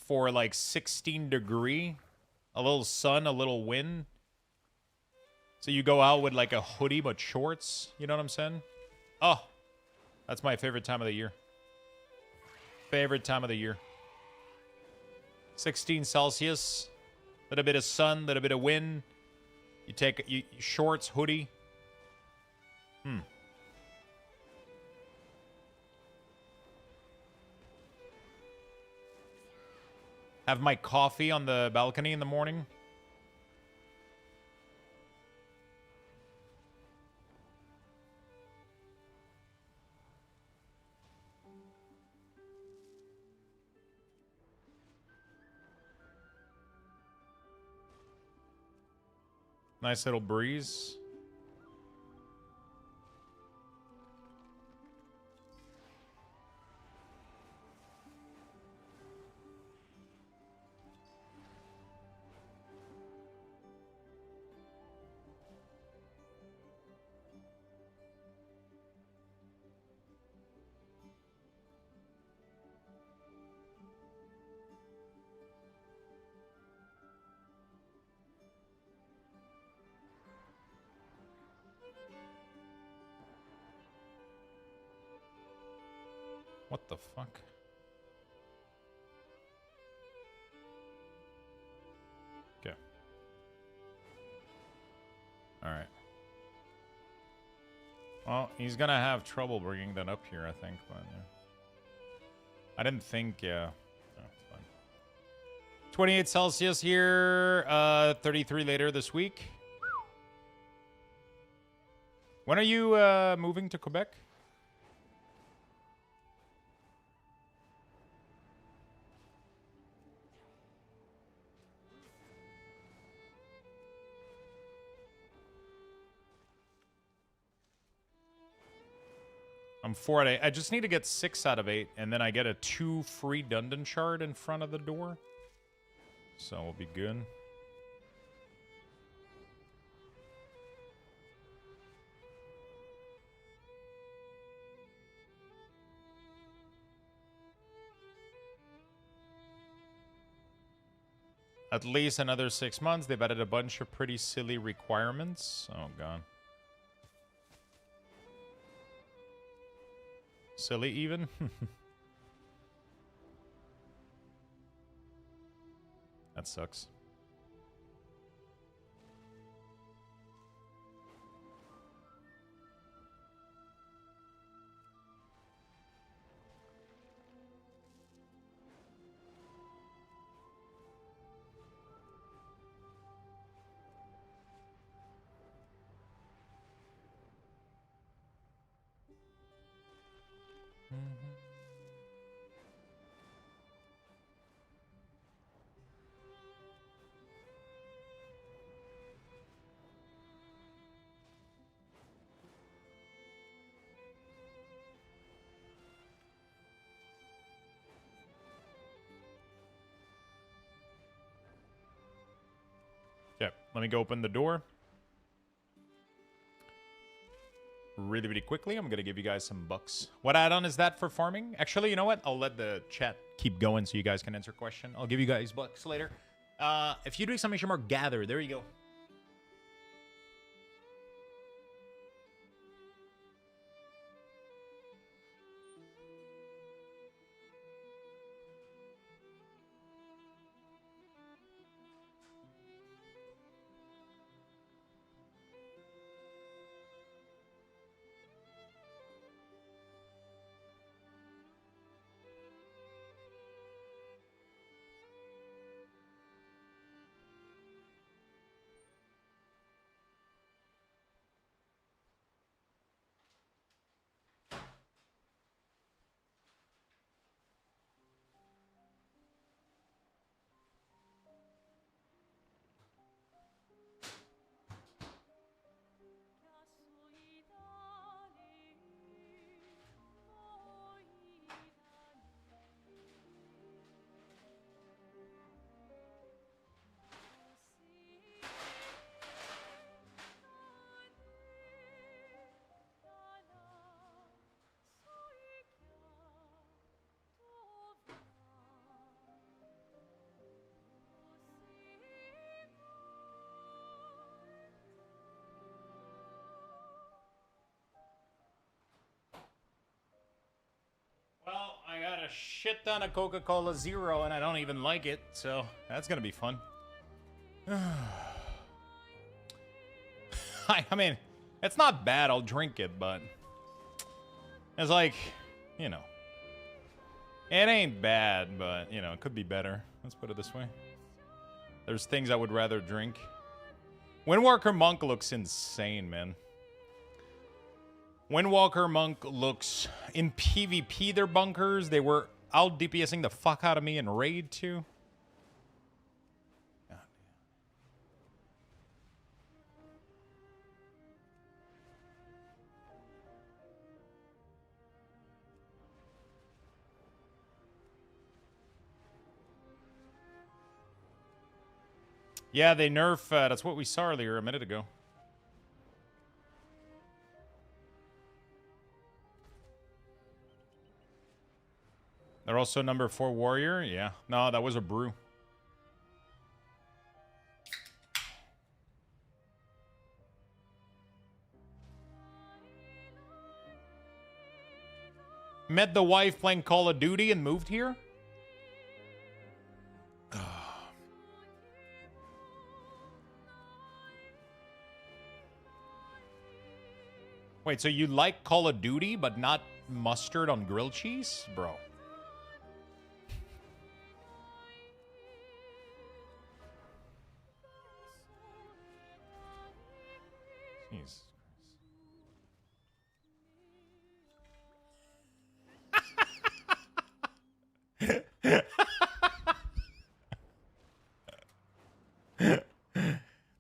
like 16 degree, a little sun, a little wind. So you go out with like a hoodie but shorts. You know what I'm saying? Oh, That's my favorite time of the year. Favorite time of the year. 16 Celsius. Little bit of sun, little bit of wind. You take shorts, hoodie. Have my coffee on the balcony in the morning. Nice little breeze. What the fuck? Okay. Alright. Well, he's gonna have trouble bringing that up here, I think, but yeah. I didn't think, yeah. Oh, it's fine. 28 Celsius here, 33 later this week. When are you moving to Quebec? I'm 4 out of 8. I just need to get 6 out of 8, and then I get a 2 free Dundon shard in front of the door. So we'll be good. At least another 6 months. They've added a bunch of pretty silly requirements. Oh, God. Silly, even? That sucks. Okay, let me go open the door. Really, really quickly, I'm going to give you guys some bucks. What add-on is that for farming? Actually, you know what? I'll let the chat keep going so you guys can answer question. I'll give you guys bucks later. If you do exclamation mark gather, there you go. shit ton of Coca-Cola Zero, and I don't even like it, so that's gonna be fun. I mean, it's not bad. I'll drink it, but it's like, you know, it ain't bad, but, you know, it could be better. Let's put it this way. There's things I would rather drink. Windwalker Monk looks insane, man. Windwalker Monk looks... In PvP, their bunkers, they were out DPSing the fuck out of me in Raid, too. Yeah, they nerf... that's what we saw earlier, a minute ago. They're also number 4 warrior? Yeah. No, that was a brew. Met the wife playing Call of Duty and moved here? Wait, so you like Call of Duty, but not mustard on grilled cheese? Bro. Jesus Christ.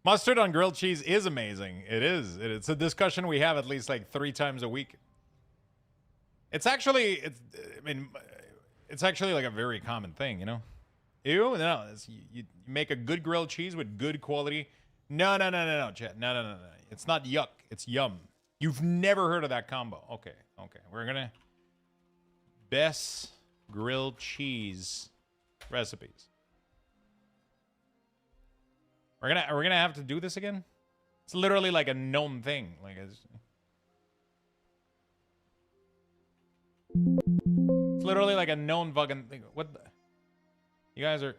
Mustard on grilled cheese is amazing. It is. It's a discussion we have at least like 3 times a week. It's actually, it's actually like a very common thing, you know? Ew, no. You make a good grilled cheese with good quality. No, chat. No. It's not yuck. It's yum. You've never heard of that combo. Okay. We're gonna... Best grilled cheese recipes. We're gonna have to do this again? It's literally like a known thing. Like it's literally like a known fucking thing. What the... You guys are...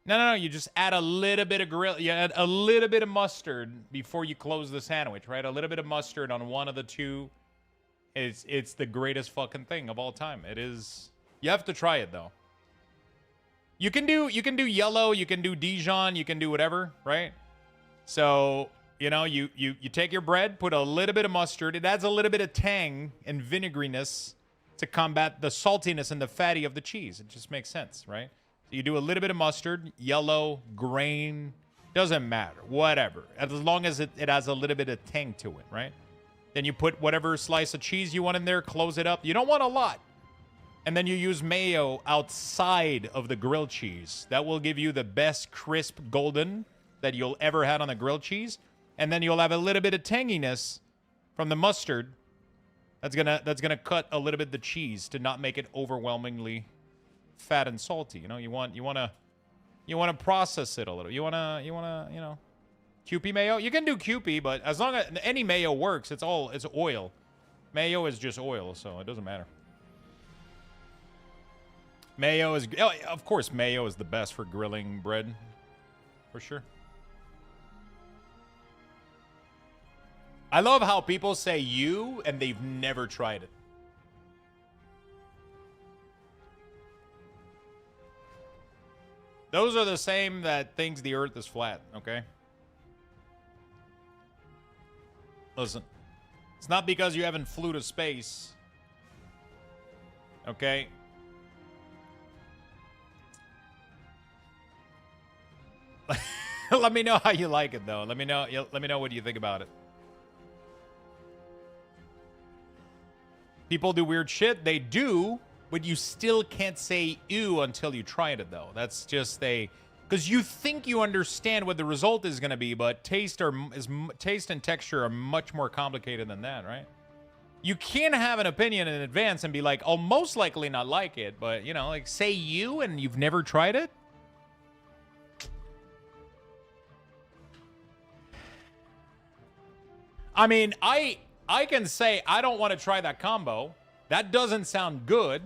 No. You just add a little bit of you add a little bit of mustard before you close the sandwich, right? A little bit of mustard on one of the two. It's the greatest fucking thing of all time. It is... You have to try it, though. You can do yellow, you can do Dijon, you can do whatever, right? So, you know, you take your bread, put a little bit of mustard. It adds a little bit of tang and vinegariness to combat the saltiness and the fatty of the cheese. It just makes sense, right? So you do a little bit of mustard, yellow, grain, doesn't matter, whatever. As long as it has a little bit of tang to it, right? Then you put whatever slice of cheese you want in there, close it up. You don't want a lot. And then you use mayo outside of the grilled cheese. That will give you the best crisp golden that you'll ever had on a grilled cheese. And then you'll have a little bit of tanginess from the mustard. That's gonna cut a little bit the cheese to not make it overwhelmingly fat and salty. You know, you wanna process it a little. You wanna you know, Kewpie mayo. You can do Kewpie, but as long as any mayo works, it's oil. Mayo is just oil, so it doesn't matter. Mayo is, of course, mayo is the best for grilling bread, for sure. I love how people say you and they've never tried it. Those are the same that thinks the earth is flat, okay? Listen, it's not because you haven't flew to space, okay? Let me know how you like it, though. Let me know what you think about it. People do weird shit. They do, but you still can't say ew until you tried it, though. That's just because you think you understand what the result is going to be, but taste and texture are much more complicated than that, right? You can't have an opinion in advance and be like, I'll most likely not like it, but, you know, like, say you and you've never tried it? I mean, I can say I don't want to try that combo, That doesn't sound good.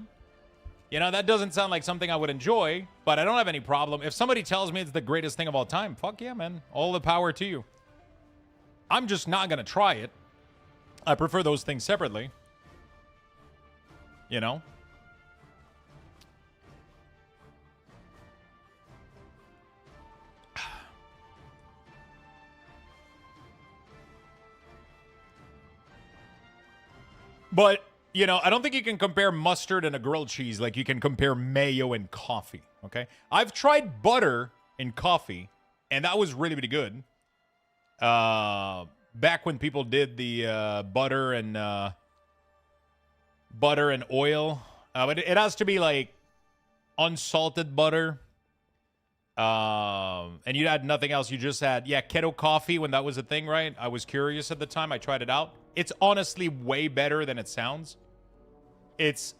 You know, that doesn't sound like something I would enjoy, but I don't have any problem. If somebody tells me it's the greatest thing of all time, fuck yeah, man. All the power to you. I'm just not going to try it. I prefer those things separately. You know? But, you know, I don't think you can compare mustard and a grilled cheese like you can compare mayo and coffee, okay? I've tried butter in coffee, and that was really, really good. Back when people did the butter and oil. But it has to be, like, unsalted butter. And you had nothing else. You just had, keto coffee when that was a thing, right? I was curious at the time. I tried it out. It's honestly way better than it sounds. It's,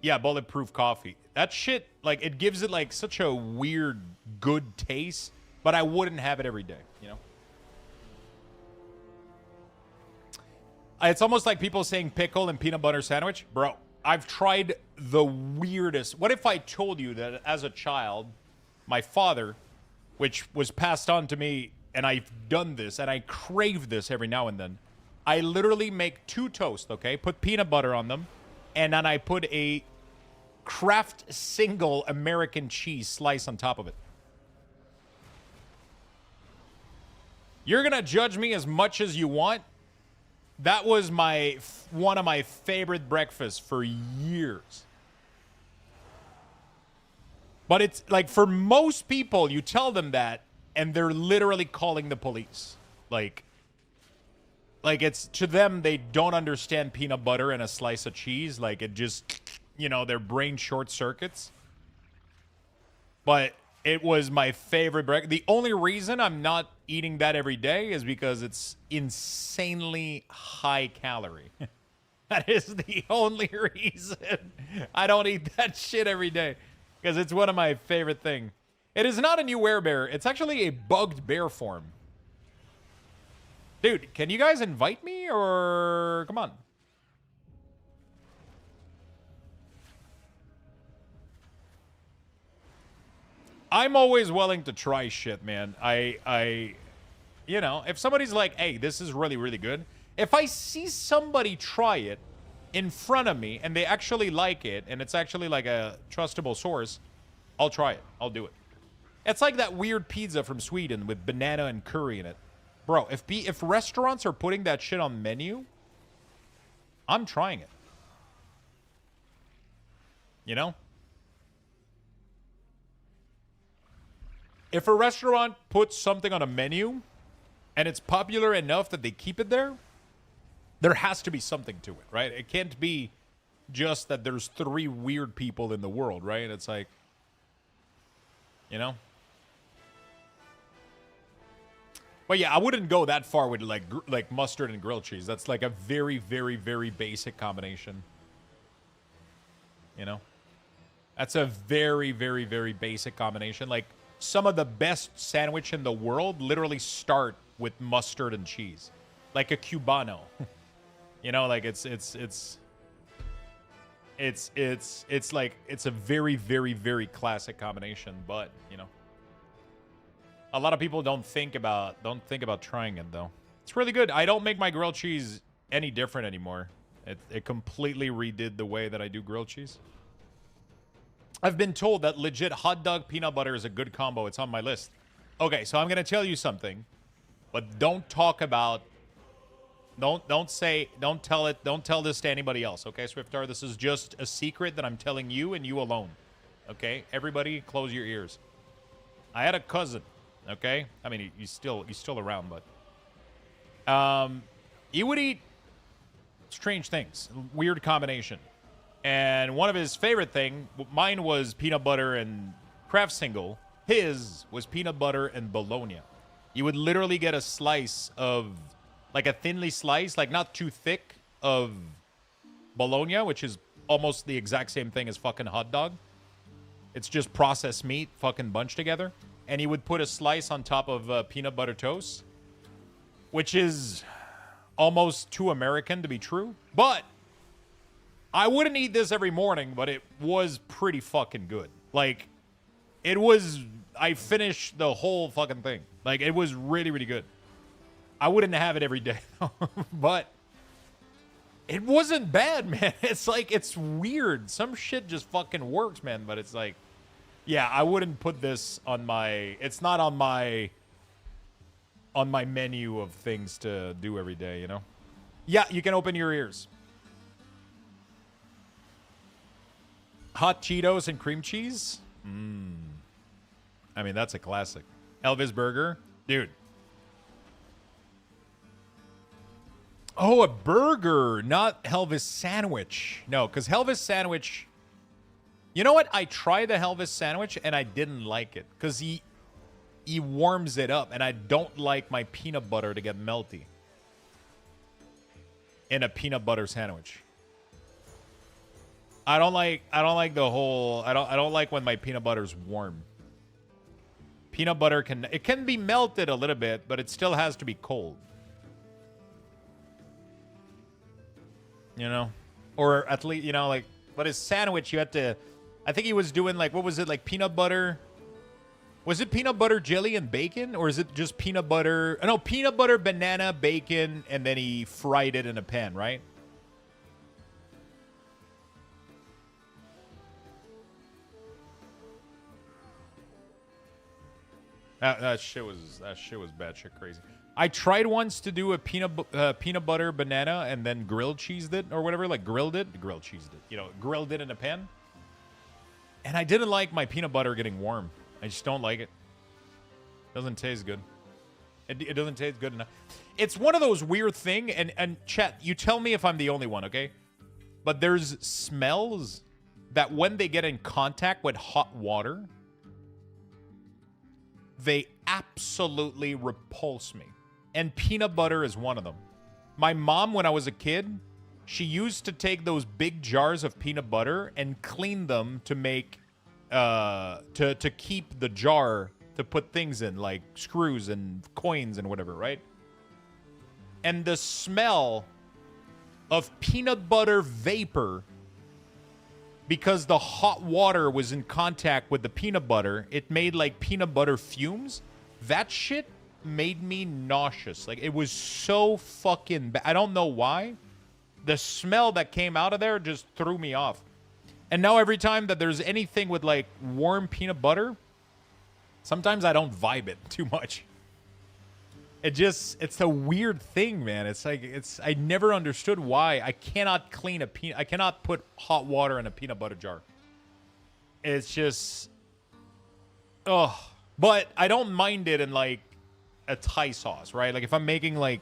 bulletproof coffee. That shit, like, it gives it, like, such a weird, good taste. But I wouldn't have it every day, you know? It's almost like people saying pickle and peanut butter sandwich. Bro, I've tried the weirdest. What if I told you that as a child, my father, which was passed on to me, and I've done this, and I crave this every now and then. I literally make 2 toasts, okay? Put peanut butter on them, and then I put a Kraft single American cheese slice on top of it. You're gonna judge me as much as you want. That was one of my favorite breakfasts for years. But it's like, for most people, you tell them that, and they're literally calling the police. Like it's, to them, they don't understand peanut butter and a slice of cheese. Like, it just, you know, their brain short circuits. But it was my favorite breakfast. The only reason I'm not eating that every day is because it's insanely high calorie. That is the only reason I don't eat that shit every day. Because it's one of my favorite things. It is not a new werebear. It's actually a bugged bear form. Dude, can you guys invite me, or come on? I'm always willing to try shit, man. You know, if somebody's like, hey, this is really, really good. If I see somebody try it in front of me and they actually like it, and it's actually like a trustable source, I'll try it. I'll do it. It's like that weird pizza from Sweden with banana and curry in it. Bro, if restaurants are putting that shit on menu, I'm trying it. You know? If a restaurant puts something on a menu and it's popular enough that they keep it there, there has to be something to it, right? It can't be just that there's 3 weird people in the world, right? It's like, you know? But yeah, I wouldn't go that far with like mustard and grilled cheese. That's like a very, very, very basic combination. You know? That's a very, very, very basic combination. Like, some of the best sandwich in the world literally start with mustard and cheese. Like a Cubano. You know, like it's like, it's a very, very, very classic combination, but, you know. A lot of people don't think about trying it, though. It's really good. I don't make my grilled cheese any different anymore. It completely redid the way that I do grilled cheese. I've been told that legit hot dog peanut butter is a good combo. It's on my list. Okay, so I'm going to tell you something, but don't talk about, don't tell this to anybody else, okay, Swiftar? This is just a secret that I'm telling you and you alone. Okay? Everybody close your ears. I had a cousin, okay? I mean, he's still around, but he would eat strange things, weird combination. And one of his favorite thing, mine was peanut butter and Kraft single. His was peanut butter and bologna. You would literally get a slice of, like a thinly sliced, like not too thick, of bologna, which is almost the exact same thing as fucking hot dog. It's just processed meat fucking bunched together. And he would put a slice on top of peanut butter toast, which is almost too American to be true. But I wouldn't eat this every morning, but it was pretty fucking good. Like, it was... I finished the whole fucking thing. Like, it was really, really good. I wouldn't have it every day, but it wasn't bad, man. It's like, it's weird. Some shit just fucking works, man, but it's like, yeah, I wouldn't put this on my... It's not on my menu of things to do every day, you know? Yeah, you can open your ears. Hot Cheetos and cream cheese? I mean, that's a classic. Elvis Burger? Dude. Oh, a burger, not Elvis sandwich. No, because Elvis sandwich... You know what? I tried the Elvis sandwich, and I didn't like it. Because he warms it up, and I don't like my peanut butter to get melty in a peanut butter sandwich. I don't like the whole... I don't like when my peanut butter's warm. Peanut butter can be melted a little bit, but it still has to be cold. You know? Or at least, you know, like, but his sandwich, you had to... I think he was doing, like, what was it? Like, peanut butter... Was it peanut butter, jelly, and bacon? Or is it just peanut butter... No, peanut butter, banana, bacon, and then he fried it in a pan, right? That shit was batshit crazy. I tried once to do a peanut butter banana and then grilled cheesed it or whatever, like grilled it, you know, grilled it in a pan. And I didn't like my peanut butter getting warm. I just don't like it. Doesn't taste good. It doesn't taste good enough. It's one of those weird thing, and chat, you tell me if I'm the only one, okay? But there's smells that when they get in contact with hot water, they absolutely repulse me. And peanut butter is one of them. My mom, when I was a kid, she used to take those big jars of peanut butter and clean them to make, to keep the jar to put things in, like screws and coins and whatever, right? And the smell of peanut butter vapor, because the hot water was in contact with the peanut butter, it made like peanut butter fumes. That shit made me nauseous. Like, it was so fucking bad. I don't know why. The smell that came out of there just threw me off. And now every time that there's anything with like warm peanut butter, sometimes I don't vibe it too much. It's a weird thing, man. It's like, I never understood why I cannot I cannot put hot water in a peanut butter jar. It's just, ugh. But I don't mind it in like a Thai sauce, right? Like if I'm making like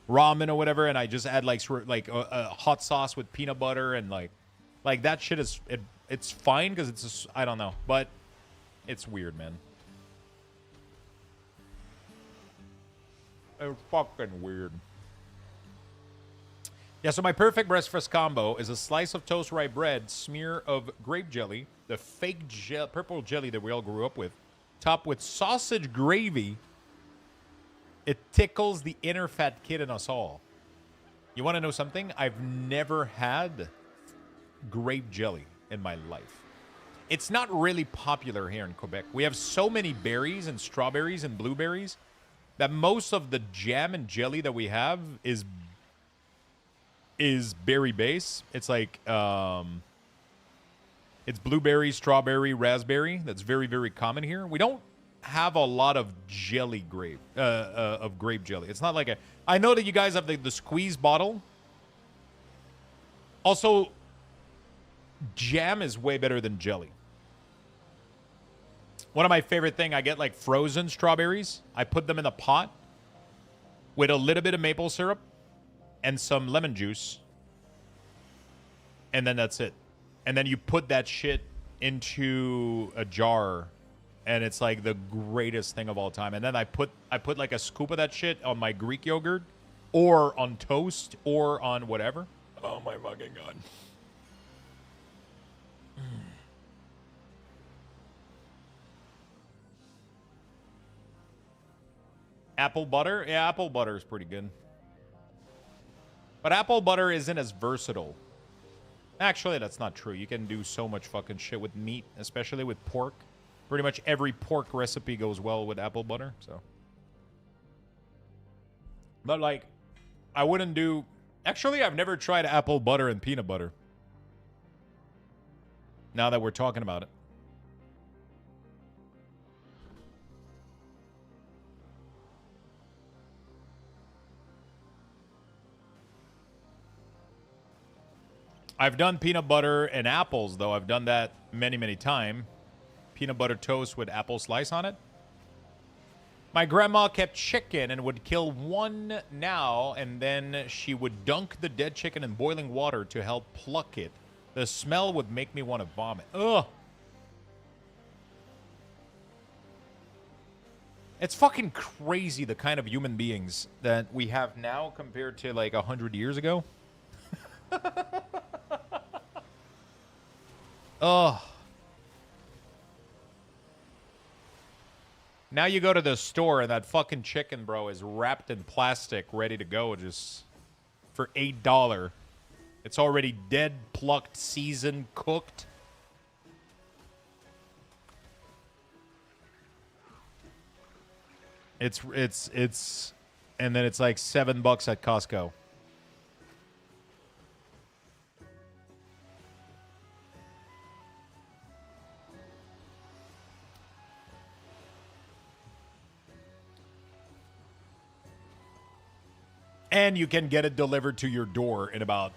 ramen or whatever, and I just add like a hot sauce with peanut butter and like that shit is, it's fine because it's just, I don't know, but it's weird, man. It's fucking weird. Yeah, so my perfect breakfast combo is a slice of toast rye bread, smear of grape jelly, the fake purple jelly that we all grew up with, topped with sausage gravy. It tickles the inner fat kid in us all. You want to know something? I've never had grape jelly in my life. It's not really popular here in Quebec. We have so many berries and strawberries and blueberries that most of the jam and jelly that we have is berry base. It's like it's blueberry, strawberry, raspberry. That's very, very common here. We don't have a lot of jelly grape jelly. It's not like a... I know that you guys have the squeeze bottle. Also, jam is way better than jelly. One of my favorite thing, I get like frozen strawberries. I put them in a pot with a little bit of maple syrup and some lemon juice. And then that's it. And then you put that shit into a jar, and it's like the greatest thing of all time. And then I put like a scoop of that shit on my Greek yogurt or on toast or on whatever. Oh my fucking God. Apple butter? Yeah, apple butter is pretty good. But apple butter isn't as versatile Actually, that's not true. You can do so much fucking shit with meat, especially with pork. Pretty much every pork recipe goes well with apple butter, so. But, like, I wouldn't do... Actually, I've never tried apple butter and peanut butter. Now that we're talking about it. I've done peanut butter and apples, though. I've done that many, many times. Peanut butter toast with apple slice on it. My grandma kept chicken and would kill one now, and then she would dunk the dead chicken in boiling water to help pluck it. The smell would make me want to vomit. Ugh. It's fucking crazy the kind of human beings that we have now compared to like 100 years ago. Ugh. Now you go to the store and that fucking chicken, bro, is wrapped in plastic, ready to go, just for $8. It's already dead, plucked, seasoned, cooked. It's, and then it's like $7 at Costco. And you can get it delivered to your door in about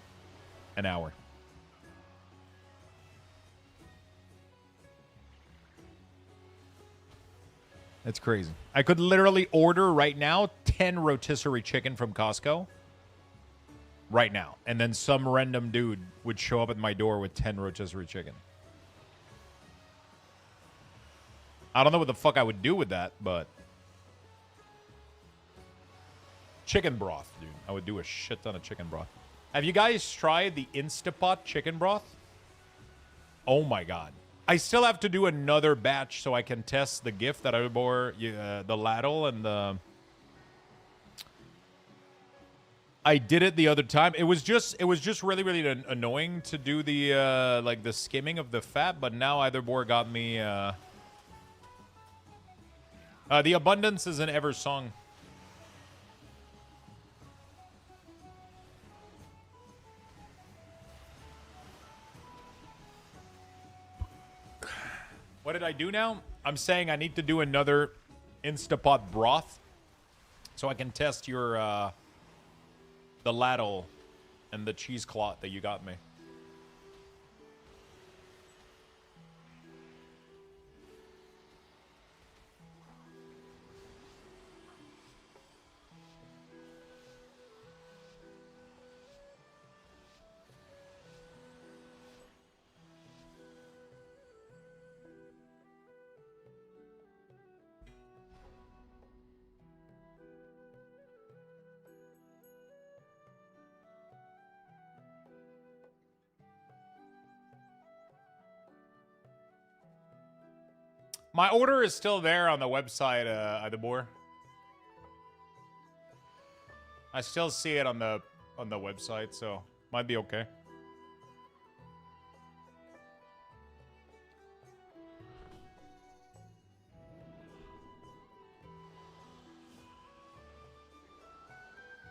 an hour. That's crazy. I could literally order right now 10 rotisserie chicken from Costco. Right now. And then some random dude would show up at my door with 10 rotisserie chicken. I don't know what the fuck I would do with that, but... Chicken broth, dude. I would do a shit ton of chicken broth. Have you guys tried the Instapot chicken broth? Oh my god. I still have to do another batch so I can test the gift that I bore, the ladle and the... I did it the other time. It was just really, really annoying to do the, like, the skimming of the fat, but now either boar got me, the abundance is an ever song. What did I do now? I'm saying I need to do another Instapot broth so I can test your, the ladle and the cheesecloth that you got me. My order is still there on the website, Adabor. I still see it on the website, so might be okay.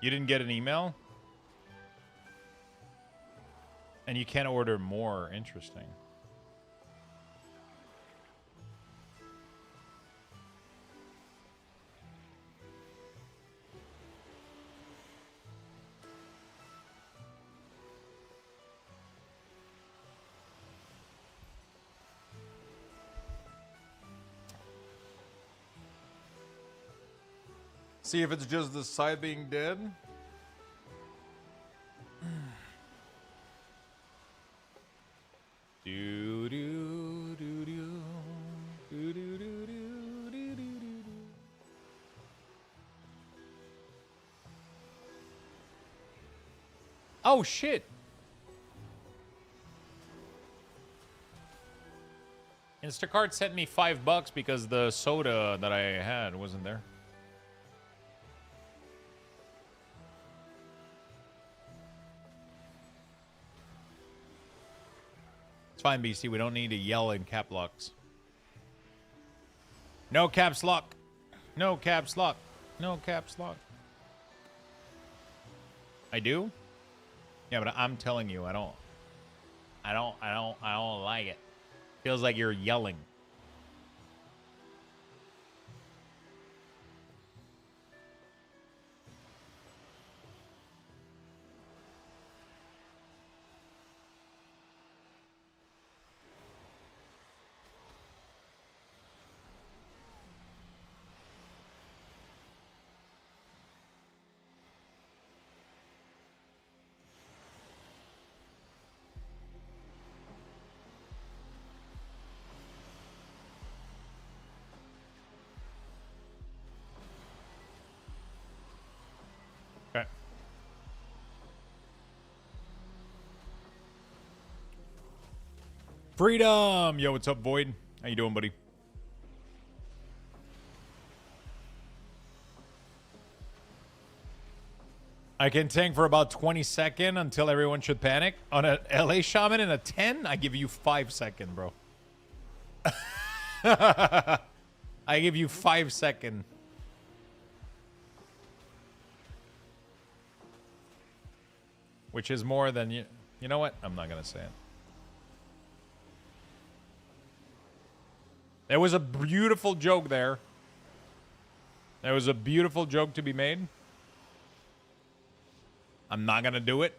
You didn't get an email? And you can't order more. Interesting. See if it's just the side being dead. Do do do do do do do do do do do. Oh shit! Instacart sent me $5 because the soda that I had wasn't there. It's fine, BC. We don't need to yell in cap locks. No caps lock. No caps lock. No caps lock. I do? Yeah, but I'm telling you, I don't like it. Feels like you're yelling. Okay. Freedom! Yo, what's up, Void? How you doing, buddy? I can tank for about 20 seconds until everyone should panic. On a LA Shaman in a 10, I give you 5 seconds, bro. I give you 5 seconds. Which is more than you. You know what? I'm not going to say it. There was a beautiful joke there. There was a beautiful joke to be made. I'm not going to do it.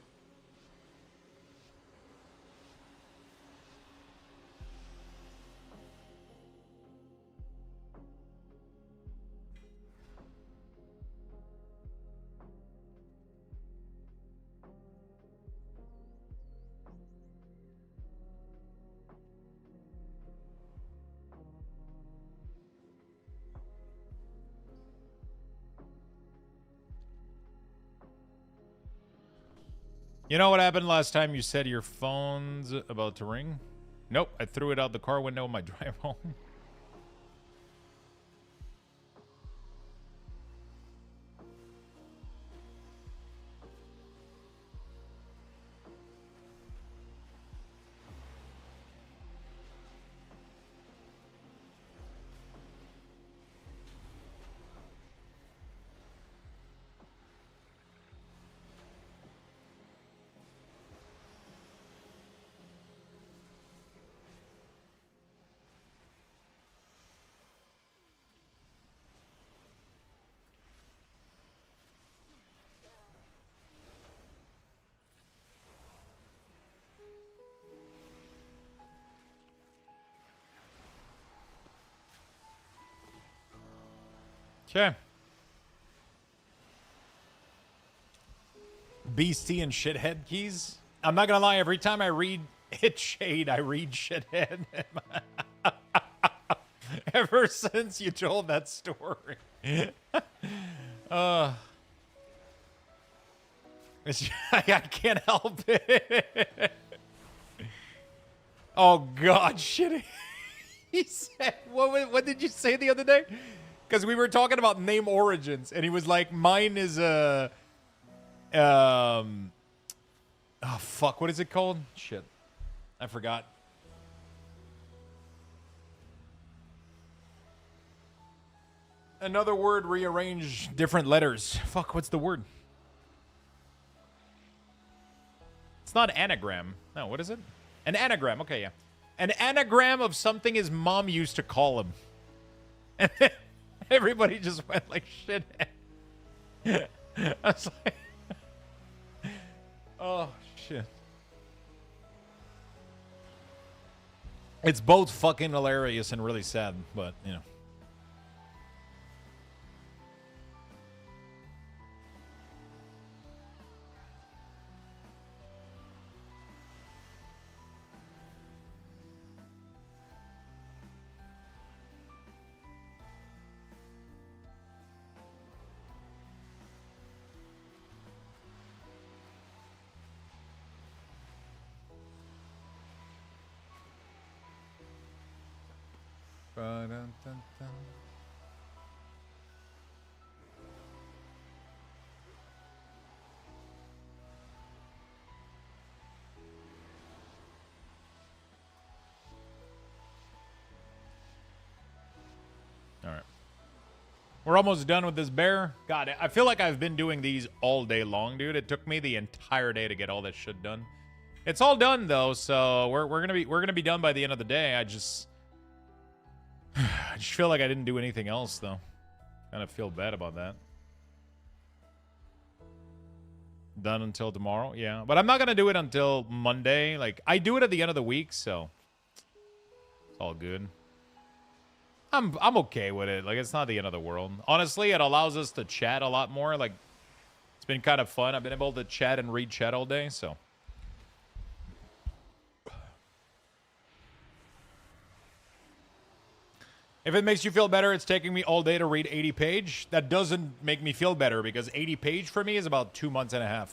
You know what happened last time you said your phone's about to ring? Nope, I threw it out the car window on my drive home. Okay. Beastie and shithead keys. I'm not gonna lie, every time I read Hit Shade, I read shithead. Ever since you told that story. I can't help it. Oh God, shit. He said, what did you say the other day? Because we were talking about name origins, and he was like, mine is a, oh fuck, what is it called? Shit, I forgot. Another word rearranged different letters. Fuck, what's the word? It's not anagram. No, what is it? An anagram. Okay, yeah. An anagram of something his mom used to call him. And everybody just went like shit. I was like, oh shit. It's both fucking hilarious and really sad, but you know. Ba-dun-dun-dun. We're almost done with this bear. God, I feel like I've been doing these all day long, dude. It took me the entire day to get all this shit done. It's all done though, so we're gonna be done by the end of the day. I just feel like I didn't do anything else though. Kind of feel bad about that. Done until tomorrow, yeah. But I'm not gonna do it until Monday. Like I do it at the end of the week, so it's all good. I'm okay with it. Like it's not the end of the world. Honestly, it allows us to chat a lot more. Like it's been kind of fun. I've been able to chat and read chat all day, so. If it makes you feel better, it's taking me all day to read 80 page. That doesn't make me feel better because 80 page for me is about 2 months and a half.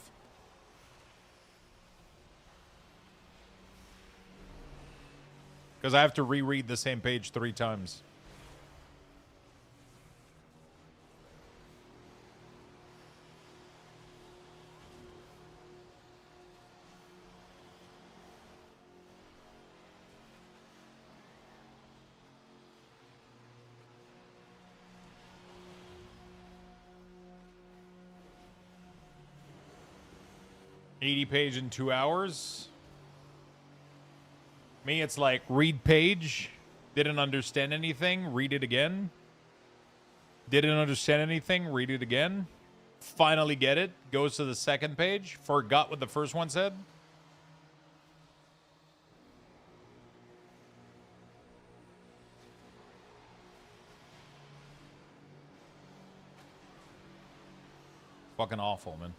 Because I have to reread the same page 3 times. Page in 2 hours. Me, it's like read page, didn't understand anything, read it again. Didn't understand anything, read it again. Finally get it, goes to the second page, forgot what the first one said. Fucking awful, man.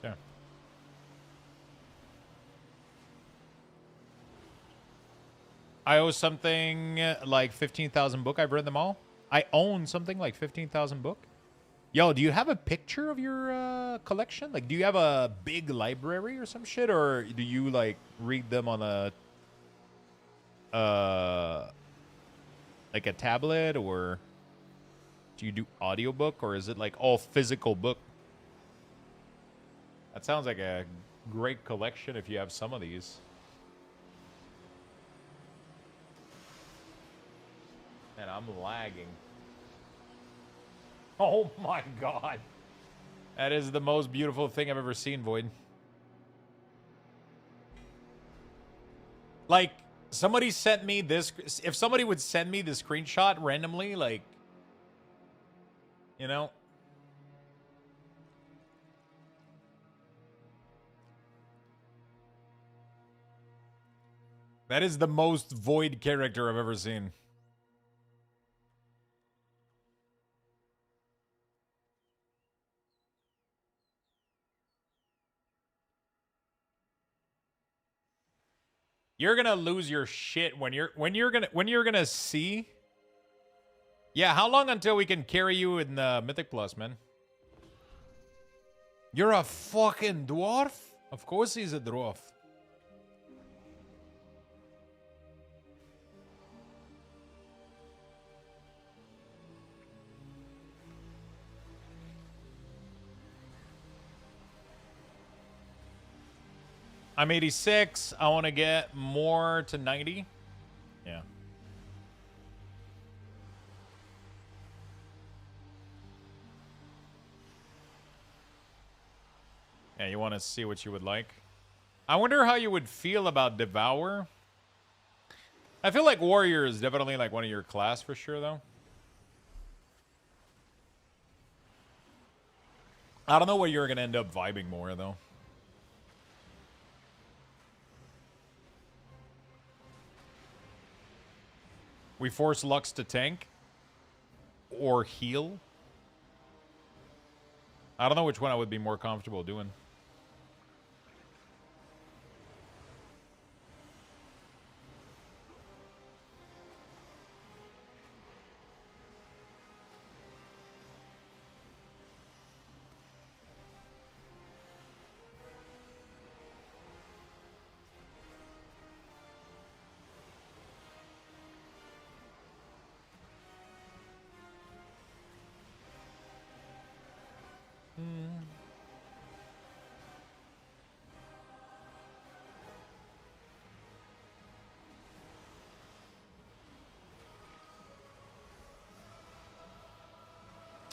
Yeah. I owe something like 15,000 book. I've read them all. I own something like 15,000 book. Yo, do you have a picture of your collection? Like, do you have a big library or some shit? Or do you, like, read them on a... like a tablet? Or do you do audiobook? Or is it, like, all physical book? That sounds like a great collection if you have some of these. And I'm lagging. Oh my god. That is the most beautiful thing I've ever seen, Void. Like, somebody sent me this. If somebody would send me the screenshot randomly, like, you know. That is the most Void character I've ever seen. You're gonna lose your shit when you're gonna see. Yeah, how long until we can carry you in the Mythic Plus, man? You're a fucking dwarf? Of course he's a dwarf. I'm 86. I want to get more to 90. Yeah. Yeah, you want to see what you would like. I wonder how you would feel about Devour. I feel like Warrior is definitely like one of your class for sure, though. I don't know what you're going to end up vibing more, though. We force Lux to tank or heal. I don't know which one I would be more comfortable doing.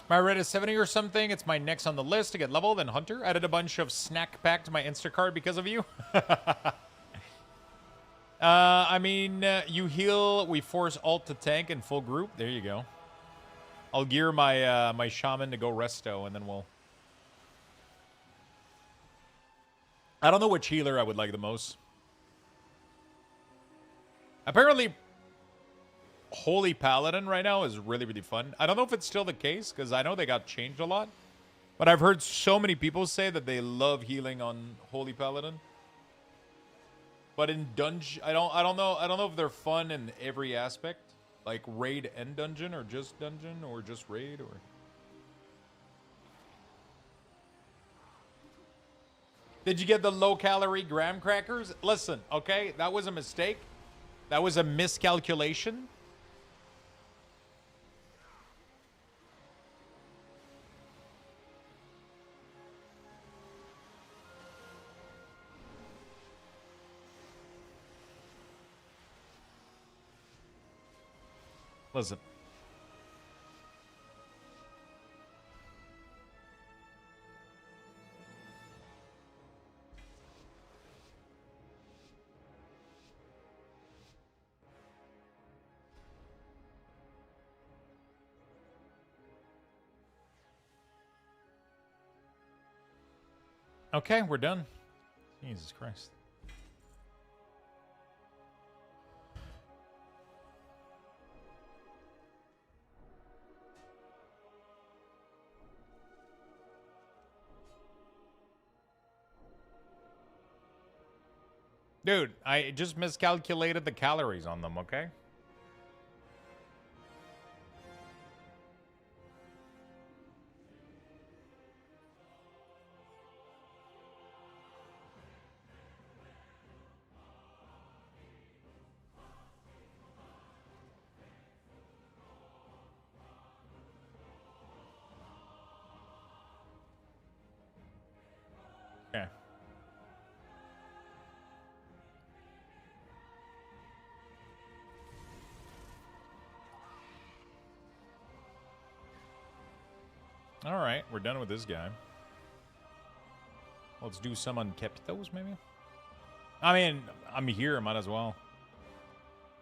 My red is 70 or something. It's my next on the list to get level. Then Hunter. Added a bunch of snack pack to my Instacart because of you. I mean, you heal. We force alt to tank in full group. There you go. I'll gear my my shaman to go resto, and then we'll... I don't know which healer I would like the most. Apparently, Holy Paladin right now is really, really fun. I don't know if it's still the case, because I know they got changed a lot. But I've heard so many people say that they love healing on Holy Paladin. But in dungeon, I don't know if they're fun in every aspect. Like raid and dungeon, or just raid, or... Did you get the low-calorie graham crackers? Listen, okay, that was a mistake. That was a miscalculation. Listen. Okay, we're done. Jesus Christ. Dude, I just miscalculated the calories on them, okay? Okay. All right, we're done with this guy. Let's do some Unkept-Thos, maybe? I mean, I'm here, might as well.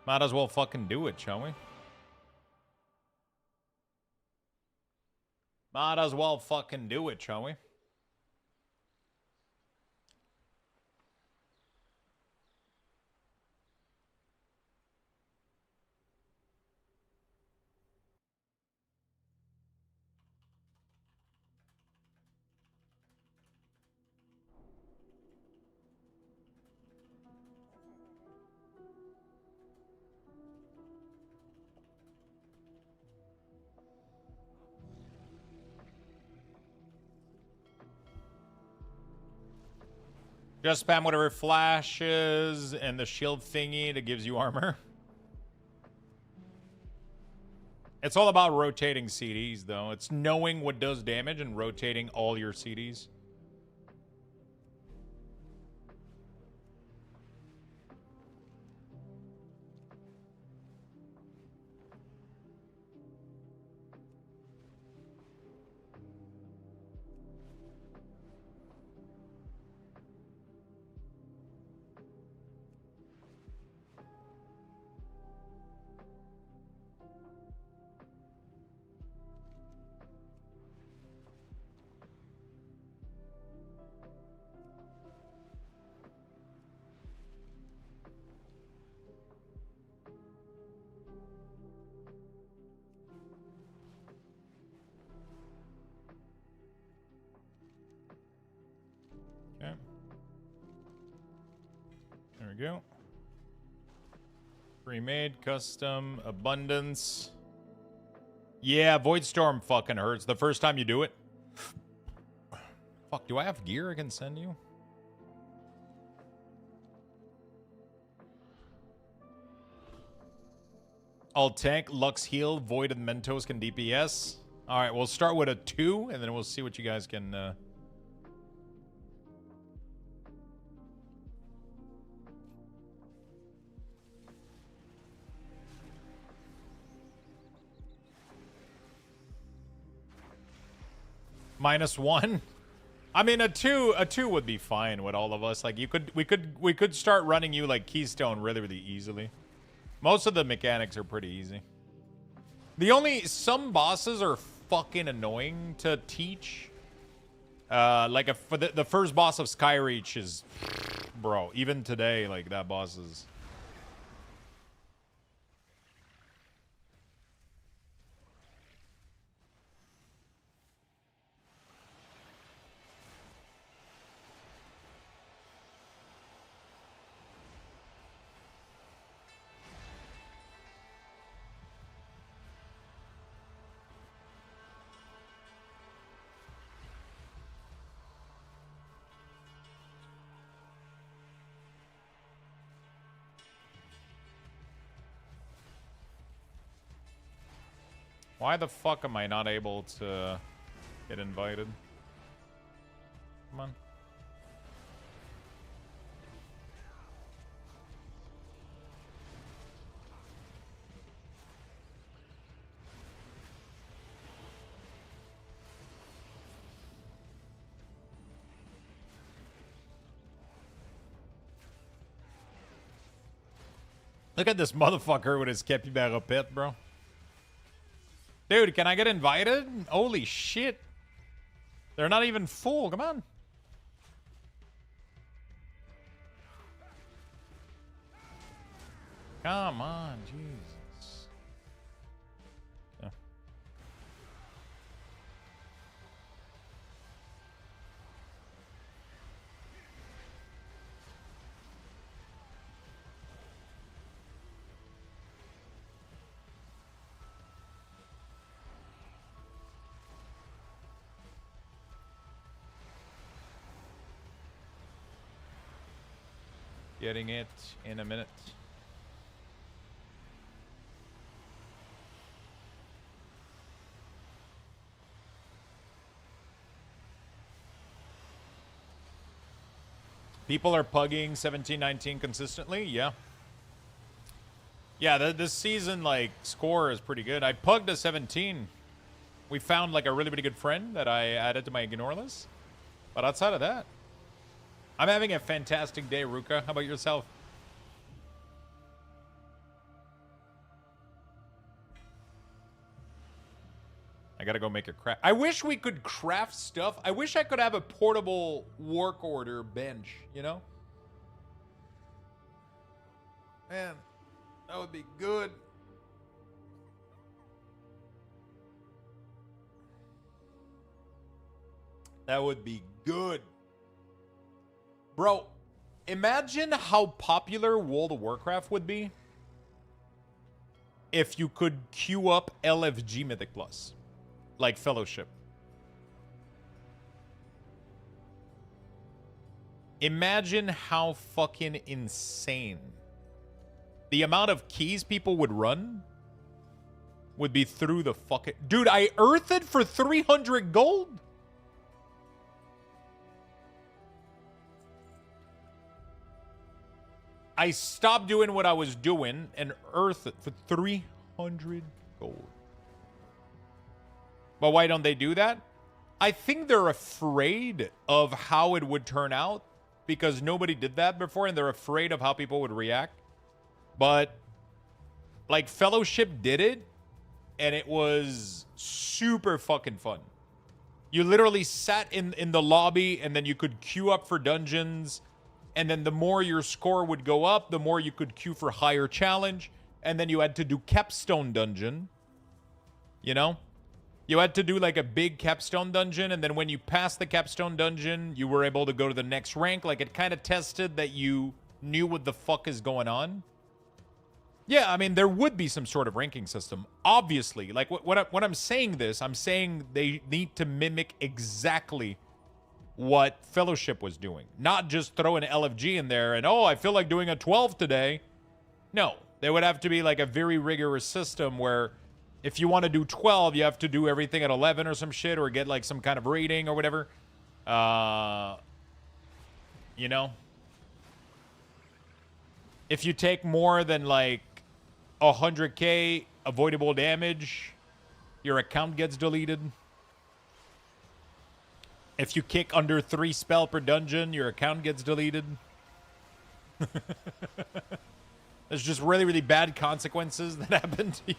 Might as well fucking do it, shall we? Might as well fucking do it, shall we? Just spam whatever flashes and the shield thingy that gives you armor. It's all about rotating CDs, though. It's knowing what does damage and rotating all your CDs. Okay. There we go. Pre-made, custom, abundance. Yeah, Voidstorm fucking hurts the first time you do it. Fuck, do I have gear I can send you? I'll tank, Lux heal, Void and Mentos can DPS. Alright, we'll start with a 2, and then we'll see what you guys can... -1. I mean, a two would be fine with all of us. Like we could start running you like Keystone really easily. Most of the mechanics are pretty easy. Some bosses are fucking annoying to teach. Like for the first boss of Skyreach is, bro. Even today, like that boss is. Why the fuck am I not able to get invited? Come on. Look at this motherfucker with his capybara pet, bro. Dude, can I get invited? Holy shit. They're not even full. Come on. Come on, Jesus. Yeah. Getting it in a minute. People are pugging 17-19 consistently. Yeah. Yeah, this season, like, score is pretty good. I pugged a 17. We found, like, a really good friend that I added to my ignore list. But outside of that, I'm having a fantastic day, Ruka. How about yourself? I gotta go make a craft. I wish we could craft stuff. I wish I could have a portable work order bench, you know? Man, that would be good. That would be good. Bro, imagine how popular World of Warcraft would be if you could queue up LFG Mythic Plus, like Fellowship. Imagine how fucking insane the amount of keys people would run would be through the fucking... Dude, I earthed it for 300 gold? I stopped doing what I was doing and earthed it for 300 gold. But why don't they do that? I think they're afraid of how it would turn out because nobody did that before and they're afraid of how people would react. But, like, Fellowship did it and it was super fucking fun. You literally sat in the lobby and then you could queue up for dungeons. And then the more your score would go up, the more you could queue for higher challenge. And then you had to do capstone dungeon. You know? You had to do like a big capstone dungeon. And then when you passed the capstone dungeon, you were able to go to the next rank. Like it kind of tested that you knew what the fuck is going on. Yeah, I mean, there would be some sort of ranking system. Obviously. Like when I'm saying this, I'm saying they need to mimic exactly what Fellowship was doing. Not just throw an LFG in there and, oh, I feel like doing a 12 today. No, there would have to be like a very rigorous system where if you want to do 12, you have to do everything at 11 or some shit or get like some kind of rating or whatever. You know? If you take more than like 100k avoidable damage, your account gets deleted. If you kick under 3 spell per dungeon, your account gets deleted. There's just really, really bad consequences that happen to you.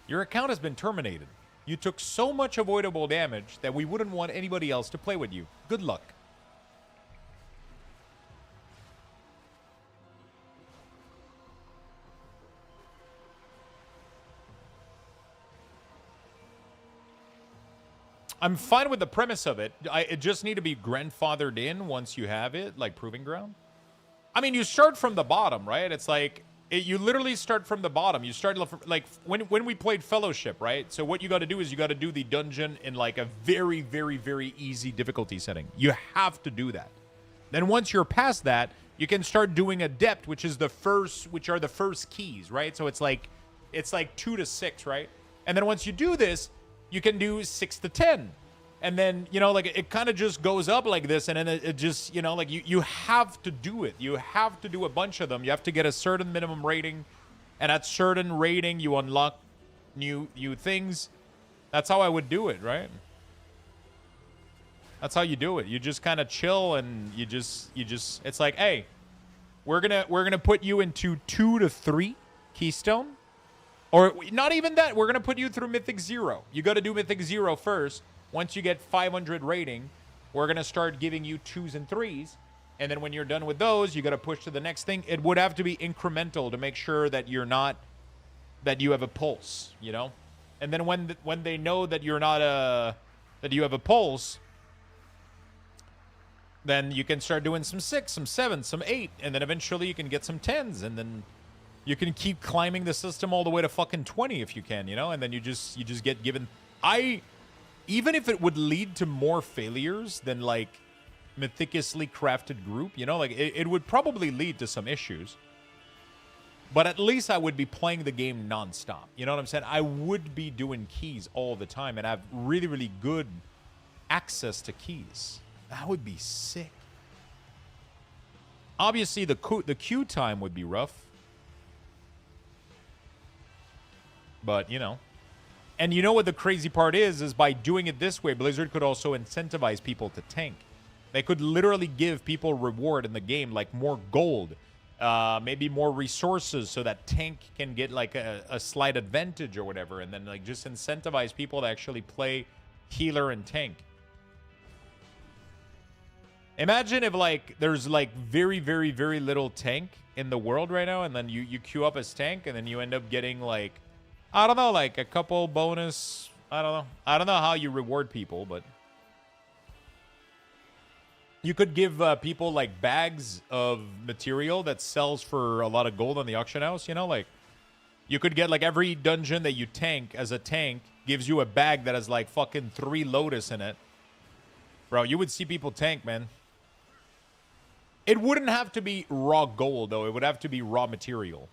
Your account has been terminated. You took so much avoidable damage that we wouldn't want anybody else to play with you. Good luck. I'm fine with the premise of it. It just need to be grandfathered in once you have it, like Proving Ground. I mean, you start from the bottom, right? It's like, you literally start from the bottom. You start, like, when we played Fellowship, right? So what you got to do is you got to do the dungeon in, like, a very, very, very easy difficulty setting. You have to do that. Then once you're past that, you can start doing Adept, which are the first keys, right? So it's like 2 to 6, right? And then once you do this, you can do 6 to 10. And then, you know, like, it kind of just goes up like this. And then it just, you know, like, you have to do it. You have to do a bunch of them. You have to get a certain minimum rating. And at certain rating, you unlock new things. That's how I would do it, right? That's how you do it. You just kind of chill and you just, it's like, hey, we're gonna put you into 2 to 3 Keystone. Or not even that. We're going to put you through Mythic 0. You got to do Mythic 0 first. Once you get 500 rating, we're going to start giving you 2s and 3s. And then when you're done with those, you got to push to the next thing. It would have to be incremental to make sure that that you have a pulse, you know? And then when they know that you're not that you have a pulse, then you can start doing some 6, some 7, some 8. And then eventually you can get some 10s. And then you can keep climbing the system all the way to fucking 20 if you can, you know? And then you just get given... Even if it would lead to more failures than, like, mythically crafted group, you know? Like, it would probably lead to some issues. But at least I would be playing the game nonstop. You know what I'm saying? I would be doing keys all the time and have really, really good access to keys. That would be sick. Obviously, the queue time would be rough. But, you know. And you know what the crazy part is by doing it this way, Blizzard could also incentivize people to tank. They could literally give people reward in the game, like more gold, maybe more resources so that tank can get, like, a slight advantage or whatever. And then, like, just incentivize people to actually play healer and tank. Imagine if, like, there's, like, very, very, very little tank in the world right now, and then you queue up as tank, and then you end up getting, like, I don't know, like a couple bonus. I don't know. I don't know how you reward people, but you could give people like bags of material that sells for a lot of gold on the auction house. You know, like you could get like every dungeon that you tank as a tank gives you a bag that has like fucking 3 Lotus in it. Bro, you would see people tank, man. It wouldn't have to be raw gold, though. It would have to be raw material.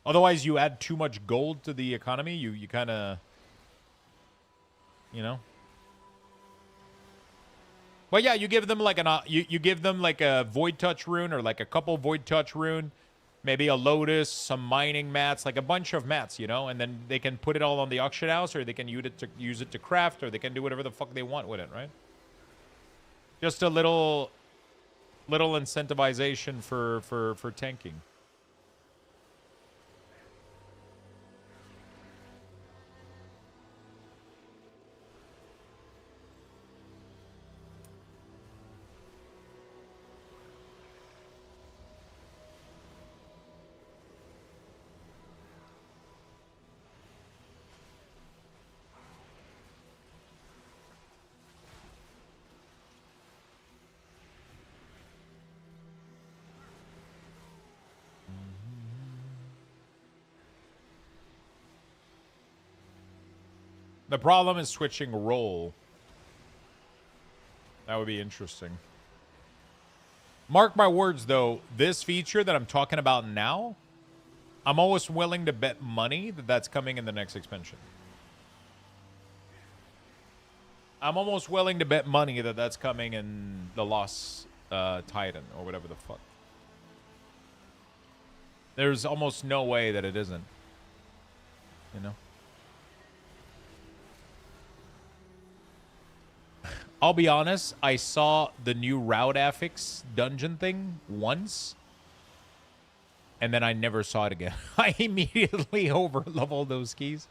Otherwise, you add too much gold to the economy. You kind of, you know. But yeah, you give them like you give them like a Void Touch rune or like a couple Void Touch rune, maybe a Lotus, some mining mats, like a bunch of mats, you know, and then they can put it all on the auction house, or they can use it to craft, or they can do whatever the fuck they want with it, right? Just a little incentivization for tanking. The problem is switching role. That would be interesting. Mark my words, though, this feature that I'm talking about now, I'm almost willing to bet money that that's coming in the next expansion. I'm almost willing to bet money that that's coming in the Lost Titan or whatever the fuck. There's almost no way that it isn't. you know? I'll be honest, I saw the new route affix dungeon thing once, and then I never saw it again. I immediately over-leveled those keys.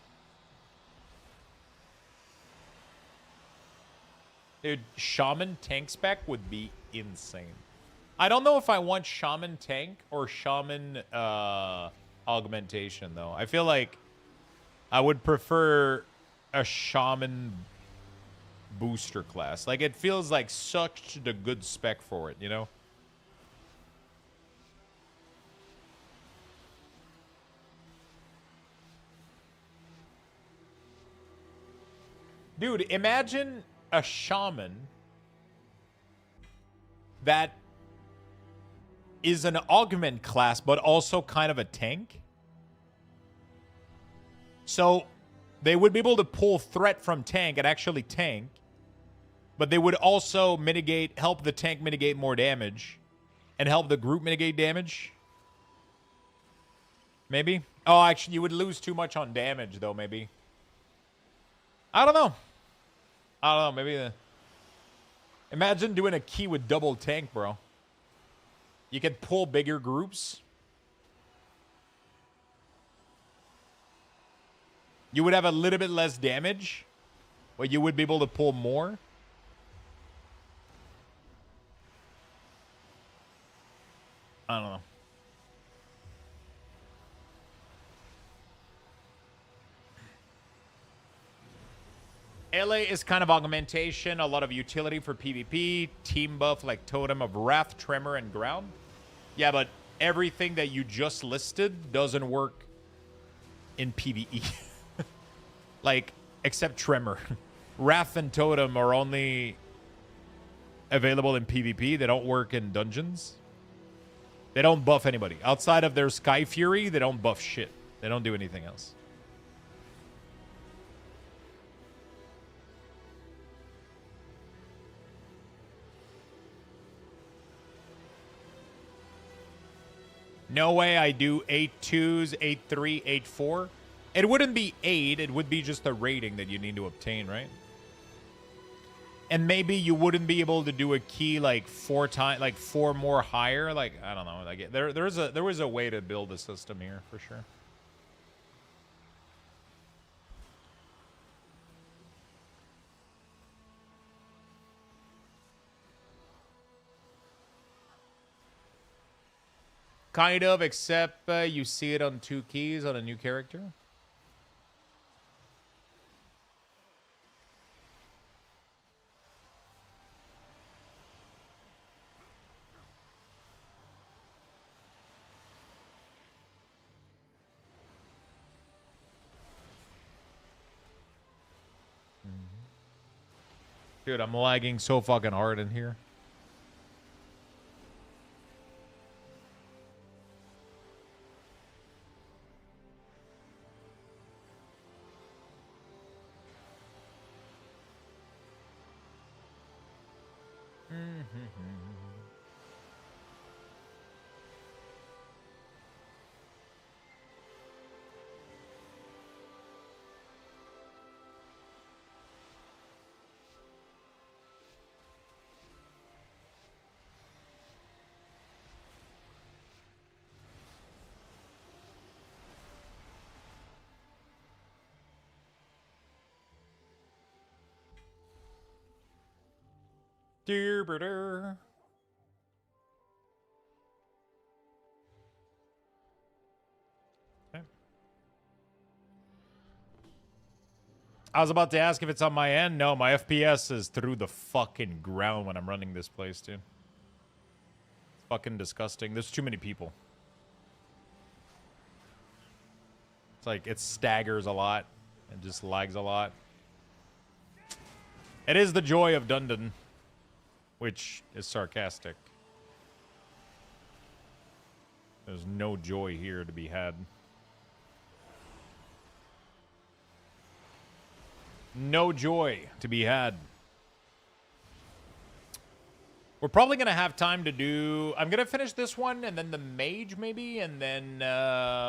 Dude, Shaman tank spec would be insane. I don't know if I want Shaman tank or Shaman augmentation, though. I feel like I would prefer a Shaman booster class. Like, it feels like such a good spec for it, you know? Dude, imagine a shaman that is an augment class, but also kind of a tank. So they would be able to pull threat from tank and actually tank, but they would also help the tank mitigate more damage and help the group mitigate damage. Maybe? Oh, actually, you would lose too much on damage, though, maybe. I don't know. Maybe imagine doing a key with double tank, bro. You could pull bigger groups. You would have a little bit less damage, but you would be able to pull more. I don't know. LA is kind of augmentation, a lot of utility for PvP, team buff like Totem of Wrath, Tremor, and Ground. Yeah, but everything that you just listed doesn't work in PvE. Like, except Tremor. Wrath and Totem are only available in PvP. They don't work in dungeons. They don't buff anybody. Outside of their Sky Fury, they don't buff shit. They don't do anything else. No way I do 8-2s, 8-3, 8-4. It wouldn't be 8. It would be just a rating that you need to obtain, right? And maybe you wouldn't be able to do a key like 4 times, like 4 more higher. Like, I don't know. Like there was a way to build a system here for sure. Kind of, except you see it on 2 keys on a new character. Dude, I'm lagging so fucking hard in here. Okay. I was about to ask if it's on my end. No, my FPS is through the fucking ground when I'm running this place, dude. It's fucking disgusting. There's too many people. It's like it staggers a lot and just lags a lot. It is the joy of Dundon, which is sarcastic. There's no joy here to be had. No joy to be had. We're probably going to have time to do... I'm going to finish this one and then the mage maybe. And then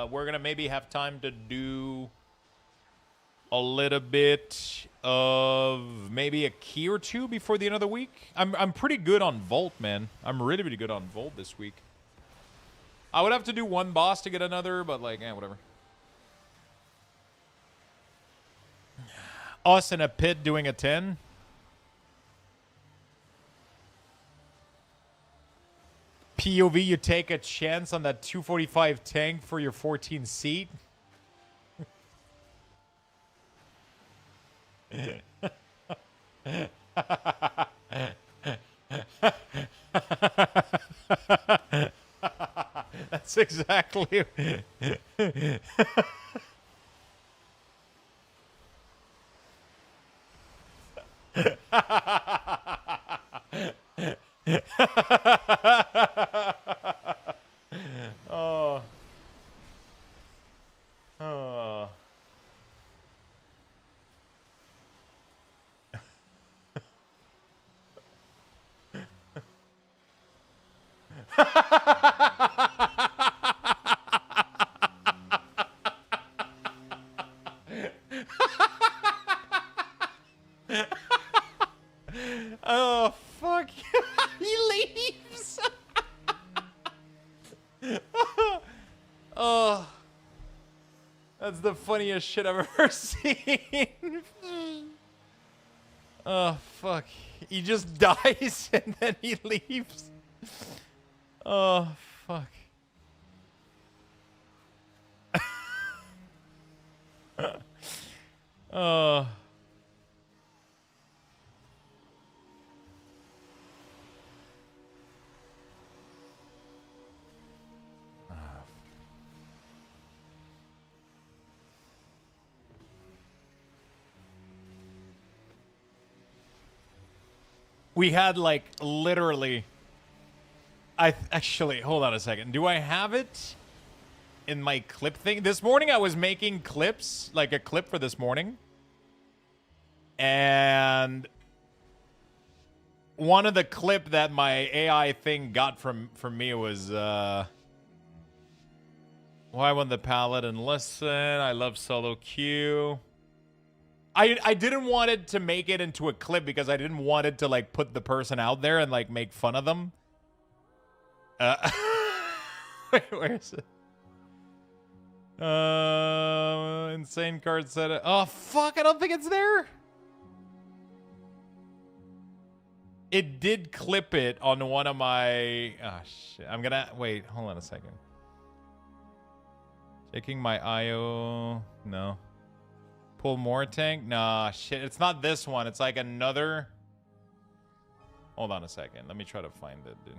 we're going to maybe have time to do a little bit of maybe a key or two before the end of the week. I'm pretty good on Vault, man. I'm really, really good on Vault this week. I would have to do one boss to get another, but like, whatever. Us in a pit doing a 10. POV, you take a chance on that 245 tank for your 14 seat. That's exactly. Oh. Oh. Oh, fuck. He leaves. Oh. That's the funniest shit I've ever seen. Oh, fuck. He just dies and then he leaves. Oh, fuck. Oh. We had like literally. Actually, hold on a second. Do I have it in my clip thing? This morning I was making clips, like a clip for this morning. And one of the clip that my AI thing got from me was why won the palette and listen. I love solo queue. I didn't want it to make it into a clip because I didn't want it to like put the person out there and like make fun of them. Wait, where is it? Insane card set. Oh fuck! I don't think it's there. It did clip it on one of my. Oh shit! I'm gonna wait. Hold on a second. Checking my IO. No. Pull more tank? Nah, shit. It's not this one. It's like another. Hold on a second. Let me try to find it, dude.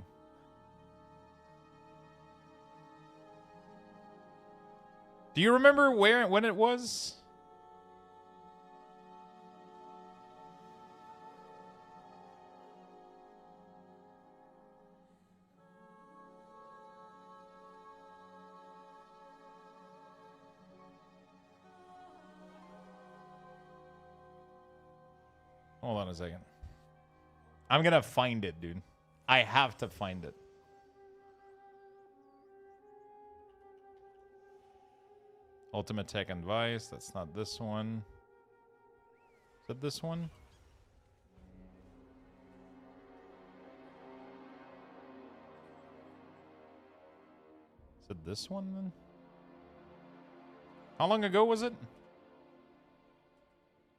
Do you remember when it was? Hold on a second. I'm gonna find it, dude. I have to find it. Ultimate Tech and Vice. That's not this one. Is it this one? Is it this one then? How long ago was it?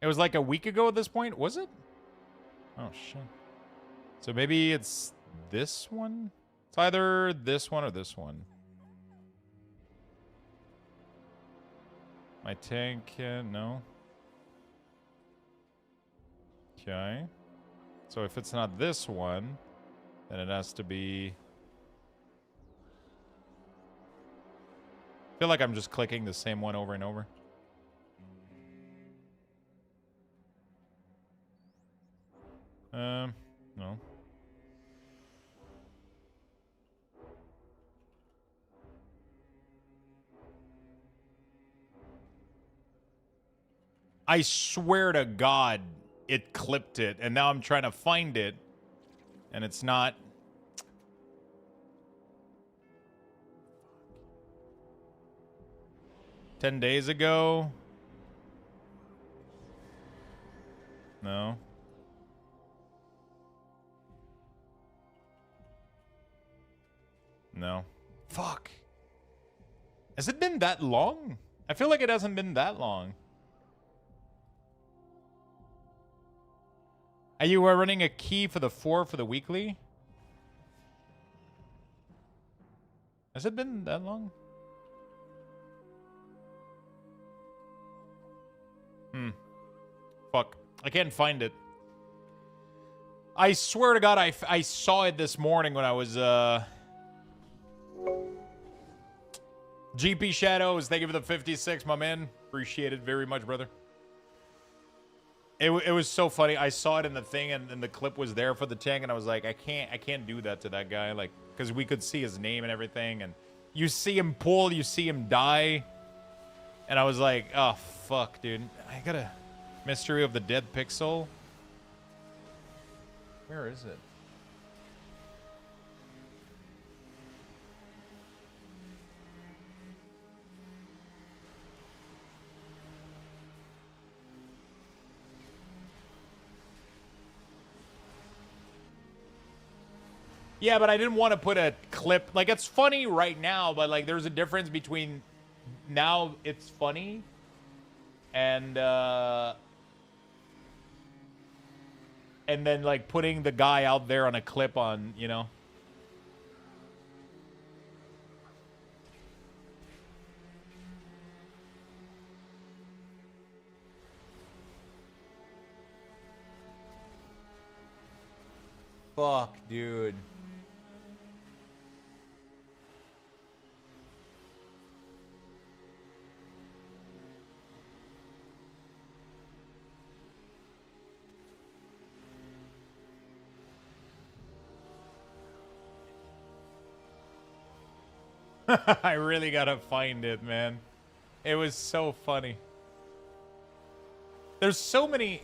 It was like a week ago at this point, was it? Oh, shit. So maybe it's this one? It's either this one or this one. My tank, no. Okay. So if it's not this one, then it has to be... I feel like I'm just clicking the same one over and over. No. I swear to God, it clipped it, and now I'm trying to find it, and it's not. 10 days ago. No. No. Fuck. Has it been that long? I feel like it hasn't been that long. Are you running a key for the 4 for the weekly? Has it been that long? Fuck. I can't find it. I swear to God, I saw it this morning when I was, GP Shadows, thank you for the 56, my man. Appreciate it very much, brother. It was so funny. I saw it in the thing, and the clip was there for the tank, and I was like, I can't do that to that guy, like, because we could see his name and everything, and you see him pull, you see him die, and I was like, oh fuck, dude, I got a mystery of the dead pixel. Where is it? Yeah, but I didn't want to put a clip. Like, it's funny right now, but, like, there's a difference between now it's funny and then, like, putting the guy out there on a clip on, you know? Fuck, dude. I really gotta find it, man. It was so funny. There's so many...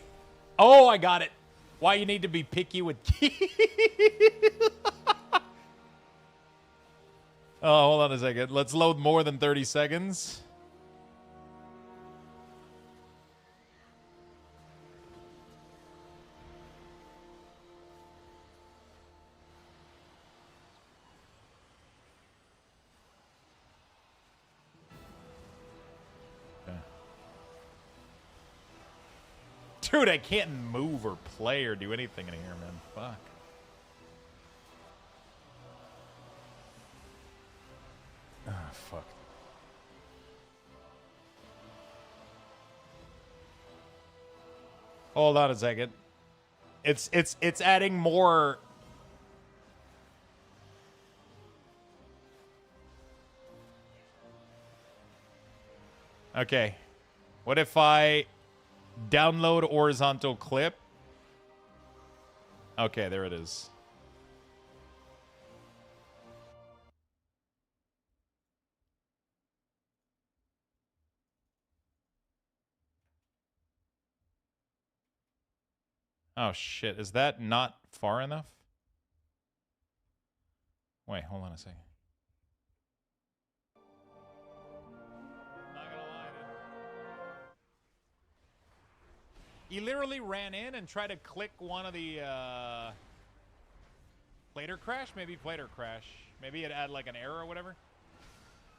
Oh, I got it. Why you need to be picky with keys. Oh, hold on a second. Let's load more than 30 seconds. Dude, I can't move or play or do anything in here, man. Fuck. Ah, fuck. Hold on a second. It's adding more. Okay. What if I download horizontal clip? Okay, there it is. Oh shit, is that not far enough? Wait, hold on a second. Not gonna lie, dude. He literally ran in and tried to click one of the Plater crash? Maybe Plater crash. Maybe it had like an error or whatever.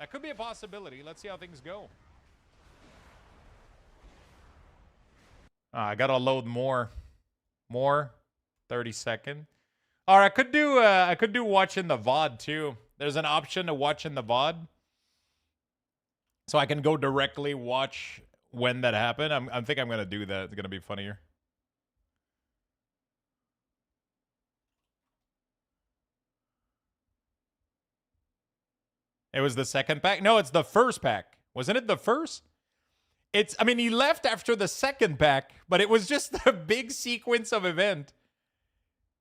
That could be a possibility. Let's see how things go. I gotta load more. 30-second. All right, I could do watching the VOD too. There's an option to watch in the VOD. So I can go directly watch when that happened. I think I'm gonna do that. It's gonna be funnier. It was the second pack? No, it's the first pack. Wasn't it the first? I mean, he left after the second pack, but it was just a big sequence of event.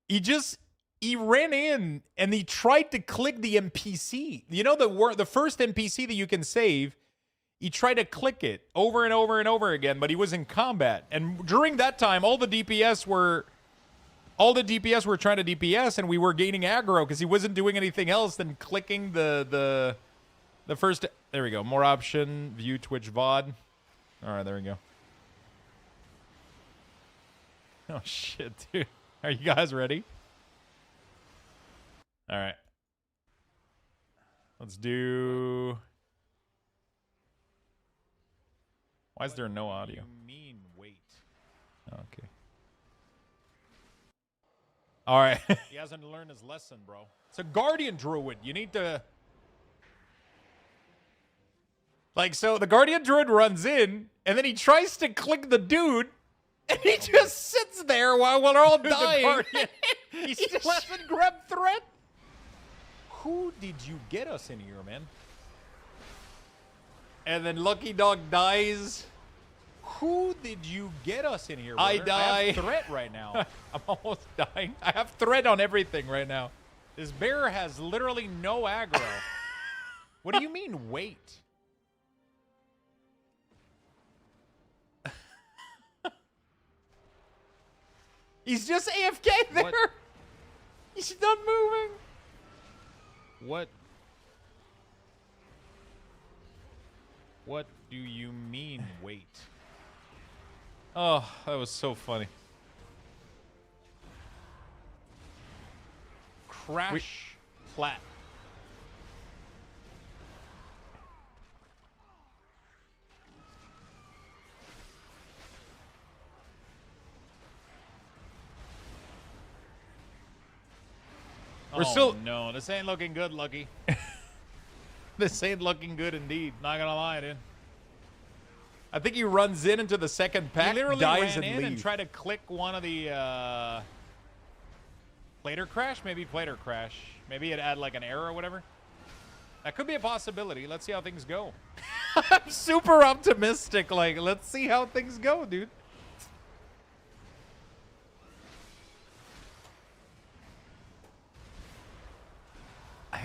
He ran in and he tried to click the NPC. You know, the first NPC that you can save, he tried to click it over and over and over again, but he was in combat. And during that time, all the DPS were trying to DPS, and we were gaining aggro because he wasn't doing anything else than clicking the first. There we go. More option. View Twitch VOD. All right, there we go. Oh, shit, dude. Are you guys ready? All right. Let's do... Why is there no audio? What do you mean, wait? Okay. All right. He hasn't learned his lesson, bro. It's a guardian druid. You need to... Like, so the guardian druid runs in, and then he tries to click the dude, and he just sits there while we're all dying. He still hasn't grabbed threat. Who did you get us in here, man? And then Lucky Dog dies. Who did you get us in here, brother? I die. I have threat right now. I'm almost dying. I have threat on everything right now. This bear has literally no aggro. What do you mean, wait? He's just AFK there. What? He's not moving. What? What do you mean, wait? Oh, that was so funny. Crash plat. We're still... No, this ain't looking good, Lucky. This ain't looking good indeed. Not gonna lie, dude. I think he runs in into the second pack, he literally dies ran and in and tried to click one of the plater crash, maybe plater crash. Maybe it had like an error or whatever. That could be a possibility. Let's see how things go. I'm super optimistic. Like, let's see how things go, dude.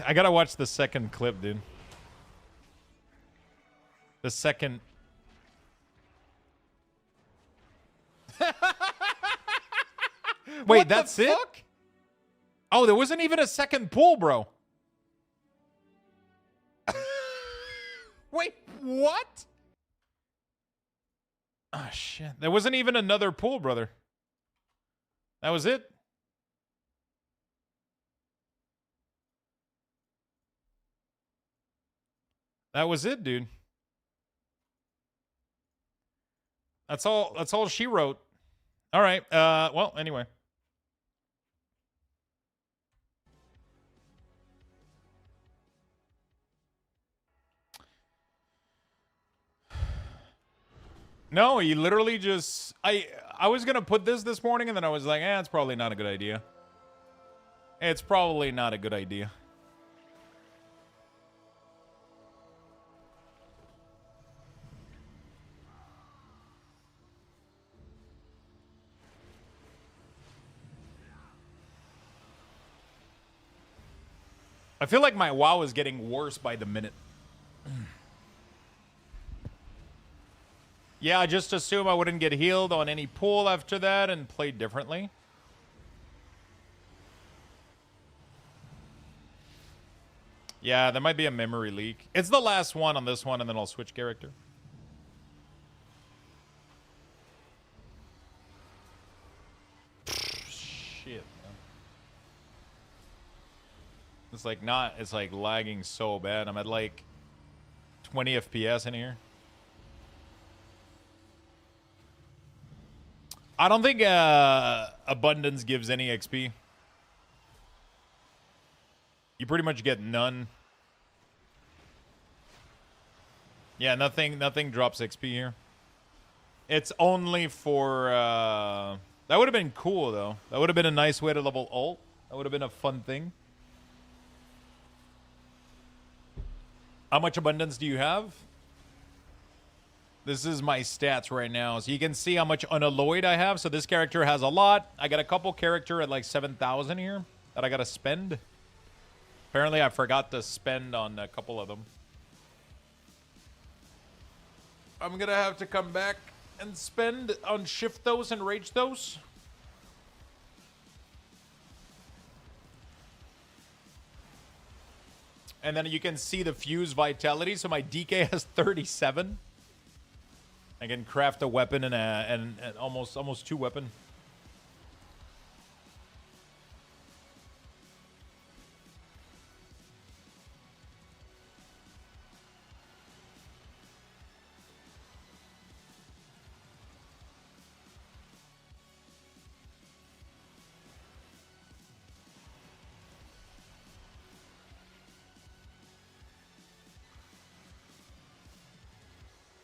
I gotta watch the second clip, dude. The second. Wait, that's it? Oh, there wasn't even a second pull, bro. Wait, what? Oh, shit. There wasn't even another pull, brother. That was it? That was it, dude. That's all she wrote. All right. Well, anyway. No, he literally just... I was going to put this morning, and then I was like, it's probably not a good idea. It's probably not a good idea. I feel like my WoW is getting worse by the minute. Yeah, I just assume I wouldn't get healed on any pool after that and play differently. Yeah, there might be a memory leak. It's the last one on this one, and then I'll switch character. Shit, man. It's like lagging so bad. I'm at like 20 FPS in here. I don't think Abundance gives any XP. You pretty much get none. Yeah, nothing drops XP here. It's only for... that would have been cool, though. That would have been a nice way to level ult. That would have been a fun thing. How much Abundance do you have? This is my stats right now. So you can see how much Unalloyed I have. So this character has a lot. I got a couple character at like 7,000 here that I got to spend. Apparently I forgot to spend on a couple of them. I'm going to have to come back and spend on Shift those and Rage those. And then you can see the Fuse Vitality. So my DK has 37. I can craft a weapon and almost two weapon.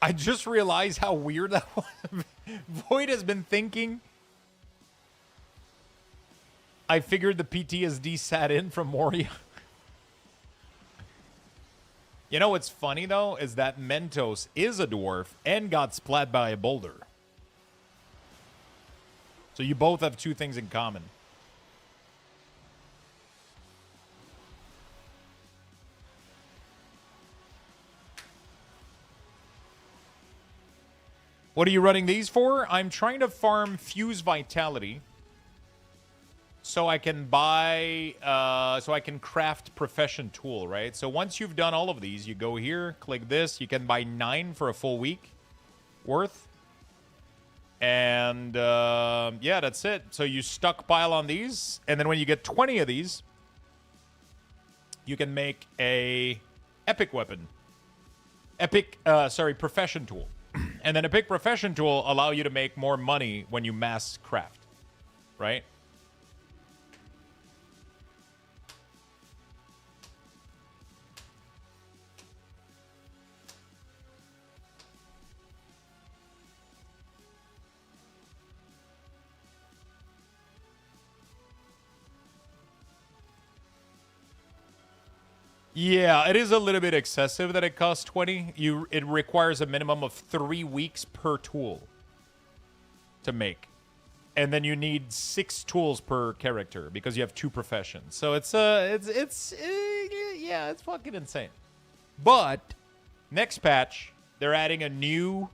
I just realized how weird that was. Void has been thinking. I figured the PTSD sat in from Moria. You know what's funny, though, is that Mentos is a dwarf and got splat by a boulder. So you both have two things in common. What are you running these for? I'm trying to farm Fuse Vitality so I can buy, so I can craft Profession Tool, right? So once you've done all of these, you go here, click this. You can buy 9 for a full week worth. And, yeah, that's it. So you stockpile on these. And then when you get 20 of these, you can make a epic weapon. Profession Tool. And then a big profession tool allow you to make more money when you mass craft, right? Yeah, it is a little bit excessive that it costs 20. It requires a minimum of 3 weeks per tool to make. And then you need 6 tools per character because you have 2 professions. So it's fucking insane. But next patch, they're adding a new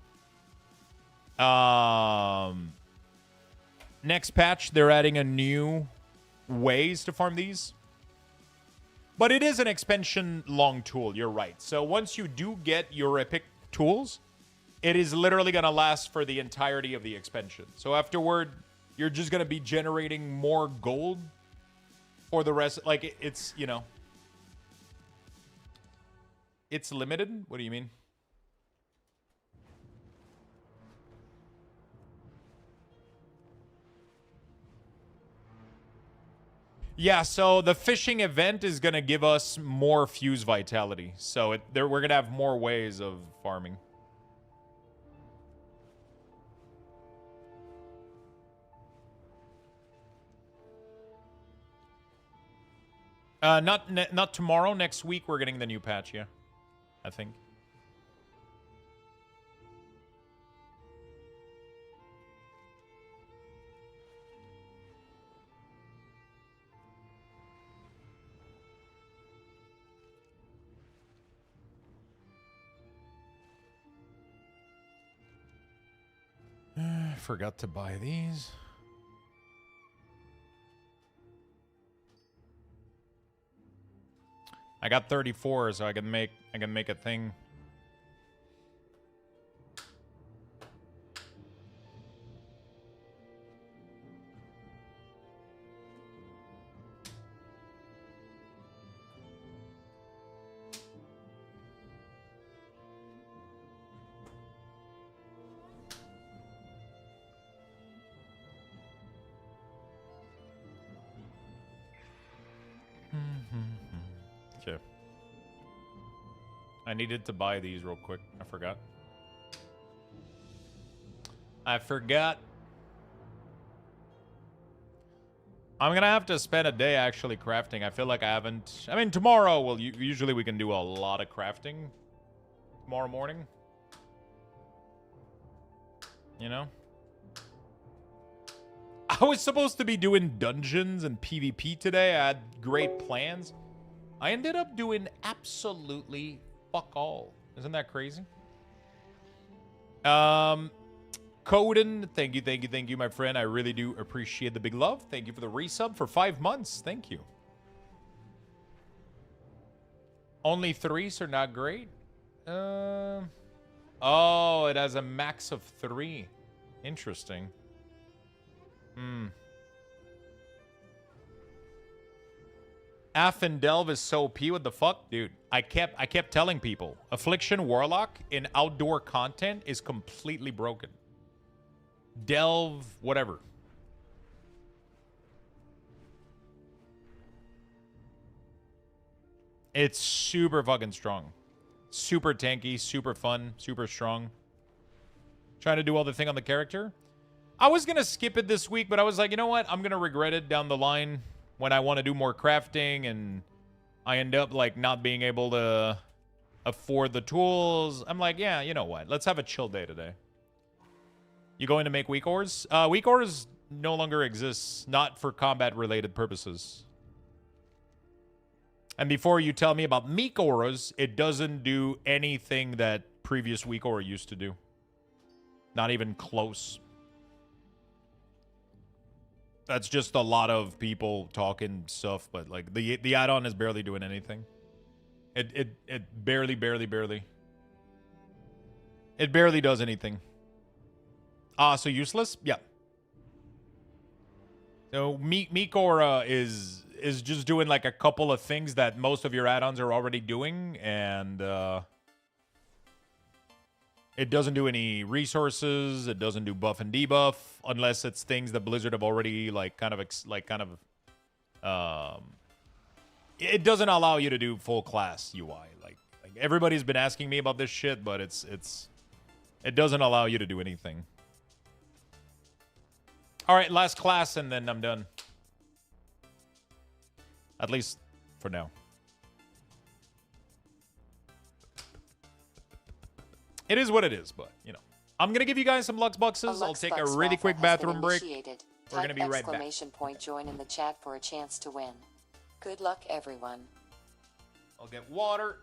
ways to farm these. But it is an expansion long tool, you're right. So once you do get your epic tools, it is literally going to last for the entirety of the expansion. So afterward, you're just going to be generating more gold for the rest. Like, it's, you know, it's limited. What do you mean? Yeah, so the fishing event is going to give us more Fuse Vitality. So we're going to have more ways of farming. Not tomorrow. Next week, we're getting the new patch, yeah. I think. Forgot to buy these. I got 34, so I can make a thing. Okay. I needed to buy these real quick. I forgot. I'm gonna have to spend a day actually crafting. I feel like I haven't... I mean, tomorrow, well, usually we can do a lot of crafting. Tomorrow morning. You know? I was supposed to be doing dungeons and PvP today. I had great plans. I ended up doing absolutely fuck all. Isn't that crazy? Coden, thank you, my friend. I really do appreciate the big love. Thank you for the resub for 5 months. Thank you. Only 3, so not great. Oh, it has a max of 3. Interesting. Delve is so OP. What the fuck? Dude, I kept telling people, Affliction Warlock in outdoor content is completely broken. Delve, whatever. It's super fucking strong. Super tanky, super fun, super strong. Trying to do all the thing on the character. I was going to skip it this week, but I was like, you know what? I'm going to regret it down the line when I want to do more crafting and I end up like not being able to afford the tools. I'm like, yeah, you know what? Let's have a chill day today. You going to make weak ores? Weak ores no longer exists, not for combat related purposes. And before you tell me about meek auras, it doesn't do anything that previous weak aura used to do. Not even close. That's just a lot of people talking stuff, but like the add-on is barely doing anything. It barely. It barely does anything. So useless? Yeah. So meek aura is just doing like a couple of things that most of your add-ons are already doing, and it doesn't do any resources. It doesn't do buff and debuff unless it's things that Blizzard have already like kind of it doesn't allow you to do full class UI. Like everybody's been asking me about this shit, but it doesn't allow you to do anything. All right, last class and then I'm done. At least for now. It is what it is, but, you know. I'm going to give you guys some Lux Boxes. I'll take a really quick bathroom break. We're going to be right back. Exclamation point join in the chat for a chance to win. Good luck, everyone. I'll get water.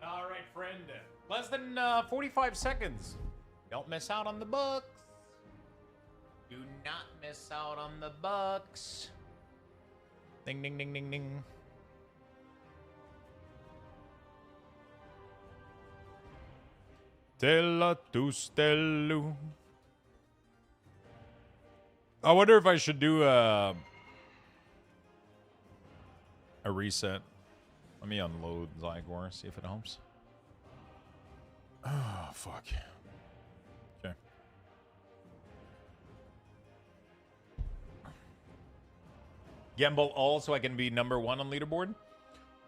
All right, friend. Less than 45 seconds. Don't miss out on the books. Do not miss out on the bucks. Ding, ding, ding, ding, ding. Stella to Stellu. I wonder if I should do a reset. Let me unload Zygor, see if it helps. Oh, fuck. Okay. Gamble all so I can be #1 on leaderboard.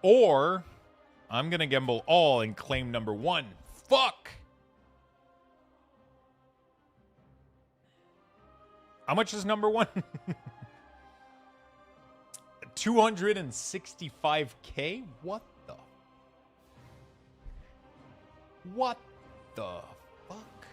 Or I'm gonna gamble all and claim number 1. Fuck! How much is number 1? 265k? What the? What the fuck?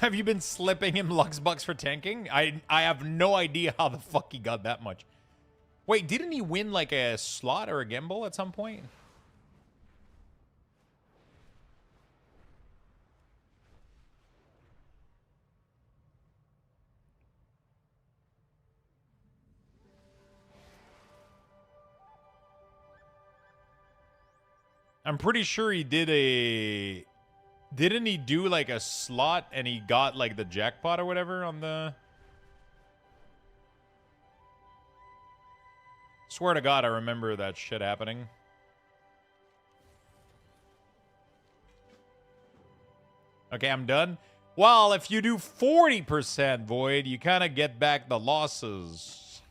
Have you been slipping him Lux Bucks for tanking? I have no idea how the fuck he got that much. Wait, didn't he win like a slot or a gamble at some point? I'm pretty sure he did a... Didn't he do like a slot and he got like the jackpot or whatever on the... Swear to God, I remember that shit happening. Okay, I'm done. Well, if you do 40% Void, you kind of get back the losses.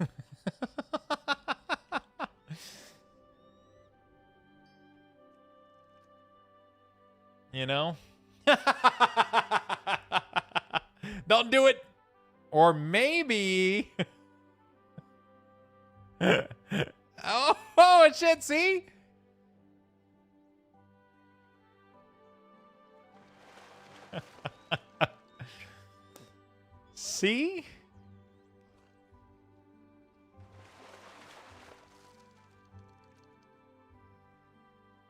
You know? Don't do it. Or maybe... oh, shit, see? See?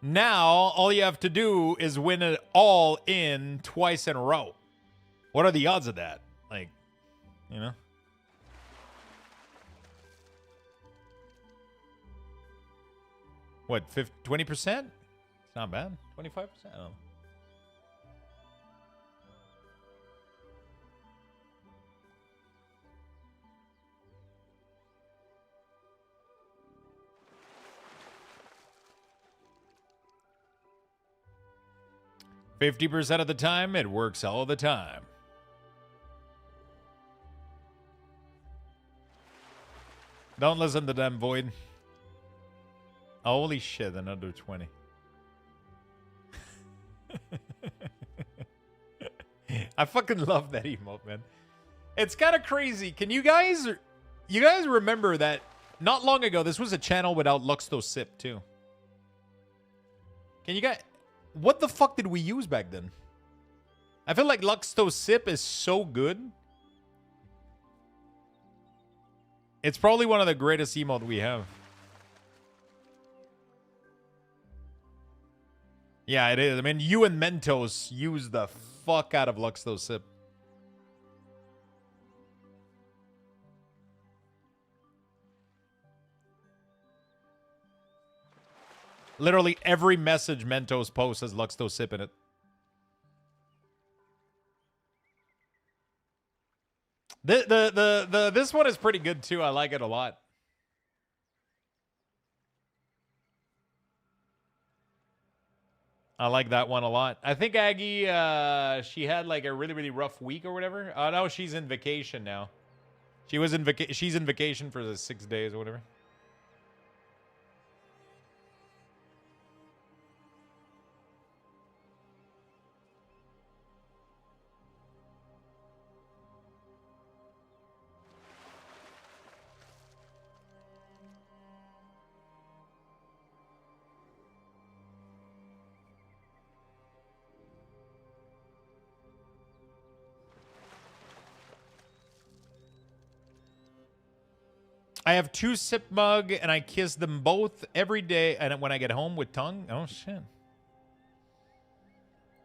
Now, all you have to do is win it all in twice in a row. What are the odds of that? Like, you know? What, 20%? It's not bad. 25%? I don't know. %50 of the time, it works all the time. Don't listen to them, Void. Holy shit, another 20. I fucking love that emote, man. It's kind of crazy. Can you guys remember that not long ago, this was a channel without Luxthos Sip, too. Can you guys... What the fuck did we use back then? I feel like Luxthos Sip is so good. It's probably one of the greatest emote we have. Yeah, it is. I mean, you and Mentos use the fuck out of Luxthos Sip. Literally every message Mentos posts has Luxthos Sip in it. This one is pretty good too. I like it a lot. I like that one a lot. I think Aggie, she had like a really, really rough week or whatever. Oh, no, she's in vacation now. She's in vacation for the 6 days or whatever. I have 2 sip mug, and I kiss them both every day. And when I get home with tongue, oh shit,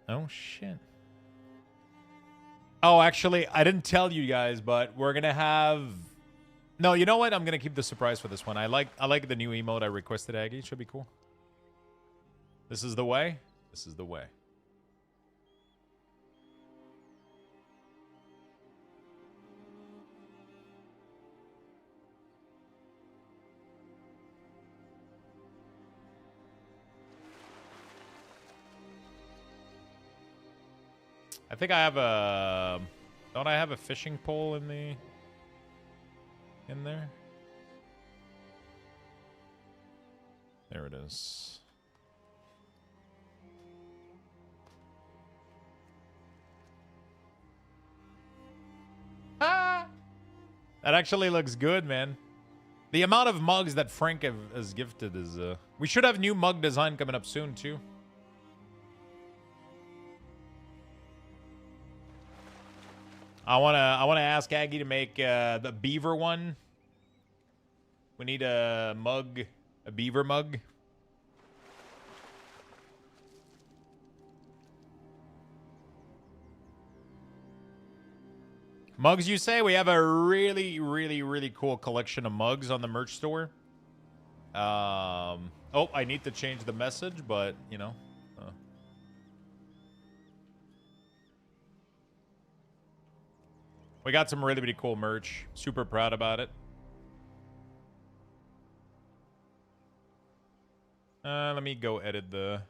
oh shit. Oh, actually, I didn't tell you guys, but we're gonna have. No, you know what? I'm gonna keep the surprise for this one. I like the new emote I requested, Aggie. It should be cool. This is the way. This is the way. I think I have a... Don't I have a fishing pole in the... in there? There it is. Ah! That actually looks good, man. The amount of mugs that Frank has gifted is... We should have new mug design coming up soon, too. I wanna ask Aggie to make the beaver one. We need a mug, a beaver mug. Mugs, you say? We have a really, really, really cool collection of mugs on the merch store. Oh, I need to change the message, but, you know. We got some really, really cool merch. Super proud about it. Let me go edit the...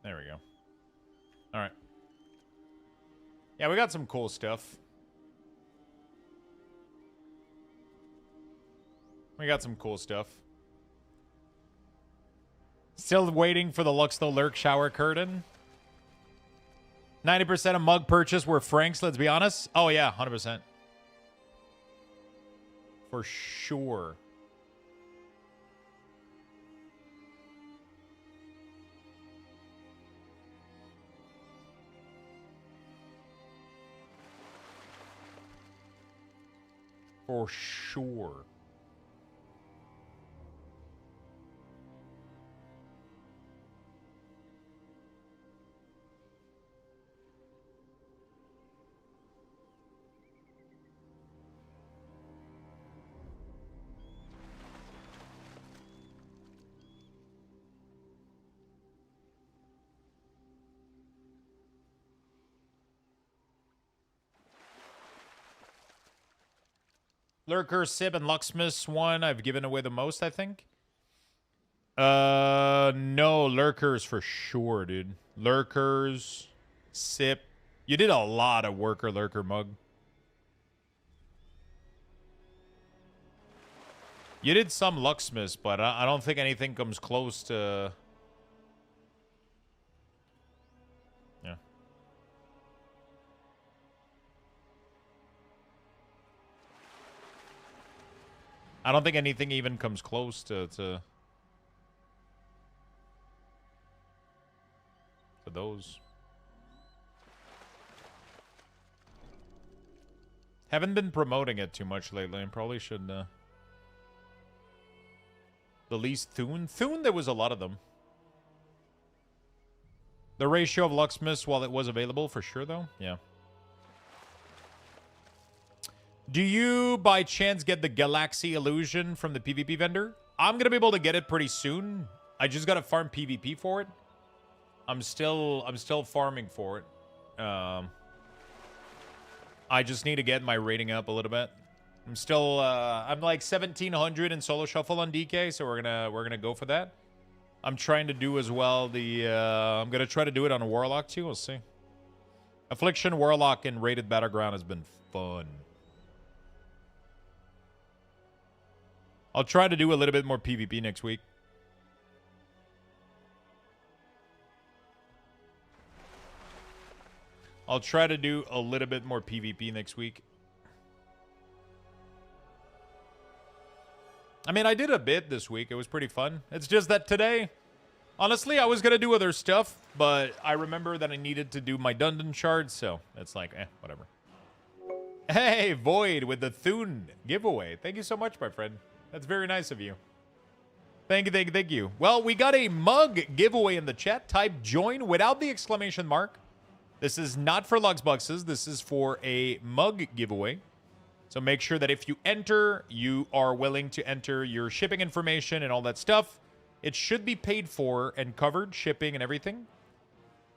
There we go. All right. Yeah, we got some cool stuff. We got some cool stuff. Still waiting for the Luxthos Lurk shower curtain. 90% of mug purchase were Frank's, let's be honest. Oh, yeah, 100%. For sure. For sure. Lurker, Sib, and Luxthos one I've given away the most, I think. No, Lurkers for sure, dude. Lurkers, Sip. You did a lot of Worker Lurker mug. You did some Luxthos, but I don't think anything comes close to... Yeah. I don't think anything even comes close to those. Haven't been promoting it too much lately. I probably should. The least Thune. Thune, there was a lot of them. The ratio of Luxthos while it was available, for sure, though. Yeah. Do you, by chance, get the Galaxy Illusion from the PvP vendor? I'm going to be able to get it pretty soon. I just got to farm PvP for it. I'm still farming for it. I just need to get my rating up a little bit. I'm still, I'm like 1700 in solo shuffle on DK, so we're gonna go for that. I'm trying to do as well the, I'm gonna try to do it on a Warlock too. We'll see. Affliction, Warlock, and Rated Battleground has been fun. I'll try to do a little bit more PvP next week. I'll try to do a little bit more PvP next week. I mean, I did a bit this week. It was pretty fun. It's just that today, honestly, I was going to do other stuff, but I remember that I needed to do my Dundon shards, so it's like, whatever. Hey, Void with the Thune giveaway. Thank you so much, my friend. That's very nice of you. Thank you, thank you, thank you. Well, we got a mug giveaway in the chat. Type join without the exclamation mark. This is not for Luxboxes. This is for a mug giveaway. So make sure that if you enter, you are willing to enter your shipping information and all that stuff. It should be paid for and covered, shipping and everything.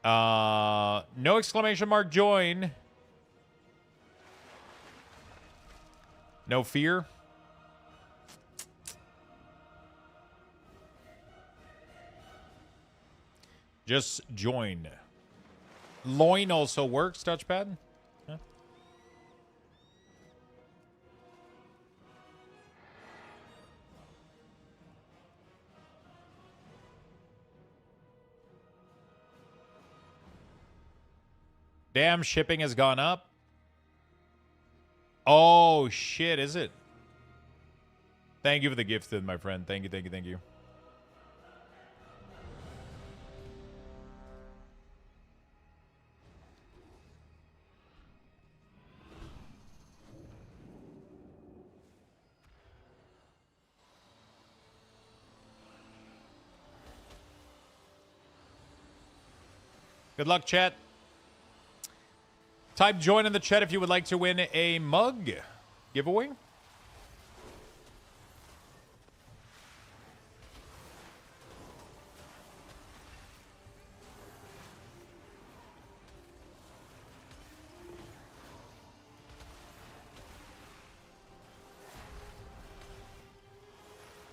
No exclamation mark join. No fear? Just join. Loin also works, touchpad? Yeah. Damn, shipping has gone up. Oh, shit, is it? Thank you for the gifted, my friend. Thank you, thank you, thank you. Good luck, chat. Type join in the chat if you would like to win a mug giveaway.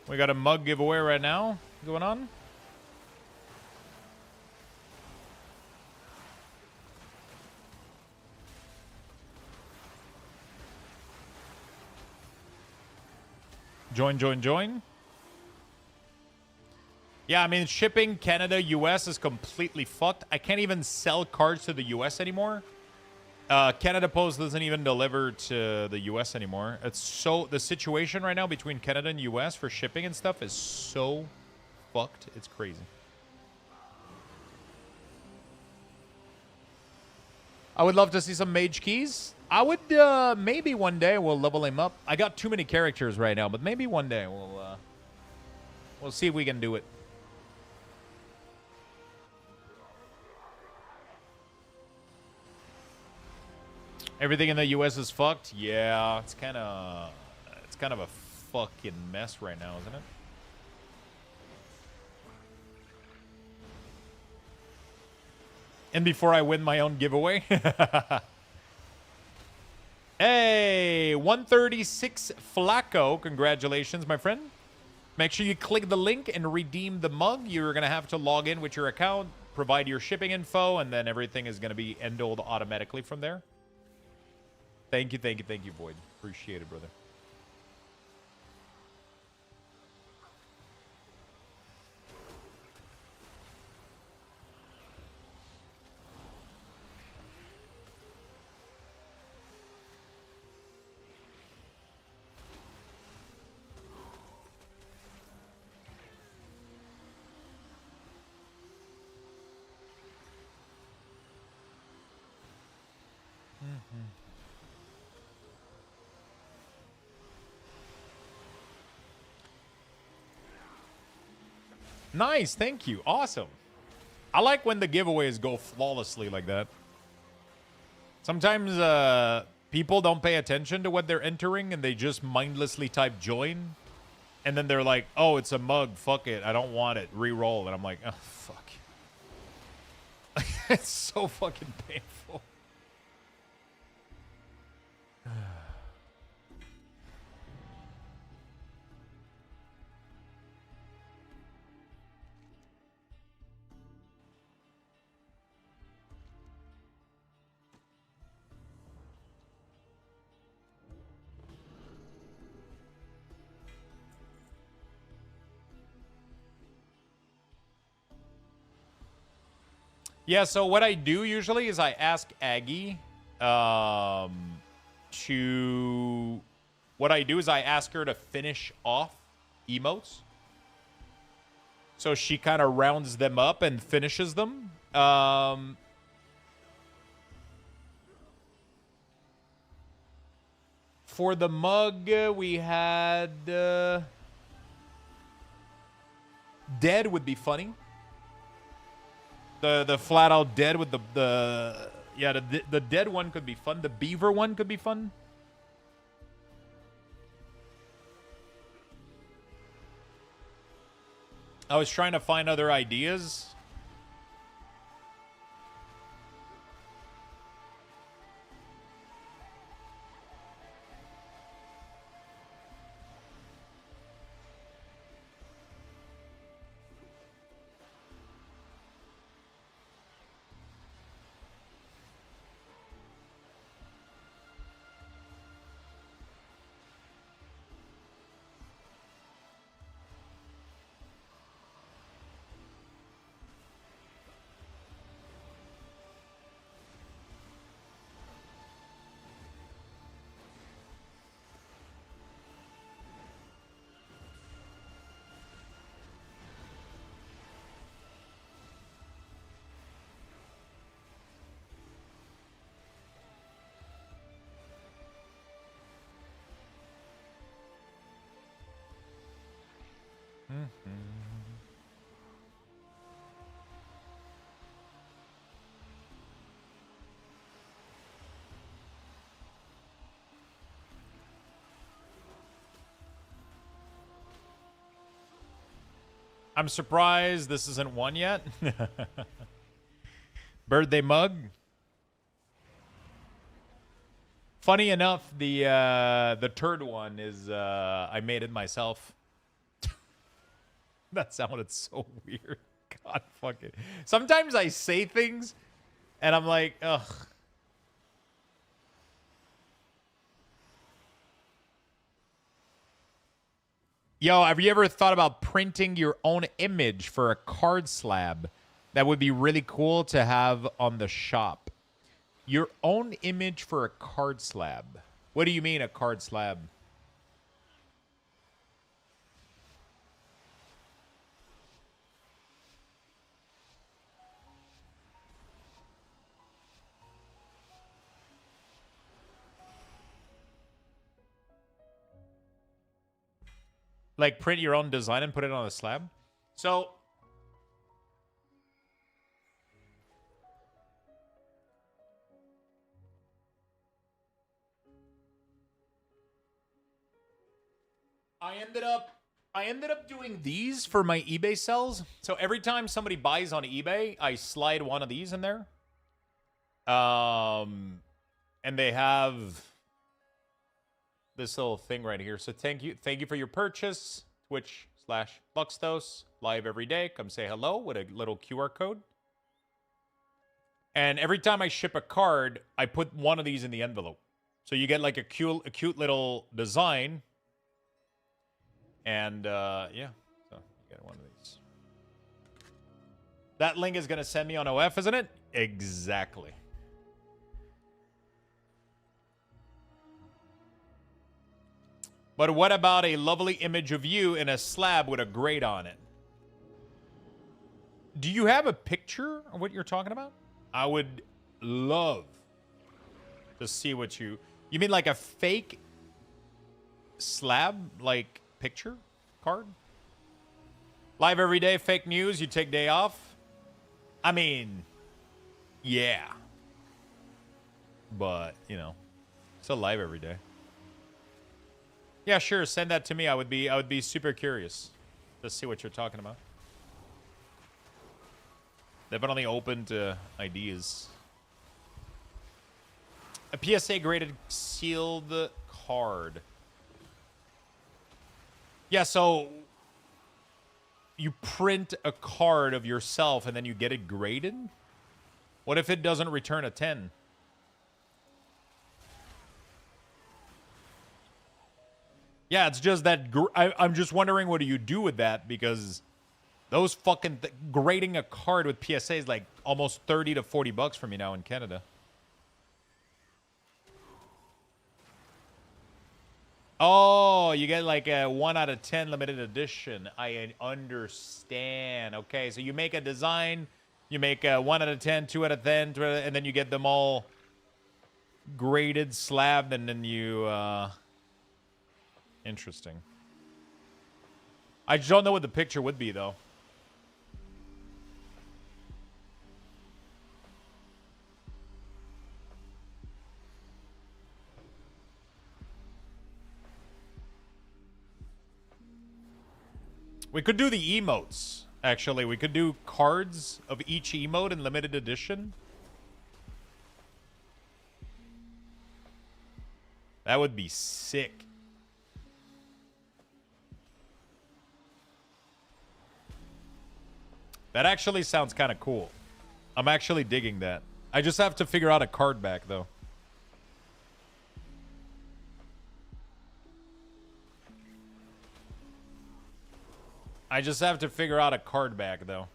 We got a mug giveaway right now going on. Join, join, join. Yeah, I mean, shipping Canada, US is completely fucked. I can't even sell cards to the US anymore. Canada Post doesn't even deliver to the US anymore. It's so... The situation right now between Canada and US for shipping and stuff is so fucked. It's crazy. I would love to see some mage keys. I would, maybe one day we'll level him up. I got too many characters right now, but maybe one day we'll see if we can do it. Everything in the US is fucked? Yeah, it's kind of a fucking mess right now, isn't it? And before I win my own giveaway. Hey, 136 Flacco. Congratulations, my friend. Make sure you click the link and redeem the mug. You're going to have to log in with your account, provide your shipping info, and then everything is going to be ended automatically from there. Thank you, thank you, thank you, Void. Appreciate it, brother. Nice, thank you. Awesome. I like when the giveaways go flawlessly like that. Sometimes people don't pay attention to what they're entering and they just mindlessly type join. And then they're like, oh, it's a mug. Fuck it. I don't want it. Reroll. And I'm like, oh, fuck. It's so fucking painful. Yeah, so what I do usually is I ask Aggie What I do is I ask her to finish off emotes. So she kind of rounds them up and finishes them. For the mug, we had... Dead would be funny. The flat out dead with the dead one could be fun. The beaver one could be fun. I was trying to find other ideas. I'm surprised this isn't one yet. Birthday mug. Funny enough, the turd one is I made it myself. That sounded so weird. God fuck it. Sometimes I say things and I'm like, ugh. Yo, have you ever thought about printing your own image for a card slab? That would be really cool to have on the shop. Your own image for a card slab. What do you mean a card slab? Like print your own design and put it on a slab? So I ended up doing these for my eBay sells. So every time somebody buys on eBay, I slide one of these in there. And they have this little thing right here. So thank you for your purchase. Twitch/Luxthos, live every day. Come say hello with a little QR code. And every time I ship a card, I put one of these in the envelope. So you get like a cute little design. And yeah, so you get one of these. That link is gonna send me on OF, isn't it? Exactly. But what about a lovely image of you in a slab with a grate on it? Do you have a picture of what you're talking about? I would love to see what you mean, like a fake slab, like picture card? Live every day, fake news, you take day off? I mean, yeah. But, you know, still live every day. Yeah, sure, send that to me. I would be super curious to see what you're talking about. Definitely open to ideas. A PSA graded sealed card. Yeah, so you print a card of yourself and then you get it graded? What if it doesn't return a 10? Yeah, it's just that I'm just wondering what do you do with that, because those fucking grading a card with PSA is like almost 30 to 40 bucks for me now in Canada. Oh, you get like a 1 out of 10 limited edition. I understand. Okay, so you make a design, you make a 1 out of 10, 2 out of 10, and then you get them all graded, slabbed, and then you... Interesting. I just don't know what the picture would be, though. We could do the emotes, actually. We could do cards of each emote in limited edition. That would be sick. That actually sounds kind of cool. I'm actually digging that. I just have to figure out a card back, though. I just have to figure out a card back, though.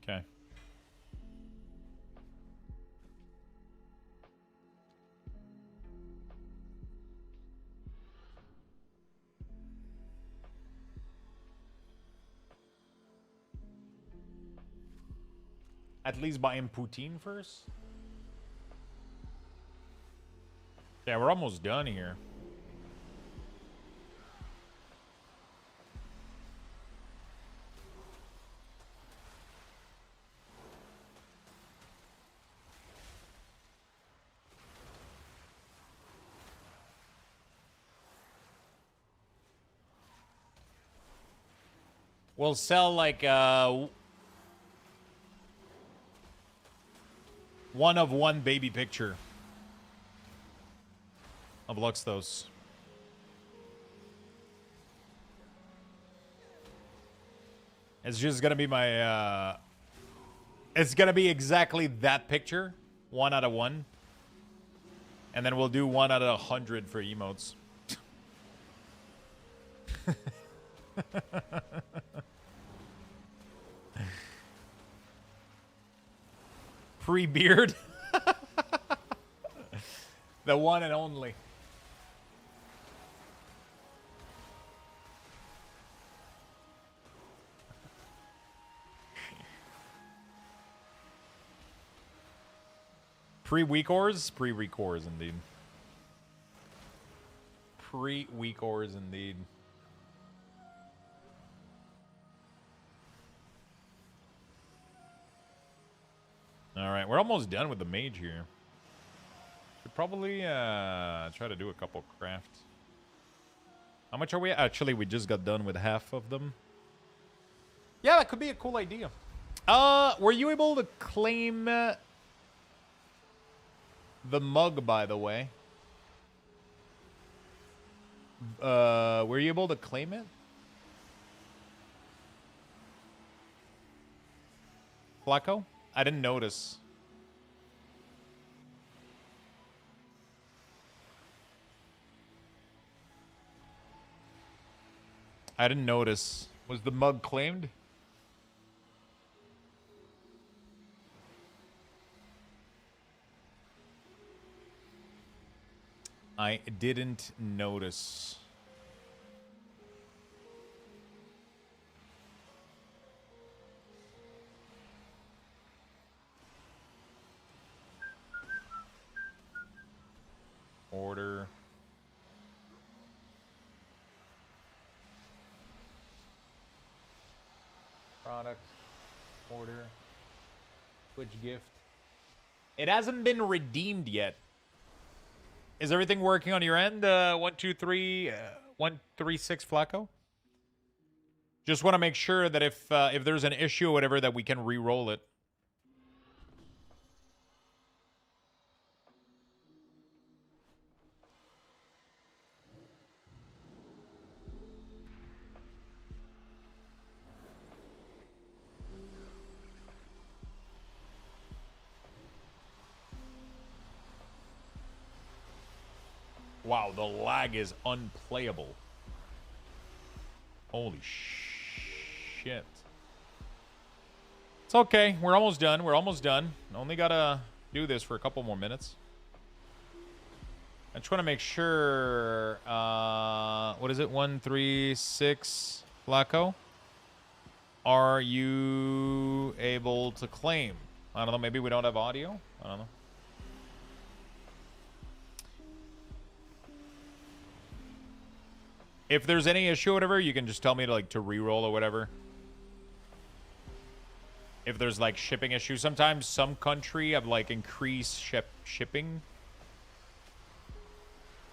Okay. At least buying poutine first. Yeah, we're almost done here. We'll sell like one of one baby picture of Luxthos. It's just gonna be my it's gonna be exactly that picture, 1 out of 1. And then we'll do 1 out of 100 for emotes. Pre-beard. The one and only. Pre-weak ores? Pre-weak ores, indeed. Pre-weak ores, indeed. Alright, we're almost done with the mage here. Should probably try to do a couple crafts. How much are we at? Actually, we just got done with half of them. Yeah, that could be a cool idea. Were you able to claim the mug, by the way? Were you able to claim it? Flacco? I didn't notice. I didn't notice. Was the mug claimed? I didn't notice. Order. Product. Order. Twitch gift. It hasn't been redeemed yet. Is everything working on your end? 123 136 Flacco? Just want to make sure that if there's an issue or whatever that we can re-roll it. Wow, the lag is unplayable. Holy shit. It's okay. We're almost done. We're almost done. Only gotta do this for a couple more minutes. I just want to make sure... what is it? 136 Flacco? Are you able to claim? I don't know. Maybe we don't have audio? I don't know. If there's any issue or whatever, you can just tell me to re-roll or whatever. If there's like shipping issues. Sometimes some country have like increased shipping.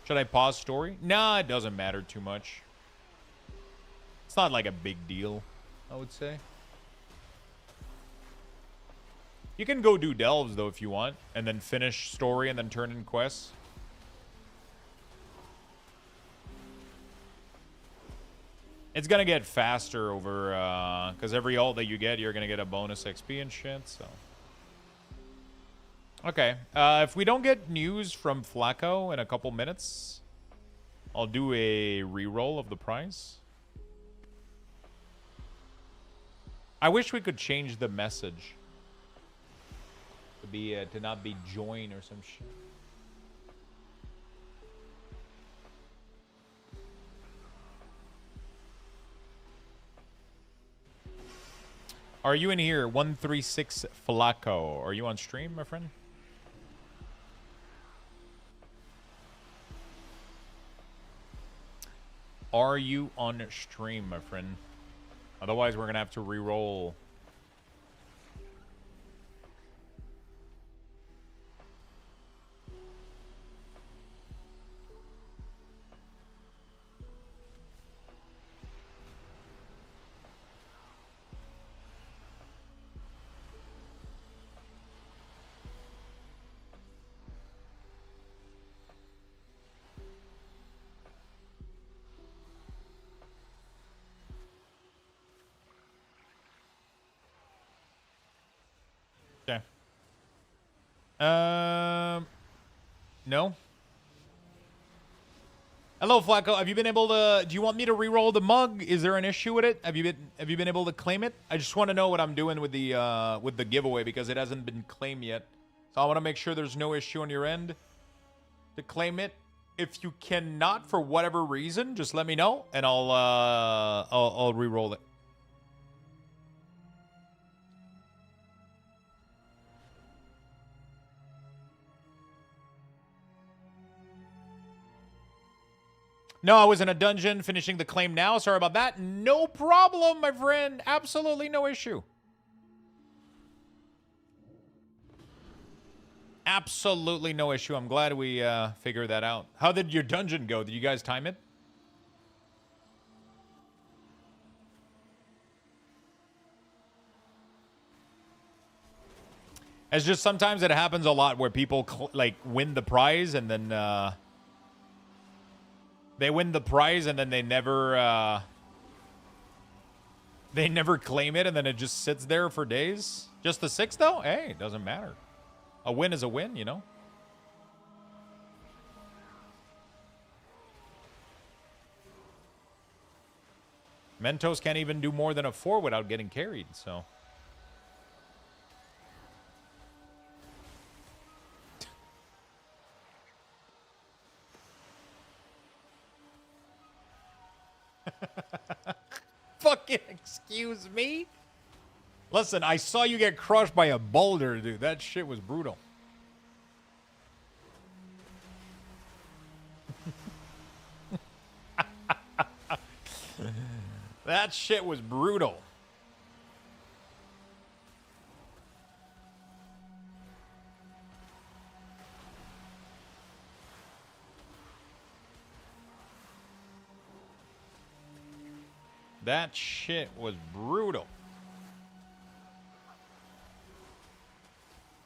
Should I pause story? Nah, it doesn't matter too much. It's not like a big deal, I would say. You can go do delves though if you want. And then finish story and then turn in quests. It's gonna get faster over, because every ult that you get, you're gonna get a bonus XP and shit, so. Okay, if we don't get news from Flacco in a couple minutes, I'll do a reroll of the prize. I wish we could change the message. To not be join or some shit. Are you in here? 136 Flaco. Are you on stream, my friend? Are you on stream, my friend? Otherwise, we're going to have to re-roll. Okay. No. Hello, Flacco. Have you been able to? Do you want me to re-roll the mug? Is there an issue with it? Have you been able to claim it? I just want to know what I'm doing with the giveaway because it hasn't been claimed yet. So I want to make sure there's no issue on your end to claim it. If you cannot for whatever reason, just let me know and I'll re-roll it. No, I was in a dungeon finishing the claim now. Sorry about that. No problem, my friend. Absolutely no issue. Absolutely no issue. I'm glad we figured that out. How did your dungeon go? Did you guys time it? It's just sometimes it happens a lot where people like win the prize and then they win the prize and then they never claim it and then it just sits there for days. Just the 6 though? Hey, it doesn't matter. A win is a win, you know? Mentos can't even do more than a 4 without getting carried, so. Fucking excuse me? Listen, I saw you get crushed by a boulder, dude. That shit was brutal. That shit was brutal. That shit was brutal.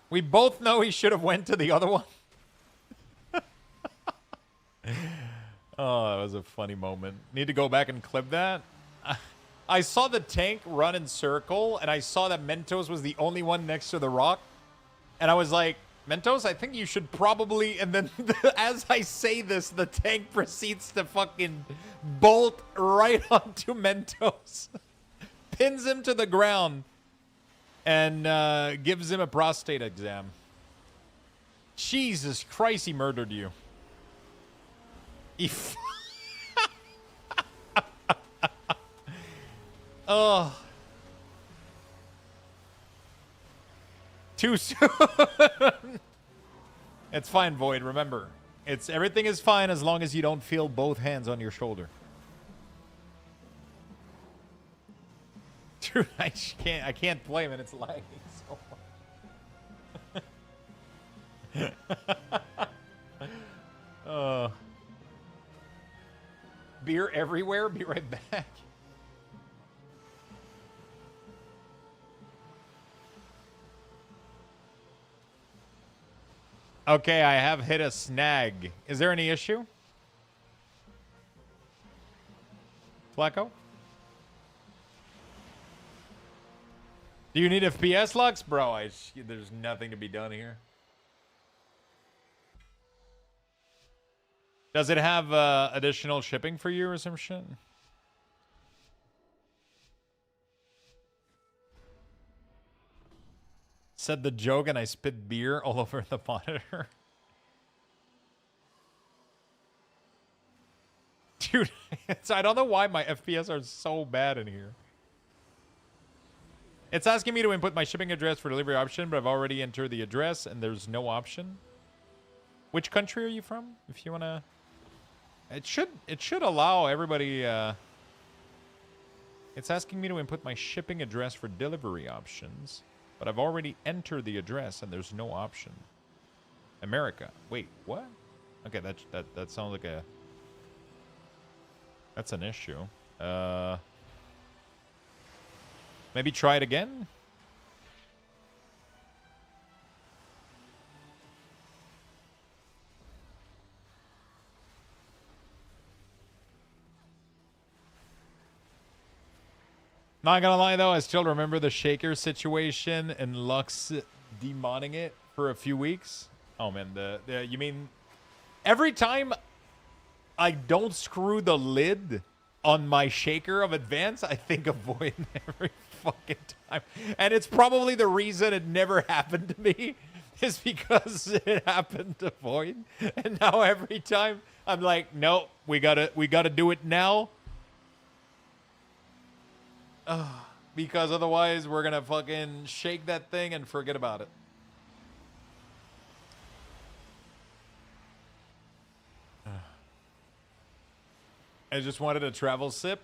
We both know he should have went to the other one. Oh, that was a funny moment. Need to go back and clip that. I saw the tank run in circle, and I saw that Mentos was the only one next to the rock. And I was like, Mentos, I think you should probably... And then as I say this, the tank proceeds to fucking bolt right onto Mentos. Pins him to the ground. And gives him a prostate exam. Jesus Christ, he murdered you. Oh. Too soon. It's fine, Void. Remember, everything is fine as long as you don't feel both hands on your shoulder. Dude, I can't play him and it's lagging so much. Beer everywhere. Be right back. Okay, I have hit a snag. Is there any issue? Flacco? Do you need FPS, Lux? Bro, there's nothing to be done here. Does it have additional shipping for you or some shit? Said the joke and I spit beer all over the monitor. Dude, I don't know why my FPS are so bad in here. It's asking me to input my shipping address for delivery option, but I've already entered the address and there's no option. Which country are you from? If you wanna, it should allow everybody. It's asking me to input my shipping address for delivery options, but I've already entered the address and there's no option. America. Wait, what? Okay, that sounds like a. That's an issue. Maybe try it again? Not gonna lie though, I still remember the shaker situation and Lux demoning it for a few weeks. Oh man, you mean every time I don't screw the lid on my shaker of advance, I think of Void every fucking time. And it's probably the reason it never happened to me is because it happened to Void. And now every time I'm like, no, we gotta do it now. Because otherwise we're gonna fucking shake that thing and forget about it. I just wanted a travel sip.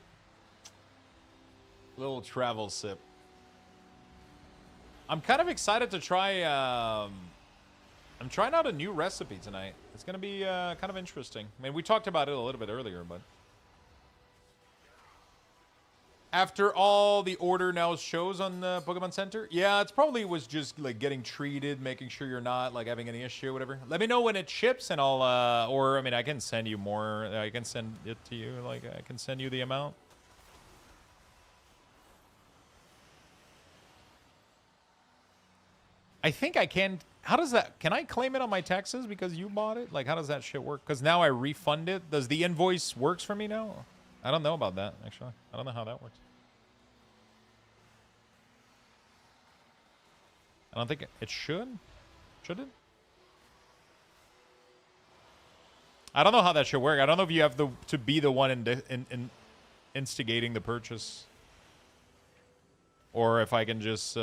Little travel sip. I'm kind of excited to try. I'm trying out a new recipe tonight. It's going to be kind of interesting. I mean, we talked about it a little bit earlier, but after all the order now shows on the Pokemon Center, yeah, it's probably was just like getting treated, making sure you're not like having any issue, whatever. Let me know when it ships, and I'll, or I mean, I can send you more. I can send it to you. Like, I can send you the amount. I think I can. How does that? Can I claim it on my taxes because you bought it? Like, how does that shit work? Because now I refund it. Does the invoice works for me now? I don't know about that, actually. I don't know how that works. I don't think it should. Should it? I don't know how that should work. I don't know if you have to be the one instigating the purchase. Or if I can just...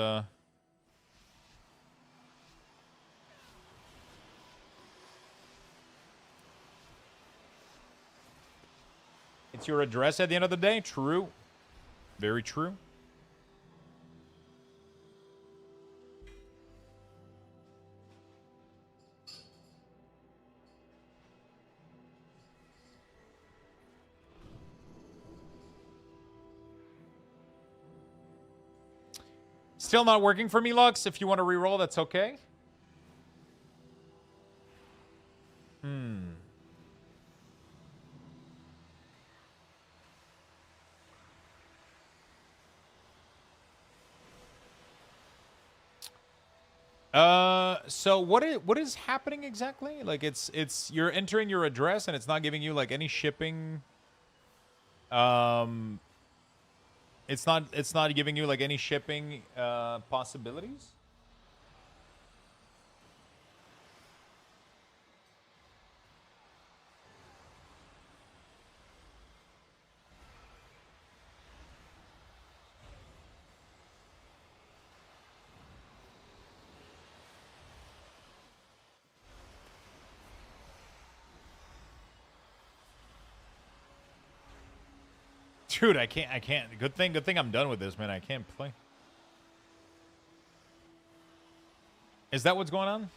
It's your address at the end of the day. True. Very true. Still not working for me, Lux. If you want to reroll, that's okay. So what is happening exactly? Like it's you're entering your address and it's not giving you like any shipping. It's not giving you like any shipping possibilities. Dude, I can't. Good thing I'm done with this, man. I can't play. Is that what's going on?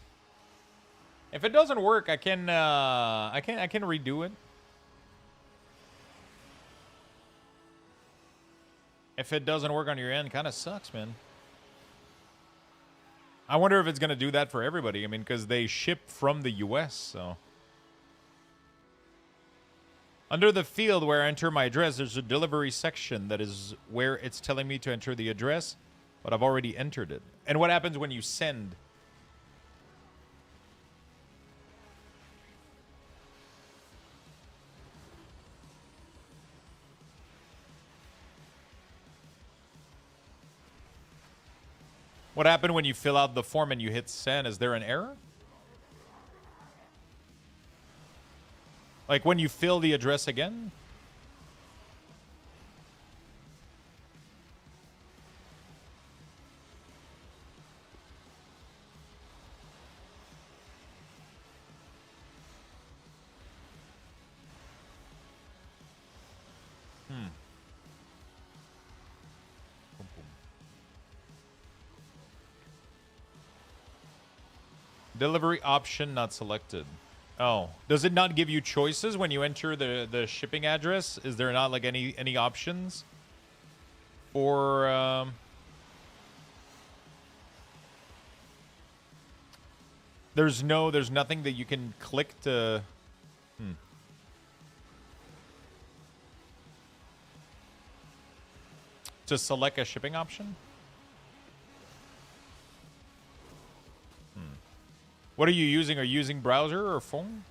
If it doesn't work, I can redo it. If it doesn't work on your end, kind of sucks, man. I wonder if it's going to do that for everybody. I mean, because they ship from the US, so... Under the field where I enter my address, there's a delivery section that is where it's telling me to enter the address, but I've already entered it. And what happens when you send? What happened when you fill out the form and you hit send? Is there an error? Like when you fill the address again? Delivery option not selected. Oh, does it not give you choices when you enter the shipping address? Is there not like any options for there's nothing that you can click to to select a shipping option? What are you using? Are you using browser or phone?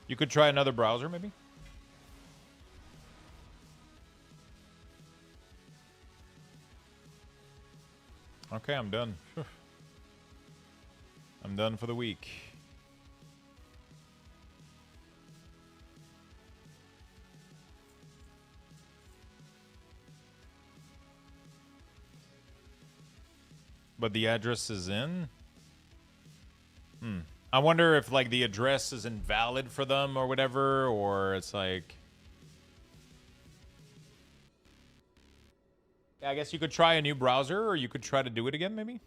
You could try another browser, maybe? Okay, I'm done. I'm done for the week. But the address is in? I wonder if, like, the address is invalid for them or whatever, or it's like... Yeah, I guess you could try a new browser, or you could try to do it again, maybe?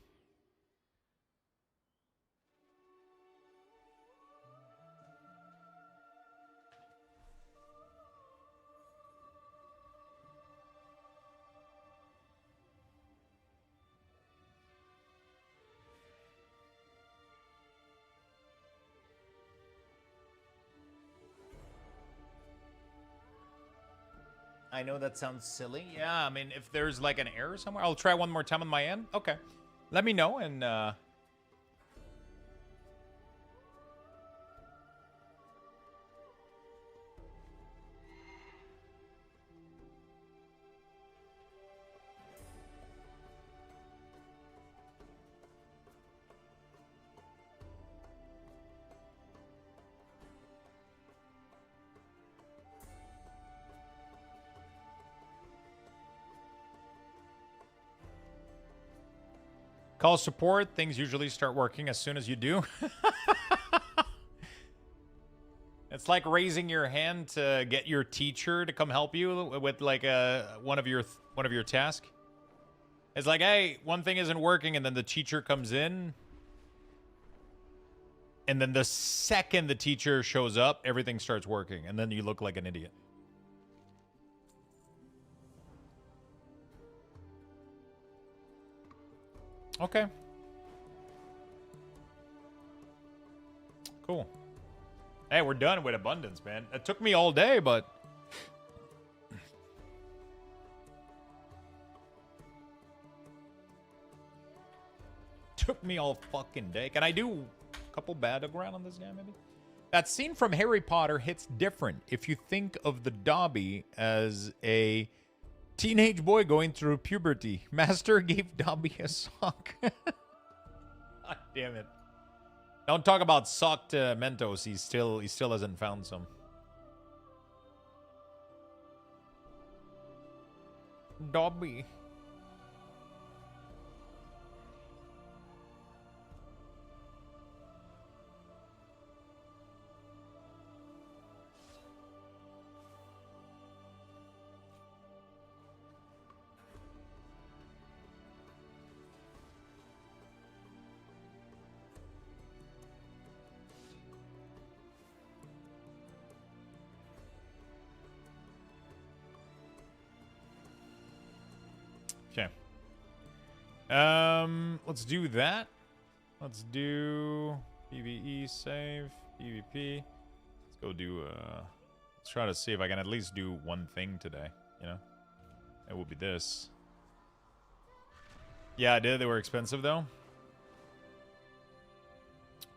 I know that sounds silly. Yeah, I mean, if there's like an error somewhere, I'll try one more time on my end. Okay. Let me know and call support. Things usually start working as soon as you do. It's like raising your hand to get your teacher to come help you with like one of your tasks. It's like, hey, one thing isn't working, and then the teacher comes in, and then the second the teacher shows up, everything starts working, and then you look like an idiot. Okay. Cool. Hey, we're done with abundance, man. It took me all day, but... took me all fucking day. Can I do a couple battleground on this guy, maybe? That scene from Harry Potter hits different if you think of the Dobby as a teenage boy going through puberty. Master gave Dobby a sock. God damn it. Don't talk about socked Mentos. He still hasn't found some. Dobby. Okay. Let's do that. Let's do PvE save, PvP. Let's go do let's try to see if I can at least do one thing today, you know? It will be this. Yeah, I did. They were expensive though.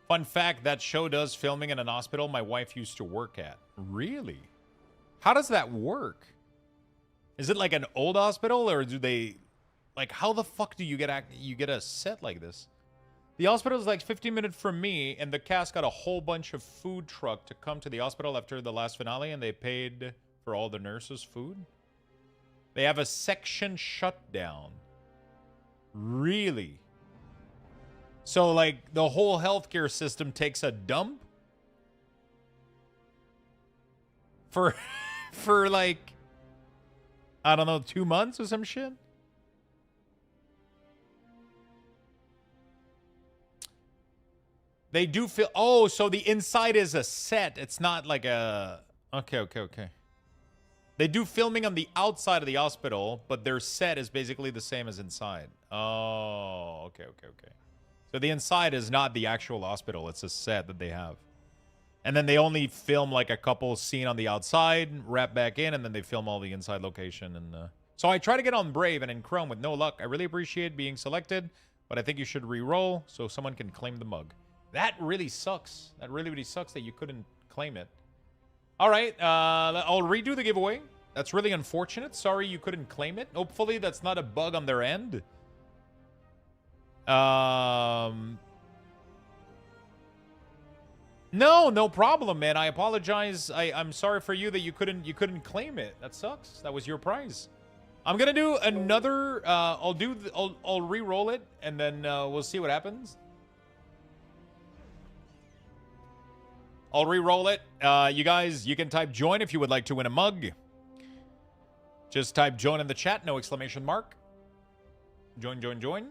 Fun fact, that show does filming in an hospital my wife used to work at. Really? How does that work? Is it like an old hospital, or do they... Like, how the fuck do you get a set like this? The hospital is like 15 minutes from me, and the cast got a whole bunch of food truck to come to the hospital after the last finale, and they paid for all the nurses' food. They have a section shutdown. Really? So, like, the whole healthcare system takes a dump? For, for like, I don't know, 2 months or some shit? They do feel... Oh, so the inside is a set. It's not like a... Okay. They do filming on the outside of the hospital, but their set is basically the same as inside. Oh, okay. So the inside is not the actual hospital. It's a set that they have. And then they only film like a couple scene on the outside, wrap back in, and then they film all the inside location. And so I try to get on Brave and in Chrome with no luck. I really appreciate being selected, but I think you should re-roll so someone can claim the mug. That really sucks. That really sucks that you couldn't claim it. All right, I'll redo the giveaway. That's really unfortunate. Sorry you couldn't claim it. Hopefully that's not a bug on their end. No problem, man. I apologize. I'm sorry for you that you couldn't claim it. That sucks. That was your prize. I'm gonna do another. I'll re-roll it and then we'll see what happens. I'll re-roll it. You guys, you can type join if you would like to win a mug. Just type join in the chat, no exclamation mark. Join. Join.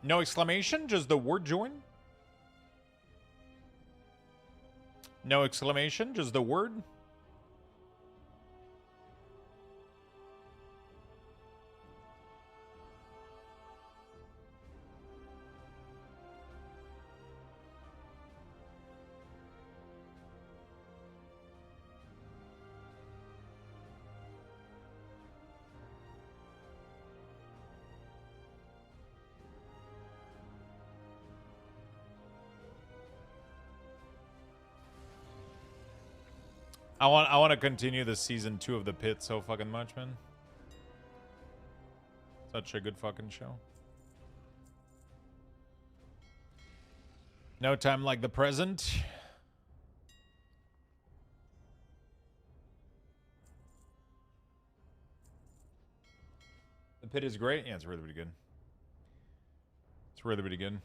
No exclamation, just the word join. No exclamation, just the word. I want to continue the season 2 of The Pit so fucking much, man. Such a good fucking show. No time like the present. The Pit is great. Yeah, it's really good. It's really good.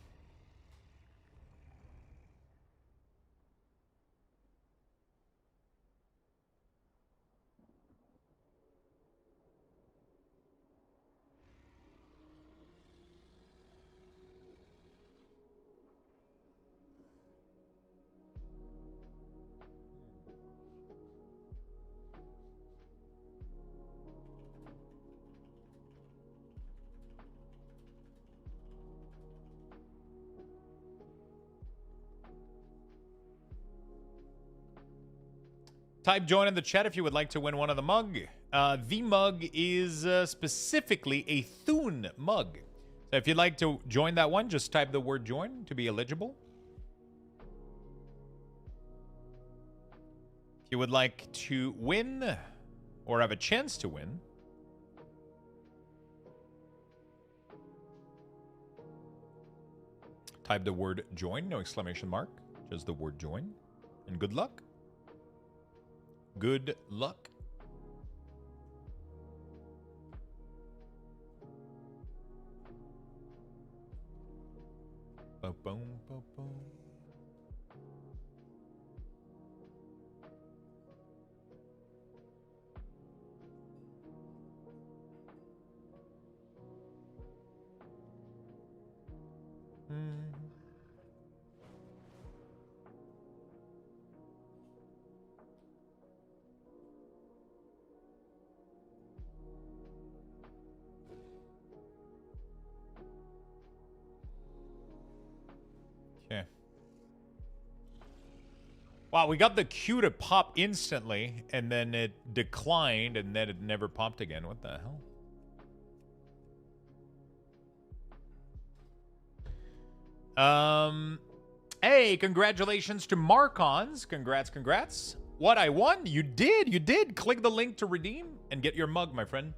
Type join in the chat if you would like to win one of the mug. The mug is specifically a Thune mug. So if you'd like to join that one, just type the word join to be eligible. If you would like to win or have a chance to win, type the word join, no exclamation mark, just the word join, and good luck. Good luck. Ba-boom, ba-boom. Okay. Wow, we got the queue to pop instantly, and then it declined, and then it never popped again. What the hell? Hey, congratulations to Marcons. Congrats. What, I won? You did. Click the link to redeem and get your mug, my friend.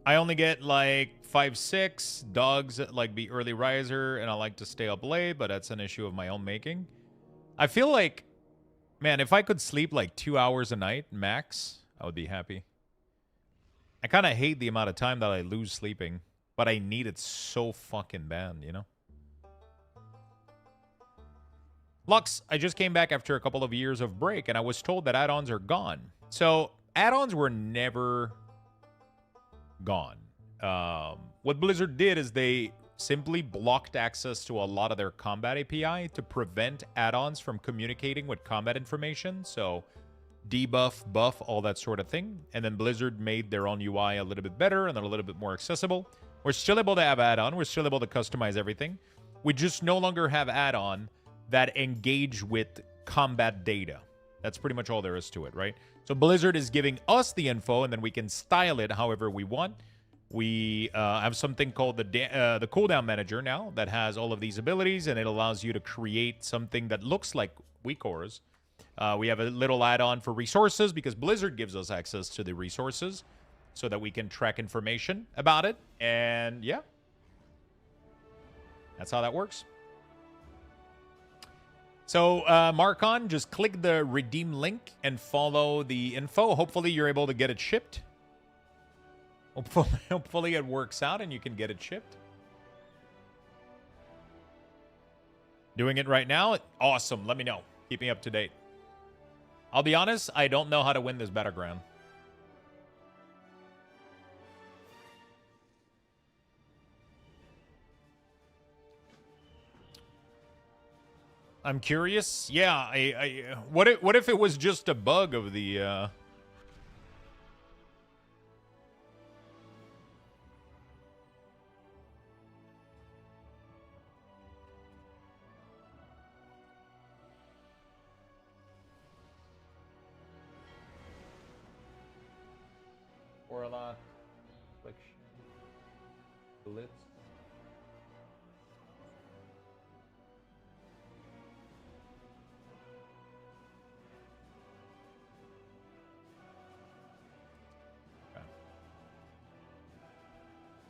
I only get like 5, 6 dogs like be early riser, and I like to stay up late, but that's an issue of my own making. I feel like, man, if I could sleep like 2 hours a night max, I would be happy. I kind of hate the amount of time that I lose sleeping. but I need it so fucking bad, you know? Lux, I just came back after a couple of years of break, and I was told that add-ons are gone. So, add-ons were never gone. What Blizzard did is they simply blocked access to a lot of their combat API to prevent add-ons from communicating with combat information. So, debuff, buff, all that sort of thing. And then Blizzard made their own UI a little bit better and a little bit more accessible. We're still able to have add-on. We're still able to customize everything. We just no longer have add-on that engage with combat data. That's pretty much all there is to it, right? So Blizzard is giving us the info, and then we can style it however we want. We have something called the cooldown manager now that has all of these abilities, and it allows you to create something that looks like weak auras. We have a little add-on for resources because Blizzard gives us access to the resources so that we can track information about it. And yeah, that's how that works. So, Marcon, just click the redeem link and follow the info. Hopefully, you're able to get it shipped. Hopefully, it works out and you can get it shipped. Doing it right now? Awesome. Let me know. Keep me up to date. I'll be honest, I don't know how to win this battleground. I'm curious. Yeah, what if it was just a bug of the Warlock affliction blitz.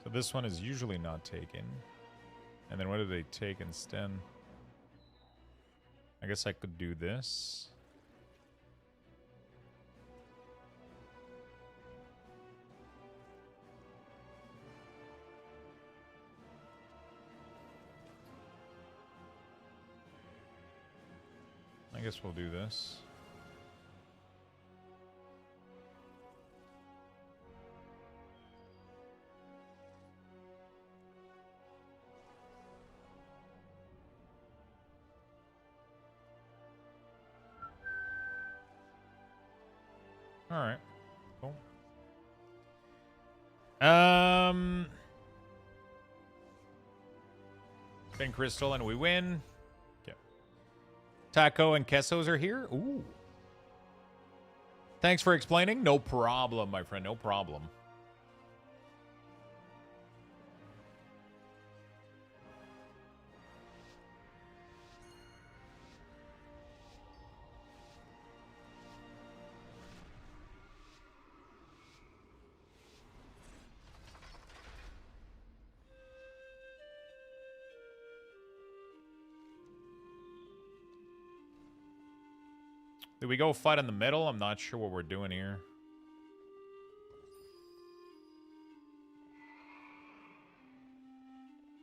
So this one is usually not taken. And then what do they take instead? I guess I could do this. I guess we'll do this. All right, cool. Spin crystal and we win. Okay. Taco and Quesos are here. Ooh. Thanks for explaining. No problem, my friend. No problem. Did we go fight in the middle? I'm not sure what we're doing here.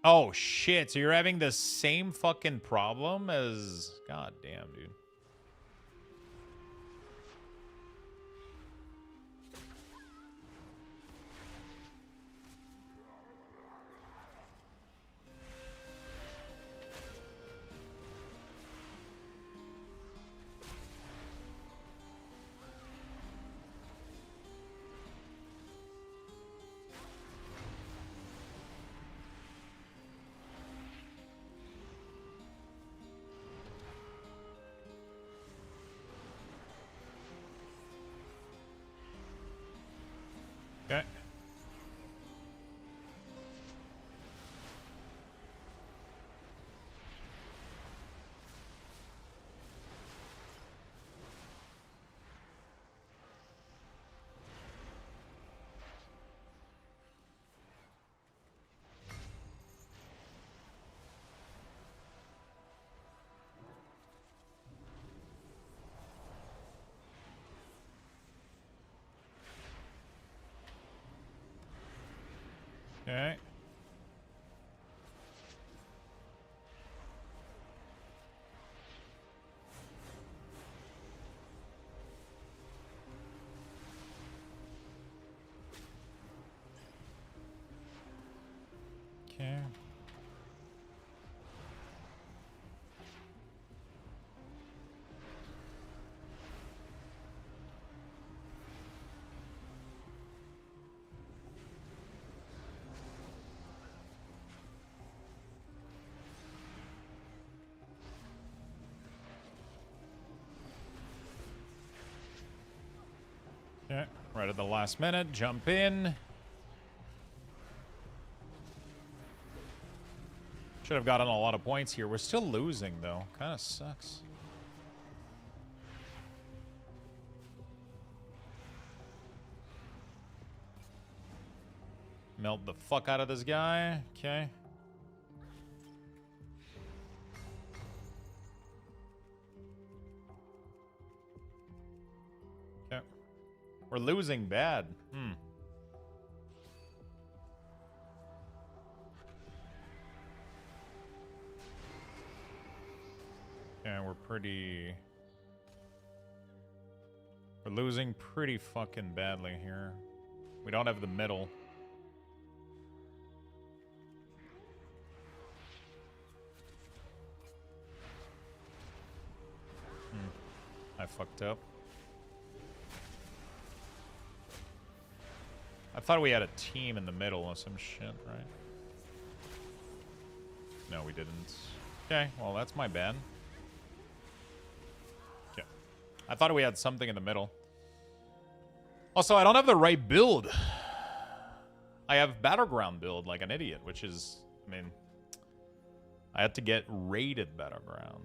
Oh, shit. So you're having the same fucking problem as... God damn, dude. at the last minute. Jump in. Should have gotten a lot of points here. We're still losing, though. Kind of sucks. Melt the fuck out of this guy. Okay. Okay. We're losing bad. Yeah, we're losing pretty fucking badly here. We don't have the middle. I fucked up. I thought we had a team in the middle or some shit, right? No, we didn't. Okay, well, that's my bad. Okay. I thought we had something in the middle. Also, I don't have the right build. I have Battleground build like an idiot, which is, I mean, I had to get raided Battleground.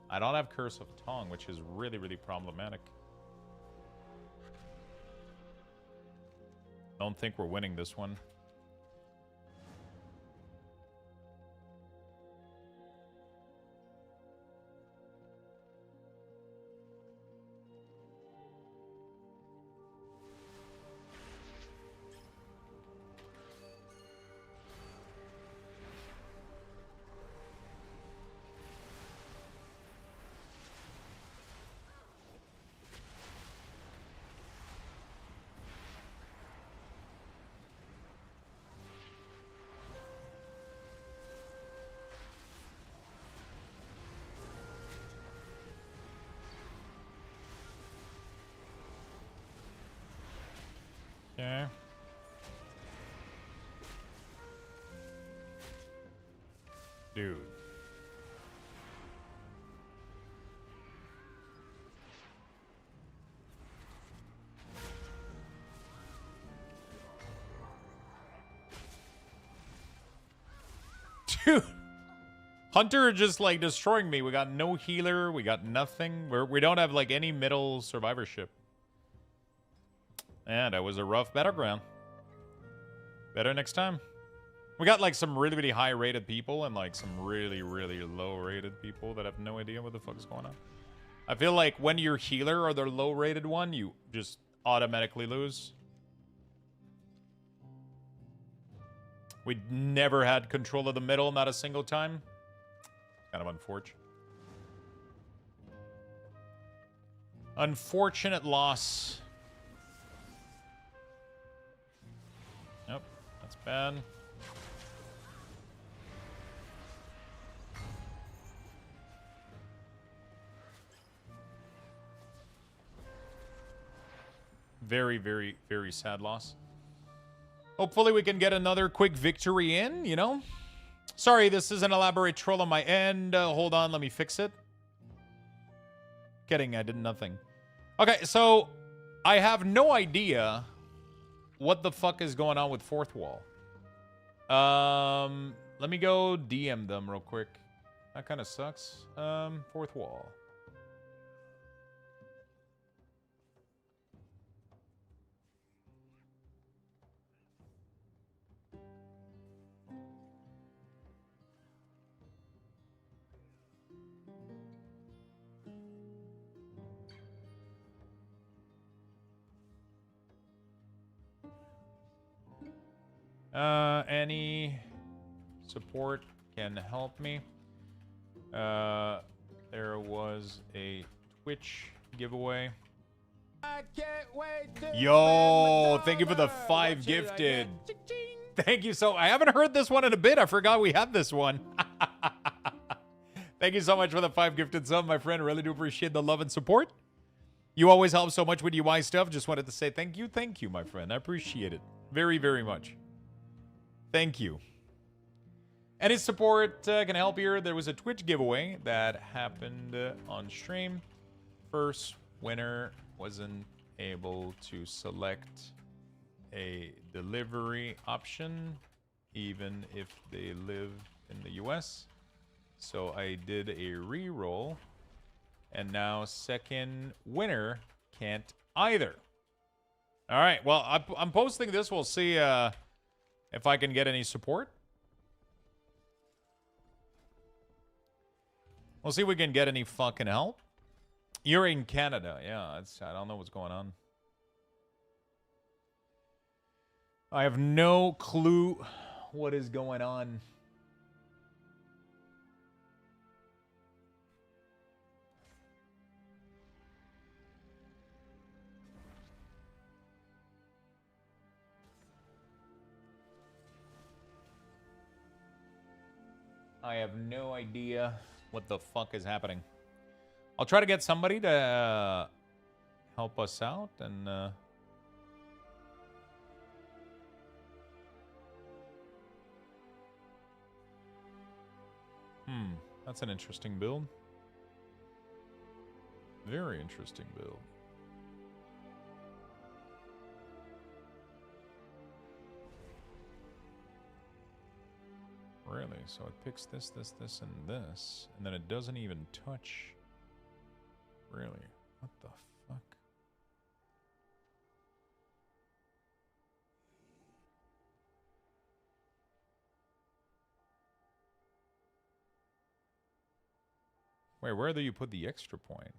I don't have Curse of Tongue, which is really, really problematic. Don't think we're winning this one. Okay. Dude. Dude. Hunter just like destroying me. We got no healer. We got nothing. We don't have like any middle survivorship. And that was a rough Battleground. Better next time. We got like some really, really high rated people and like some really, really low rated people that have no idea what the fuck's going on. I feel like when you're healer or the low rated one, you just automatically lose. We never had control of the middle, not a single time. Kind of unfortunate. Unfortunate loss. Nope, that's bad. Very, very, very sad loss. Hopefully we can get another quick victory in, you know? Sorry, this is an elaborate troll on my end. Hold on, let me fix it. Kidding, I did nothing. Okay, so I have no idea what the fuck is going on with Fourth Wall. Let me go DM them real quick. That kind of sucks. Fourth Wall. Any support can help me. There was a Twitch giveaway. I can't wait to Yo, thank you for the 5 gifted. Thank you so. I haven't heard this one in a bit. I forgot we had this one. Thank you so much for the 5 gifted sub, my friend. Really do appreciate the love and support. You always help so much with UI stuff. Just wanted to say thank you, my friend. I appreciate it very, very much. Thank you. Any support can help here. There was a Twitch giveaway that happened on stream. First winner wasn't able to select a delivery option, even if they live in the US. So I did a re-roll, and now second winner can't either. All right, well, I'm posting this. We'll see if I can get any support. We'll see if we can get any fucking help. You're in Canada. Yeah, I don't know what's going on. I have no clue what is going on. I have no idea what the fuck is happening. I'll try to get somebody to help us out and that's an interesting build. Very interesting build. Really? So it picks this, this, this, and this, and then it doesn't even touch. Really? What the fuck? Wait, where do you put the extra point?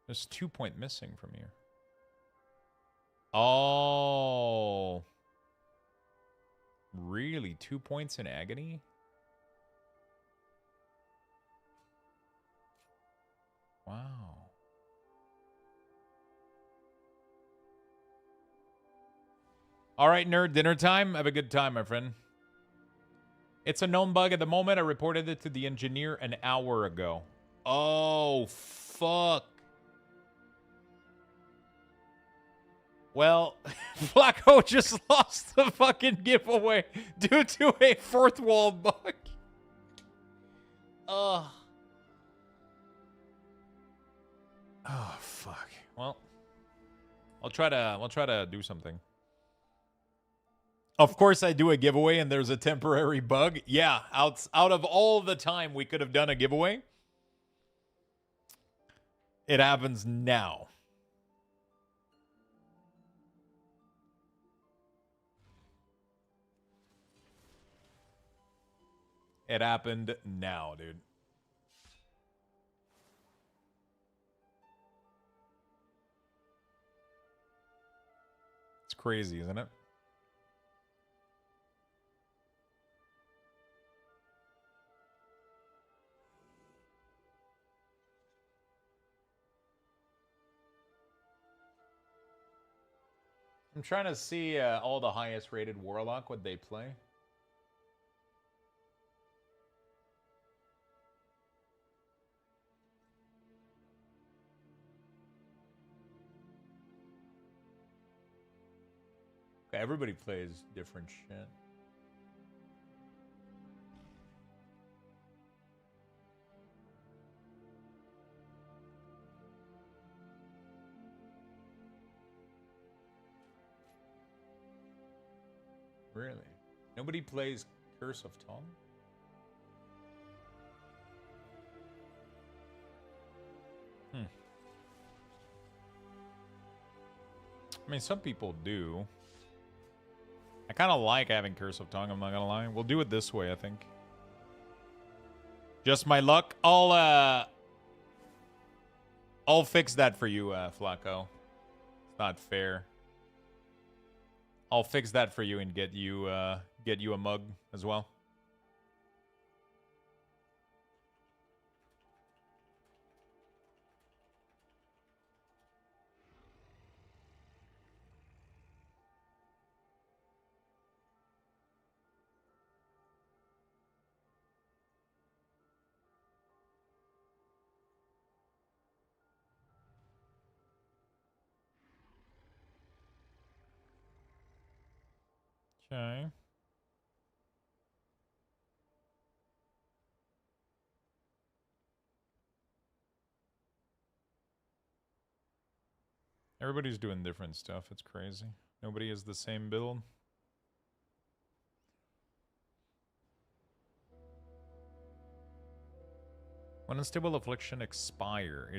There's 2 point missing from here. Oh. Really? 2 points in agony? Wow. All right, nerd, dinner time. Have a good time, my friend. It's a known bug at the moment. I reported it to the engineer an hour ago. Oh, fuck. Well, Flacco just lost the fucking giveaway due to a fourth wall bug. Ugh. Oh, fuck. Well, I'll try to do something. Of course I do a giveaway and there's a temporary bug. Yeah, out of all the time we could have done a giveaway, it happens now. It happened now, dude. It's crazy, isn't it? I'm trying to see all the highest rated Warlock, what they play. Everybody plays different shit. Really? Nobody plays Curse of Tongue? I mean, some people do. I kind of like having Curse of Tongue, I'm not gonna lie. We'll do it this way, I think. Just my luck. I'll fix that for you, Flacco. It's not fair. I'll fix that for you and get you a mug as well. Okay. Everybody's doing different stuff. It's crazy. Nobody has the same build. When unstable affliction expire, it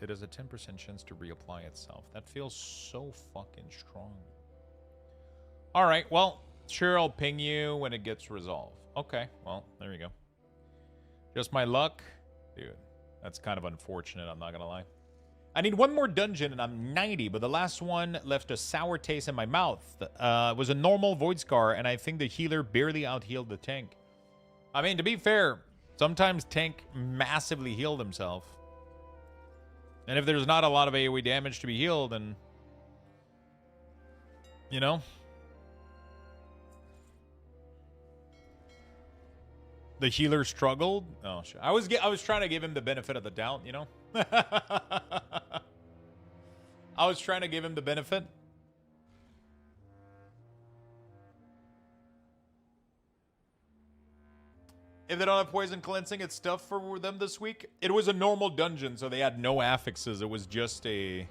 has a 10% chance to reapply itself. That feels so fucking strong. All right, well, sure, I'll ping you when it gets resolved. Okay, well, there you go. Just my luck? Dude, that's kind of unfortunate, I'm not gonna lie. I need one more dungeon and I'm 90, but the last one left a sour taste in my mouth. It was a normal Void Scar, and I think the healer barely out-healed the tank. I mean, to be fair, sometimes tank massively healed himself. And if there's not a lot of AoE damage to be healed, then... You know? The healer struggled? Oh, shit. I was trying to give him the benefit of the doubt, you know? I was trying to give him the benefit. If they don't have poison cleansing, it's tough for them this week. It was a normal dungeon, so they had no affixes. It was just a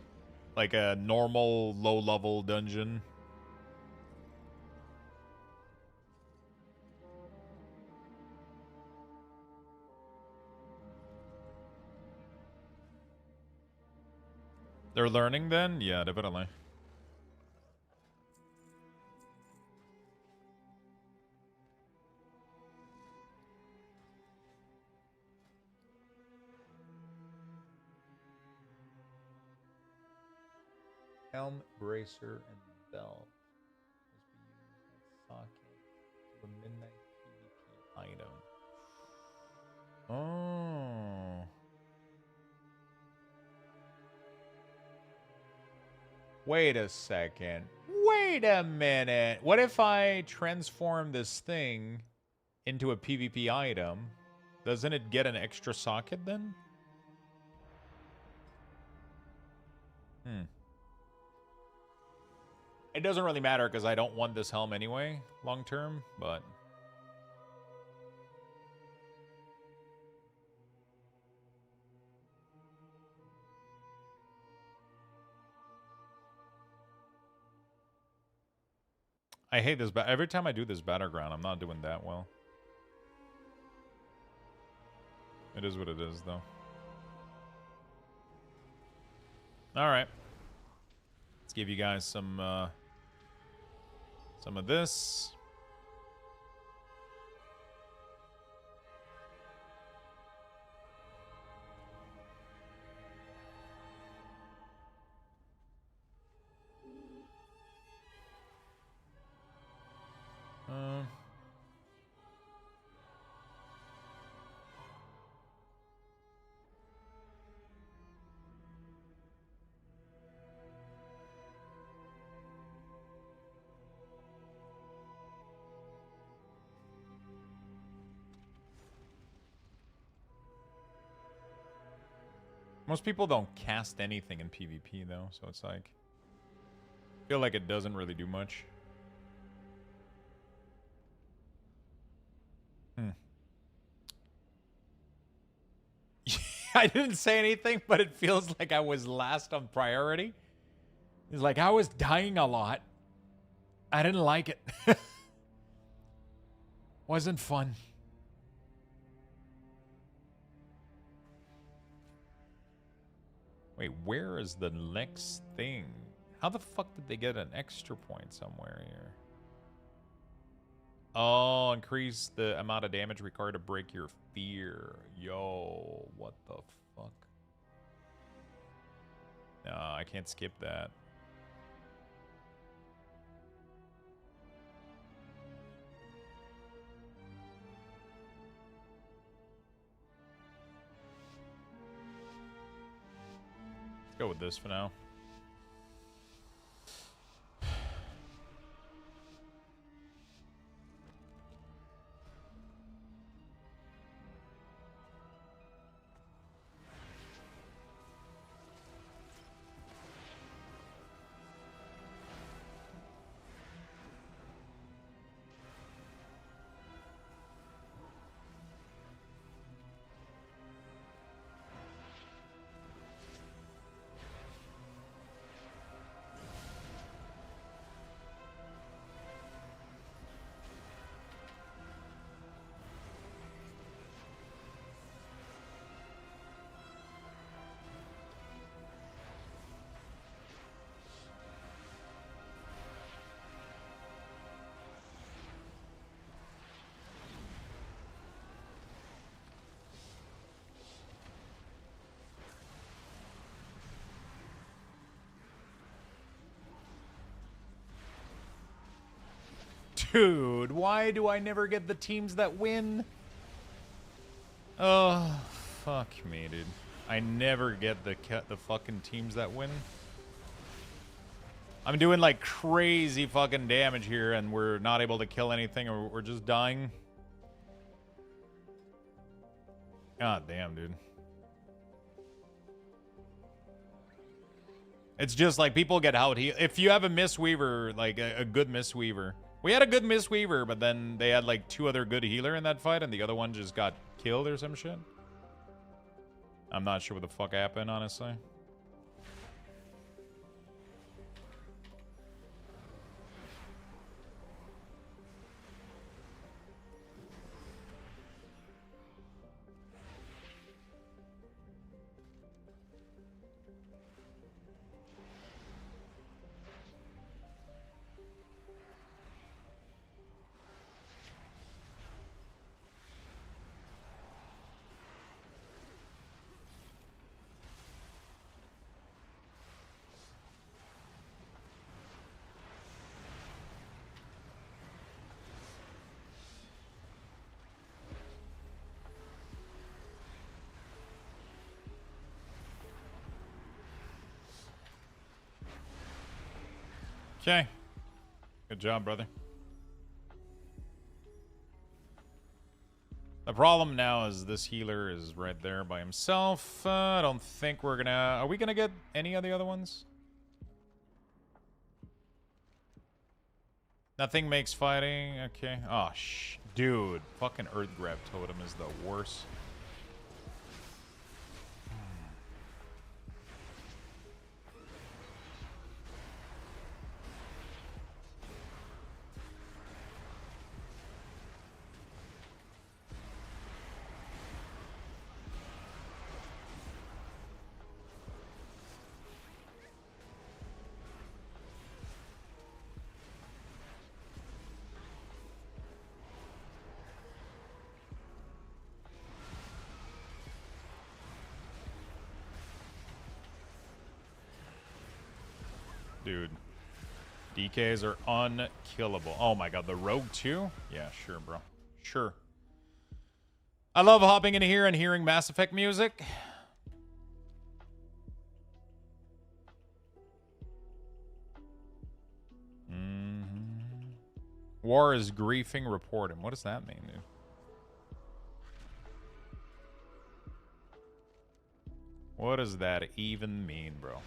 normal low-level dungeon. They're learning then? Yeah, definitely. Helm, bracer, and belt must be used as socket to a midnight PvP item. Oh. Wait a second. Wait a minute. What if I transform this thing into a PvP item? Doesn't it get an extra socket then? It doesn't really matter because I don't want this helm anyway, long term, but... I hate this, but every time I do this battleground, I'm not doing that well. It is what it is, though. Alright. Let's give you guys some of this. Most people don't cast anything in PvP, though, so it's like... I feel like it doesn't really do much. I didn't say anything, but it feels like I was last on priority. It's like I was dying a lot. I didn't like it. Wasn't fun. Wait, where is the next thing? How the fuck did they get an extra point somewhere here? Oh, increase the amount of damage required to break your fear. Yo, what the fuck? No, I can't skip that. Let's go with this for now. Dude, why do I never get the teams that win? Oh, fuck me, dude. I never get the fucking teams that win. I'm doing like crazy fucking damage here and we're not able to kill anything or we're just dying. God damn, dude. It's just like people get out here. If you have a Mistweaver, like a good Mistweaver. We had a good Mistweaver, but then they had like 2 other good healer in that fight and the other one just got killed or some shit. I'm not sure what the fuck happened, honestly. Okay. Good job, brother. The problem now is this healer is right there by himself. I don't think we're gonna... Are we gonna get any of the other ones? Nothing makes fighting. Okay. Oh, dude. Fucking Earth Grab Totem is the worst. Dude. DKs are unkillable. Oh my god, the Rogue too? Yeah, sure, bro. Sure. I love hopping in here and hearing Mass Effect music. War is griefing, report him. What does that mean, dude? What does that even mean, bro?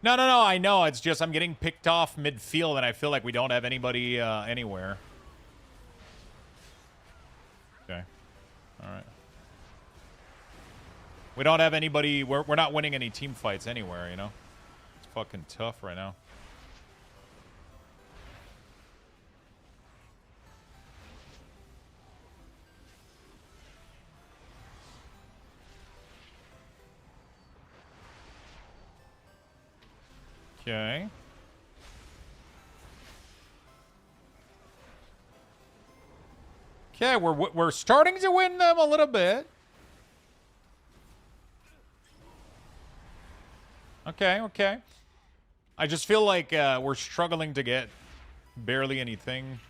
No, I know. It's just I'm getting picked off midfield, and I feel like we don't have anybody anywhere. Okay. All right. We don't have anybody. We're not winning any team fights anywhere, you know? It's fucking tough right now. Okay. Okay, we're starting to win them a little bit. Okay. I just feel like we're struggling to get barely anything.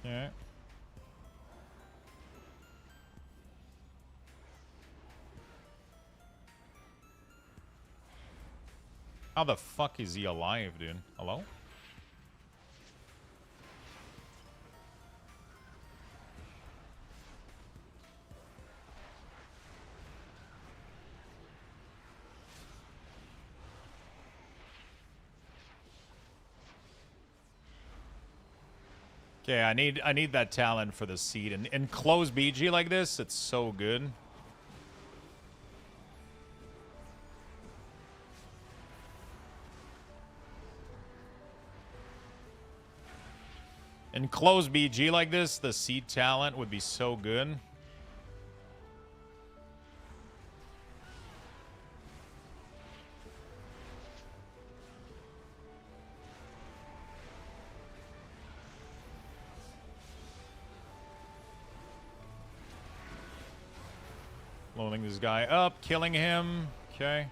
Yeah. How the fuck is he alive, dude? Hello? Okay, I need that talent for the seed and close BG like this. It's so good. In close BG like this, the seed talent would be so good. Loading this guy up, killing him. Okay.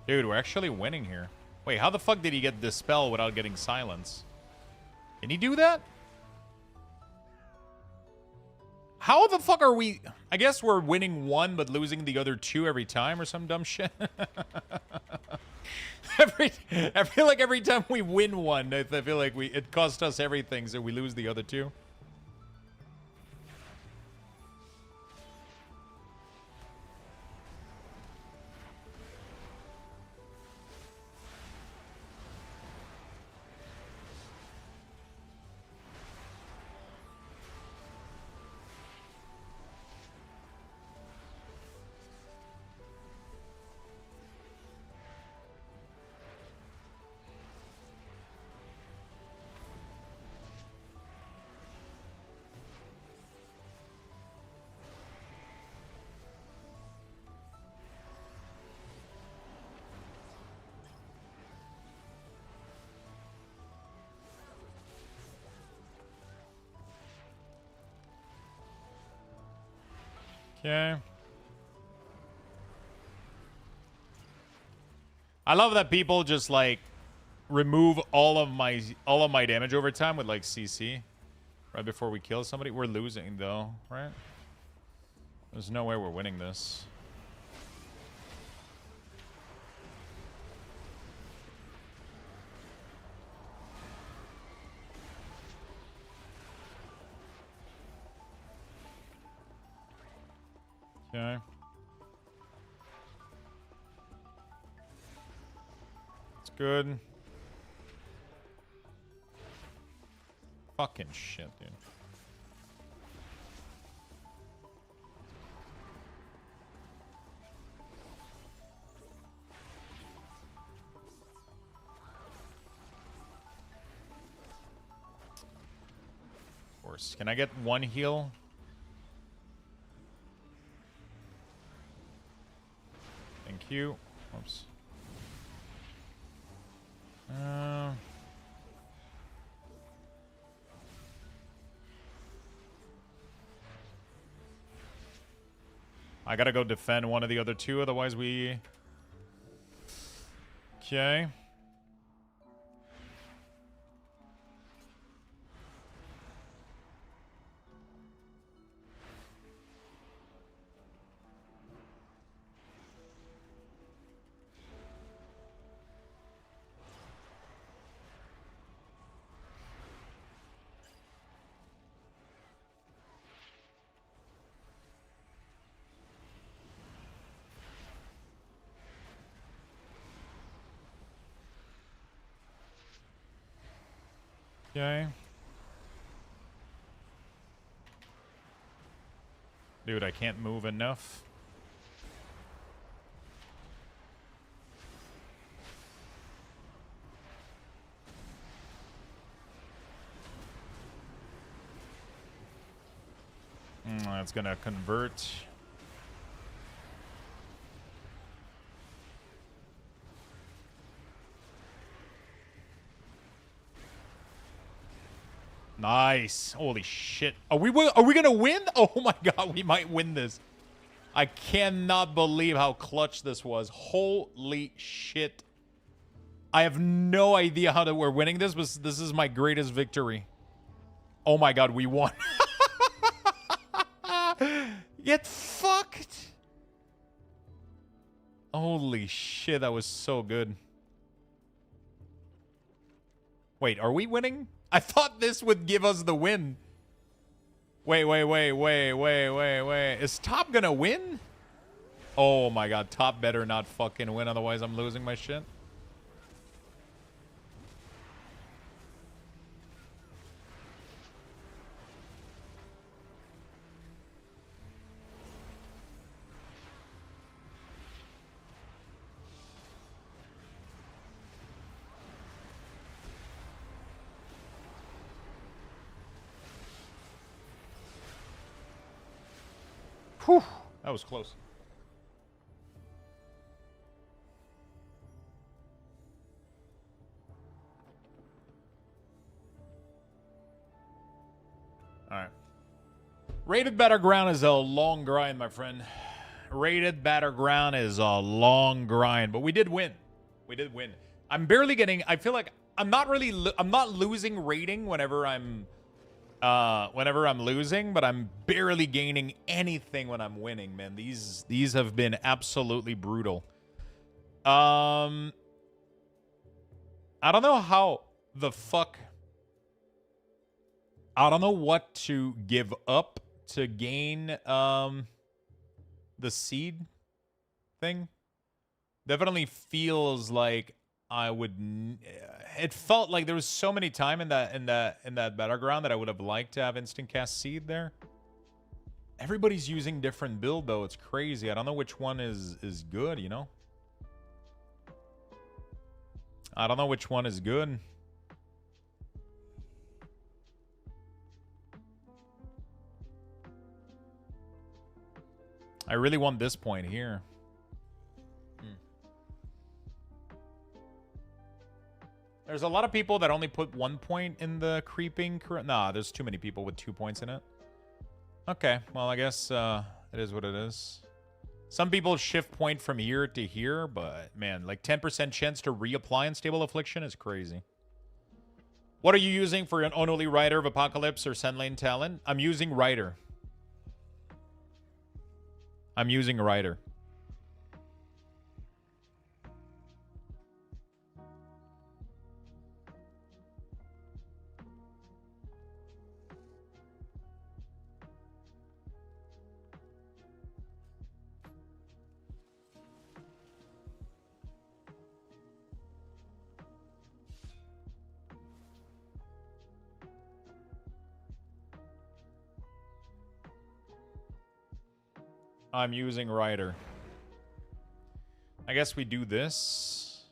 Dude, we're actually winning here. Wait, how the fuck did he get Dispel without getting Silence? Can he do that? How the fuck are we... I guess we're winning one, but losing the other two every time or some dumb shit. I feel like every time we win one, I feel like it cost us everything, so we lose the other two. Okay. I love that people just like remove all of my damage over time with like CC right before we kill somebody. We're losing though, right? There's no way we're winning this. Okay. It's good. Fucking shit, dude. Of course. Can I get one heal? Thank you. Oops. I gotta go defend one of the other two, otherwise we... Okay. Okay. Dude, I can't move enough. That's gonna convert. Nice. Holy shit. Are we gonna win? Oh my god, we might win this. I cannot believe how clutch this was. Holy shit. I have no idea how we're winning this, but this is my greatest victory. Oh my god, we won. Get fucked. Holy shit, that was so good. Wait, are we winning? I thought this would give us the win. Wait. Is top gonna win? Oh my god, top better not fucking win, otherwise I'm losing my shit. Whew, that was close. All right. Rated Battleground is a long grind, my friend. Rated Battleground is a long grind, but we did win. We did win. I'm barely getting. I feel like I'm not really. I'm not losing rating whenever I'm losing, but I'm barely gaining anything when I'm winning. Man, these have been absolutely brutal. I don't know how the fuck. I don't know what to give up to gain the seed thing. Definitely feels like I would. It felt like there was so many time in that battleground that I would have liked to have instant cast seed there. Everybody's using different build though. It's crazy. I don't know which one is good. You know. I don't know which one is good. I really want this point here. There's a lot of people that only put 1 point in the creeping. Nah, there's too many people with 2 points in it. Okay, well, I guess it is what it is. Some people shift point from here to here, but man, like 10% chance to reapply Unstable Affliction is crazy. What are you using for an Unholy Rider of Apocalypse or Sandlane Talent? I'm using Rider. I'm using Rider. I'm using Rider. I guess we do this.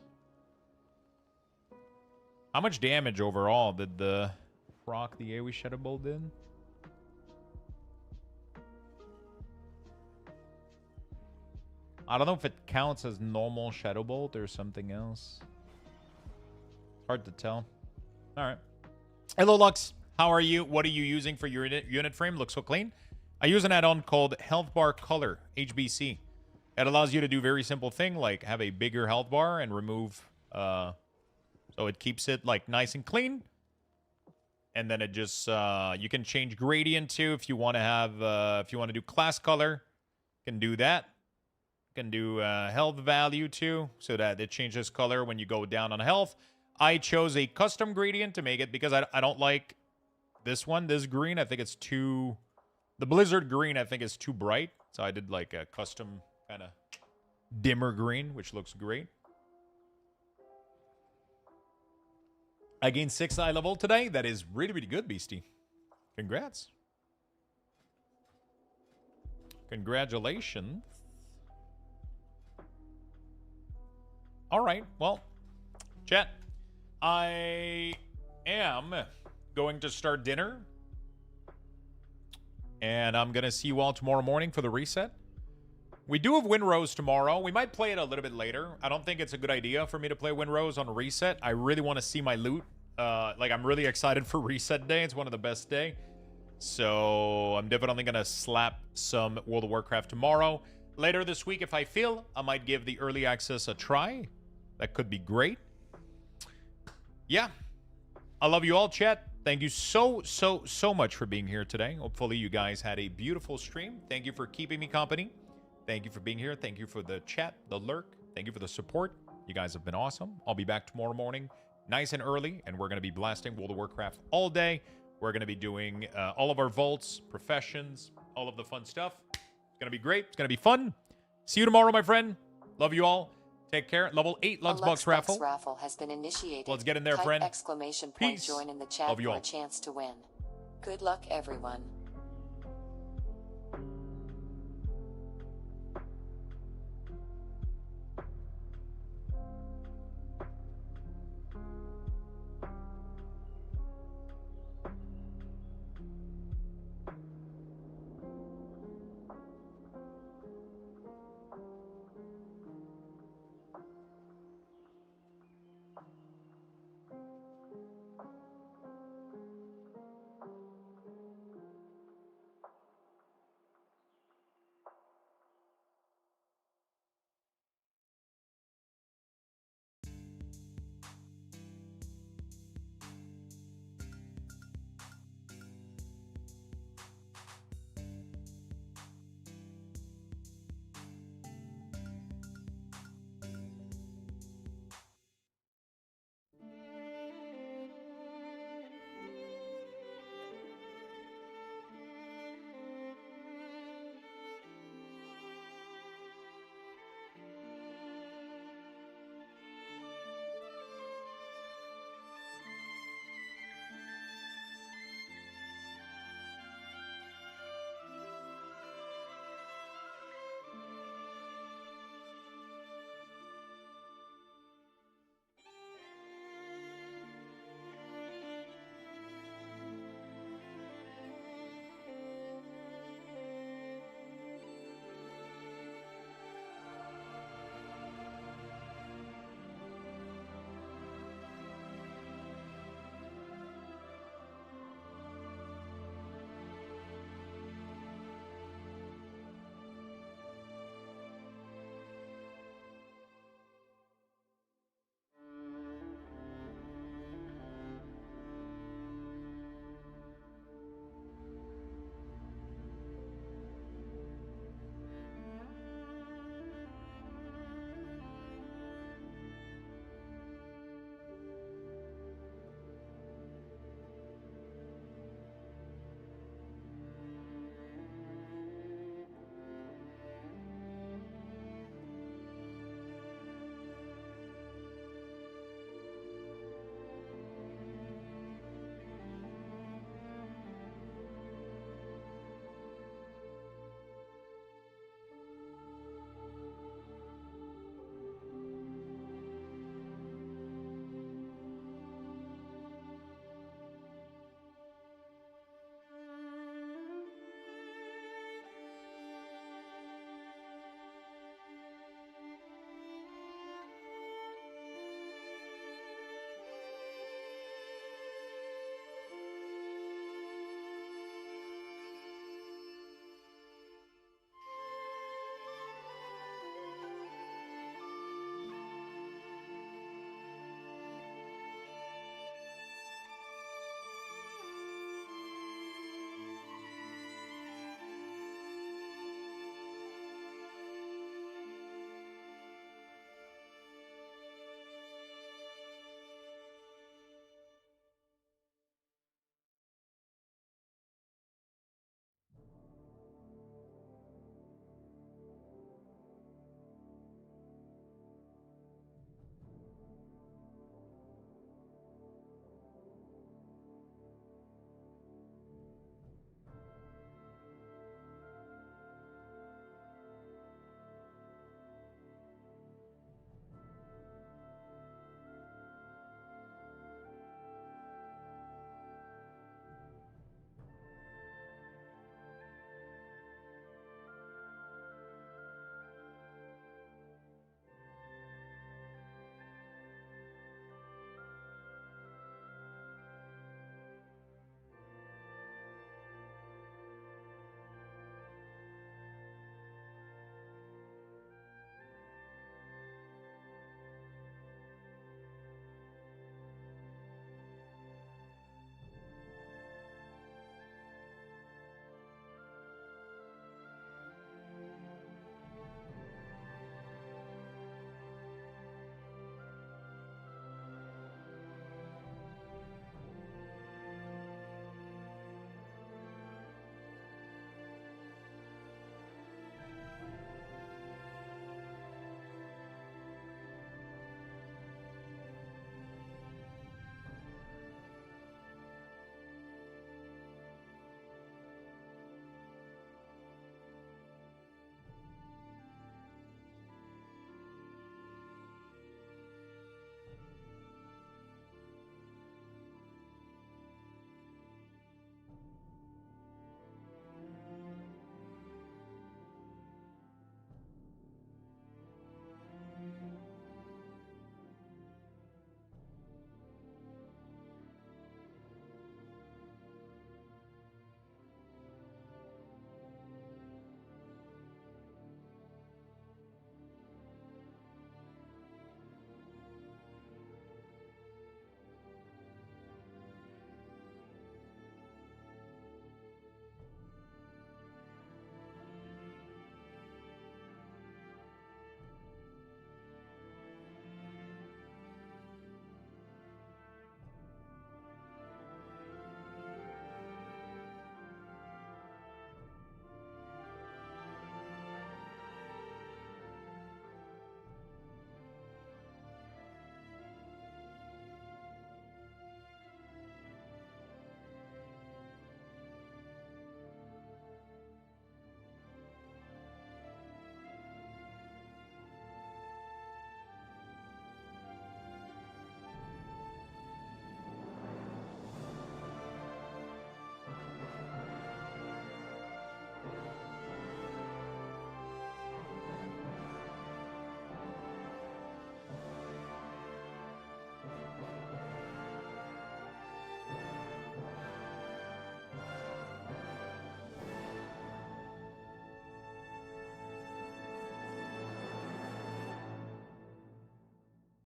How much damage overall did the proc the AoE Shadow Bolt did? I don't know if it counts as normal Shadow Bolt or something else. Hard to tell. Alright. Hello, Lux. How are you? What are you using for your unit frame? Looks so clean. I use an add-on called Health Bar Color, HBC. It allows you to do very simple thing like have a bigger health bar and remove, so it keeps it like nice and clean. And then it just, you can change gradient too if you want to have, if you want to do class color, you can do that. You can do health value too, so that it changes color when you go down on health. I chose a custom gradient to make it because I don't like this one, this green. I think it's too... The Blizzard green, I think, is too bright. So I did like a custom kind of dimmer green, which looks great. I gained 6 eye level today. That is really, really good, Beastie. Congrats. Congratulations. All right. Well, chat. I am going to start dinner. And I'm going to see you all tomorrow morning for the reset. We do have Windrose tomorrow. We might play it a little bit later. I don't think it's a good idea for me to play Windrose on a reset. I really want to see my loot. Like, I'm really excited for reset day. It's one of the best day. So I'm definitely going to slap some World of Warcraft tomorrow. Later this week, if I feel, I might give the early access a try. That could be great. Yeah. I love you all, chat. Thank you so much for being here today. Hopefully you guys had a beautiful stream. Thank you for keeping me company. Thank you for being here. Thank you for the chat, the lurk. Thank you for the support. You guys have been awesome. I'll be back tomorrow morning, nice and early, and we're going to be blasting World of Warcraft all day. We're going to be doing all of our vaults, professions, all of the fun stuff. It's going to be great. It's going to be fun. See you tomorrow, my friend. Love you all. Take care. Level 8 Luxthos raffle. Raffle has been initiated. Let's get in there, Type friend. Exclamation point Peace. join in the chat Love you for all. a chance to win. Good luck, everyone.